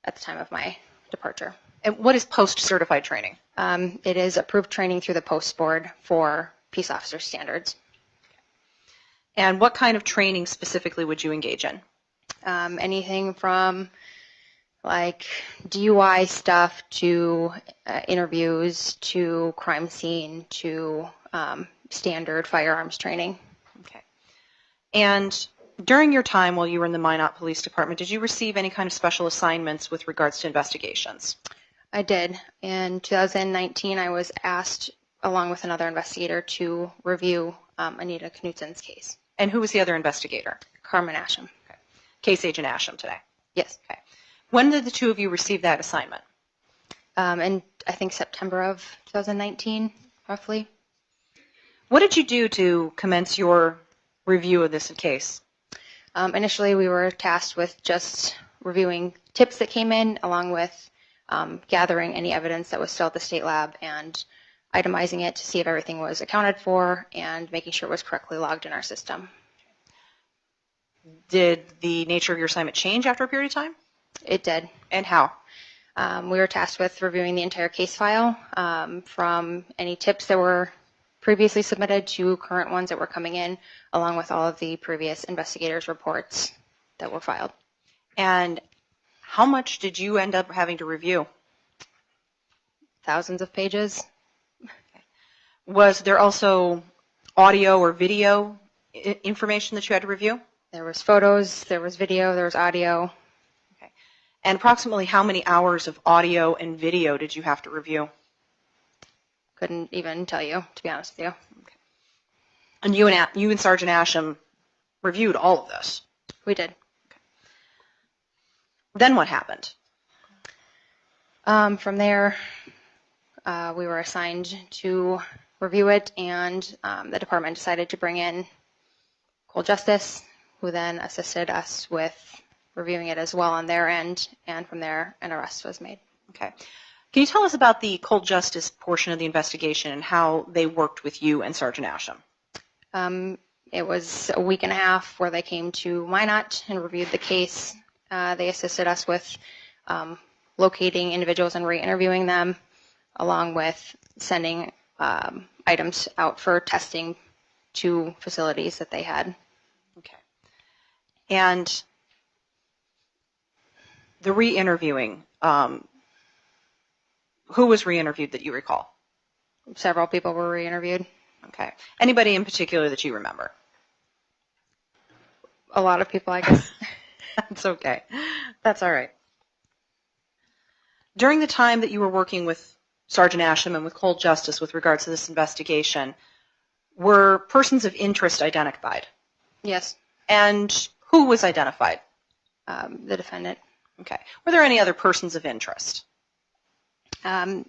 P: at the time of my departure.
C: And what is post-certified training?
P: It is approved training through the post board for peace officer standards.
C: And what kind of training specifically would you engage in?
P: Anything from like DUI stuff to interviews to crime scene to standard firearms training.
C: Okay. And during your time while you were in the Minot Police Department, did you receive any kind of special assignments with regards to investigations?
P: I did. In 2019, I was asked, along with another investigator, to review Anita Knutson's case.
C: And who was the other investigator?
P: Carmen Asham.
C: Okay. Case Agent Asham today?
P: Yes.
C: Okay. When did the two of you receive that assignment?
P: In, I think, September of 2019, roughly.
C: What did you do to commence your review of this case?
P: Initially, we were tasked with just reviewing tips that came in, along with gathering any evidence that was still at the state lab and itemizing it to see if everything was accounted for and making sure it was correctly logged in our system.
C: Did the nature of your assignment change after a period of time?
P: It did.
C: And how?
P: We were tasked with reviewing the entire case file, from any tips that were previously submitted to current ones that were coming in, along with all of the previous investigators' reports that were filed.
C: And how much did you end up having to review?
P: Thousands of pages.
C: Was there also audio or video information that you had to review?
P: There was photos, there was video, there was audio.
C: Okay. And approximately how many hours of audio and video did you have to review?
P: Couldn't even tell you, to be honest with you.
C: Okay. And you and Sergeant Asham reviewed all of this?
P: We did.
C: Okay. Then what happened?
P: From there, we were assigned to review it, and the department decided to bring in Cold Justice, who then assisted us with reviewing it as well on their end, and from there an arrest was made.
C: Okay. Can you tell us about the Cold Justice portion of the investigation and how they worked with you and Sergeant Asham?
P: It was a week and a half where they came to Minot and reviewed the case. They assisted us with locating individuals and re-interviewing them, along with sending items out for testing to facilities that they had.
C: Okay. And the re-interviewing, who was re-interviewed that you recall?
P: Several people were re-interviewed.
C: Okay. Anybody in particular that you remember?
P: A lot of people, I guess.
C: That's okay. That's all right. During the time that you were working with Sergeant Asham and with Cold Justice with regards to this investigation, were persons of interest identified?
P: Yes.
C: And who was identified?
P: The defendant.
C: Okay. Were there any other persons of interest?
P: I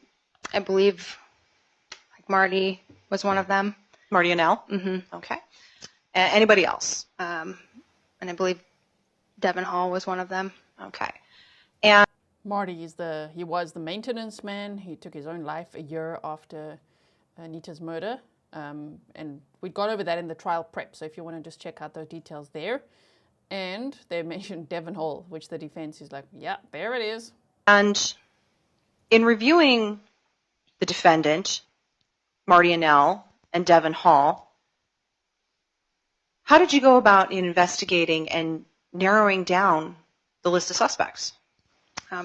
P: believe Marty was one of them.
C: Marty Annell?
P: Mm-hmm.
C: Okay. Anybody else?
P: And I believe Devin Hall was one of them.
C: Okay. And
A: Marty is he was the maintenance man. He took his own life a year after Anita's murder. And we got over that in the trial prep. So if you want to just check out those details there. And they mentioned Devin Hall, which the defense is like, yeah, there it is.
C: And in reviewing the defendant, Marty Annell and Devin Hall, how did you go about investigating and narrowing down the list of suspects?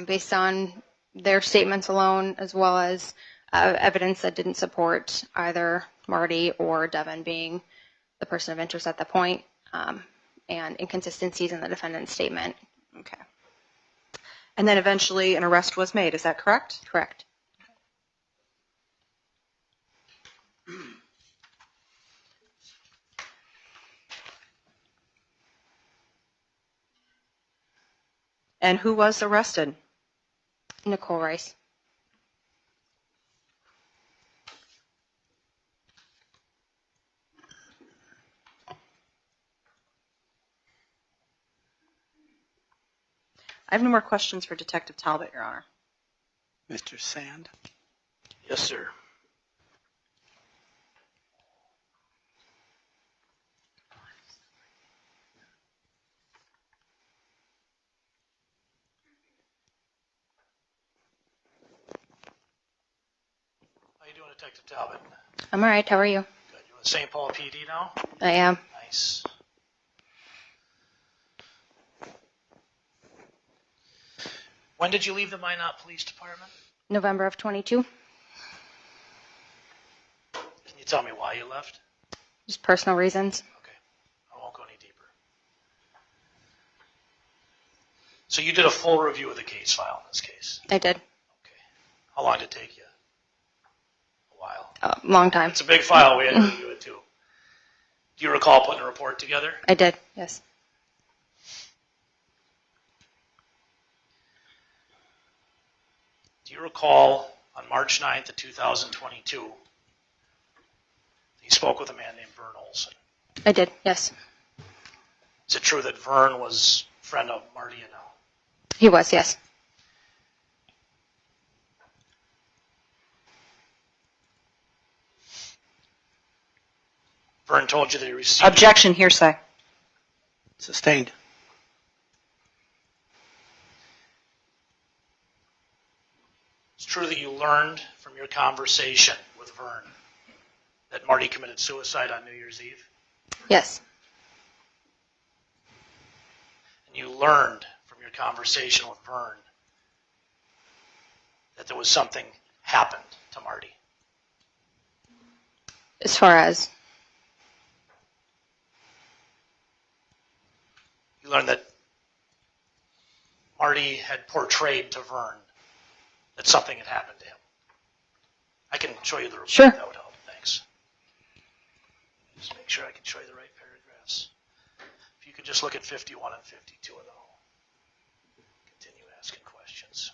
P: Based on their statements alone, as well as evidence that didn't support either Marty or Devin being the person of interest at the point, and inconsistencies in the defendant's statement.
C: Okay. And then eventually an arrest was made, is that correct?
P: Correct.
C: And who was arrested?
P: Nichole Rice.
C: I have no more questions for Detective Talbott, Your Honor.
B: Mr. Sand?
K: Yes, sir. Detective Talbott?
P: I'm all right. How are you?
K: Good. You're with St. Paul PD now?
P: I am.
K: Nice. When did you leave the Minot Police Department?
P: November of 22.
K: Can you tell me why you left?
P: Just personal reasons.
K: Okay. I won't go any deeper. So you did a full review of the case file in this case?
P: I did.
K: How long did it take you? A while.
P: Long time.
K: It's a big file. We had to review it too. Do you recall putting a report together?
P: I did, yes.
K: Do you recall on March 9th of 2022, you spoke with a man named Vern Olson?
P: I did, yes.
K: Is it true that Vern was a friend of Marty and Al?
P: He was, yes.
K: Vern told you that he received...
C: Objection, hearsay.
B: Sustained.
K: It's true that you learned from your conversation with Vern that Marty committed suicide on New Year's Eve?
P: Yes.
K: And you learned from your conversation with Vern that there was something happened to Marty?
P: As far as?
K: You learned that Marty had portrayed to Vern that something had happened to him. I can show you the report.
P: Sure.
K: That would help. Thanks. Just make sure I can show you the right paragraphs. If you could just look at 51 and 52 and I'll continue asking questions.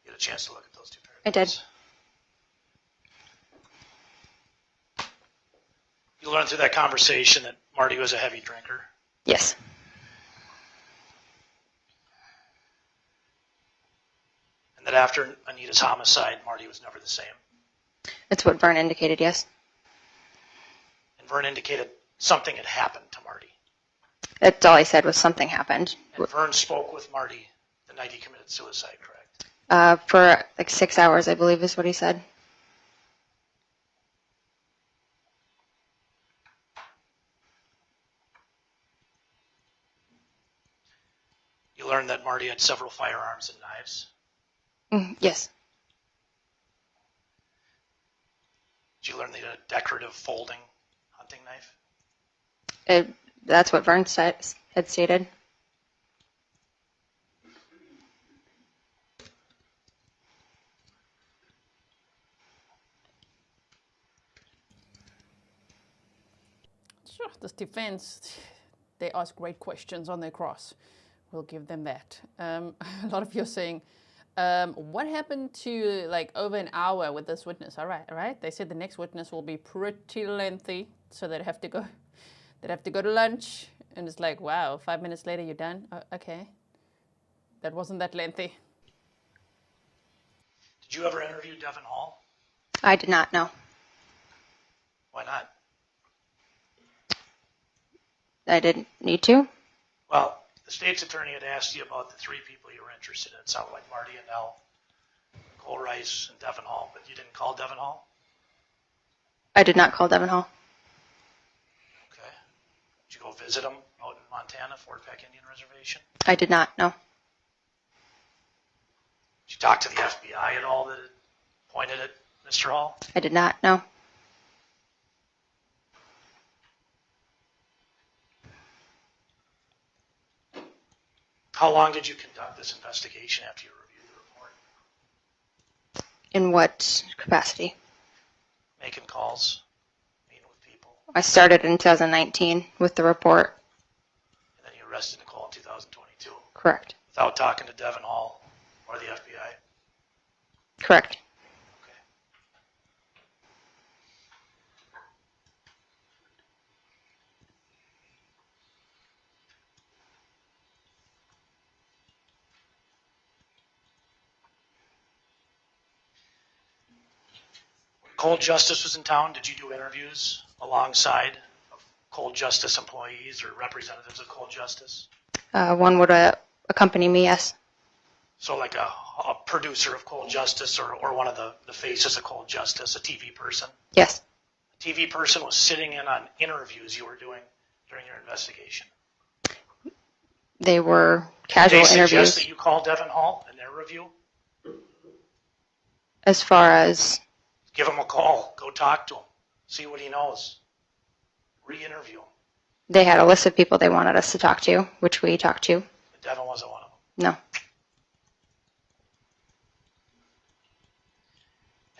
K: A chance to look at those two paragraphs?
P: I did.
K: You learned through that conversation that Marty was a heavy drinker?
P: Yes.
K: And that after Anita's homicide, Marty was never the same?
P: That's what Vern indicated, yes.
K: And Vern indicated something had happened to Marty?
P: That's all I said was something happened.
K: And Vern spoke with Marty the night he committed suicide, correct?
P: For like 6 hours, I believe is what he said.
K: You learned that Marty had several firearms and knives?
P: Yes.
K: Did you learn that he had a decorative folding hunting knife?
P: That's what Vern had stated.
A: Sure, this defense, they ask great questions on their cross. We'll give them that. A lot of you are saying, what happened to like over an hour with this witness? All right. They said the next witness will be pretty lengthy, so they'd have to go to lunch. And it's like, wow, 5 minutes later you're done? Okay. That wasn't that lengthy.
K: Did you ever interview Devin Hall?
P: I did not, no.
K: Why not?
P: I didn't need to.
K: Well, the state's attorney had asked you about the three people you were interested in. It sounded like Marty and Al, Nichole Rice, and Devin Hall, but you didn't call Devin Hall?
P: I did not call Devin Hall.
K: Okay. Did you go visit him out in Montana, Fort Peck Indian Reservation?
P: I did not, no.
K: Did you talk to the FBI at all that had pointed at Mr. Hall?
P: I did not, no.
K: How long did you conduct this investigation after you reviewed the report?
P: In what capacity?
K: Making calls, meeting with people.
P: I started in 2019 with the report.
K: And then you arrested Nichole in 2022.
P: Correct.
K: Without talking to Devin Hall or the FBI?
P: Correct.
K: Okay. Cold Justice was in town. Did you do interviews alongside of Cold Justice employees or representatives of Cold Justice?
P: One would accompany me, yes.
K: So like a producer of Cold Justice or one of the faces of Cold Justice, a TV person?
P: Yes.
K: A TV person was sitting in on interviews you were doing during your investigation.
P: They were casual
K: Did they
P: interviews.
K: suggest that you call Devin Hall in their review?
P: As far as
K: Give him a call. Go talk to him. See what he knows. Re-interview him.
P: they had a list of people they wanted us to talk to, which we talked to.
K: But Devin wasn't one of them.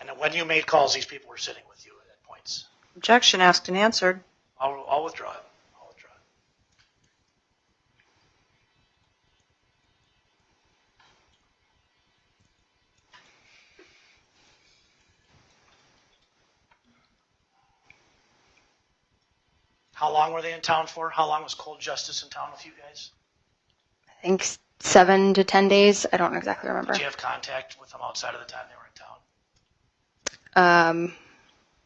P: No.
K: And when you made calls, these people were sitting with you at points.
C: Objection asked and answered.
K: I'll withdraw it. I'll withdraw it. How long were they in town for? How long was Cold Justice in town with you guys?
P: I think 7 to 10 days. I don't exactly remember.
K: Did you have contact with them outside of the time they were in town?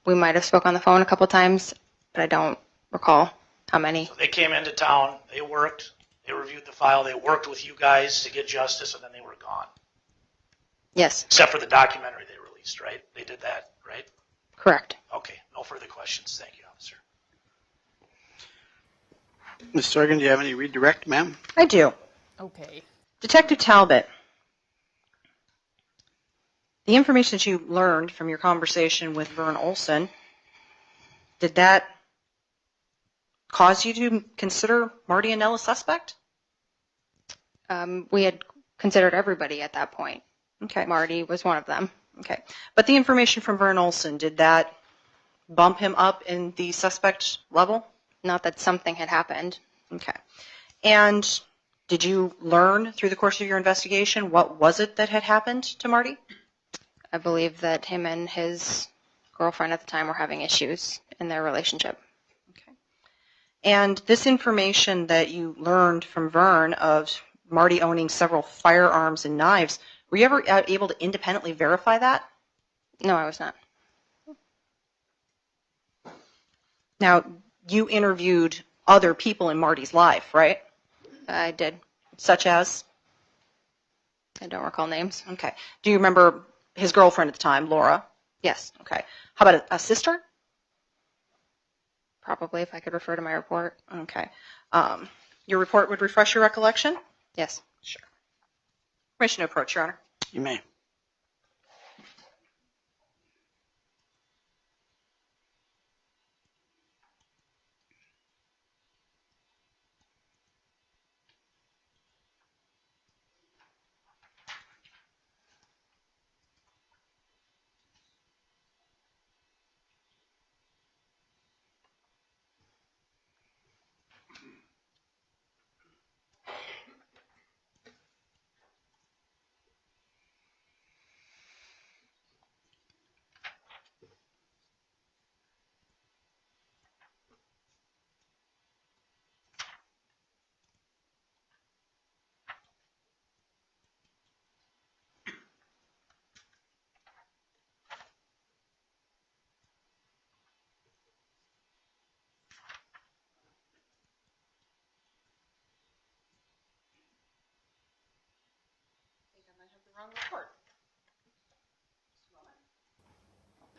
P: We might have spoke on the phone a couple times, but I don't recall how many.
K: So they came into town, they worked, they reviewed the file, they worked with you guys to get justice, and then they were gone.
P: Yes.
K: Except for the documentary they released, right? They did that, right?
P: Correct.
K: Okay, no further questions. Thank you, officer.
B: Ms. Sorgan, do you have any redirect, ma'am?
C: I do.
A: Okay.
C: Detective Talbott, the information that you learned from your conversation with Vern Olson, did that cause you to consider Marty and Nell a suspect?
P: We had considered everybody at that point.
C: Okay.
P: Marty was one of them.
C: Okay. But the information from Vern Olson, did that bump him up in the suspect level?
P: Not that something had happened.
C: Okay. And did you learn through the course of your investigation what was it that had happened to Marty?
P: I believe that him and his girlfriend at the time were having issues in their relationship.
C: Okay. And this information that you learned from Vern of Marty owning several firearms and knives, were you ever able to independently verify that?
P: No, I was not.
C: Now, you interviewed other people in Marty's life, right?
P: I did.
C: Such as?
P: I don't recall names.
C: Okay. Do you remember his girlfriend at the time, Laura?
P: Yes.
C: Okay. How about a sister?
P: Probably, if I could refer to my report.
C: Okay. Your report would refresh your recollection?
P: Yes.
C: Sure. Permission to approach, Your Honor.
B: You may.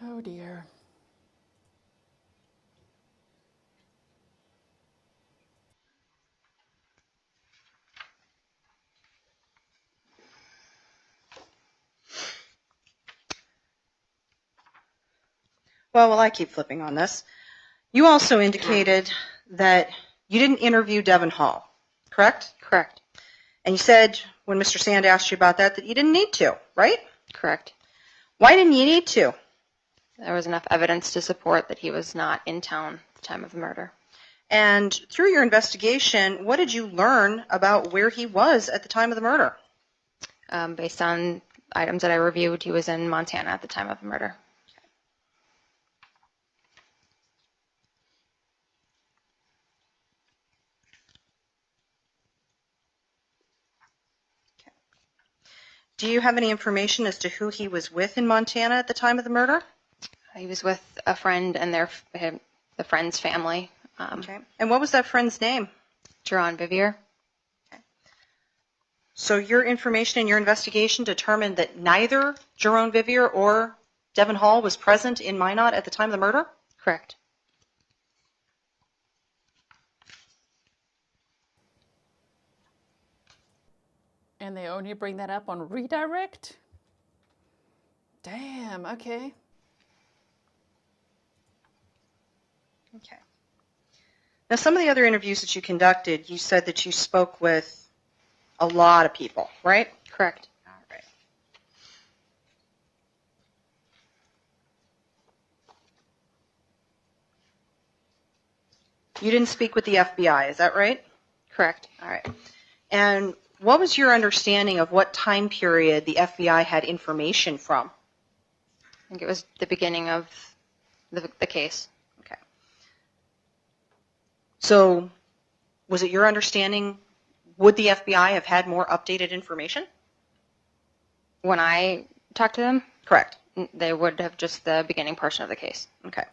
A: Oh dear.
C: Well, while I keep flipping on this, you also indicated that you didn't interview Devin Hall, correct?
P: Correct.
C: And you said when Mr. Sand asked you about that you didn't need to, right?
P: Correct.
C: Why didn't you need to?
P: There was enough evidence to support that he was not in town at the time of the murder.
C: And through your investigation, what did you learn about where he was at the time of the murder?
P: Based on items that I reviewed, he was in Montana at the time of the murder.
C: Do you have any information as to who he was with in Montana at the time of the murder?
P: He was with a friend and the friend's family.
C: Okay. And what was that friend's name?
P: Jordon Vivier.
C: So your information in your investigation determined that neither Jordon Vivier or Devin Hall was present in Minot at the time of the murder?
P: Correct.
A: And they only bring that up on redirect? Damn, okay.
C: Okay. Now, some of the other interviews that you conducted, you said that you spoke with a lot of people, right?
P: Correct.
C: All right. You didn't speak with the FBI, is that right?
P: Correct.
C: All right. And what was your understanding of what time period the FBI had information from?
P: I think it was the beginning of the case.
C: Okay. So was it your understanding, would the FBI have had more updated information?
P: When I talked to them?
C: Correct.
P: They would have just the beginning portion of the case.
C: Okay.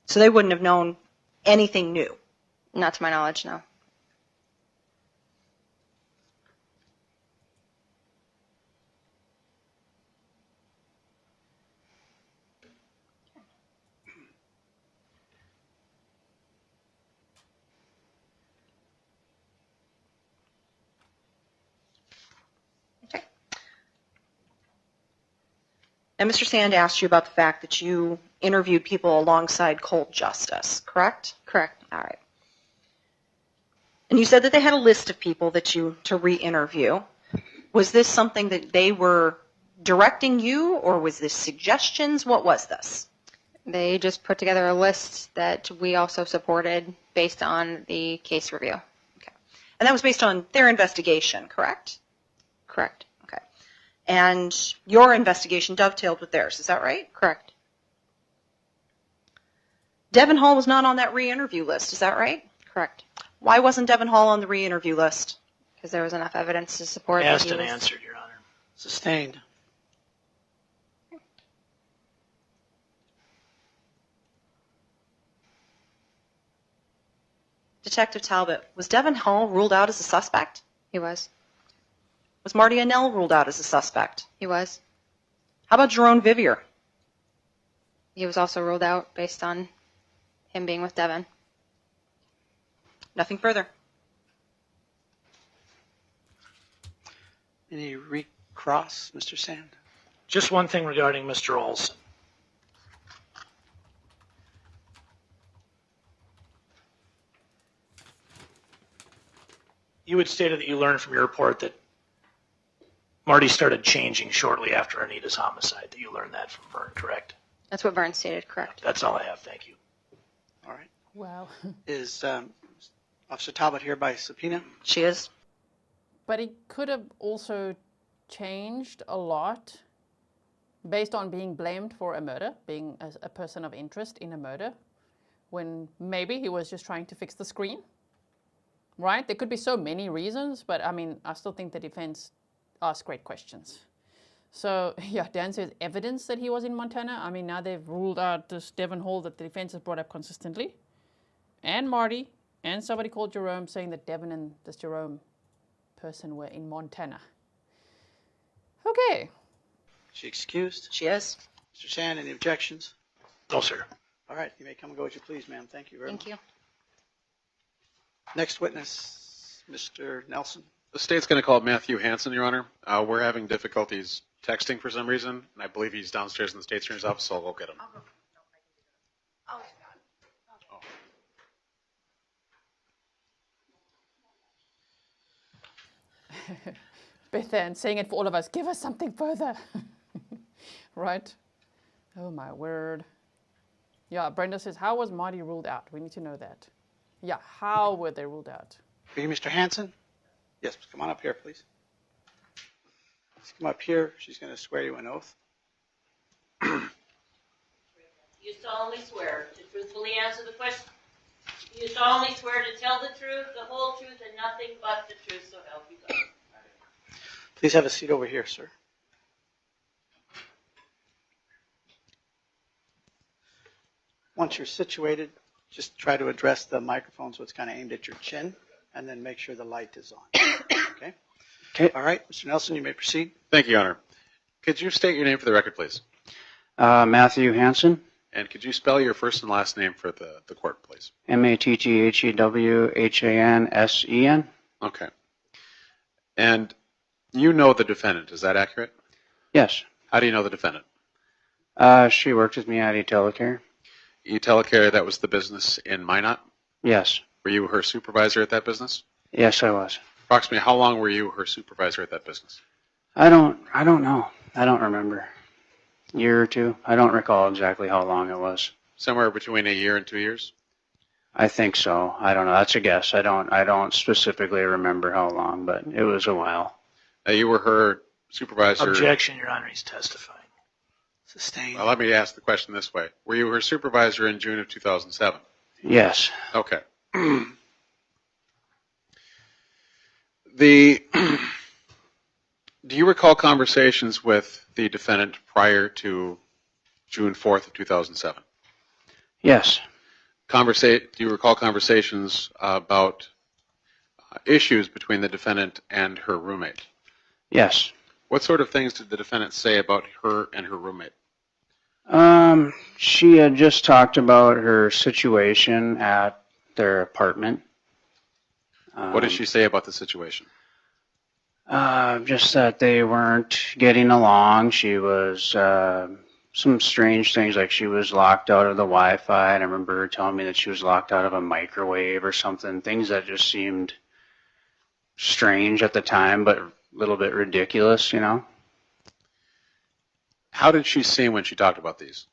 C: So they wouldn't have known anything new?
P: Not to my knowledge, no.
C: Now, Mr. Sand asked you about the fact that you interviewed people alongside Cold Justice, correct?
P: Correct.
C: All right. And you said that they had a list of people that you to re-interview. Was this something that they were directing you, or was this suggestions? What was this?
P: They just put together a list that we also supported based on the case review.
C: Okay. And that was based on their investigation, correct?
P: Correct.
C: Okay. And your investigation dovetailed with theirs, is that right?
P: Correct.
C: Devin Hall was not on that re-interview list, is that right?
P: Correct.
C: Why wasn't Devin Hall on the re-interview list?
P: Because there was enough evidence to support
K: Asked
P: that
K: and
P: he was...
K: answered, Your Honor.
B: Sustained.
C: Detective Talbott, was Devin Hall ruled out as a suspect?
P: He was.
C: Was Marty Annell ruled out as a suspect?
P: He was.
C: How about Jordon Vivier?
P: He was also ruled out based on him being with Devin.
C: Nothing further.
B: Any recross, Mr. Sand?
K: Just one thing regarding Mr. Olson. You had stated that you learned from your report that Marty started changing shortly after Anita's homicide, that you learned that from Vern, correct?
P: That's what Vern stated, correct.
K: That's all I have, thank you.
B: All right.
A: Wow.
B: Is Officer Talbott here by subpoena?
C: She is.
A: But he could have also changed a lot based on being blamed for a murder, being a person of interest in a murder, when maybe he was just trying to fix the screen, right? There could be so many reasons, but I mean, I still think the defense asked great questions. So, yeah, Dan says evidence that he was in Montana. I mean, now they've ruled out this Devin Hall that the defense has brought up consistently, and Marty, and somebody called Jerome saying that Devin and this Jerome person were in Montana. Okay.
B: She excused?
C: She is.
B: Mr. Sand, any objections?
K: No, sir.
B: All right, you may come and go as you please, ma'am. Thank you very much.
P: Thank you.
B: Next witness, Mr. Nelson.
D: The state's going to call Matthew Hanson, Your Honor. We're having difficulties texting for some reason, and I believe he's downstairs in the state's attorney's office, so I'll go get him.
A: Beth Ann saying it for all of us. Give us something further. Right? Oh, my word. Yeah, Brenda says, how was Marty ruled out? We need to know that. Yeah, how were they ruled out?
B: Are you Mr. Hanson? Yes, come on up here, please. Please come up here. She's going to swear you an oath.
E: You solemnly swear to truthfully answer the question. You solemnly swear to tell the truth, the whole truth, and nothing but the truth, so help you God.
B: Please have a seat over here, sir. Once you're situated, just try to address the microphone so it's kind of aimed at your chin, and then make sure the light is on. Okay?
Q: Okay.
B: All right, Mr. Nelson, you may proceed.
D: Thank you, Your Honor. Could you state your name for the record, please?
Q: Matthew Hanson,
D: And could you spell your first and last name for the court, please?
Q: Matthewhansen.
D: Okay. And you know the defendant, is that accurate?
Q: Yes.
D: How do you know the defendant?
Q: She worked with me at eTelecare.
D: eTelecare, that was the business in Minot?
Q: Yes.
D: Were you her supervisor at that business?
Q: Yes, I was.
D: Approximately how long were you her supervisor at that business?
Q: I don't know. I don't remember. Year or two. I don't recall exactly how long it was.
D: Somewhere between a year and 2 years?
Q: I think so. I don't know. That's a guess. I don't specifically remember how long, but it was a while.
D: You were her supervisor.
K: Objection, Your Honor. He's testifying.
B: Sustained.
D: Well, let me ask the question this way. Were you her supervisor in June of 2007?
Q: Yes.
D: Okay. Do you recall conversations with the defendant prior to June 4th of 2007?
Q: Yes.
D: Do you recall conversations about issues between the defendant and her roommate?
Q: Yes.
D: What sort of things did the defendant say about her and her roommate?
Q: She had just talked about her situation at their apartment.
D: What did she say about the situation?
Q: Just that they weren't getting along. She was some strange things, like she was locked out of the Wi-Fi, and I remember her telling me that she was locked out of a microwave or something, things that just seemed strange at the time, but a little bit ridiculous, you know?
D: How did she seem when she talked about these?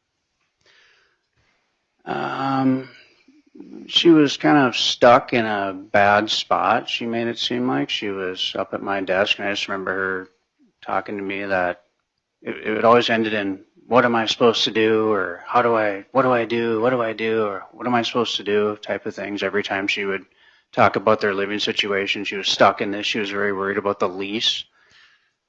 Q: She was kind of stuck in a bad spot, she made it seem like. She was up at my desk, and I just remember her talking to me that it always ended in, what am I supposed to do, or what do I do, or what am I supposed to do, type of things. Every time she would talk about their living situation, she was stuck in this. She was very worried about the lease.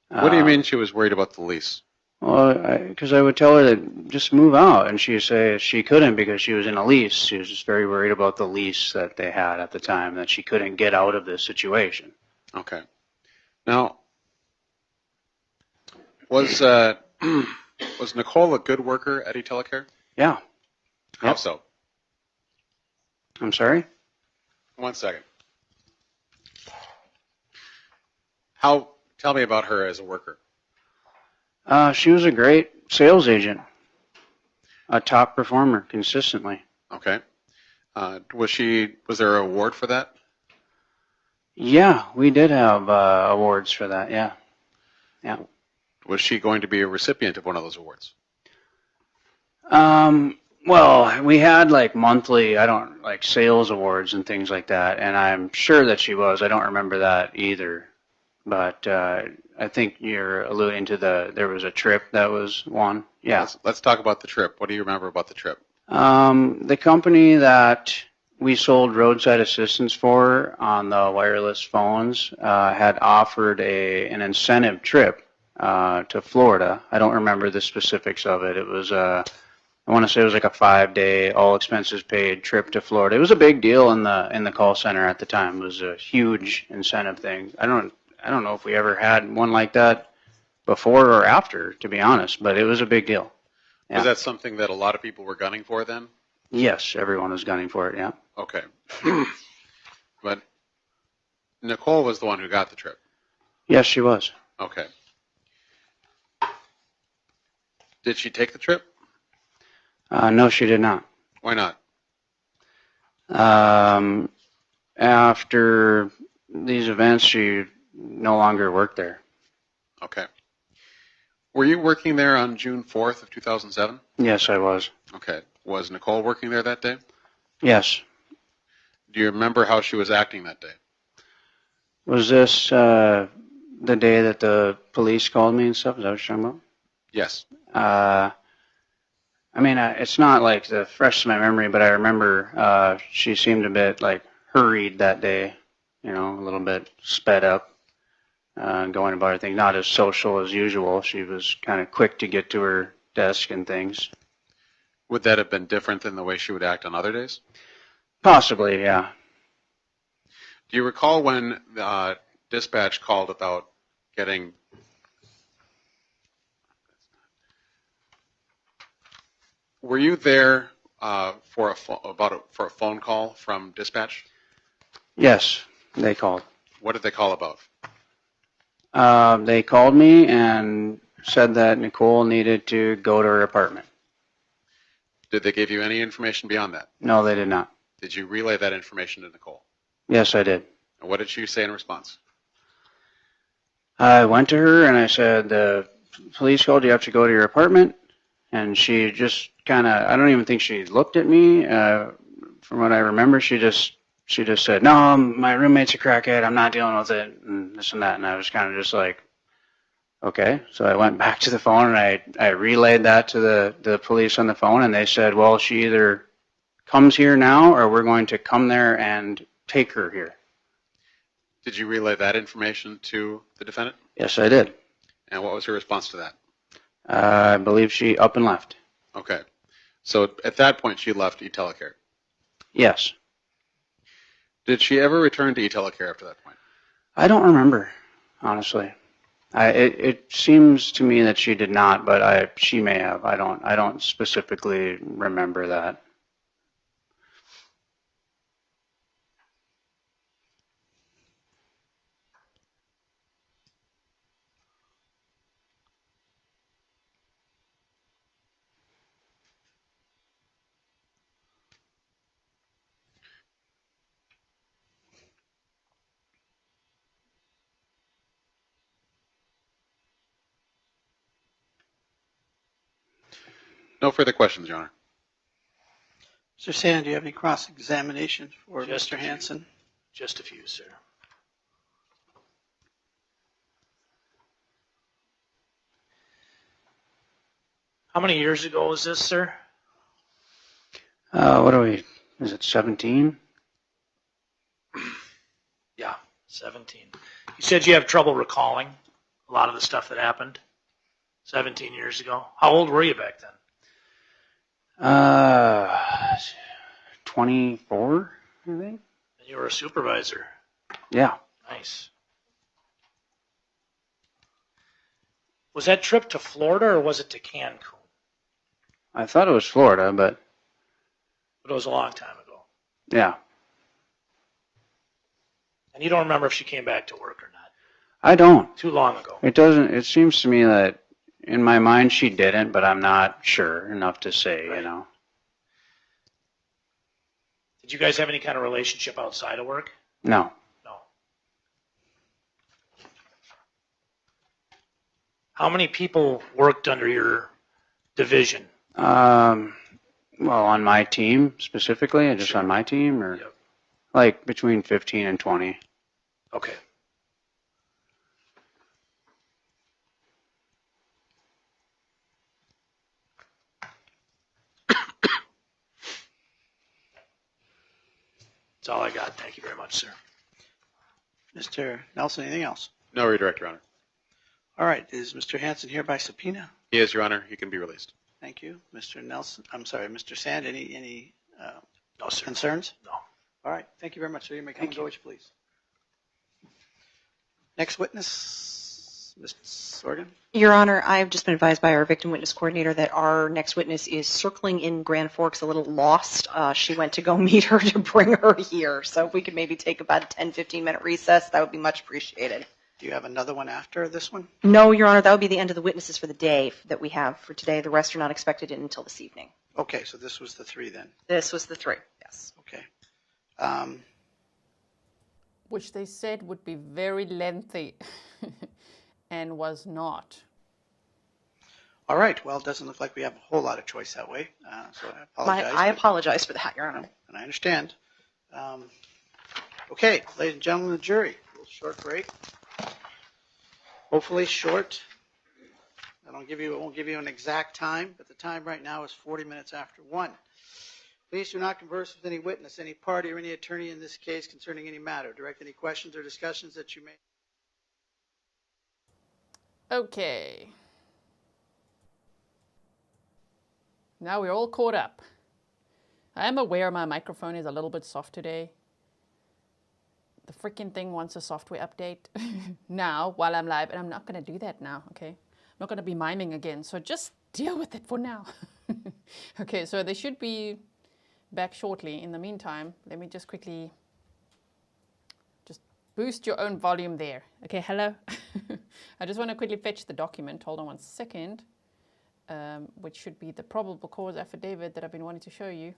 D: What do you mean she was worried about the lease?
Q: Well, because I would tell her that just move out, and she would say she couldn't because she was in a lease. She was just very worried about the lease that they had at the time, that she couldn't get out of this situation.
D: Okay. Now, was Nichole a good worker at eTelecare?
Q: Yeah.
D: How so?
Q: I'm sorry?
D: 1 second. Tell me about her as a worker.
Q: She was a great sales agent, a top performer consistently.
D: Okay. Was there an award for that?
Q: Yeah, we did have awards for that, yeah. Yeah.
D: Was she going to be a recipient of one of those awards?
Q: Well, we had like monthly, sales awards and things like that, and I'm sure that she was. I don't remember that either. But I think you're alluding to there was a trip that was won. Yeah.
D: Let's talk about the trip. What do you remember about the trip?
Q: The company that we sold roadside assistance for on the wireless phones had offered an incentive trip to Florida. I don't remember the specifics of it. It was I want to say it was like a 5-day, all expenses paid trip to Florida. It was a big deal in the call center at the time. It was a huge incentive thing. I don't know if we ever had one like that before or after, to be honest, but it was a big deal. Yeah.
D: Was that something that a lot of people were gunning for then?
Q: Yes, everyone was gunning for it, yeah.
D: Okay. But Nichole was the one who got the trip?
Q: Yes, she was.
D: Okay. Did she take the trip?
Q: No, she did not.
D: Why not?
Q: After these events, she no longer worked there.
D: Okay. Were you working there on June 4th of 2007?
Q: Yes, I was.
D: Okay. Was Nichole working there that day?
Q: Yes.
D: Do you remember how she was acting that day?
Q: Was this the day that the police called me and stuff? Is that what you're talking about?
D: Yes.
Q: It's not like the fresh to my memory, but I remember she seemed a bit like hurried that day, a little bit sped up, going about her thing, not as social as usual. She was kind of quick to get to her desk and things.
D: Would that have been different than the way she would act on other days?
Q: Possibly, yeah.
D: Do you recall when dispatch called about getting were you there for a phone call from dispatch?
Q: Yes, they called.
D: What did they call about?
Q: They called me and said that Nichole needed to go to her apartment.
D: Did they give you any information beyond that?
Q: No, they did not.
D: Did you relay that information to Nichole?
Q: Yes, I did.
D: And what did she say in response?
Q: I went to her and I said, the police called, you have to go to your apartment. And she just kind of, I don't even think she looked at me. From what I remember, she just said, no, my roommate's a crackhead, I'm not dealing with it, and this and that. And I was kind of just like, okay. So I went back to the phone and I relayed that to the police on the phone, and they said, well, she either comes here now or we're going to come there and take her here.
D: Did you relay that information to the defendant?
Q: Yes, I did.
D: And what was her response to that?
Q: I believe she up and left.
D: Okay. So at that point, she left eTelecare?
Q: Yes.
D: Did she ever return to eTelecare after that point?
Q: I don't remember, honestly. It seems to me that she did not, but she may have. I don't specifically remember that.
D: No further questions, Your Honor.
B: Mr. Sand, do you have any cross-examination for
K: Just
B: Mr. Hanson?
K: Just a few, sir. How many years ago was this, sir?
Q: What are we, is it 17?
K: Yeah, 17. You said you have trouble recalling a lot of the stuff that happened 17 years ago. How old were you back then?
Q: 24, I think.
K: And you were a supervisor.
Q: Yeah.
K: Nice. Was that trip to Florida or was it to Cancun?
Q: I thought it was Florida, but
K: But it was a long time ago.
Q: yeah.
K: And you don't remember if she came back to work or not?
Q: I don't.
K: Too long ago.
Q: It seems to me that in my mind she didn't, but I'm not sure enough to say,
K: Right.
Q: you know.
K: Did you guys have any kind of relationship outside of work?
Q: No.
K: No. How many people worked under your division?
Q: Well, on my team specifically, just on my team, or
K: Yep.
Q: like between 15 and 20.
K: Okay. That's all I got. Thank you very much, sir.
B: Mr. Nelson, anything else?
D: No, Redirect, Your Honor.
B: All right. Is Mr. Hanson here by subpoena?
D: He is, Your Honor. He can be released.
B: Thank you. Mr. Nelson, I'm sorry, Mr. Sand, any
K: No, sir.
B: concerns?
K: No.
B: All right. Thank you very much. So you may come and go, please. Next witness, Ms. Sorgan.
C: Your Honor, I've just been advised by our victim witness coordinator that our next witness is circling in Grand Forks, a little lost. She went to go meet her to bring her here. So if we could maybe take about a 10, 15-minute recess, that would be much appreciated.
B: Do you have another one after this one?
C: No, Your Honor, that would be the end of the witnesses for the day that we have for today. The rest are not expected in until this evening.
B: Okay, so this was the three then.
C: This was the three, yes.
B: Okay.
A: Which they said would be very lengthy and was not.
B: All right. Well, it doesn't look like we have a whole lot of choice that way. So I apologize.
C: I apologize for that, Your Honor.
B: And I understand. Okay, ladies and gentlemen of the jury, a little short break. Hopefully short. I won't give you an exact time, but the time right now is 40 minutes after 1. Please do not converse with any witness, any party, or any attorney in this case concerning any matter. Direct any questions or discussions that you may.
A: Okay. Now we're all caught up. I am aware my microphone is a little bit soft today. The freaking thing wants a software update now while I'm live, and I'm not going to do that now, okay? I'm not going to be miming again, so just deal with it for now. Okay, so they should be back shortly. In the meantime, let me just quickly just boost your own volume there. Okay, hello? I just want to quickly fetch the document. Hold on one second, which should be the probable cause affidavit that I've been wanting to show you,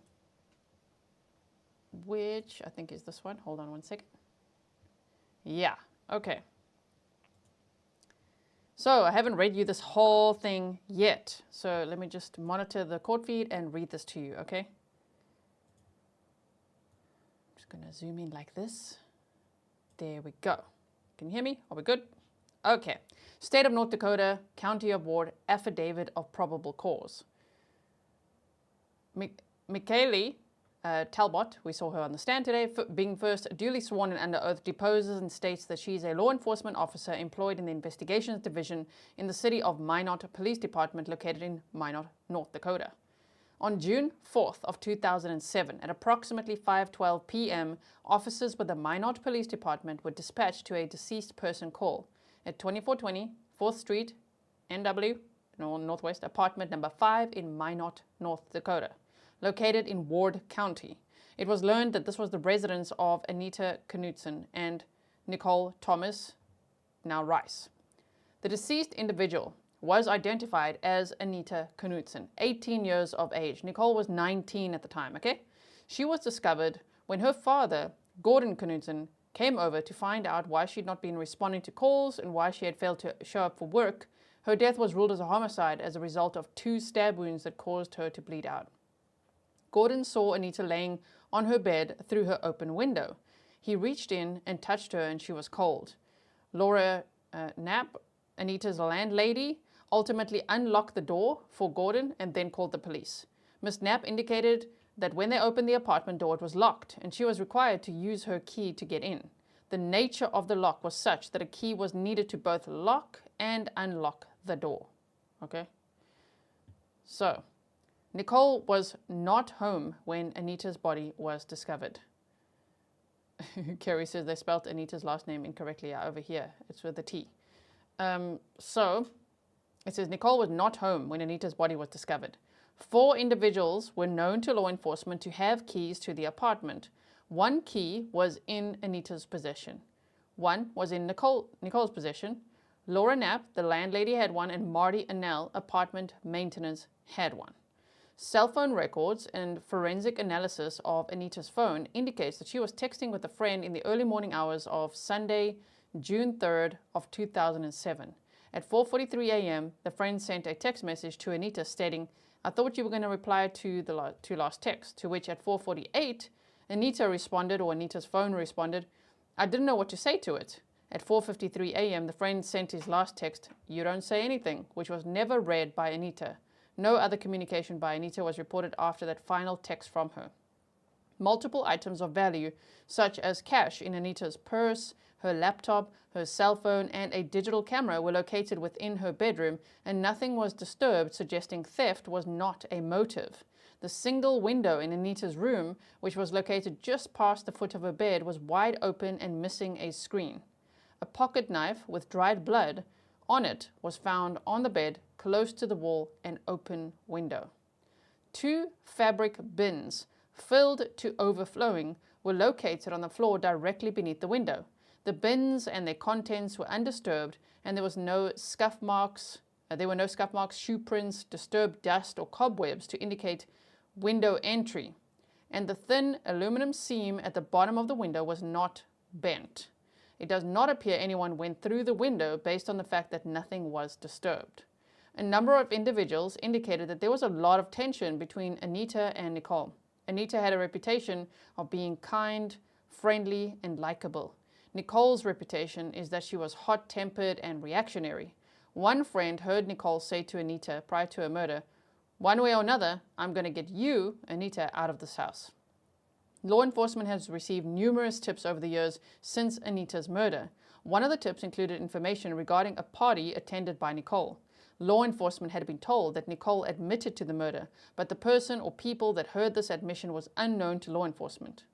A: which I think is this one. Hold on one second. Yeah, okay. So I haven't read you this whole thing yet. So let me just monitor the court feed and read this to you, okay? I'm just going to zoom in like this. There we go. Can you hear me? Are we good? Okay. State of North Dakota, County of Ward, Affidavit of Probable Cause. Mikali Talbott, we saw her on the stand today, being first duly sworn and under oath, deposes and states that she is a law enforcement officer employed in the Investigations Division in the city of Minot Police Department located in Minot, North Dakota. On June 4th of 2007, at approximately 5:12 p.m., officers with the Minot Police Department were dispatched to a deceased person call at 2420 4th Street, NW, Northwest, apartment number 5 in Minot, North Dakota, located in Ward County. It was learned that this was the residence of Anita Knutson and Nichole Thomas, now Rice. The deceased individual was identified as Anita Knutson, 18 years of age. Nichole was 19 at the time, okay? She was discovered when her father, Jordon Knutson, came over to find out why she'd not been responding to calls and why she had failed to show up for work. Her death was ruled as a homicide as a result of 2 stab wounds that caused her to bleed out. Jordon saw Anita laying on her bed through her open window. He reached in and touched her and she was cold. Laura Knapp, Anita's landlady, ultimately unlocked the door for Jordon and then called the police. Ms. Knapp indicated that when they opened the apartment door, it was locked and she was required to use her key to get in. The nature of the lock was such that a key was needed to both lock and unlock the door. Okay? So, Nichole was not home when Anita's body was discovered. Kerry says they spelled Anita's last name incorrectly over here. It's with a T. So, it says Nichole was not home when Anita's body was discovered. 4 individuals were known to law enforcement to have keys to the apartment. 1 key was in Anita's possession. 1 was in Nichole's possession. Laura Knapp, the landlady, had 1, and Marty Annell, apartment maintenance, had 1. Cell phone records and forensic analysis of Anita's phone indicates that she was texting with a friend in the early morning hours of Sunday, June 3rd of 2007. At 4:43 a.m., the friend sent a text message to Anita stating, "I thought you were going to reply to the last text," to which at 4:48, Anita responded, or Anita's phone responded, "I didn't know what to say to it." At 4:53 a.m., the friend sent his last text, "You don't say anything," which was never read by Anita. No other communication by Anita was reported after that final text from her. Multiple items of value, such as cash in Anita's purse, her laptop, her cell phone, and a digital camera were located within her bedroom, and nothing was disturbed, suggesting theft was not a motive. The single window in Anita's room, which was located just past the foot of her bed, was wide open and missing a screen. A pocket knife with dried blood on it was found on the bed, close to the wall and open window. 2 fabric bins, filled to overflowing, were located on the floor directly beneath the window. The bins and their contents were undisturbed, and there were no scuff marks, shoe prints, disturbed dust, or cobwebs to indicate window entry. And the thin aluminum seam at the bottom of the window was not bent. It does not appear anyone went through the window based on the fact that nothing was disturbed. A number of individuals indicated that there was a lot of tension between Anita and Nichole. Anita had a reputation of being kind, friendly, and likable. Nichole's reputation is that she was hot-tempered and reactionary. One friend heard Nichole say to Anita prior to her murder, "One way or another, I'm going to get you, Anita, out of this house." Law enforcement has received numerous tips over the years since Anita's murder. One of the tips included information regarding a party attended by Nichole. Law enforcement had been told that Nichole admitted to the murder, but the person or people that heard this admission was unknown to law enforcement.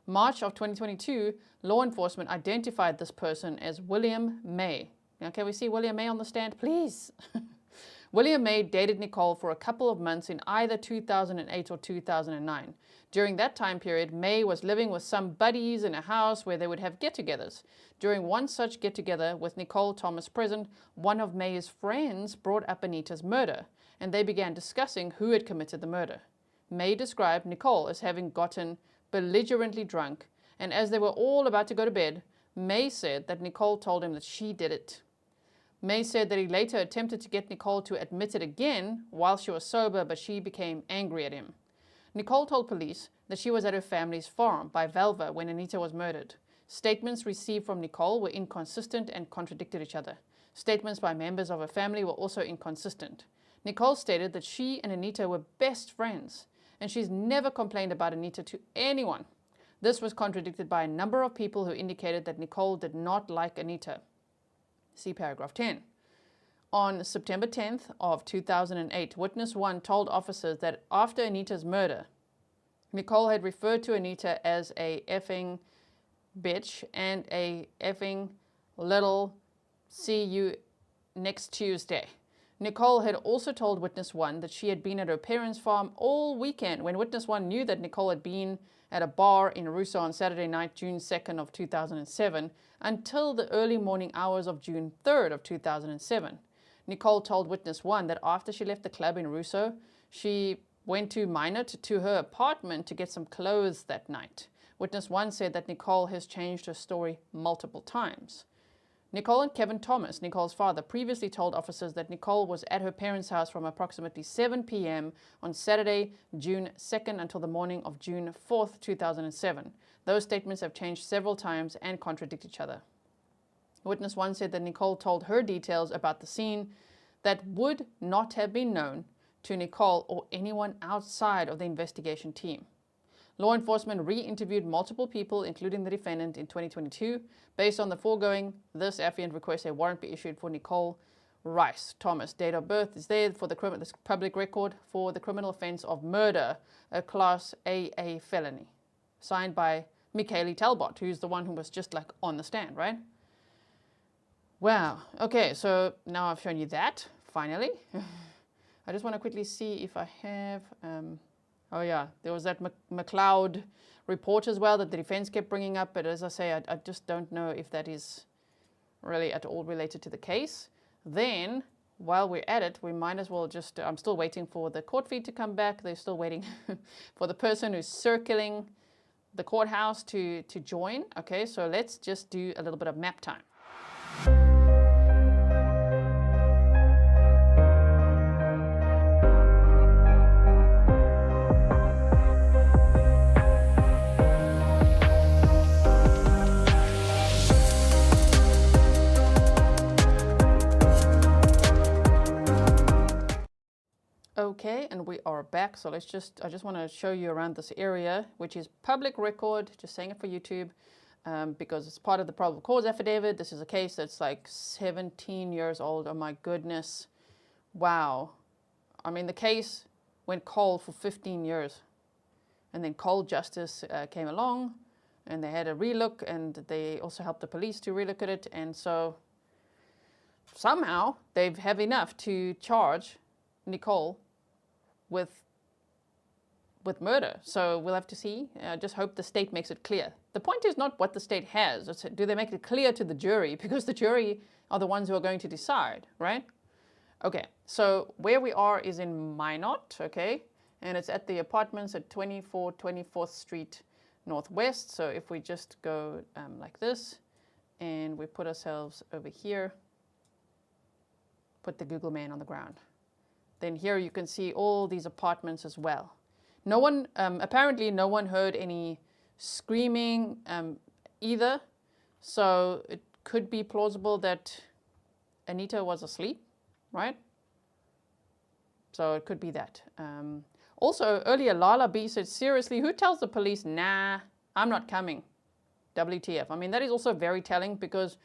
A: March of 2022, law enforcement identified this person as William May. Now, can we see William May on the stand, please? William May dated Nichole for a couple of months in either 2008 or 2009. During that time period, May was living with some buddies in a house where they would have get-togethers. During one such get-together with Nichole Thomas present, one of May's friends brought up Anita's murder, and they began discussing who had committed the murder. May described Nichole as having gotten belligerently drunk, and as they were all about to go to bed, May said that Nichole told him that she did it. May said that he later attempted to get Nichole to admit it again while she was sober, but she became angry at him. Nichole told police that she was at her family's farm by Velva when Anita was murdered. Statements received from Nichole were inconsistent and contradicted each other. Statements by members of her family were also inconsistent. Nichole stated that she and Anita were best friends, and she's never complained about Anita to anyone. This was contradicted by a number of people who indicated that Nichole did not like Anita. See paragraph 10. On September 10th of 2008, witness 1 told officers that after Anita's murder, Nichole had referred to Anita as a effing bitch and a effing little see you next Tuesday. Nichole had also told witness 1 that she had been at her parents' farm all weekend when witness 1 knew that Nichole had been at a bar in Russo on Saturday night, June 2nd of 2007, until the early morning hours of June 3rd of 2007. Nichole told witness 1 that after she left the club in Russo, she went to Minot to her apartment to get some clothes that night. Witness 1 said that Nichole has changed her story multiple times. Nichole and Kevin Thomas, Nichole's father, previously told officers that Nichole was at her parents' house from approximately 7 p.m. on Saturday, June 2nd until the morning of June 4th, 2007. Those statements have changed several times and contradict each other. Witness 1 said that Nichole told her details about the scene that would not have been known to Nichole or anyone outside of the investigation team. Law enforcement re-interviewed multiple people, including the defendant, in 2022. Based on the foregoing, this affiant requests a warrant be issued for Nichole Rice Thomas. Date of birth is there for the public record for the criminal offense of murder, a Class AA felony. Signed by Mikali Talbott, who's the one who was just like on the stand, right? Wow. Okay, so now I've shown you that, finally. I just want to quickly see if I have... oh yeah, there was that McLeod report as well that the defense kept bringing up, but as I say, I just don't know if that is really at all related to the case. Then, while we're at it, we might as well just, I'm still waiting for the court feed to come back. They're still waiting for the person who's circling the courthouse to join. Okay, so let's just do a little bit of map time. Okay, and we are back. So I just want to show you around this area, which is public record, just saying it for YouTube, because it's part of the probable cause affidavit. This is a case that's like 17 years old. Oh my goodness. Wow. I mean, the case went cold for 15 years. And then cold justice came along, and they had a relook, and they also helped the police to relook at it. And so somehow they have enough to charge Nichole with murder. So we'll have to see. I just hope the state makes it clear. The point is not what the state has. It's do they make it clear to the jury? Because the jury are the ones who are going to decide, right? Okay, so where we are is in Minot, okay? And it's at the apartments at 24th Street Northwest. So if we just go like this, and we put ourselves over here, put the Google man on the ground. Then here you can see all these apartments as well. No one, apparently no one heard any screaming either. So it could be plausible that Anita was asleep, right? So it could be that. Also earlier, Lala B said, seriously, who tells the police, nah, I'm not coming, WTF? I mean, that is also very telling because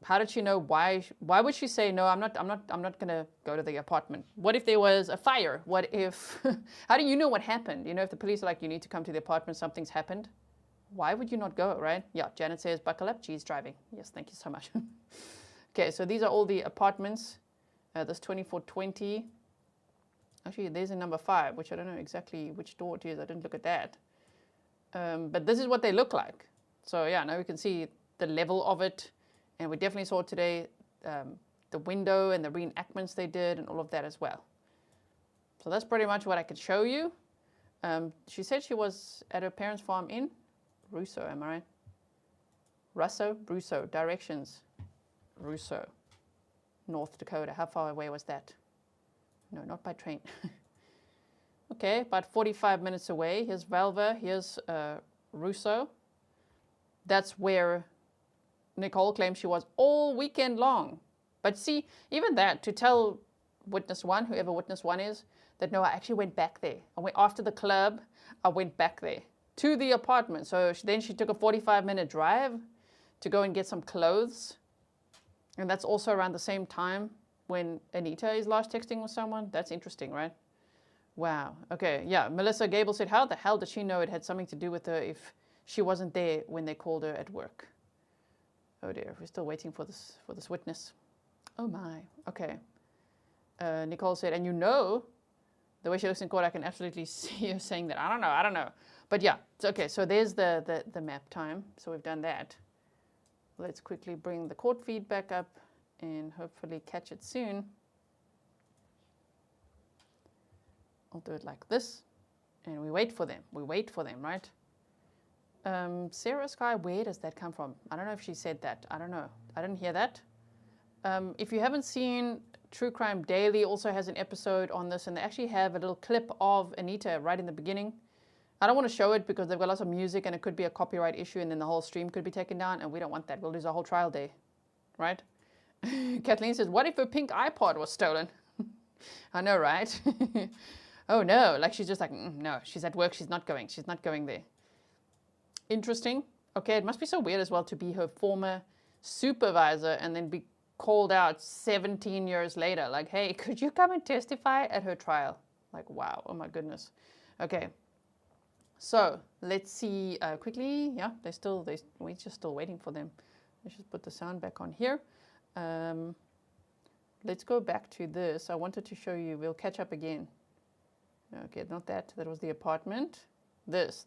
A: How did she know why? Why would she say no? I'm not going to go to the apartment. What if there was a fire? What if? How do you know what happened? You know, if the police are like, you need to come to the apartment, something's happened. Why would you not go, right? Yeah. Janet says, buckle up. She's driving. Yes, thank you so much. Okay, so these are all the apartments. This 2420. Actually, there's a number 5, which I don't know exactly which door it is. I didn't look at that. But this is what they look like. So yeah, now we can see the level of it. And we definitely saw today the window and the reenactments they did and all of that as well. So that's pretty much what I could show you. She said she was at her parents' farm in Russo, am I right? Russo, directions. Russo, North Dakota. How far away was that? No, not by train. Okay, about 45 minutes away. Here's Valva, here's Russo. That's where Nichole claims she was all weekend long. But see, even that, to tell witness 1, whoever witness 1 is, that no, I actually went back there. I went after the club, I went back there to the apartment. So then she took a 45-minute drive to go and get some clothes. And that's also around the same time when Anita is last texting with someone. That's interesting, right? Wow. Okay, yeah. Melissa Gable said, how the hell did she know it had something to do with her if she wasn't there when they called her at work? Oh dear, we're still waiting for this witness. Oh my. Okay. Nichole said, and you know, the way she looks in court, I can absolutely see her saying that. I don't know. But yeah, okay, so there's the map time. So we've done that. Let's quickly bring the court feed back up and hopefully catch it soon. I'll do it like this. And we wait for them. We wait for them, right? Sarah Sky, where does that come from? I don't know if she said that. I don't know. I didn't hear that. If you haven't seen, True Crime Daily also has an episode on this, and they actually have a little clip of Anita right in the beginning. I don't want to show it because they've got lots of music and it could be a copyright issue and then the whole stream could be taken down, and we don't want that. We'll lose our whole trial day, right? Kathleen says, what if her pink iPod was stolen? I know, right? Oh no, like she's just like, no, she's at work, she's not going there. Interesting. Okay, it must be so weird as well to be her former supervisor and then be called out 17 years later. Like, hey, could you come and testify at her trial? Like, wow, oh my goodness. Okay, so let's see quickly. Yeah, we're just still waiting for them. Let's just put the sound back on here. Let's go back to this. I wanted to show you, we'll catch up again. Okay, not that. That was the apartment. This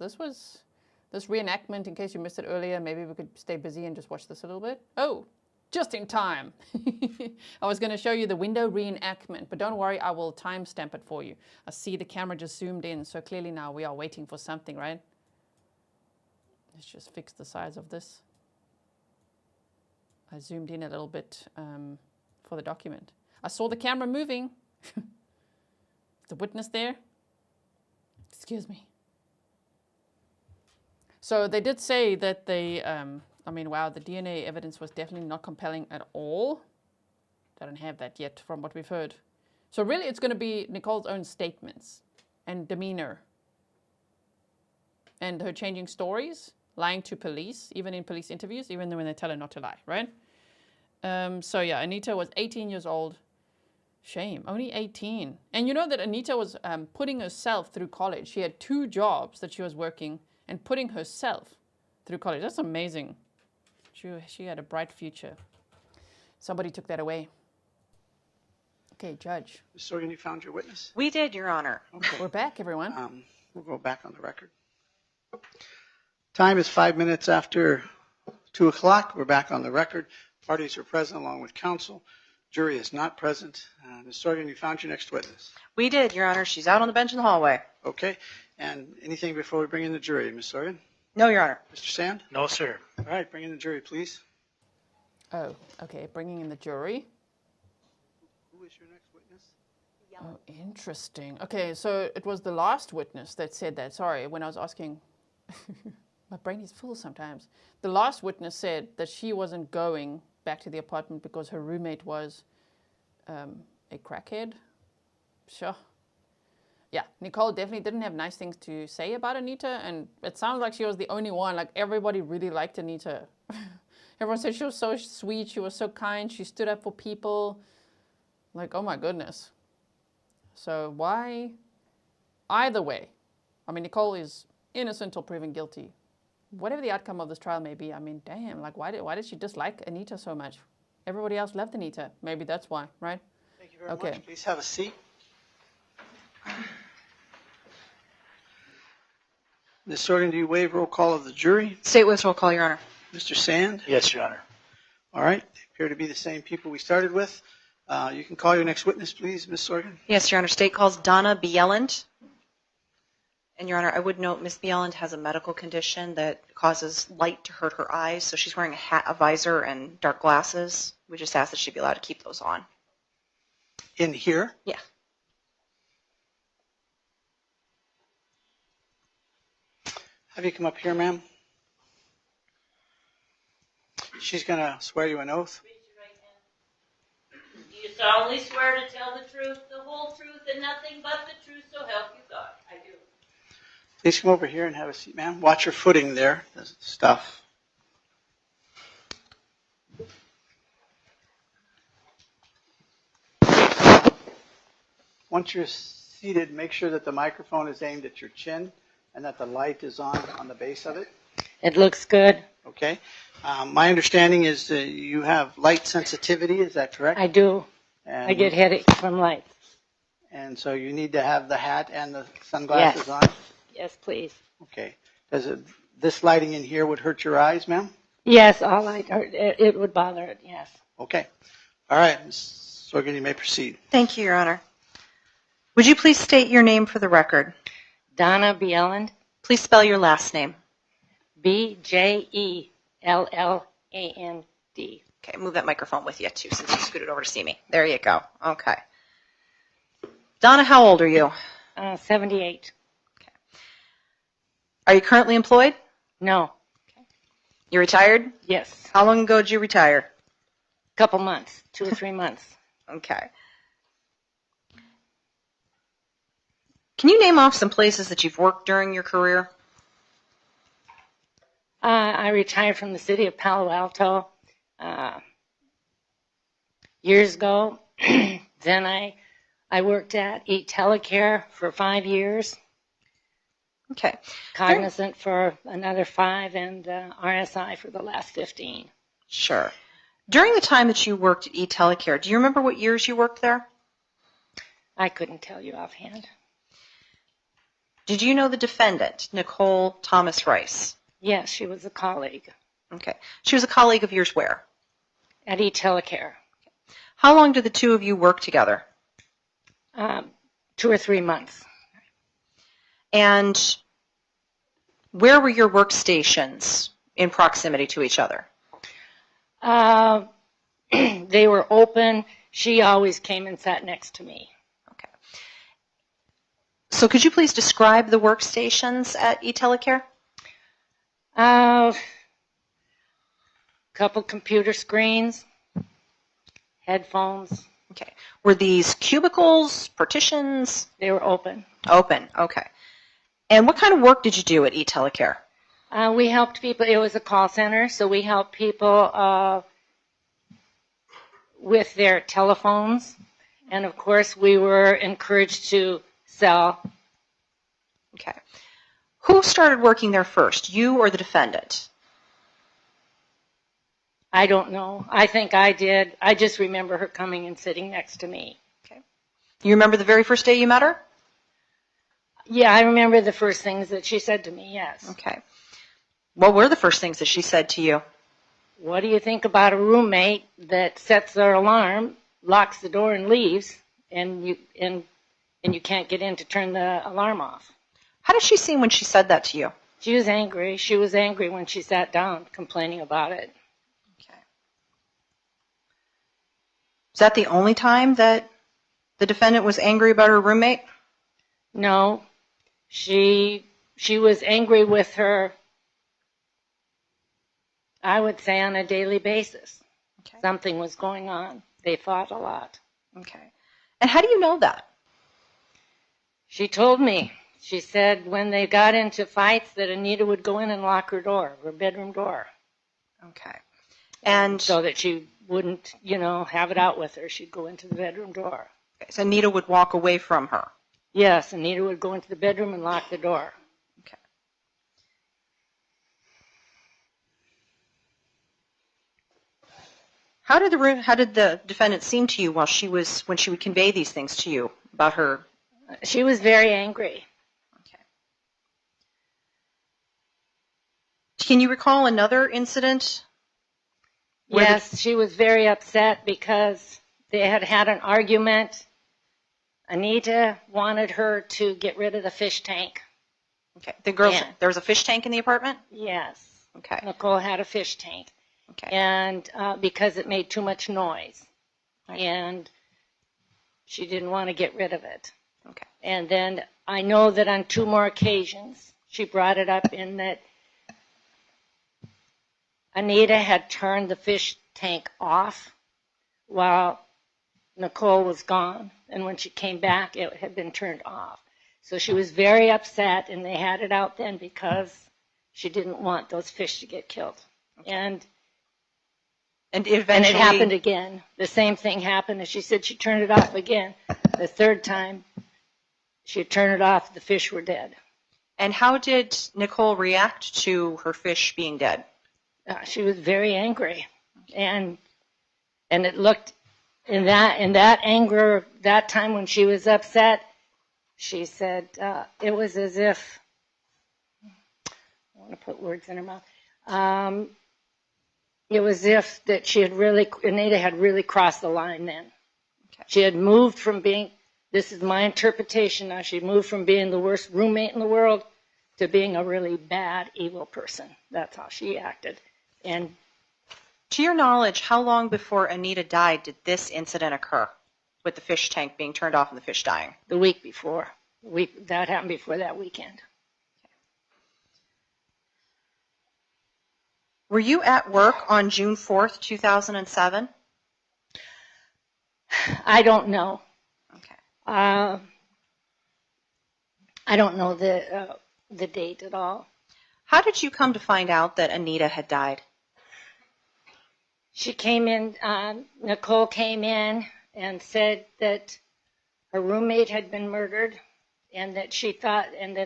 A: reenactment, in case you missed it earlier, maybe we could stay busy and just watch this a little bit. Oh, just in time. I was going to show you the window reenactment, but don't worry, I will timestamp it for you. I see the camera just zoomed in, so clearly now we are waiting for something, right? Let's just fix the size of this. I zoomed in a little bit for the document. I saw the camera moving. The witness there. Excuse me. So they did say that they, wow, the DNA evidence was definitely not compelling at all. I don't have that yet from what we've heard. So really it's going to be Nichole's own statements and demeanor and her changing stories, lying to police, even in police interviews, even when they tell her not to lie, right? So yeah, Anita was 18 years old. Shame, only 18. And you know that Anita was putting herself through college. She had 2 jobs that she was working and putting herself through college. That's amazing. She had a bright future. Somebody took that away. Okay, Judge.
B: Ms. Sorgan, you found your witness?
C: We did, Your Honor.
B: Okay.
A: We're back, everyone.
B: We'll go back on the record. Time is 5 minutes after 2 o'clock. We're back on the record. Parties are present along with counsel. Jury is not present. Ms. Sorgan, you found your next witness?
C: We did, Your Honor. She's out on the bench in the hallway.
B: Okay. And anything before we bring in the jury, Ms. Sorgan?
C: No, Your Honor.
B: Mr. Sand?
K: No, sir.
B: All right, bring in the jury, please.
A: Oh, okay, bringing in the jury.
B: Who is your next witness?
A: Oh, interesting. Okay, so it was the last witness that said that. Sorry, when I was asking, my brain is full sometimes. The last witness said that she wasn't going back to the apartment because her roommate was a crackhead. Sure. Yeah, Nichole definitely didn't have nice things to say about Anita, and it sounds like she was the only one. Like, everybody really liked Anita. Everyone said she was so sweet, she was so kind, she stood up for people. Like, oh my goodness. So why? Either way, I mean, Nichole is innocent until proven guilty. Whatever the outcome of this trial may be, I mean, damn, like why did she dislike Anita so much? Everybody else loved Anita. Maybe that's why, right?
B: Thank you very much. Please have a seat. Ms. Sorgan, do you waive roll call of the jury?
C: State witness roll call, Your Honor.
B: Mr. Sand?
K: Yes, Your Honor.
B: All right. They appear to be the same people we started with. You can call your next witness, please, Ms. Sorgan.
C: Yes, Your Honor. State calls Donna Bjelland. And, Your Honor, I would note Ms. Bjelland has a medical condition that causes light to hurt her eyes, so she's wearing a hat, a visor, and dark glasses. We just ask that she be allowed to keep those on.
B: In here?
C: Yeah.
B: Have you come up here, ma'am? She's going to swear you an oath.
E: Do you solemnly swear to tell the truth, the whole truth, and nothing but the truth, so help you God? I do.
B: Please come over here and have a seat, ma'am. Watch your footing there. There's stuff. Once you're seated, make sure that the microphone is aimed at your chin and that the light is on the base of it.
R: It looks good.
B: Okay. My understanding is that you have light sensitivity. Is that correct?
R: I do.
B: And,
R: I get headaches from lights.
B: And so you need to have the hat and the sunglasses on?
R: Yes, please.
B: Okay. This lighting in here would hurt your eyes, ma'am?
R: Yes, all light. It would bother it, yes.
B: Okay. All right. Ms. Sorgan, you may proceed.
C: Thank you, Your Honor. Would you please state your name for the record?
R: Donna Bjelland.
C: Please spell your last name.
R: Bjelland.
C: Okay, move that microphone with you, too, since you scooted over to see me. There you go. Okay. Donna, how old are you?
R: 78.
C: Okay. Are you currently employed?
R: No.
C: Okay. You retired?
R: Yes.
C: How long ago did you retire?
R: Couple months, 2 or 3 months.
C: Okay. Can you name off some places that you've worked during your career?
R: I retired from the city of Palo Alto years ago. Then I worked at eTelecare for 5 years.
C: Okay.
R: Cognizant for another 5, and RSI for the last 15.
C: Sure. During the time that you worked at eTelecare, do you remember what years you worked there?
R: I couldn't tell you offhand.
C: Did you know the defendant, Nichole Thomas Rice?
R: Yes, she was a colleague.
C: Okay. She was a colleague of yours where?
R: At eTelecare.
C: How long did the two of you work together?
R: 2 or 3 months.
C: And where were your workstations in proximity to each other?
R: They were open. She always came and sat next to me.
C: Okay. So could you please describe the workstations at eTelecare?
R: Couple computer screens, headphones.
C: Okay. Were these cubicles, partitions?
R: They were open.
C: Open, okay. And what kind of work did you do at eTelecare?
R: We helped people. It was a call center, so we helped people with their telephones. And, of course, we were encouraged to sell.
C: Okay. Who started working there first, you or the defendant?
R: I don't know. I think I did. I just remember her coming and sitting next to me.
C: Okay. You remember the very first day you met her?
R: Yeah, I remember the first things that she said to me, yes.
C: Okay. What were the first things that she said to you?
R: What do you think about a roommate that sets their alarm, locks the door and leaves, and you can't get in to turn the alarm off?
C: How did she seem when she said that to you?
R: She was angry. She was angry when she sat down, complaining about it.
C: Okay. Is that the only time that the defendant was angry about her roommate?
R: No. She was angry with her, I would say, on a daily basis. Okay. Something was going on. They fought a lot.
C: Okay. And how do you know that?
R: She told me. She said when they got into fights that Anita would go in and lock her door, her bedroom door.
C: Okay. And
R: so that she wouldn't, have it out with her. She'd go into the bedroom door.
C: So Anita would walk away from her.
R: Yes, Anita would go into the bedroom and lock the door.
C: Okay. How did the defendant seem to you when she would convey these things to you about her?
R: She was very angry.
C: Okay. Can you recall another incident?
R: Yes, she was very upset because they had had an argument. Anita wanted her to get rid of the fish tank.
C: Okay. There was a fish tank in the apartment?
R: Yes.
C: Okay.
R: Nichole had a fish tank.
C: Okay.
R: And because it made too much noise.
C: Right.
R: And she didn't want to get rid of it.
C: Okay.
R: And then I know that on 2 more occasions she brought it up in that Anita had turned the fish tank off while Nichole was gone. And when she came back, it had been turned off. So she was very upset, and they had it out then because she didn't want those fish to get killed.
C: Okay.
R: And
C: eventually,
R: it happened again. The same thing happened, and she said she turned it off again. The 3rd time she turned it off, the fish were dead.
C: And how did Nichole react to her fish being dead?
R: She was very angry, and it looked in that anger, that time when she was upset, she said it was as if, I want to put words in her mouth. It was as if that Anita had really crossed the line then.
C: Okay.
R: She had moved from being, this is my interpretation now, she moved from being the worst roommate in the world to being a really bad, evil person. That's how she acted. And
C: to your knowledge, how long before Anita died did this incident occur with the fish tank being turned off and the fish dying?
R: The week before. That happened before that weekend.
C: Were you at work on June 4th, 2007?
R: I don't know.
C: Okay.
R: I don't know the date at all.
C: How did you come to find out that Anita had died?
R: She came in, Nichole came in and said that her roommate had been murdered and that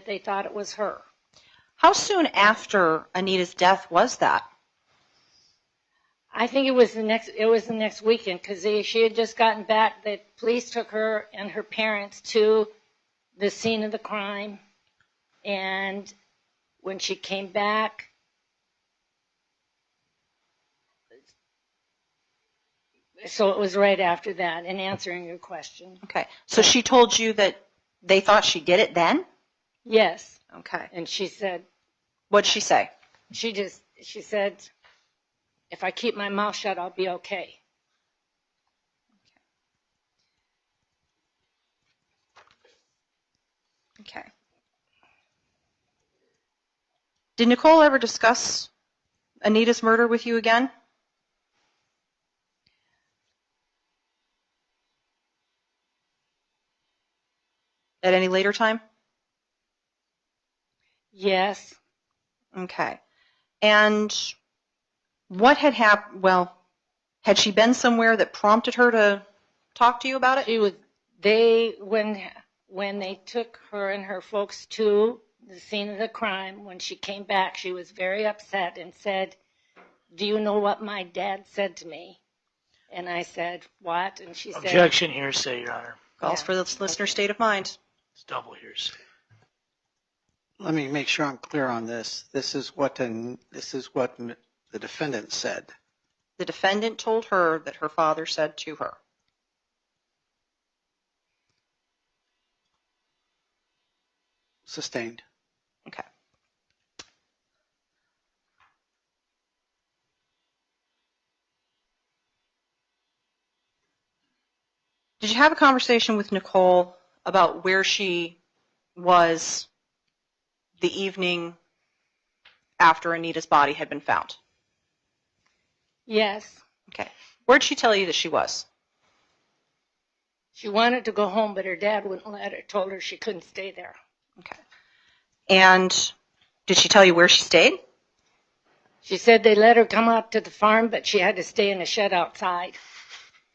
R: they thought it was her.
C: How soon after Anita's death was that?
R: I think it was the next weekend because she had just gotten back. The police took her and her parents to the scene of the crime, and when she came back, so it was right after that, in answering your question.
C: Okay. So she told you that they thought she did it then?
R: Yes.
C: Okay.
R: And she said...
C: What'd she say?
R: She said, if I keep my mouth shut, I'll be okay.
C: Okay. Did Nichole ever discuss Anita's murder with you again? At any later time?
R: Yes.
C: Okay. And what had happened? Well, had she been somewhere that prompted her to talk to you about it?
R: When they took her and her folks to the scene of the crime, when she came back, she was very upset and said, "Do you know what my dad said to me?" And I said, "What?" And she said,
K: "Objection, hearsay, Your Honor."
C: Calls for the listener's state of mind.
K: It's double hearsay.
B: Let me make sure I'm clear on this. This is what the defendant said.
C: The defendant told her that her father said to her.
B: Sustained.
C: Okay. Did you have a conversation with Nichole about where she was the evening after Anita's body had been found?
R: Yes.
C: Okay. Where did she tell you that she was?
R: She wanted to go home, but her dad wouldn't let her, told her she couldn't stay there.
C: Okay. And did she tell you where she stayed?
R: She said they let her come out to the farm, but she had to stay in a shed outside.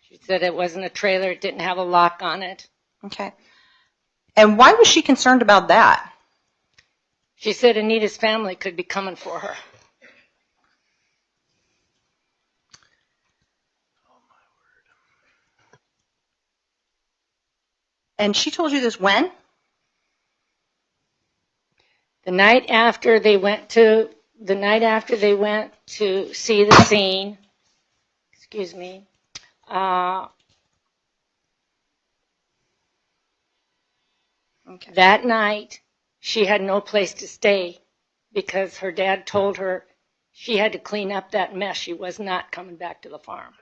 R: She said it wasn't a trailer, it didn't have a lock on it.
C: Okay. And why was she concerned about that?
R: She said Anita's family could be coming for her.
C: And she told you this when?
R: The night after they went to see the scene, excuse me,
C: okay.
R: That night she had no place to stay because her dad told her she had to clean up that mess. She was not coming back to the farm.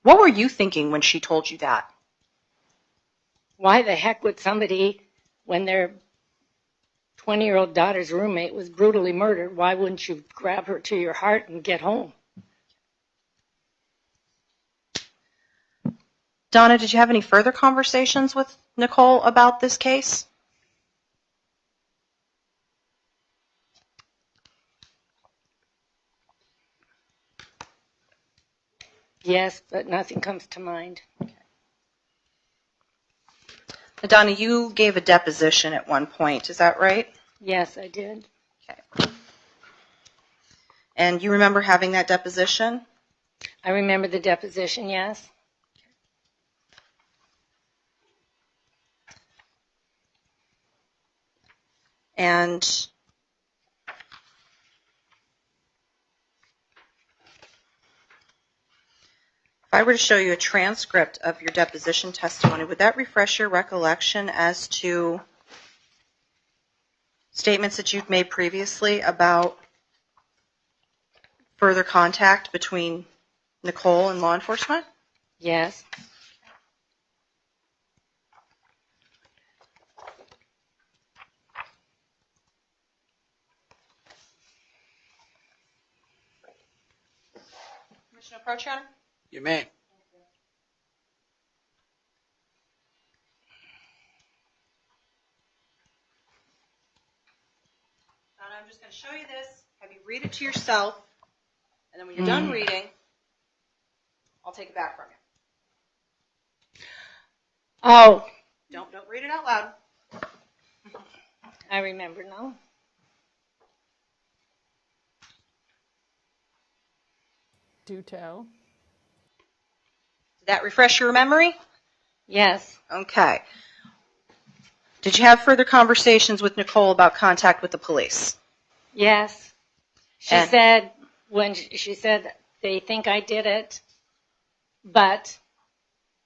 C: What were you thinking when she told you that?
R: Why the heck would somebody, when their 20-year-old daughter's roommate was brutally murdered, why wouldn't you grab her to your heart and get home?
C: Donna, did you have any further conversations with Nichole about this case?
R: Yes, but nothing comes to mind.
C: Okay. Donna, you gave a deposition at one point, is that right?
R: Yes, I did.
C: Okay. And you remember having that deposition?
R: I remember the deposition, yes.
C: And if I were to show you a transcript of your deposition testimony, would that refresh your recollection as to statements that you've made previously about further contact between Nichole and law enforcement?
R: Yes.
C: Commissioner Prochatter?
B: You may.
C: Donna, I'm just going to show you this, have you read it to yourself, and then when you're done reading, I'll take it back from you.
R: Oh.
C: Don't read it out loud.
R: I remember now.
A: Do tell.
C: Did that refresh your memory?
R: Yes.
C: Okay. Did you have further conversations with Nichole about contact with the police?
R: Yes. She said they think I did it, but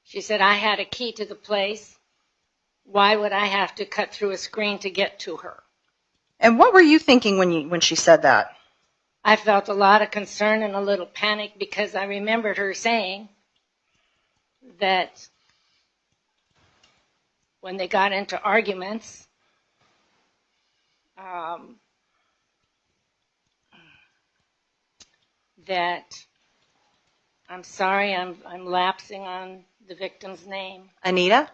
R: she said I had a key to the place. Why would I have to cut through a screen to get to her?
C: And what were you thinking when she said that?
R: I felt a lot of concern and a little panic because I remembered her saying that when they got into arguments, that, I'm sorry, I'm lapsing on the victim's name.
C: Anita?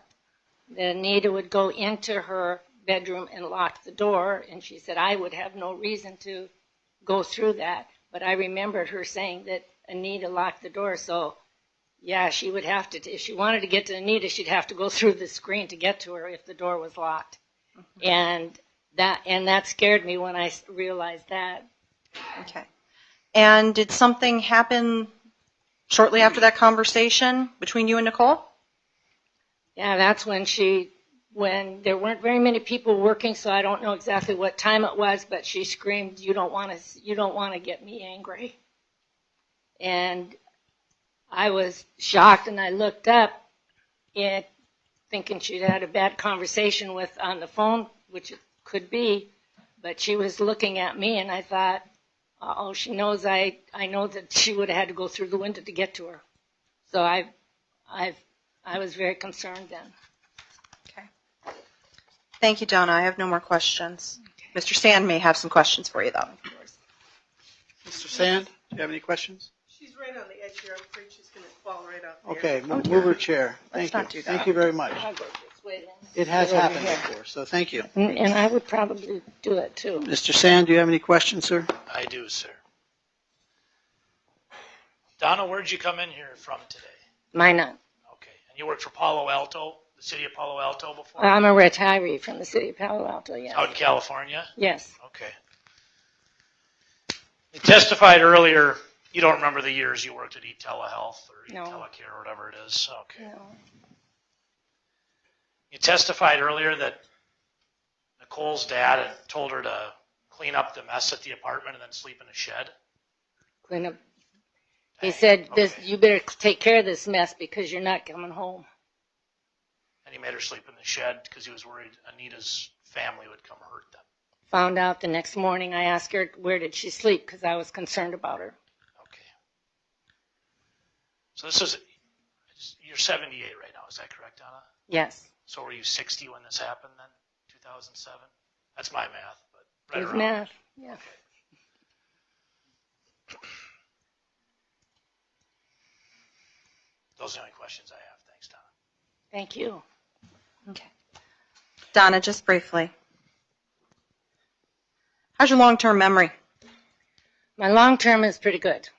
R: That Anita would go into her bedroom and lock the door, and she said I would have no reason to go through that. But I remembered her saying that Anita locked the door, so yeah, she would have to, if she wanted to get to Anita, she'd have to go through the screen to get to her if the door was locked. Mm-hmm. And that scared me when I realized that.
C: Okay. And did something happen shortly after that conversation between you and Nichole?
R: Yeah, that's when there weren't very many people working, so I don't know exactly what time it was, but she screamed, "You don't want to get me angry." And I was shocked, and I looked up, thinking she'd had a bad conversation on the phone, which it could be, but she was looking at me, and I thought, oh, she knows I know that she would have had to go through the window to get to her. So I was very concerned then.
C: Okay. Thank you, Donna. I have no more questions. Okay. Mr. Sand may have some questions for you, though. Of course.
B: Mr. Sand, do you have any questions?
S: She's right on the edge here. I'm afraid she's going to fall right out there.
B: Okay, move her chair. Thank you. Thank you very much. It has happened before, so thank you.
R: And I would probably do it, too.
B: Mr. Sand, do you have any questions, sir?
K: I do, sir. Donna, where'd you come in here from today?
R: Minot.
K: Okay. And you worked for Palo Alto, the city of Palo Alto before?
R: I'm a retiree from the city of Palo Alto, yes.
K: Out in California?
R: Yes.
K: Okay. You testified earlier, you don't remember the years you worked at eTelehealth or
R: No.
K: eTelecare or whatever it is. Okay.
R: No.
K: You testified earlier that Nicole's dad had told her to clean up the mess at the apartment and then sleep in a shed.
R: Clean up. He said, "This, you better take care of this mess because you're not coming home."
K: And he made her sleep in the shed because he was worried Anita's family would come hurt them.
R: Found out the next morning, I asked her, where did she sleep? Because I was concerned about her.
K: Okay. So this is, you're 78 right now, is that correct, Donna?
R: Yes.
K: So were you 60 when this happened then, 2007? That's my math, but right
R: Good
K: around.
R: math, yeah.
K: Those are the only questions I have. Thanks, Donna.
R: Thank you.
C: Okay. Donna, just briefly. How's your long-term memory?
R: My long-term is pretty good.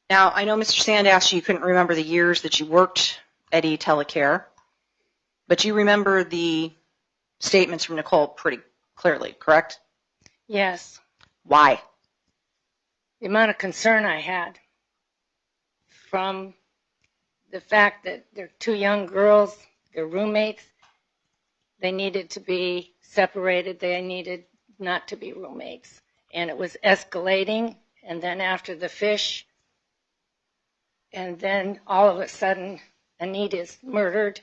C: Now, I know Mr. Sand asked you couldn't remember the years that you worked at eTelecare, but you remember the statements from Nichole pretty clearly, correct?
R: Yes.
C: Why?
R: The amount of concern I had from the fact that they're two young girls, they're roommates, they needed to be separated, they needed not to be roommates. And it was escalating, and then after the fish, and then all of a sudden Anita's murdered.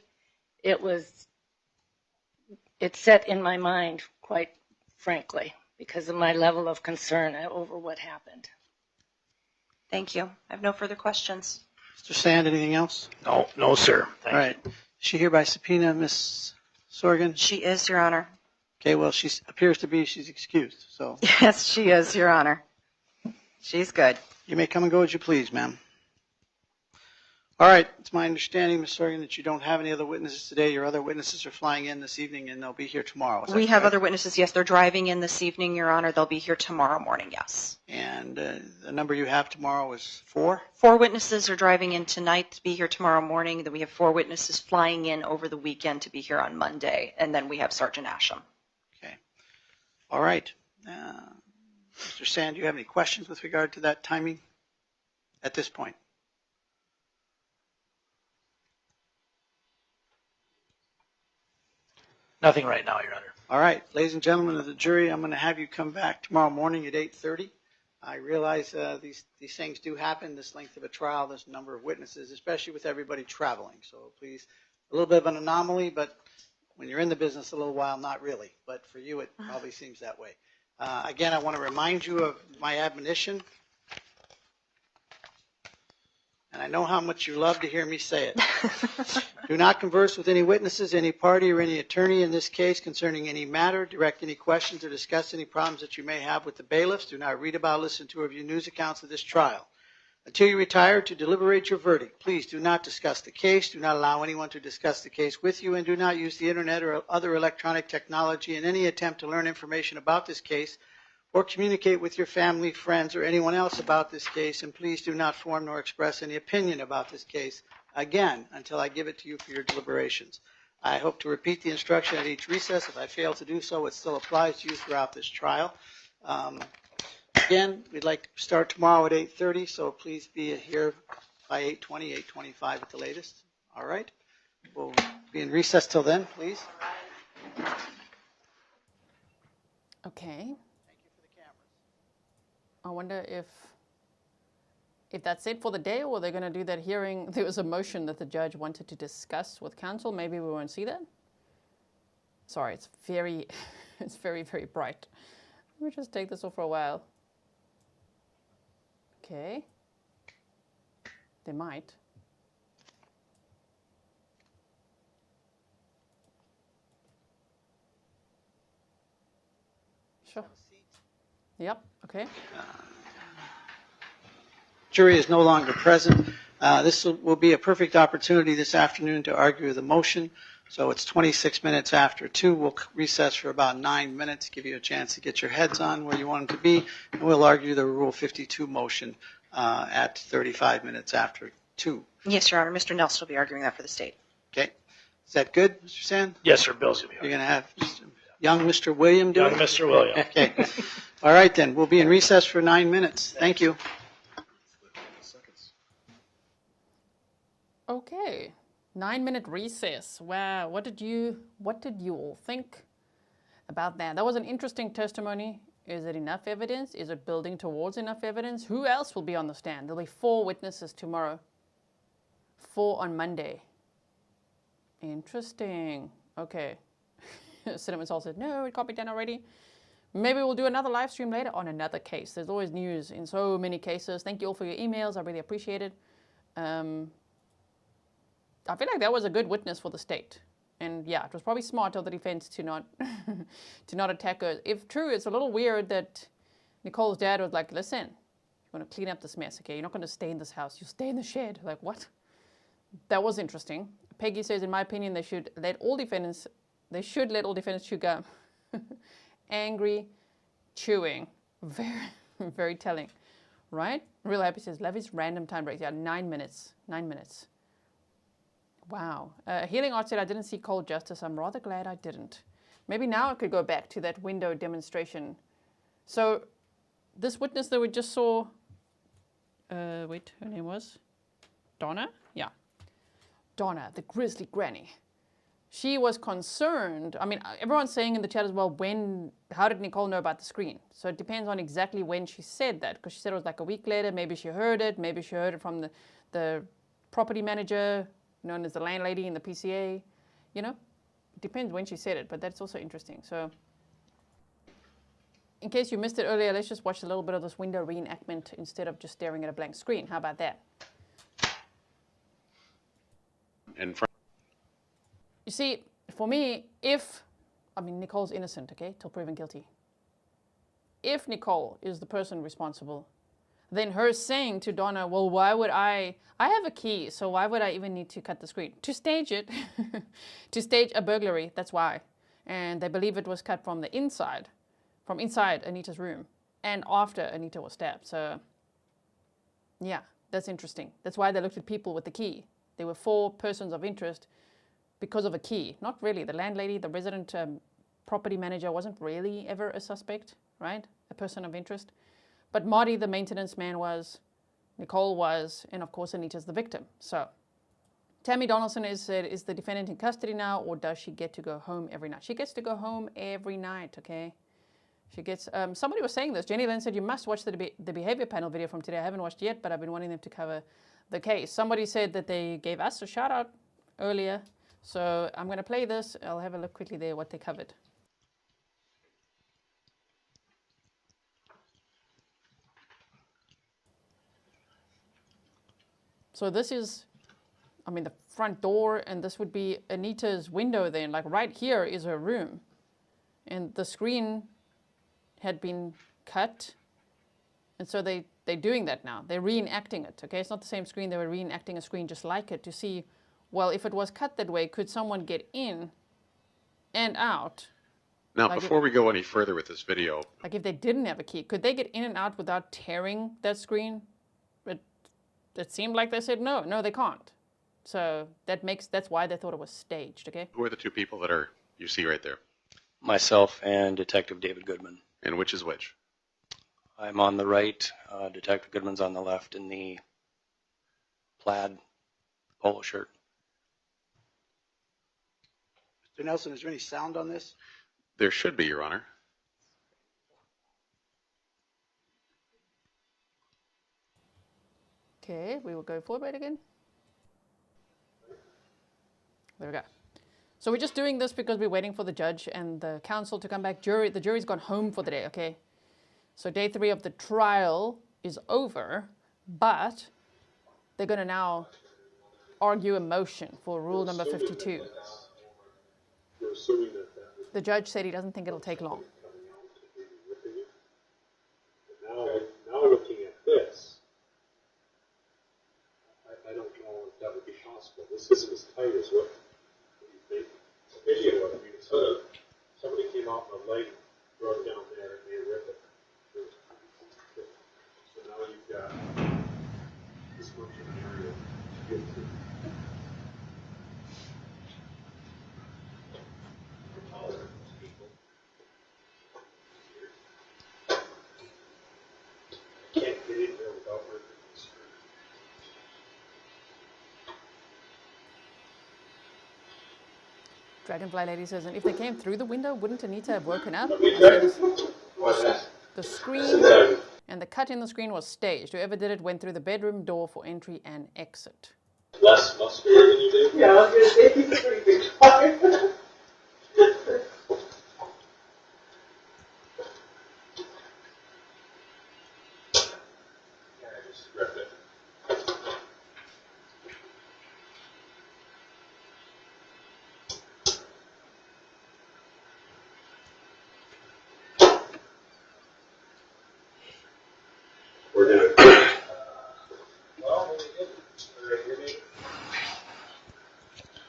R: It set in my mind, quite frankly, because of my level of concern over what happened.
C: Thank you. I have no further questions.
B: Mr. Sand, anything else?
K: No, sir.
B: All right. Is she here by subpoena, Ms. Sorgan?
C: She is, Your Honor.
B: Okay, well, she appears to be, she's excused, so.
C: Yes, she is, Your Honor. She's good.
B: You may come and go as you please, ma'am. All right, it's my understanding, Ms. Sorgan, that you don't have any other witnesses today. Your other witnesses are flying in this evening, and they'll be here tomorrow.
C: We have other witnesses, yes. They're driving in this evening, Your Honor. They'll be here tomorrow morning, yes.
B: And the number you have tomorrow is 4?
C: 4 witnesses are driving in tonight to be here tomorrow morning. Then we have 4 witnesses flying in over the weekend to be here on Monday. And then we have Sergeant Asham.
B: Okay. All right. Mr. Sand, do you have any questions with regard to that timing at this point?
K: Nothing right now, Your Honor.
B: All right, ladies and gentlemen of the jury, I'm going to have you come back tomorrow morning at 8:30. I realize these things do happen, this length of a trial, this number of witnesses, especially with everybody traveling. So please, a little bit of an anomaly, but when you're in the business a little while, not really. But for you, it probably seems that way. Again, I want to remind you of my admonition. And I know how much you love to hear me say it. Do not converse with any witnesses, any party, or any attorney in this case concerning any matter. Direct any questions or discuss any problems that you may have with the bailiffs. Do not read about, listen to, or view news accounts of this trial. Until you retire to deliberate your verdict, please do not discuss the case. Do not allow anyone to discuss the case with you, and do not use the internet or other electronic technology in any attempt to learn information about this case or communicate with your family, friends, or anyone else about this case, and please do not form nor express any opinion about this case again until I give it to you for your deliberations. I hope to repeat the instruction at each recess. If I fail to do so, it still applies to you throughout this trial. Again, we'd like to start tomorrow at 8:30, so please be here by 8:20, 8:25 at the latest. All right? We'll be in recess till then, please.
A: Okay. I wonder if that's it for the day, or they're going to do that hearing. There was a motion that the judge wanted to discuss with counsel. Maybe we won't see that. Sorry, it's very, very bright. Let me just take this off for a while. Okay. They might. Sure. Yep, okay.
B: Jury is no longer present. This will be a perfect opportunity this afternoon to argue the motion. So it's 26 minutes after 2. We'll recess for about 9 minutes, give you a chance to get your heads on where you want them to be, and we'll argue the Rule 52 motion at 35 minutes after 2.
C: Yes, Your Honor. Mr. Nelson will be arguing that for the state.
B: Okay. Is that good, Mr. Sand?
K: Yes, sir. Bill's going to be
B: You're going to have young Mr. William do it?
K: Young Mr. William.
B: Okay. All right, then. We'll be in recess for 9 minutes. Thank you.
A: Okay. 9-minute recess. Wow. What did you all think about that? That was an interesting testimony. Is it enough evidence? Is it building towards enough evidence? Who else will be on the stand? There'll be 4 witnesses tomorrow. 4 on Monday. Interesting. Okay. Cinnamon Salt said, no, it can't be done already. Maybe we'll do another live stream later on another case. There's always news in so many cases. Thank you all for your emails. I really appreciate it. I feel like that was a good witness for the state. And yeah, it was probably smart of the defense to not to not attack her. If true, it's a little weird that Nichole's dad was like, listen, you're going to clean up this mess, okay? You're not going to stay in this house. You stay in the shed. Like, what? That was interesting. Peggy says, in my opinion, they should let all defendants chew gum. Angry, chewing. Very, very telling. Right? Real Happy says, love his random time breaks. Yeah, 9 minutes. 9 minutes. Wow. Healing Art said, I didn't see cold justice. I'm rather glad I didn't. Maybe now I could go back to that window demonstration. So this witness that we just saw, wait, her name was Donna? Yeah. Donna, the grizzly granny. She was concerned. I mean, everyone's saying in the chat as well, how did Nichole know about the screen? So it depends on exactly when she said that, because she said it was like a week later. Maybe she heard it. Maybe she heard it from the property manager, known as the landlady in the PCA. You know, it depends when she said it, but that's also interesting. So in case you missed it earlier, let's just watch a little bit of this window reenactment instead of just staring at a blank screen. How about that? You see, for me, Nichole's innocent, okay, till proven guilty. If Nichole is the person responsible, then her saying to Donna, well, why would I have a key, so why would I even need to cut the screen? To stage it, to stage a burglary, that's why. And they believe it was cut from inside Anita's room, and after Anita was stabbed. So, yeah, that's interesting. That's why they looked at people with the key. There were 4 persons of interest because of a key. Not really. The landlady, the resident property manager wasn't really ever a suspect, right? A person of interest. But Marty, the maintenance man, was, Nichole was, and of course Anita's the victim. So Tammy Donaldson is the defendant in custody now, or does she get to go home every night? She gets to go home every night, okay? She gets, somebody was saying this. Jenny Lynn said, you must watch the behavior panel video from today. I haven't watched it yet, but I've been wanting them to cover the case. Somebody said that they gave us a shout out earlier. So I'm going to play this. I'll have a look quickly there what they covered. So this is, the front door, and this would be Anita's window then. Like right here is her room. And the screen had been cut. And so they're doing that now. They're reenacting it, okay? It's not the same screen. They were reenacting a screen just like it to see, well, if it was cut that way, could someone get in and out?
D: Now, before we go any further with this video.
A: Like if they didn't have a key, could they get in and out without tearing that screen? But it seemed like they said no, they can't. So that's why they thought it was staged, okay?
D: Who are the 2 people that you see right there?
F: Myself and Detective David Goodman.
D: And which is which?
F: I'm on the right. Detective Goodman's on the left in the plaid polo shirt.
B: Mr. Nelson, is there any sound on this?
D: There should be, Your Honor.
A: Okay, we will go forward again. There we go. So we're just doing this because we're waiting for the judge and the counsel to come back. The jury's gone home for the day, okay? So day 3 of the trial is over, but they're going to now argue a motion for rule number 52. The judge said he doesn't think it'll take long.
G: Now looking at this, I don't know if that would be possible. This isn't as tight as what you think. out in the lake, throw it down there, and they rip it. So now you've got this much of an area to get to. Can't get in there without ripping the screen.
A: Dragonfly Lady says, and if they came through the window, wouldn't Anita have woken up? The screen and the cut in the screen was staged. Whoever did it went through the bedroom door for entry and exit.
H: Less muscular than you do?
S: Yeah, I was going to say he's pretty big guy.
G: We're doing
H: Well, we did. Right here, maybe.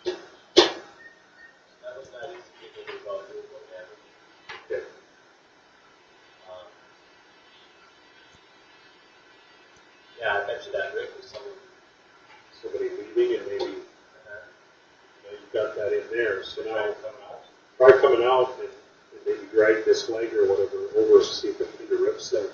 H: That was not easy to get about doing what happened.
G: okay.
H: Yeah, I bet you that Rick was
G: Somebody leaving and maybe you've got that in there. So now try coming out and maybe drag this leg or whatever over to see if it either rips there.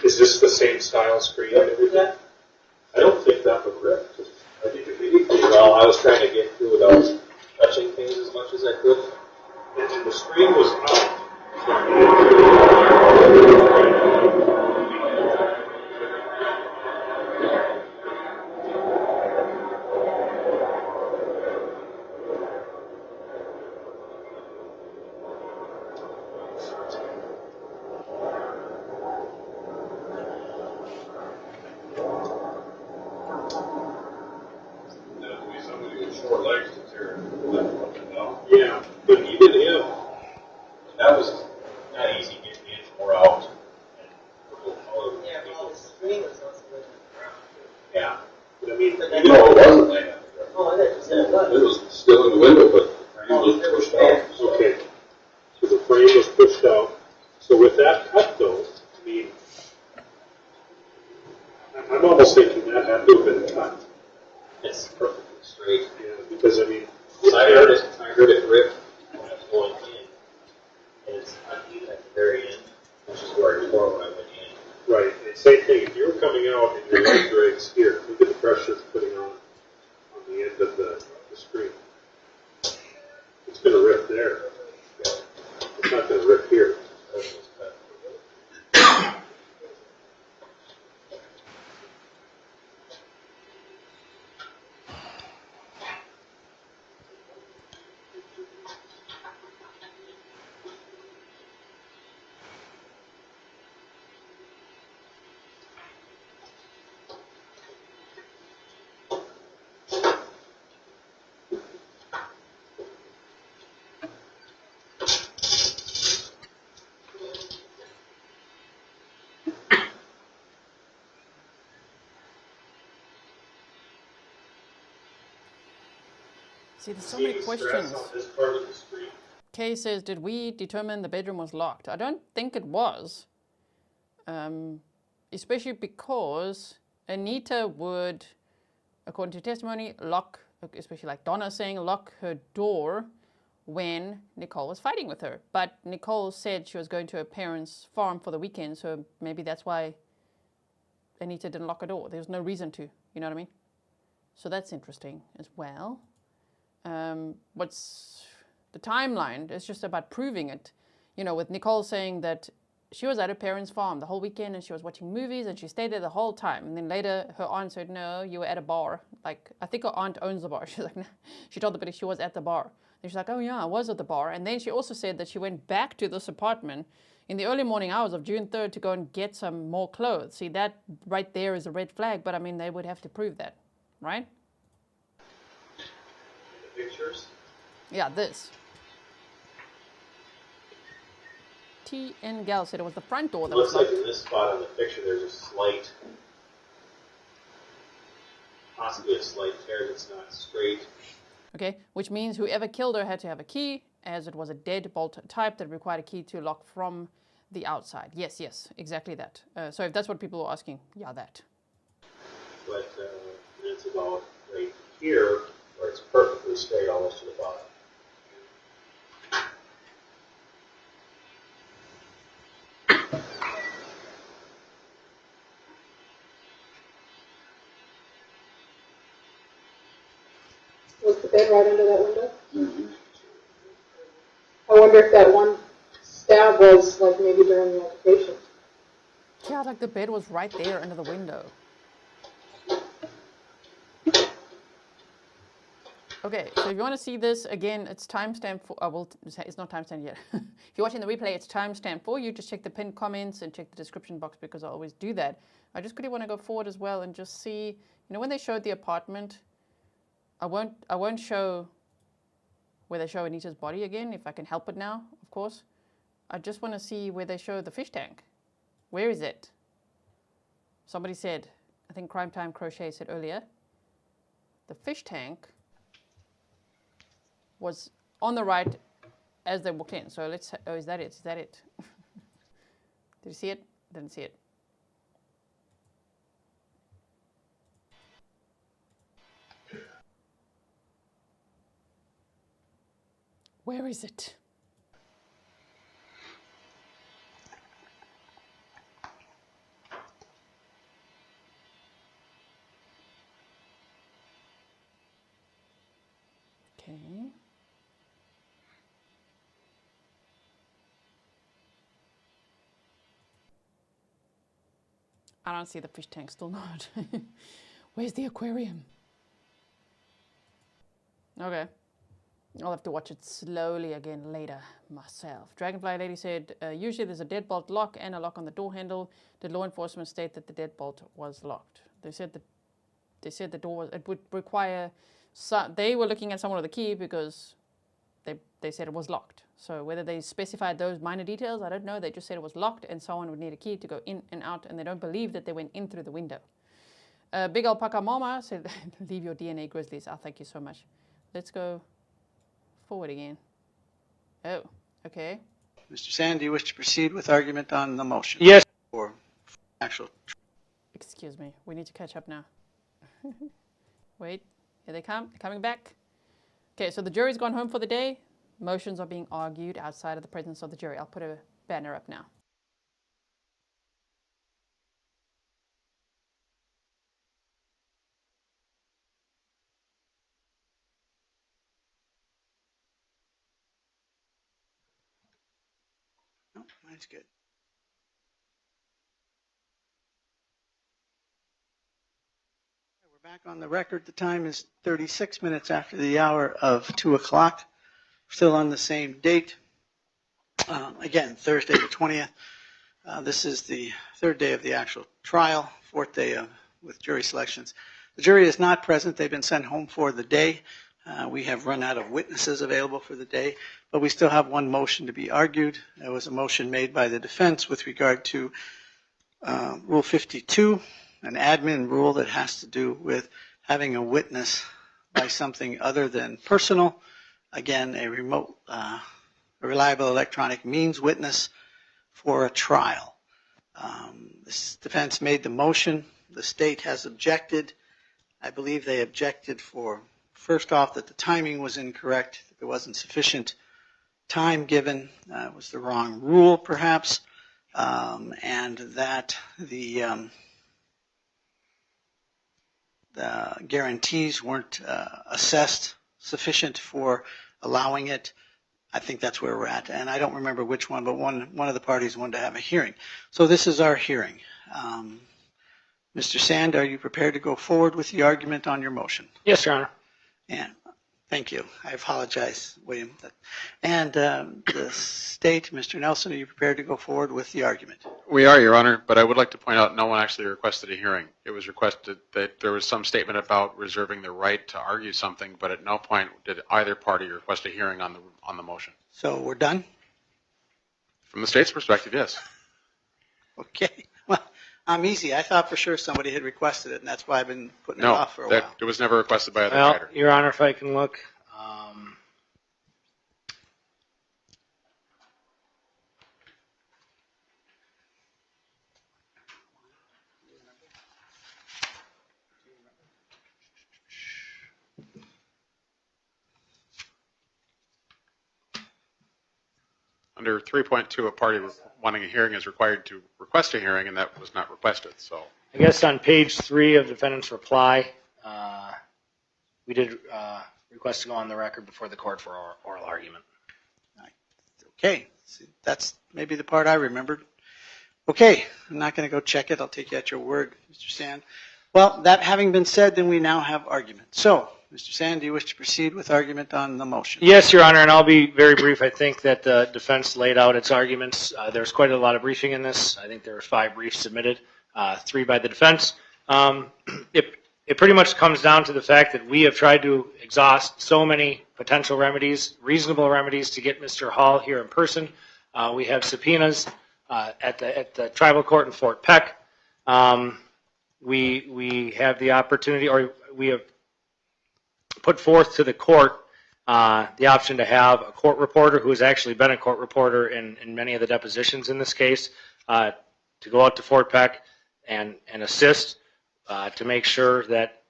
G: Is this the same style screen and everything?
H: I don't think that would rip. I think if you well, I was trying to get through without touching things as much as I could.
G: And the screen was out. Yeah, but even him,
H: that was not easy getting in or out.
S: Yeah, well, the screen was also laying on the ground.
H: Yeah.
G: But I mean,
H: No, it wasn't laying on the ground.
S: Oh, I thought you said it was.
H: It was still in the window, but it was pushed out.
G: okay. So the frame was pushed out. So with that cut though, I mean, I'm almost thinking that had to have been cut.
H: It's perfectly straight.
G: Yeah, because I mean,
H: I heard it rip when I was going in, and it's uneven at the very end, which is where I tore when I went in.
G: right. And same thing. If you were coming out and your leg drags here, look at the pressure it's putting on the end of the screen. It's going to rip there. It's not going to rip here.
A: See, there's so many questions.
H: This part of the screen.
A: Kay says, did we determine the bedroom was locked? I don't think it was. Especially because Anita would, according to testimony, lock, especially like Donna saying, lock her door when Nichole was fighting with her. But Nichole said she was going to her parents' farm for the weekend, so maybe that's why Anita didn't lock her door. There's no reason to, you know what I mean? So that's interesting as well. What's the timeline? It's just about proving it. You know, with Nichole saying that she was at her parents' farm the whole weekend and she was watching movies and she stayed there the whole time. And then later her aunt said, no, you were at a bar. Like, I think her aunt owns the bar. She's like, no. She told the police she was at the bar. And she's like, oh yeah, I was at the bar. And then she also said that she went back to this apartment in the early morning hours of June 3rd to go and get some more clothes. See, that right there is a red flag, but I mean, they would have to prove that. right?
H: The pictures?
A: Yeah, this. T.N. Gell said it was the front door
H: It
A: that was
H: looks like
A: locked.
H: in this spot on the picture there's a slight, possibly a slight tear that's not straight.
A: Okay, which means whoever killed her had to have a key, as it was a deadbolt type that required a key to lock from the outside. Yes, yes, exactly that. So if that's what people were asking, yeah, that.
H: But it's about right here, where it's perfectly straight almost to the bottom.
J: Was the bed right under that window? I wonder if that one stab was like maybe during the occupation.
A: Yeah, like the bed was right there under the window. Okay, so if you want to see this, again, it's timestamp for, it's not timestamp yet. If you're watching the replay, it's timestamp for you. Just check the pinned comments and check the description box because I always do that. I just quickly want to go forward as well and just see, you know, when they showed the apartment, I won't show where they show Anita's body again, if I can help it now, of course. I just want to see where they show the fish tank. Where is it? Somebody said, I think Crime Time Crochet said earlier, the fish tank was on the right as they walked in. So let's, oh, is that it? Is that it? Did you see it? Didn't see it. Where is it? Okay. I don't see the fish tank, still not. Where's the aquarium? Okay. I'll have to watch it slowly again later myself. Dragonfly Lady said, usually there's a deadbolt lock and a lock on the door handle. Did law enforcement state that the deadbolt was locked? They said the door was, it would require, they were looking at someone with a key because they said it was locked. So whether they specified those minor details, I don't know. They just said it was locked and someone would need a key to go in and out, and they don't believe that they went in through the window. Big Alpaca Mama said, leave your DNA, Grizzlies. Oh, thank you so much. Let's go forward again. Oh, okay.
B: Mr. Sand, do you wish to proceed with argument on the motion?
F: Yes.
B: Or actual?
A: Excuse me. We need to catch up now. Wait. Here they come. They're coming back. Okay, so the jury's gone home for the day. Motions are being argued outside of the presence of the jury. I'll put a banner up now.
B: No, mine's good. We're back on the record. The time is 36 minutes after the hour of 2 o'clock. Still on the same date. Again, Thursday the 20th. This is the third day of the actual trial, fourth day with jury selections. The jury is not present. They've been sent home for the day. We have run out of witnesses available for the day, but we still have one motion to be argued. There was a motion made by the defense with regard to Rule 52, an admin rule that has to do with having a witness by something other than personal. Again, a remote, a reliable electronic means witness for a trial. This defense made the motion. The state has objected. I believe they objected for, first off, that the timing was incorrect, that there wasn't sufficient time given, it was the wrong rule perhaps, and that the guarantees weren't assessed sufficient for allowing it. I think that's where we're at, and I don't remember which one, but one of the parties wanted to have a hearing. So this is our hearing. Mr. Sand, are you prepared to go forward with the argument on your motion?
F: Yes, Your Honor.
B: And Thank you. I apologize, William. And the state, Mr. Nelson, are you prepared to go forward with the argument?
D: We are, Your Honor, but I would like to point out no one actually requested a hearing. It was requested that there was some statement about reserving the right to argue something, but at no point did either party request a hearing on the motion.
B: So we're done?
D: From the state's perspective, yes.
B: Okay. Well, I'm easy. I thought for sure somebody had requested it, and that's why I've been putting it off for a while.
D: It was never requested by either
K: Well,
D: writer.
K: Your Honor, if I can look.
D: Under 3.2, a party wanting a hearing is required to request a hearing, and that was not requested. So
K: I guess on page 3 of defendant's reply, we did request to go on the record before the court for oral argument.
B: Okay. See, that's maybe the part I remembered. Okay. I'm not going to go check it. I'll take you at your word, Mr. Sand. Well, that having been said, then we now have argument. So, Mr. Sand, do you wish to proceed with argument on the motion?
K: Yes, Your Honor, and I'll be very brief. I think that the defense laid out its arguments. There's quite a lot of briefing in this. I think there were 5 briefs submitted, 3 by the defense. It pretty much comes down to the fact that we have tried to exhaust so many potential remedies, reasonable remedies, to get Mr. Hall here in person. We have subpoenas at the tribal court in Fort Peck. We have the opportunity, or we have put forth to the court the option to have a court reporter who has actually been a court reporter in many of the depositions in this case to go out to Fort Peck and assist to make sure that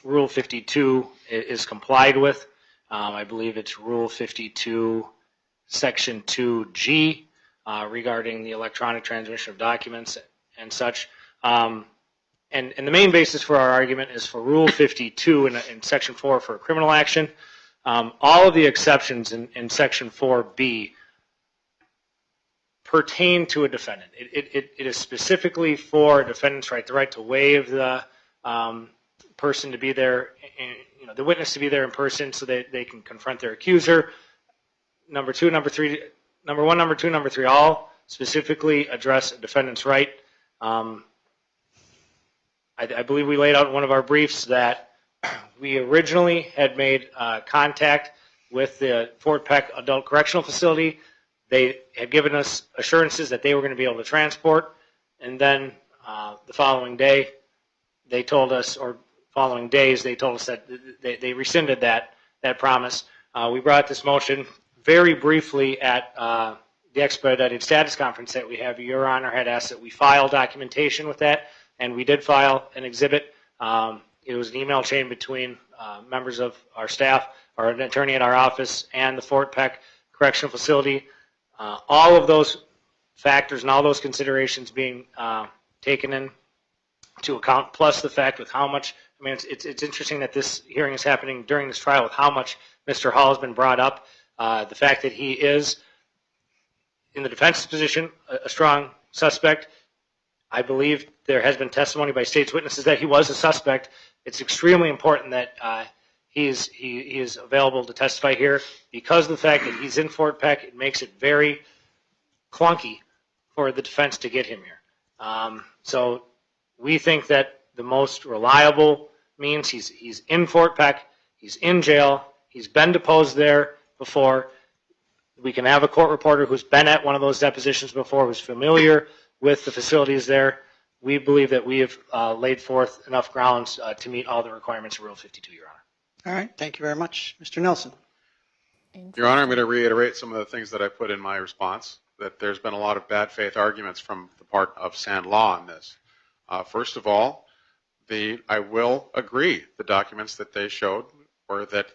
K: Rule 52 is complied with. I believe it's Rule 52, Section 2G, regarding the electronic transmission of documents and such. And the main basis for our argument is for Rule 52 in Section 4 for criminal action. All of the exceptions in Section 4B pertain to a defendant. It is specifically for a defendant's right, the right to waive the person to be there, the witness to be there in person so that they can confront their accuser. Number 2, number 3, number 1, number 2, number 3, all specifically address a defendant's right. I believe we laid out in one of our briefs that we originally had made contact with the Fort Peck Adult Correctional Facility. They had given us assurances that they were going to be able to transport, and then the following day they told us, or following days they told us that they rescinded that promise. We brought this motion very briefly at the expedited status conference that we have. Your Honor had asked that we file documentation with that, and we did file an exhibit. It was an email chain between members of our staff, or an attorney at our office, and the Fort Peck Correctional Facility. All of those factors and all those considerations being taken into account, plus the fact with how much, I mean, it's interesting that this hearing is happening during this trial with how much Mr. Hall has been brought up. The fact that he is, in the defense's position, a strong suspect. I believe there has been testimony by state's witnesses that he was a suspect. It's extremely important that he is available to testify here. Because of the fact that he's in Fort Peck, it makes it very clunky for the defense to get him here. So we think that the most reliable means he's in Fort Peck, he's in jail, he's been deposed there before. We can have a court reporter who's been at one of those depositions before, who's familiar with the facilities there. We believe that we have laid forth enough grounds to meet all the requirements of Rule 52, Your Honor.
B: All right. Thank you very much. Mr. Nelson.
D: Your Honor, I'm going to reiterate some of the things that I put in my response, that there's been a lot of bad faith arguments from the part of Sand Law on this. First of all, I will agree the documents that they showed were that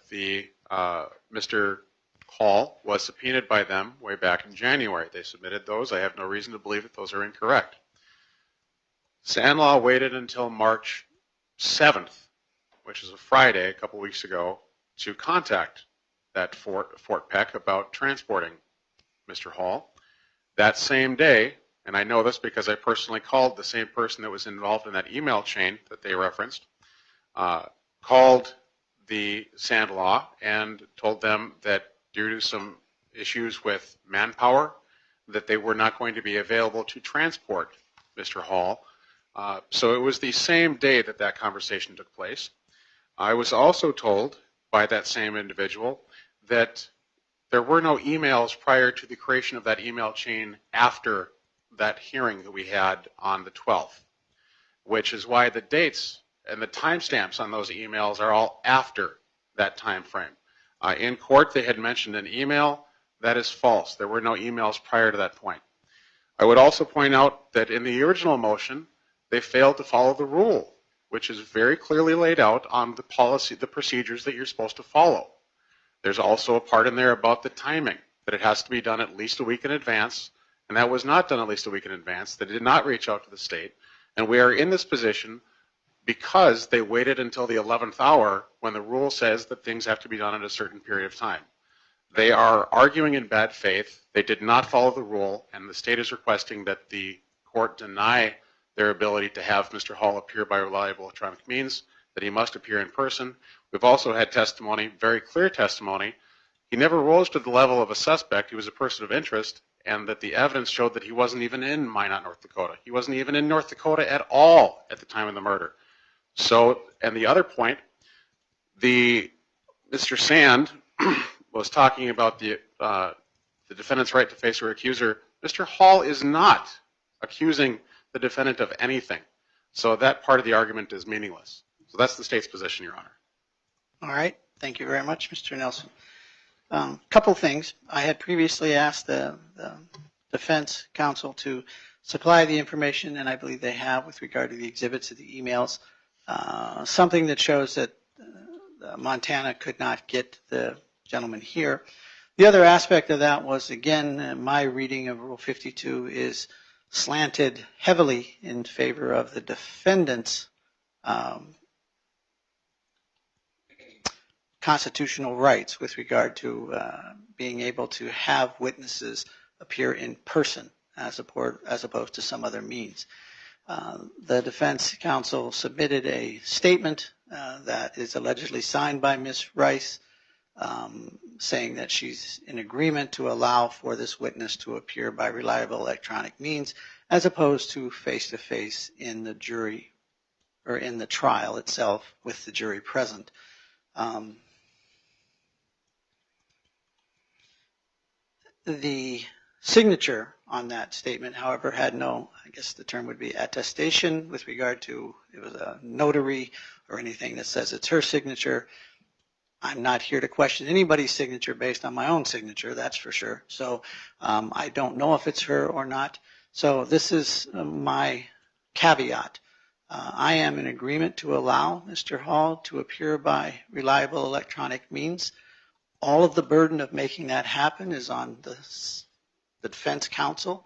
D: Mr. Hall was subpoenaed by them way back in January. They submitted those. I have no reason to believe that those are incorrect. Sand Law waited until March 7th, which is a Friday, a couple weeks ago, to contact that Fort Peck about transporting Mr. Hall. That same day, and I know this because I personally called the same person that was involved in that email chain that they referenced, called the Sand law and told them that due to some issues with manpower, that they were not going to be available to transport Mr. Hall. So it was the same day that that conversation took place. I was also told by that same individual that there were no emails prior to the creation of that email chain after that hearing that we had on the 12th, which is why the dates and the timestamps on those emails are all after that time frame. In court, they had mentioned an email. That is false. There were no emails prior to that point. I would also point out that in the original motion, they failed to follow the rule, which is very clearly laid out on the policy, the procedures that you're supposed to follow. There's also a part in there about the timing, that it has to be done at least a week in advance, and that was not done at least a week in advance. They did not reach out to the state, and we are in this position because they waited until the 11th hour when the rule says that things have to be done in a certain period of time. They are arguing in bad faith. They did not follow the rule, and the state is requesting that the court deny their ability to have Mr. Hall appear by reliable electronic means, that he must appear in person. We've also had testimony, very clear testimony. He never rose to the level of a suspect. He was a person of interest, and that the evidence showed that he wasn't even in Minot, North Dakota. He wasn't even in North Dakota at all at the time of the murder. So, and the other point, Mr. Sand was talking about the defendant's right to face her accuser. Mr. Hall is not accusing the defendant of anything. So that part of the argument is meaningless. So that's the state's position, Your Honor.
B: All right. Thank you very much, Mr. Nelson. Couple things. I had previously asked the defense counsel to supply the information, and I believe they have with regard to the exhibits of the emails, something that shows that Montana could not get the gentleman here. The other aspect of that was, again, my reading of Rule 52 is slanted heavily in favor of the defendant's constitutional rights with regard to being able to have witnesses appear in person as opposed to some other means. The defense counsel submitted a statement that is allegedly signed by Ms. Rice, saying that she's in agreement to allow for this witness to appear by reliable electronic means as opposed to face-to-face in the jury or in the trial itself with the jury present. The signature on that statement, however, had no, I guess the term would be attestation with regard to it was a notary or anything that says it's her signature. I'm not here to question anybody's signature based on my own signature, that's for sure. So I don't know if it's her or not. So this is my caveat. I am in agreement to allow Mr. Hall to appear by reliable electronic means. All of the burden of making that happen is on the defense counsel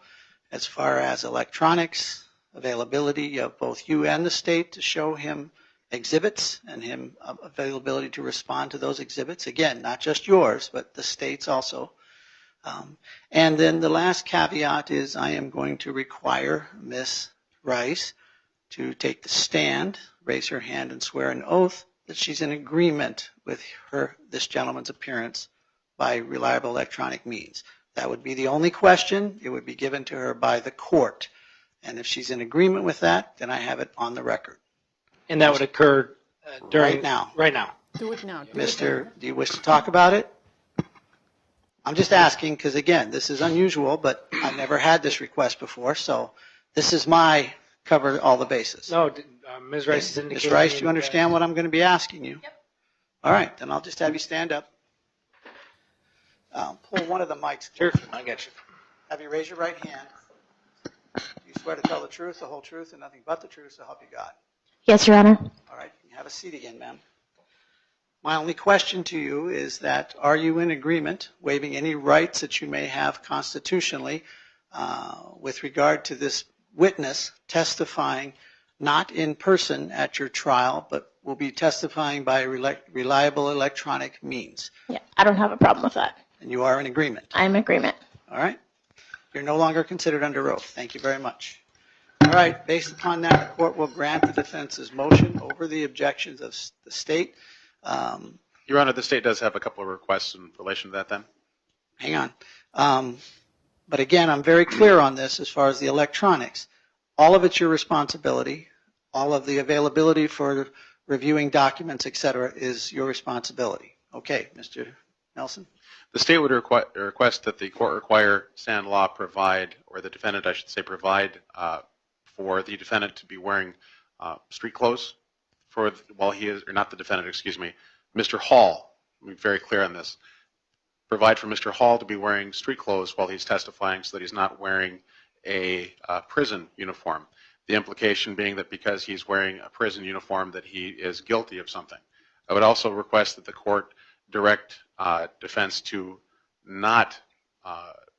B: as far as electronics, availability of both you and the state to show him exhibits and him availability to respond to those exhibits. Again, not just yours, but the state's also. And then the last caveat is I am going to require Ms. Rice to take the stand, raise her hand, and swear an oath that she's in agreement with this gentleman's appearance by reliable electronic means. That would be the only question. It would be given to her by the court. And if she's in agreement with that, then I have it on the record.
T: And that would occur during...
B: Right now.
T: Right now.
A: Do it now.
B: Mister, do you wish to talk about it? I'm just asking because, again, this is unusual, but I've never had this request before, so this is my cover all the bases.
T: No, Ms. Rice is indicating...
B: Ms. Rice, do you understand what I'm going to be asking you? Yep. All right, then I'll just have you stand up. Pull one of the mics.
T: Sure, I got you.
B: Have you raise your right hand. Do you swear to tell the truth, the whole truth, and nothing but the truth, so help you God?
U: Yes, Your Honor.
B: All right, you can have a seat again, ma'am. My only question to you is that are you in agreement, waiving any rights that you may have constitutionally with regard to this witness testifying not in person at your trial, but will be testifying by reliable electronic means?
U: Yeah, I don't have a problem with that.
B: And you are in agreement?
U: I'm in agreement.
B: All right. You're no longer considered under oath. Thank you very much. All right. Based upon that, the court will grant the defense's motion over the objections of the state.
D: Your Honor, the state does have a couple of requests in relation to that then.
B: Hang on. But again, I'm very clear on this as far as the electronics. All of it's your responsibility. All of the availability for reviewing documents, et cetera, is your responsibility. Okay, Mr. Nelson?
D: The state would request that the court require stand law provide, or the defendant, I should say, provide for the defendant to be wearing street clothes while he is, or not the defendant, excuse me, Mr. Hall. Let me be very clear on this. Provide for Mr. Hall to be wearing street clothes while he's testifying so that he's not wearing a prison uniform. The implication being that because he's wearing a prison uniform that he is guilty of something. I would also request that the court direct defense to not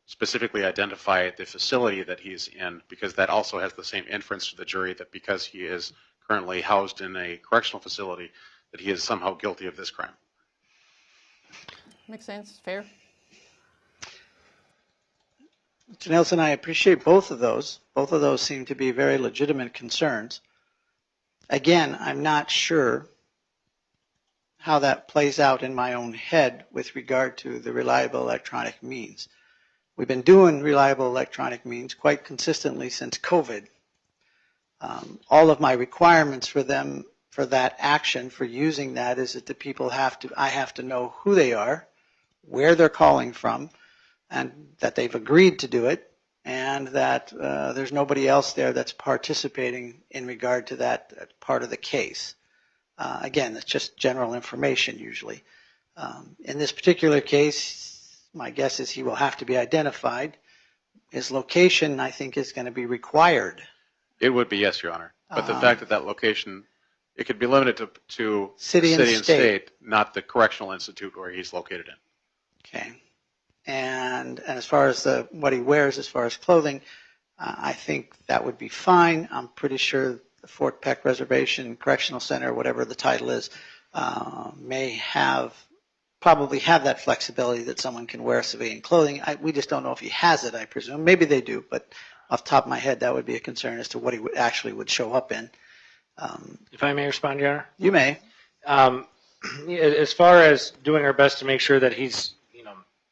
D: specifically identify the facility that he's in, because that also has the same inference to the jury that because he is currently housed in a correctional facility that he is somehow guilty of this crime.
A: Makes sense. Fair.
B: Mr. Nelson, I appreciate both of those. Both of those seem to be very legitimate concerns. Again, I'm not sure how that plays out in my own head with regard to the reliable electronic means. We've been doing reliable electronic means quite consistently since COVID. All of my requirements for them, for that action, for using that, is that the people I have to know who they are, where they're calling from, and that they've agreed to do it, and that there's nobody else there that's participating in regard to that part of the case. Again, it's just general information usually. In this particular case, my guess is he will have to be identified. His location, I think, is going to be required.
D: It would be, yes, Your Honor. But the fact that that location, it could be limited to
B: city and state,
D: not the correctional institute where he's located in.
B: Okay. And as far as what he wears as far as clothing, I think that would be fine. I'm pretty sure the Fort Peck Reservation Correctional Center, whatever the title is, may probably have that flexibility that someone can wear civilian clothing. We just don't know if he has it, I presume. Maybe they do, but off the top of my head, that would be a concern as to what he would show up in.
T: If I may respond, Your Honor?
B: You may.
T: As far as doing our best to make sure that he's,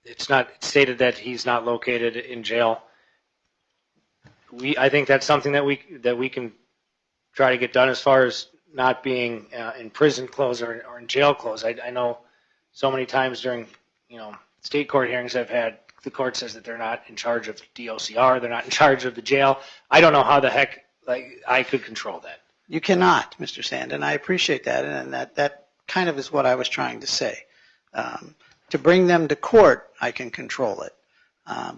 T: it's not stated that he's not located in jail, I think that's something that we can try to get done as far as not being in prison clothes or in jail clothes. I know so many times during state court hearings I've had, the court says that they're not in charge of DOCR, they're not in charge of the jail. I don't know how the heck I could control that.
B: You cannot, Mr. Sand, and I appreciate that, and that kind of is what I was trying to say. To bring them to court, I can control it.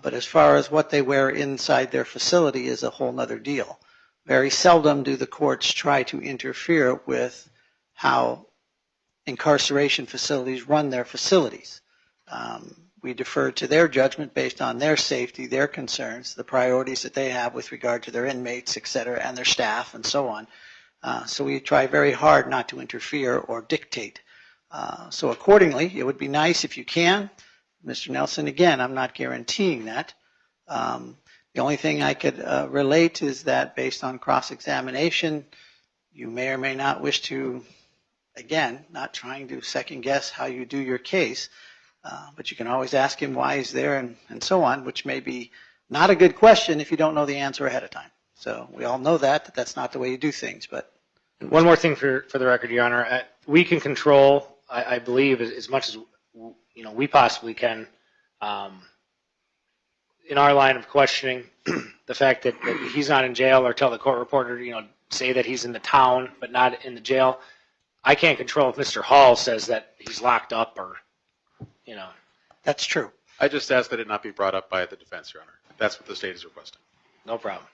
B: But as far as what they wear inside their facility is a whole other deal. Very seldom do the courts try to interfere with how incarceration facilities run their facilities. We defer to their judgment based on their safety, their concerns, the priorities that they have with regard to their inmates, et cetera, and their staff, and so on. So we try very hard not to interfere or dictate. So accordingly, it would be nice if you can. Mr. Nelson, again, I'm not guaranteeing that. The only thing I could relate is that based on cross-examination, you may or may not wish to, again, not trying to second-guess how you do your case, but you can always ask him why he's there and so on, which may be not a good question if you don't know the answer ahead of time. So we all know that that's not the way you do things. But
T: one more thing for the record, Your Honor. We can control, I believe, as much as we possibly can, in our line of questioning, the fact that he's not in jail, or tell the court reporter, say that he's in the town but not in the jail. I can't control if Mr. Hall says that he's locked up or,
B: That's true.
D: I just ask that it not be brought up by the defense, Your Honor. That's what the state is requesting.
T: No problem.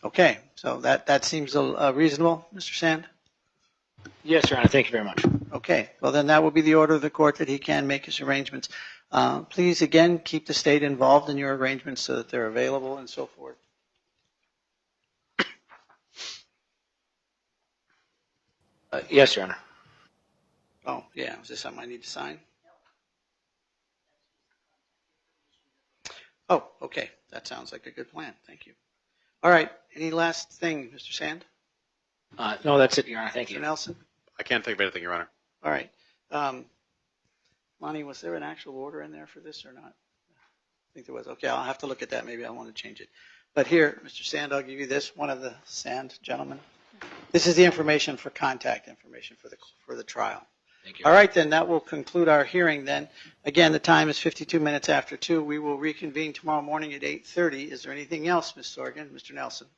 B: Okay, so that seems reasonable, Mr. Sand?
T: Yes, Your Honor. Thank you very much.
B: Okay, well then that will be the order of the court that he can make his arrangements. Please, again, keep the state involved in your arrangements so that they're available and so forth.
T: Yes, Your Honor.
B: Oh, yeah. Is this something I need to sign? Oh, okay. That sounds like a good plan. Thank you. All right. Any last thing, Mr. Sand?
T: No, that's it, Your Honor. Thank you.
B: Mr. Nelson?
D: I can't think of anything, Your Honor.
B: All right. Lonnie, was there an actual order in there for this or not? I think there was. Okay, I'll have to look at that. Maybe I want to change it. But here, Mr. Sand, I'll give you this, one of the Sand gentlemen. This is the information for contact information for the trial.
M: Thank you.
B: All right, then that will conclude our hearing then. Again, the time is 52 minutes after 2. We will reconvene tomorrow morning at 8:30. Is there anything else, Ms. Sorgan, Mr. Nelson?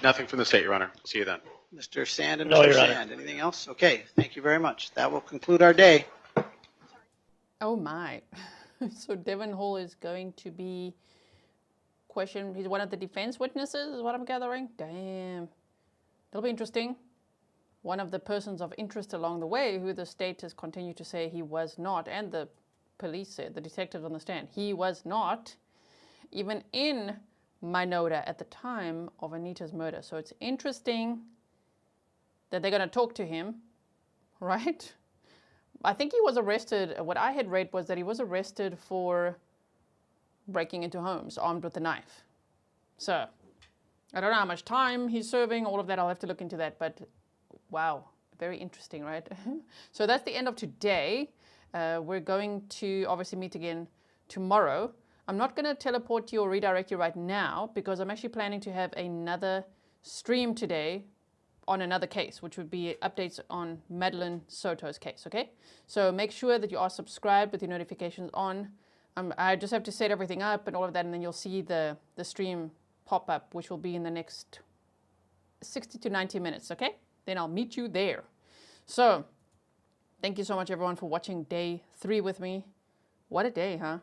D: Nothing from the state, Your Honor. We'll see you then.
B: Mr. Sand and
K: No,
B: Mr.
K: Your Honor.
B: Sand. Anything else? Okay, thank you very much. That will conclude our day.
A: Oh my. So Devon Hall is going to be questioned. He's one of the defense witnesses, is what I'm gathering. Damn. It'll be interesting. One of the persons of interest along the way, who the state has continued to say he was not, and the police said, the detectives on the stand, he was not even in Minot at the time of Anita's murder. So it's interesting that they're going to talk to him, right? I think he was arrested. What I had read was that he was arrested for breaking into homes armed with a knife. So I don't know how much time he's serving, all of that. I'll have to look into that. But wow, very interesting, right? So that's the end of today. We're going to obviously meet again tomorrow. I'm not going to teleport you or redirect you right now because I'm actually planning to have another stream today on another case, which would be updates on Madeline Soto's case, okay? So make sure that you are subscribed with your notifications on. I just have to set everything up and all of that, and then you'll see the stream pop up, which will be in the next 60 to 90 minutes, okay? Then I'll meet you there. So thank you so much, everyone, for watching day 3 with me. What a day, huh?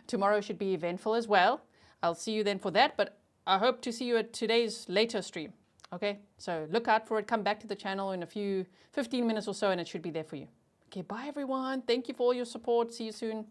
A: Tomorrow should be eventful as well. I'll see you then for that, but I hope to see you at today's later stream. Okay, so look out for it. Come back to the channel in a few 15 minutes or so, and it should be there for you. Okay, bye everyone. Thank you for all your support. See you soon.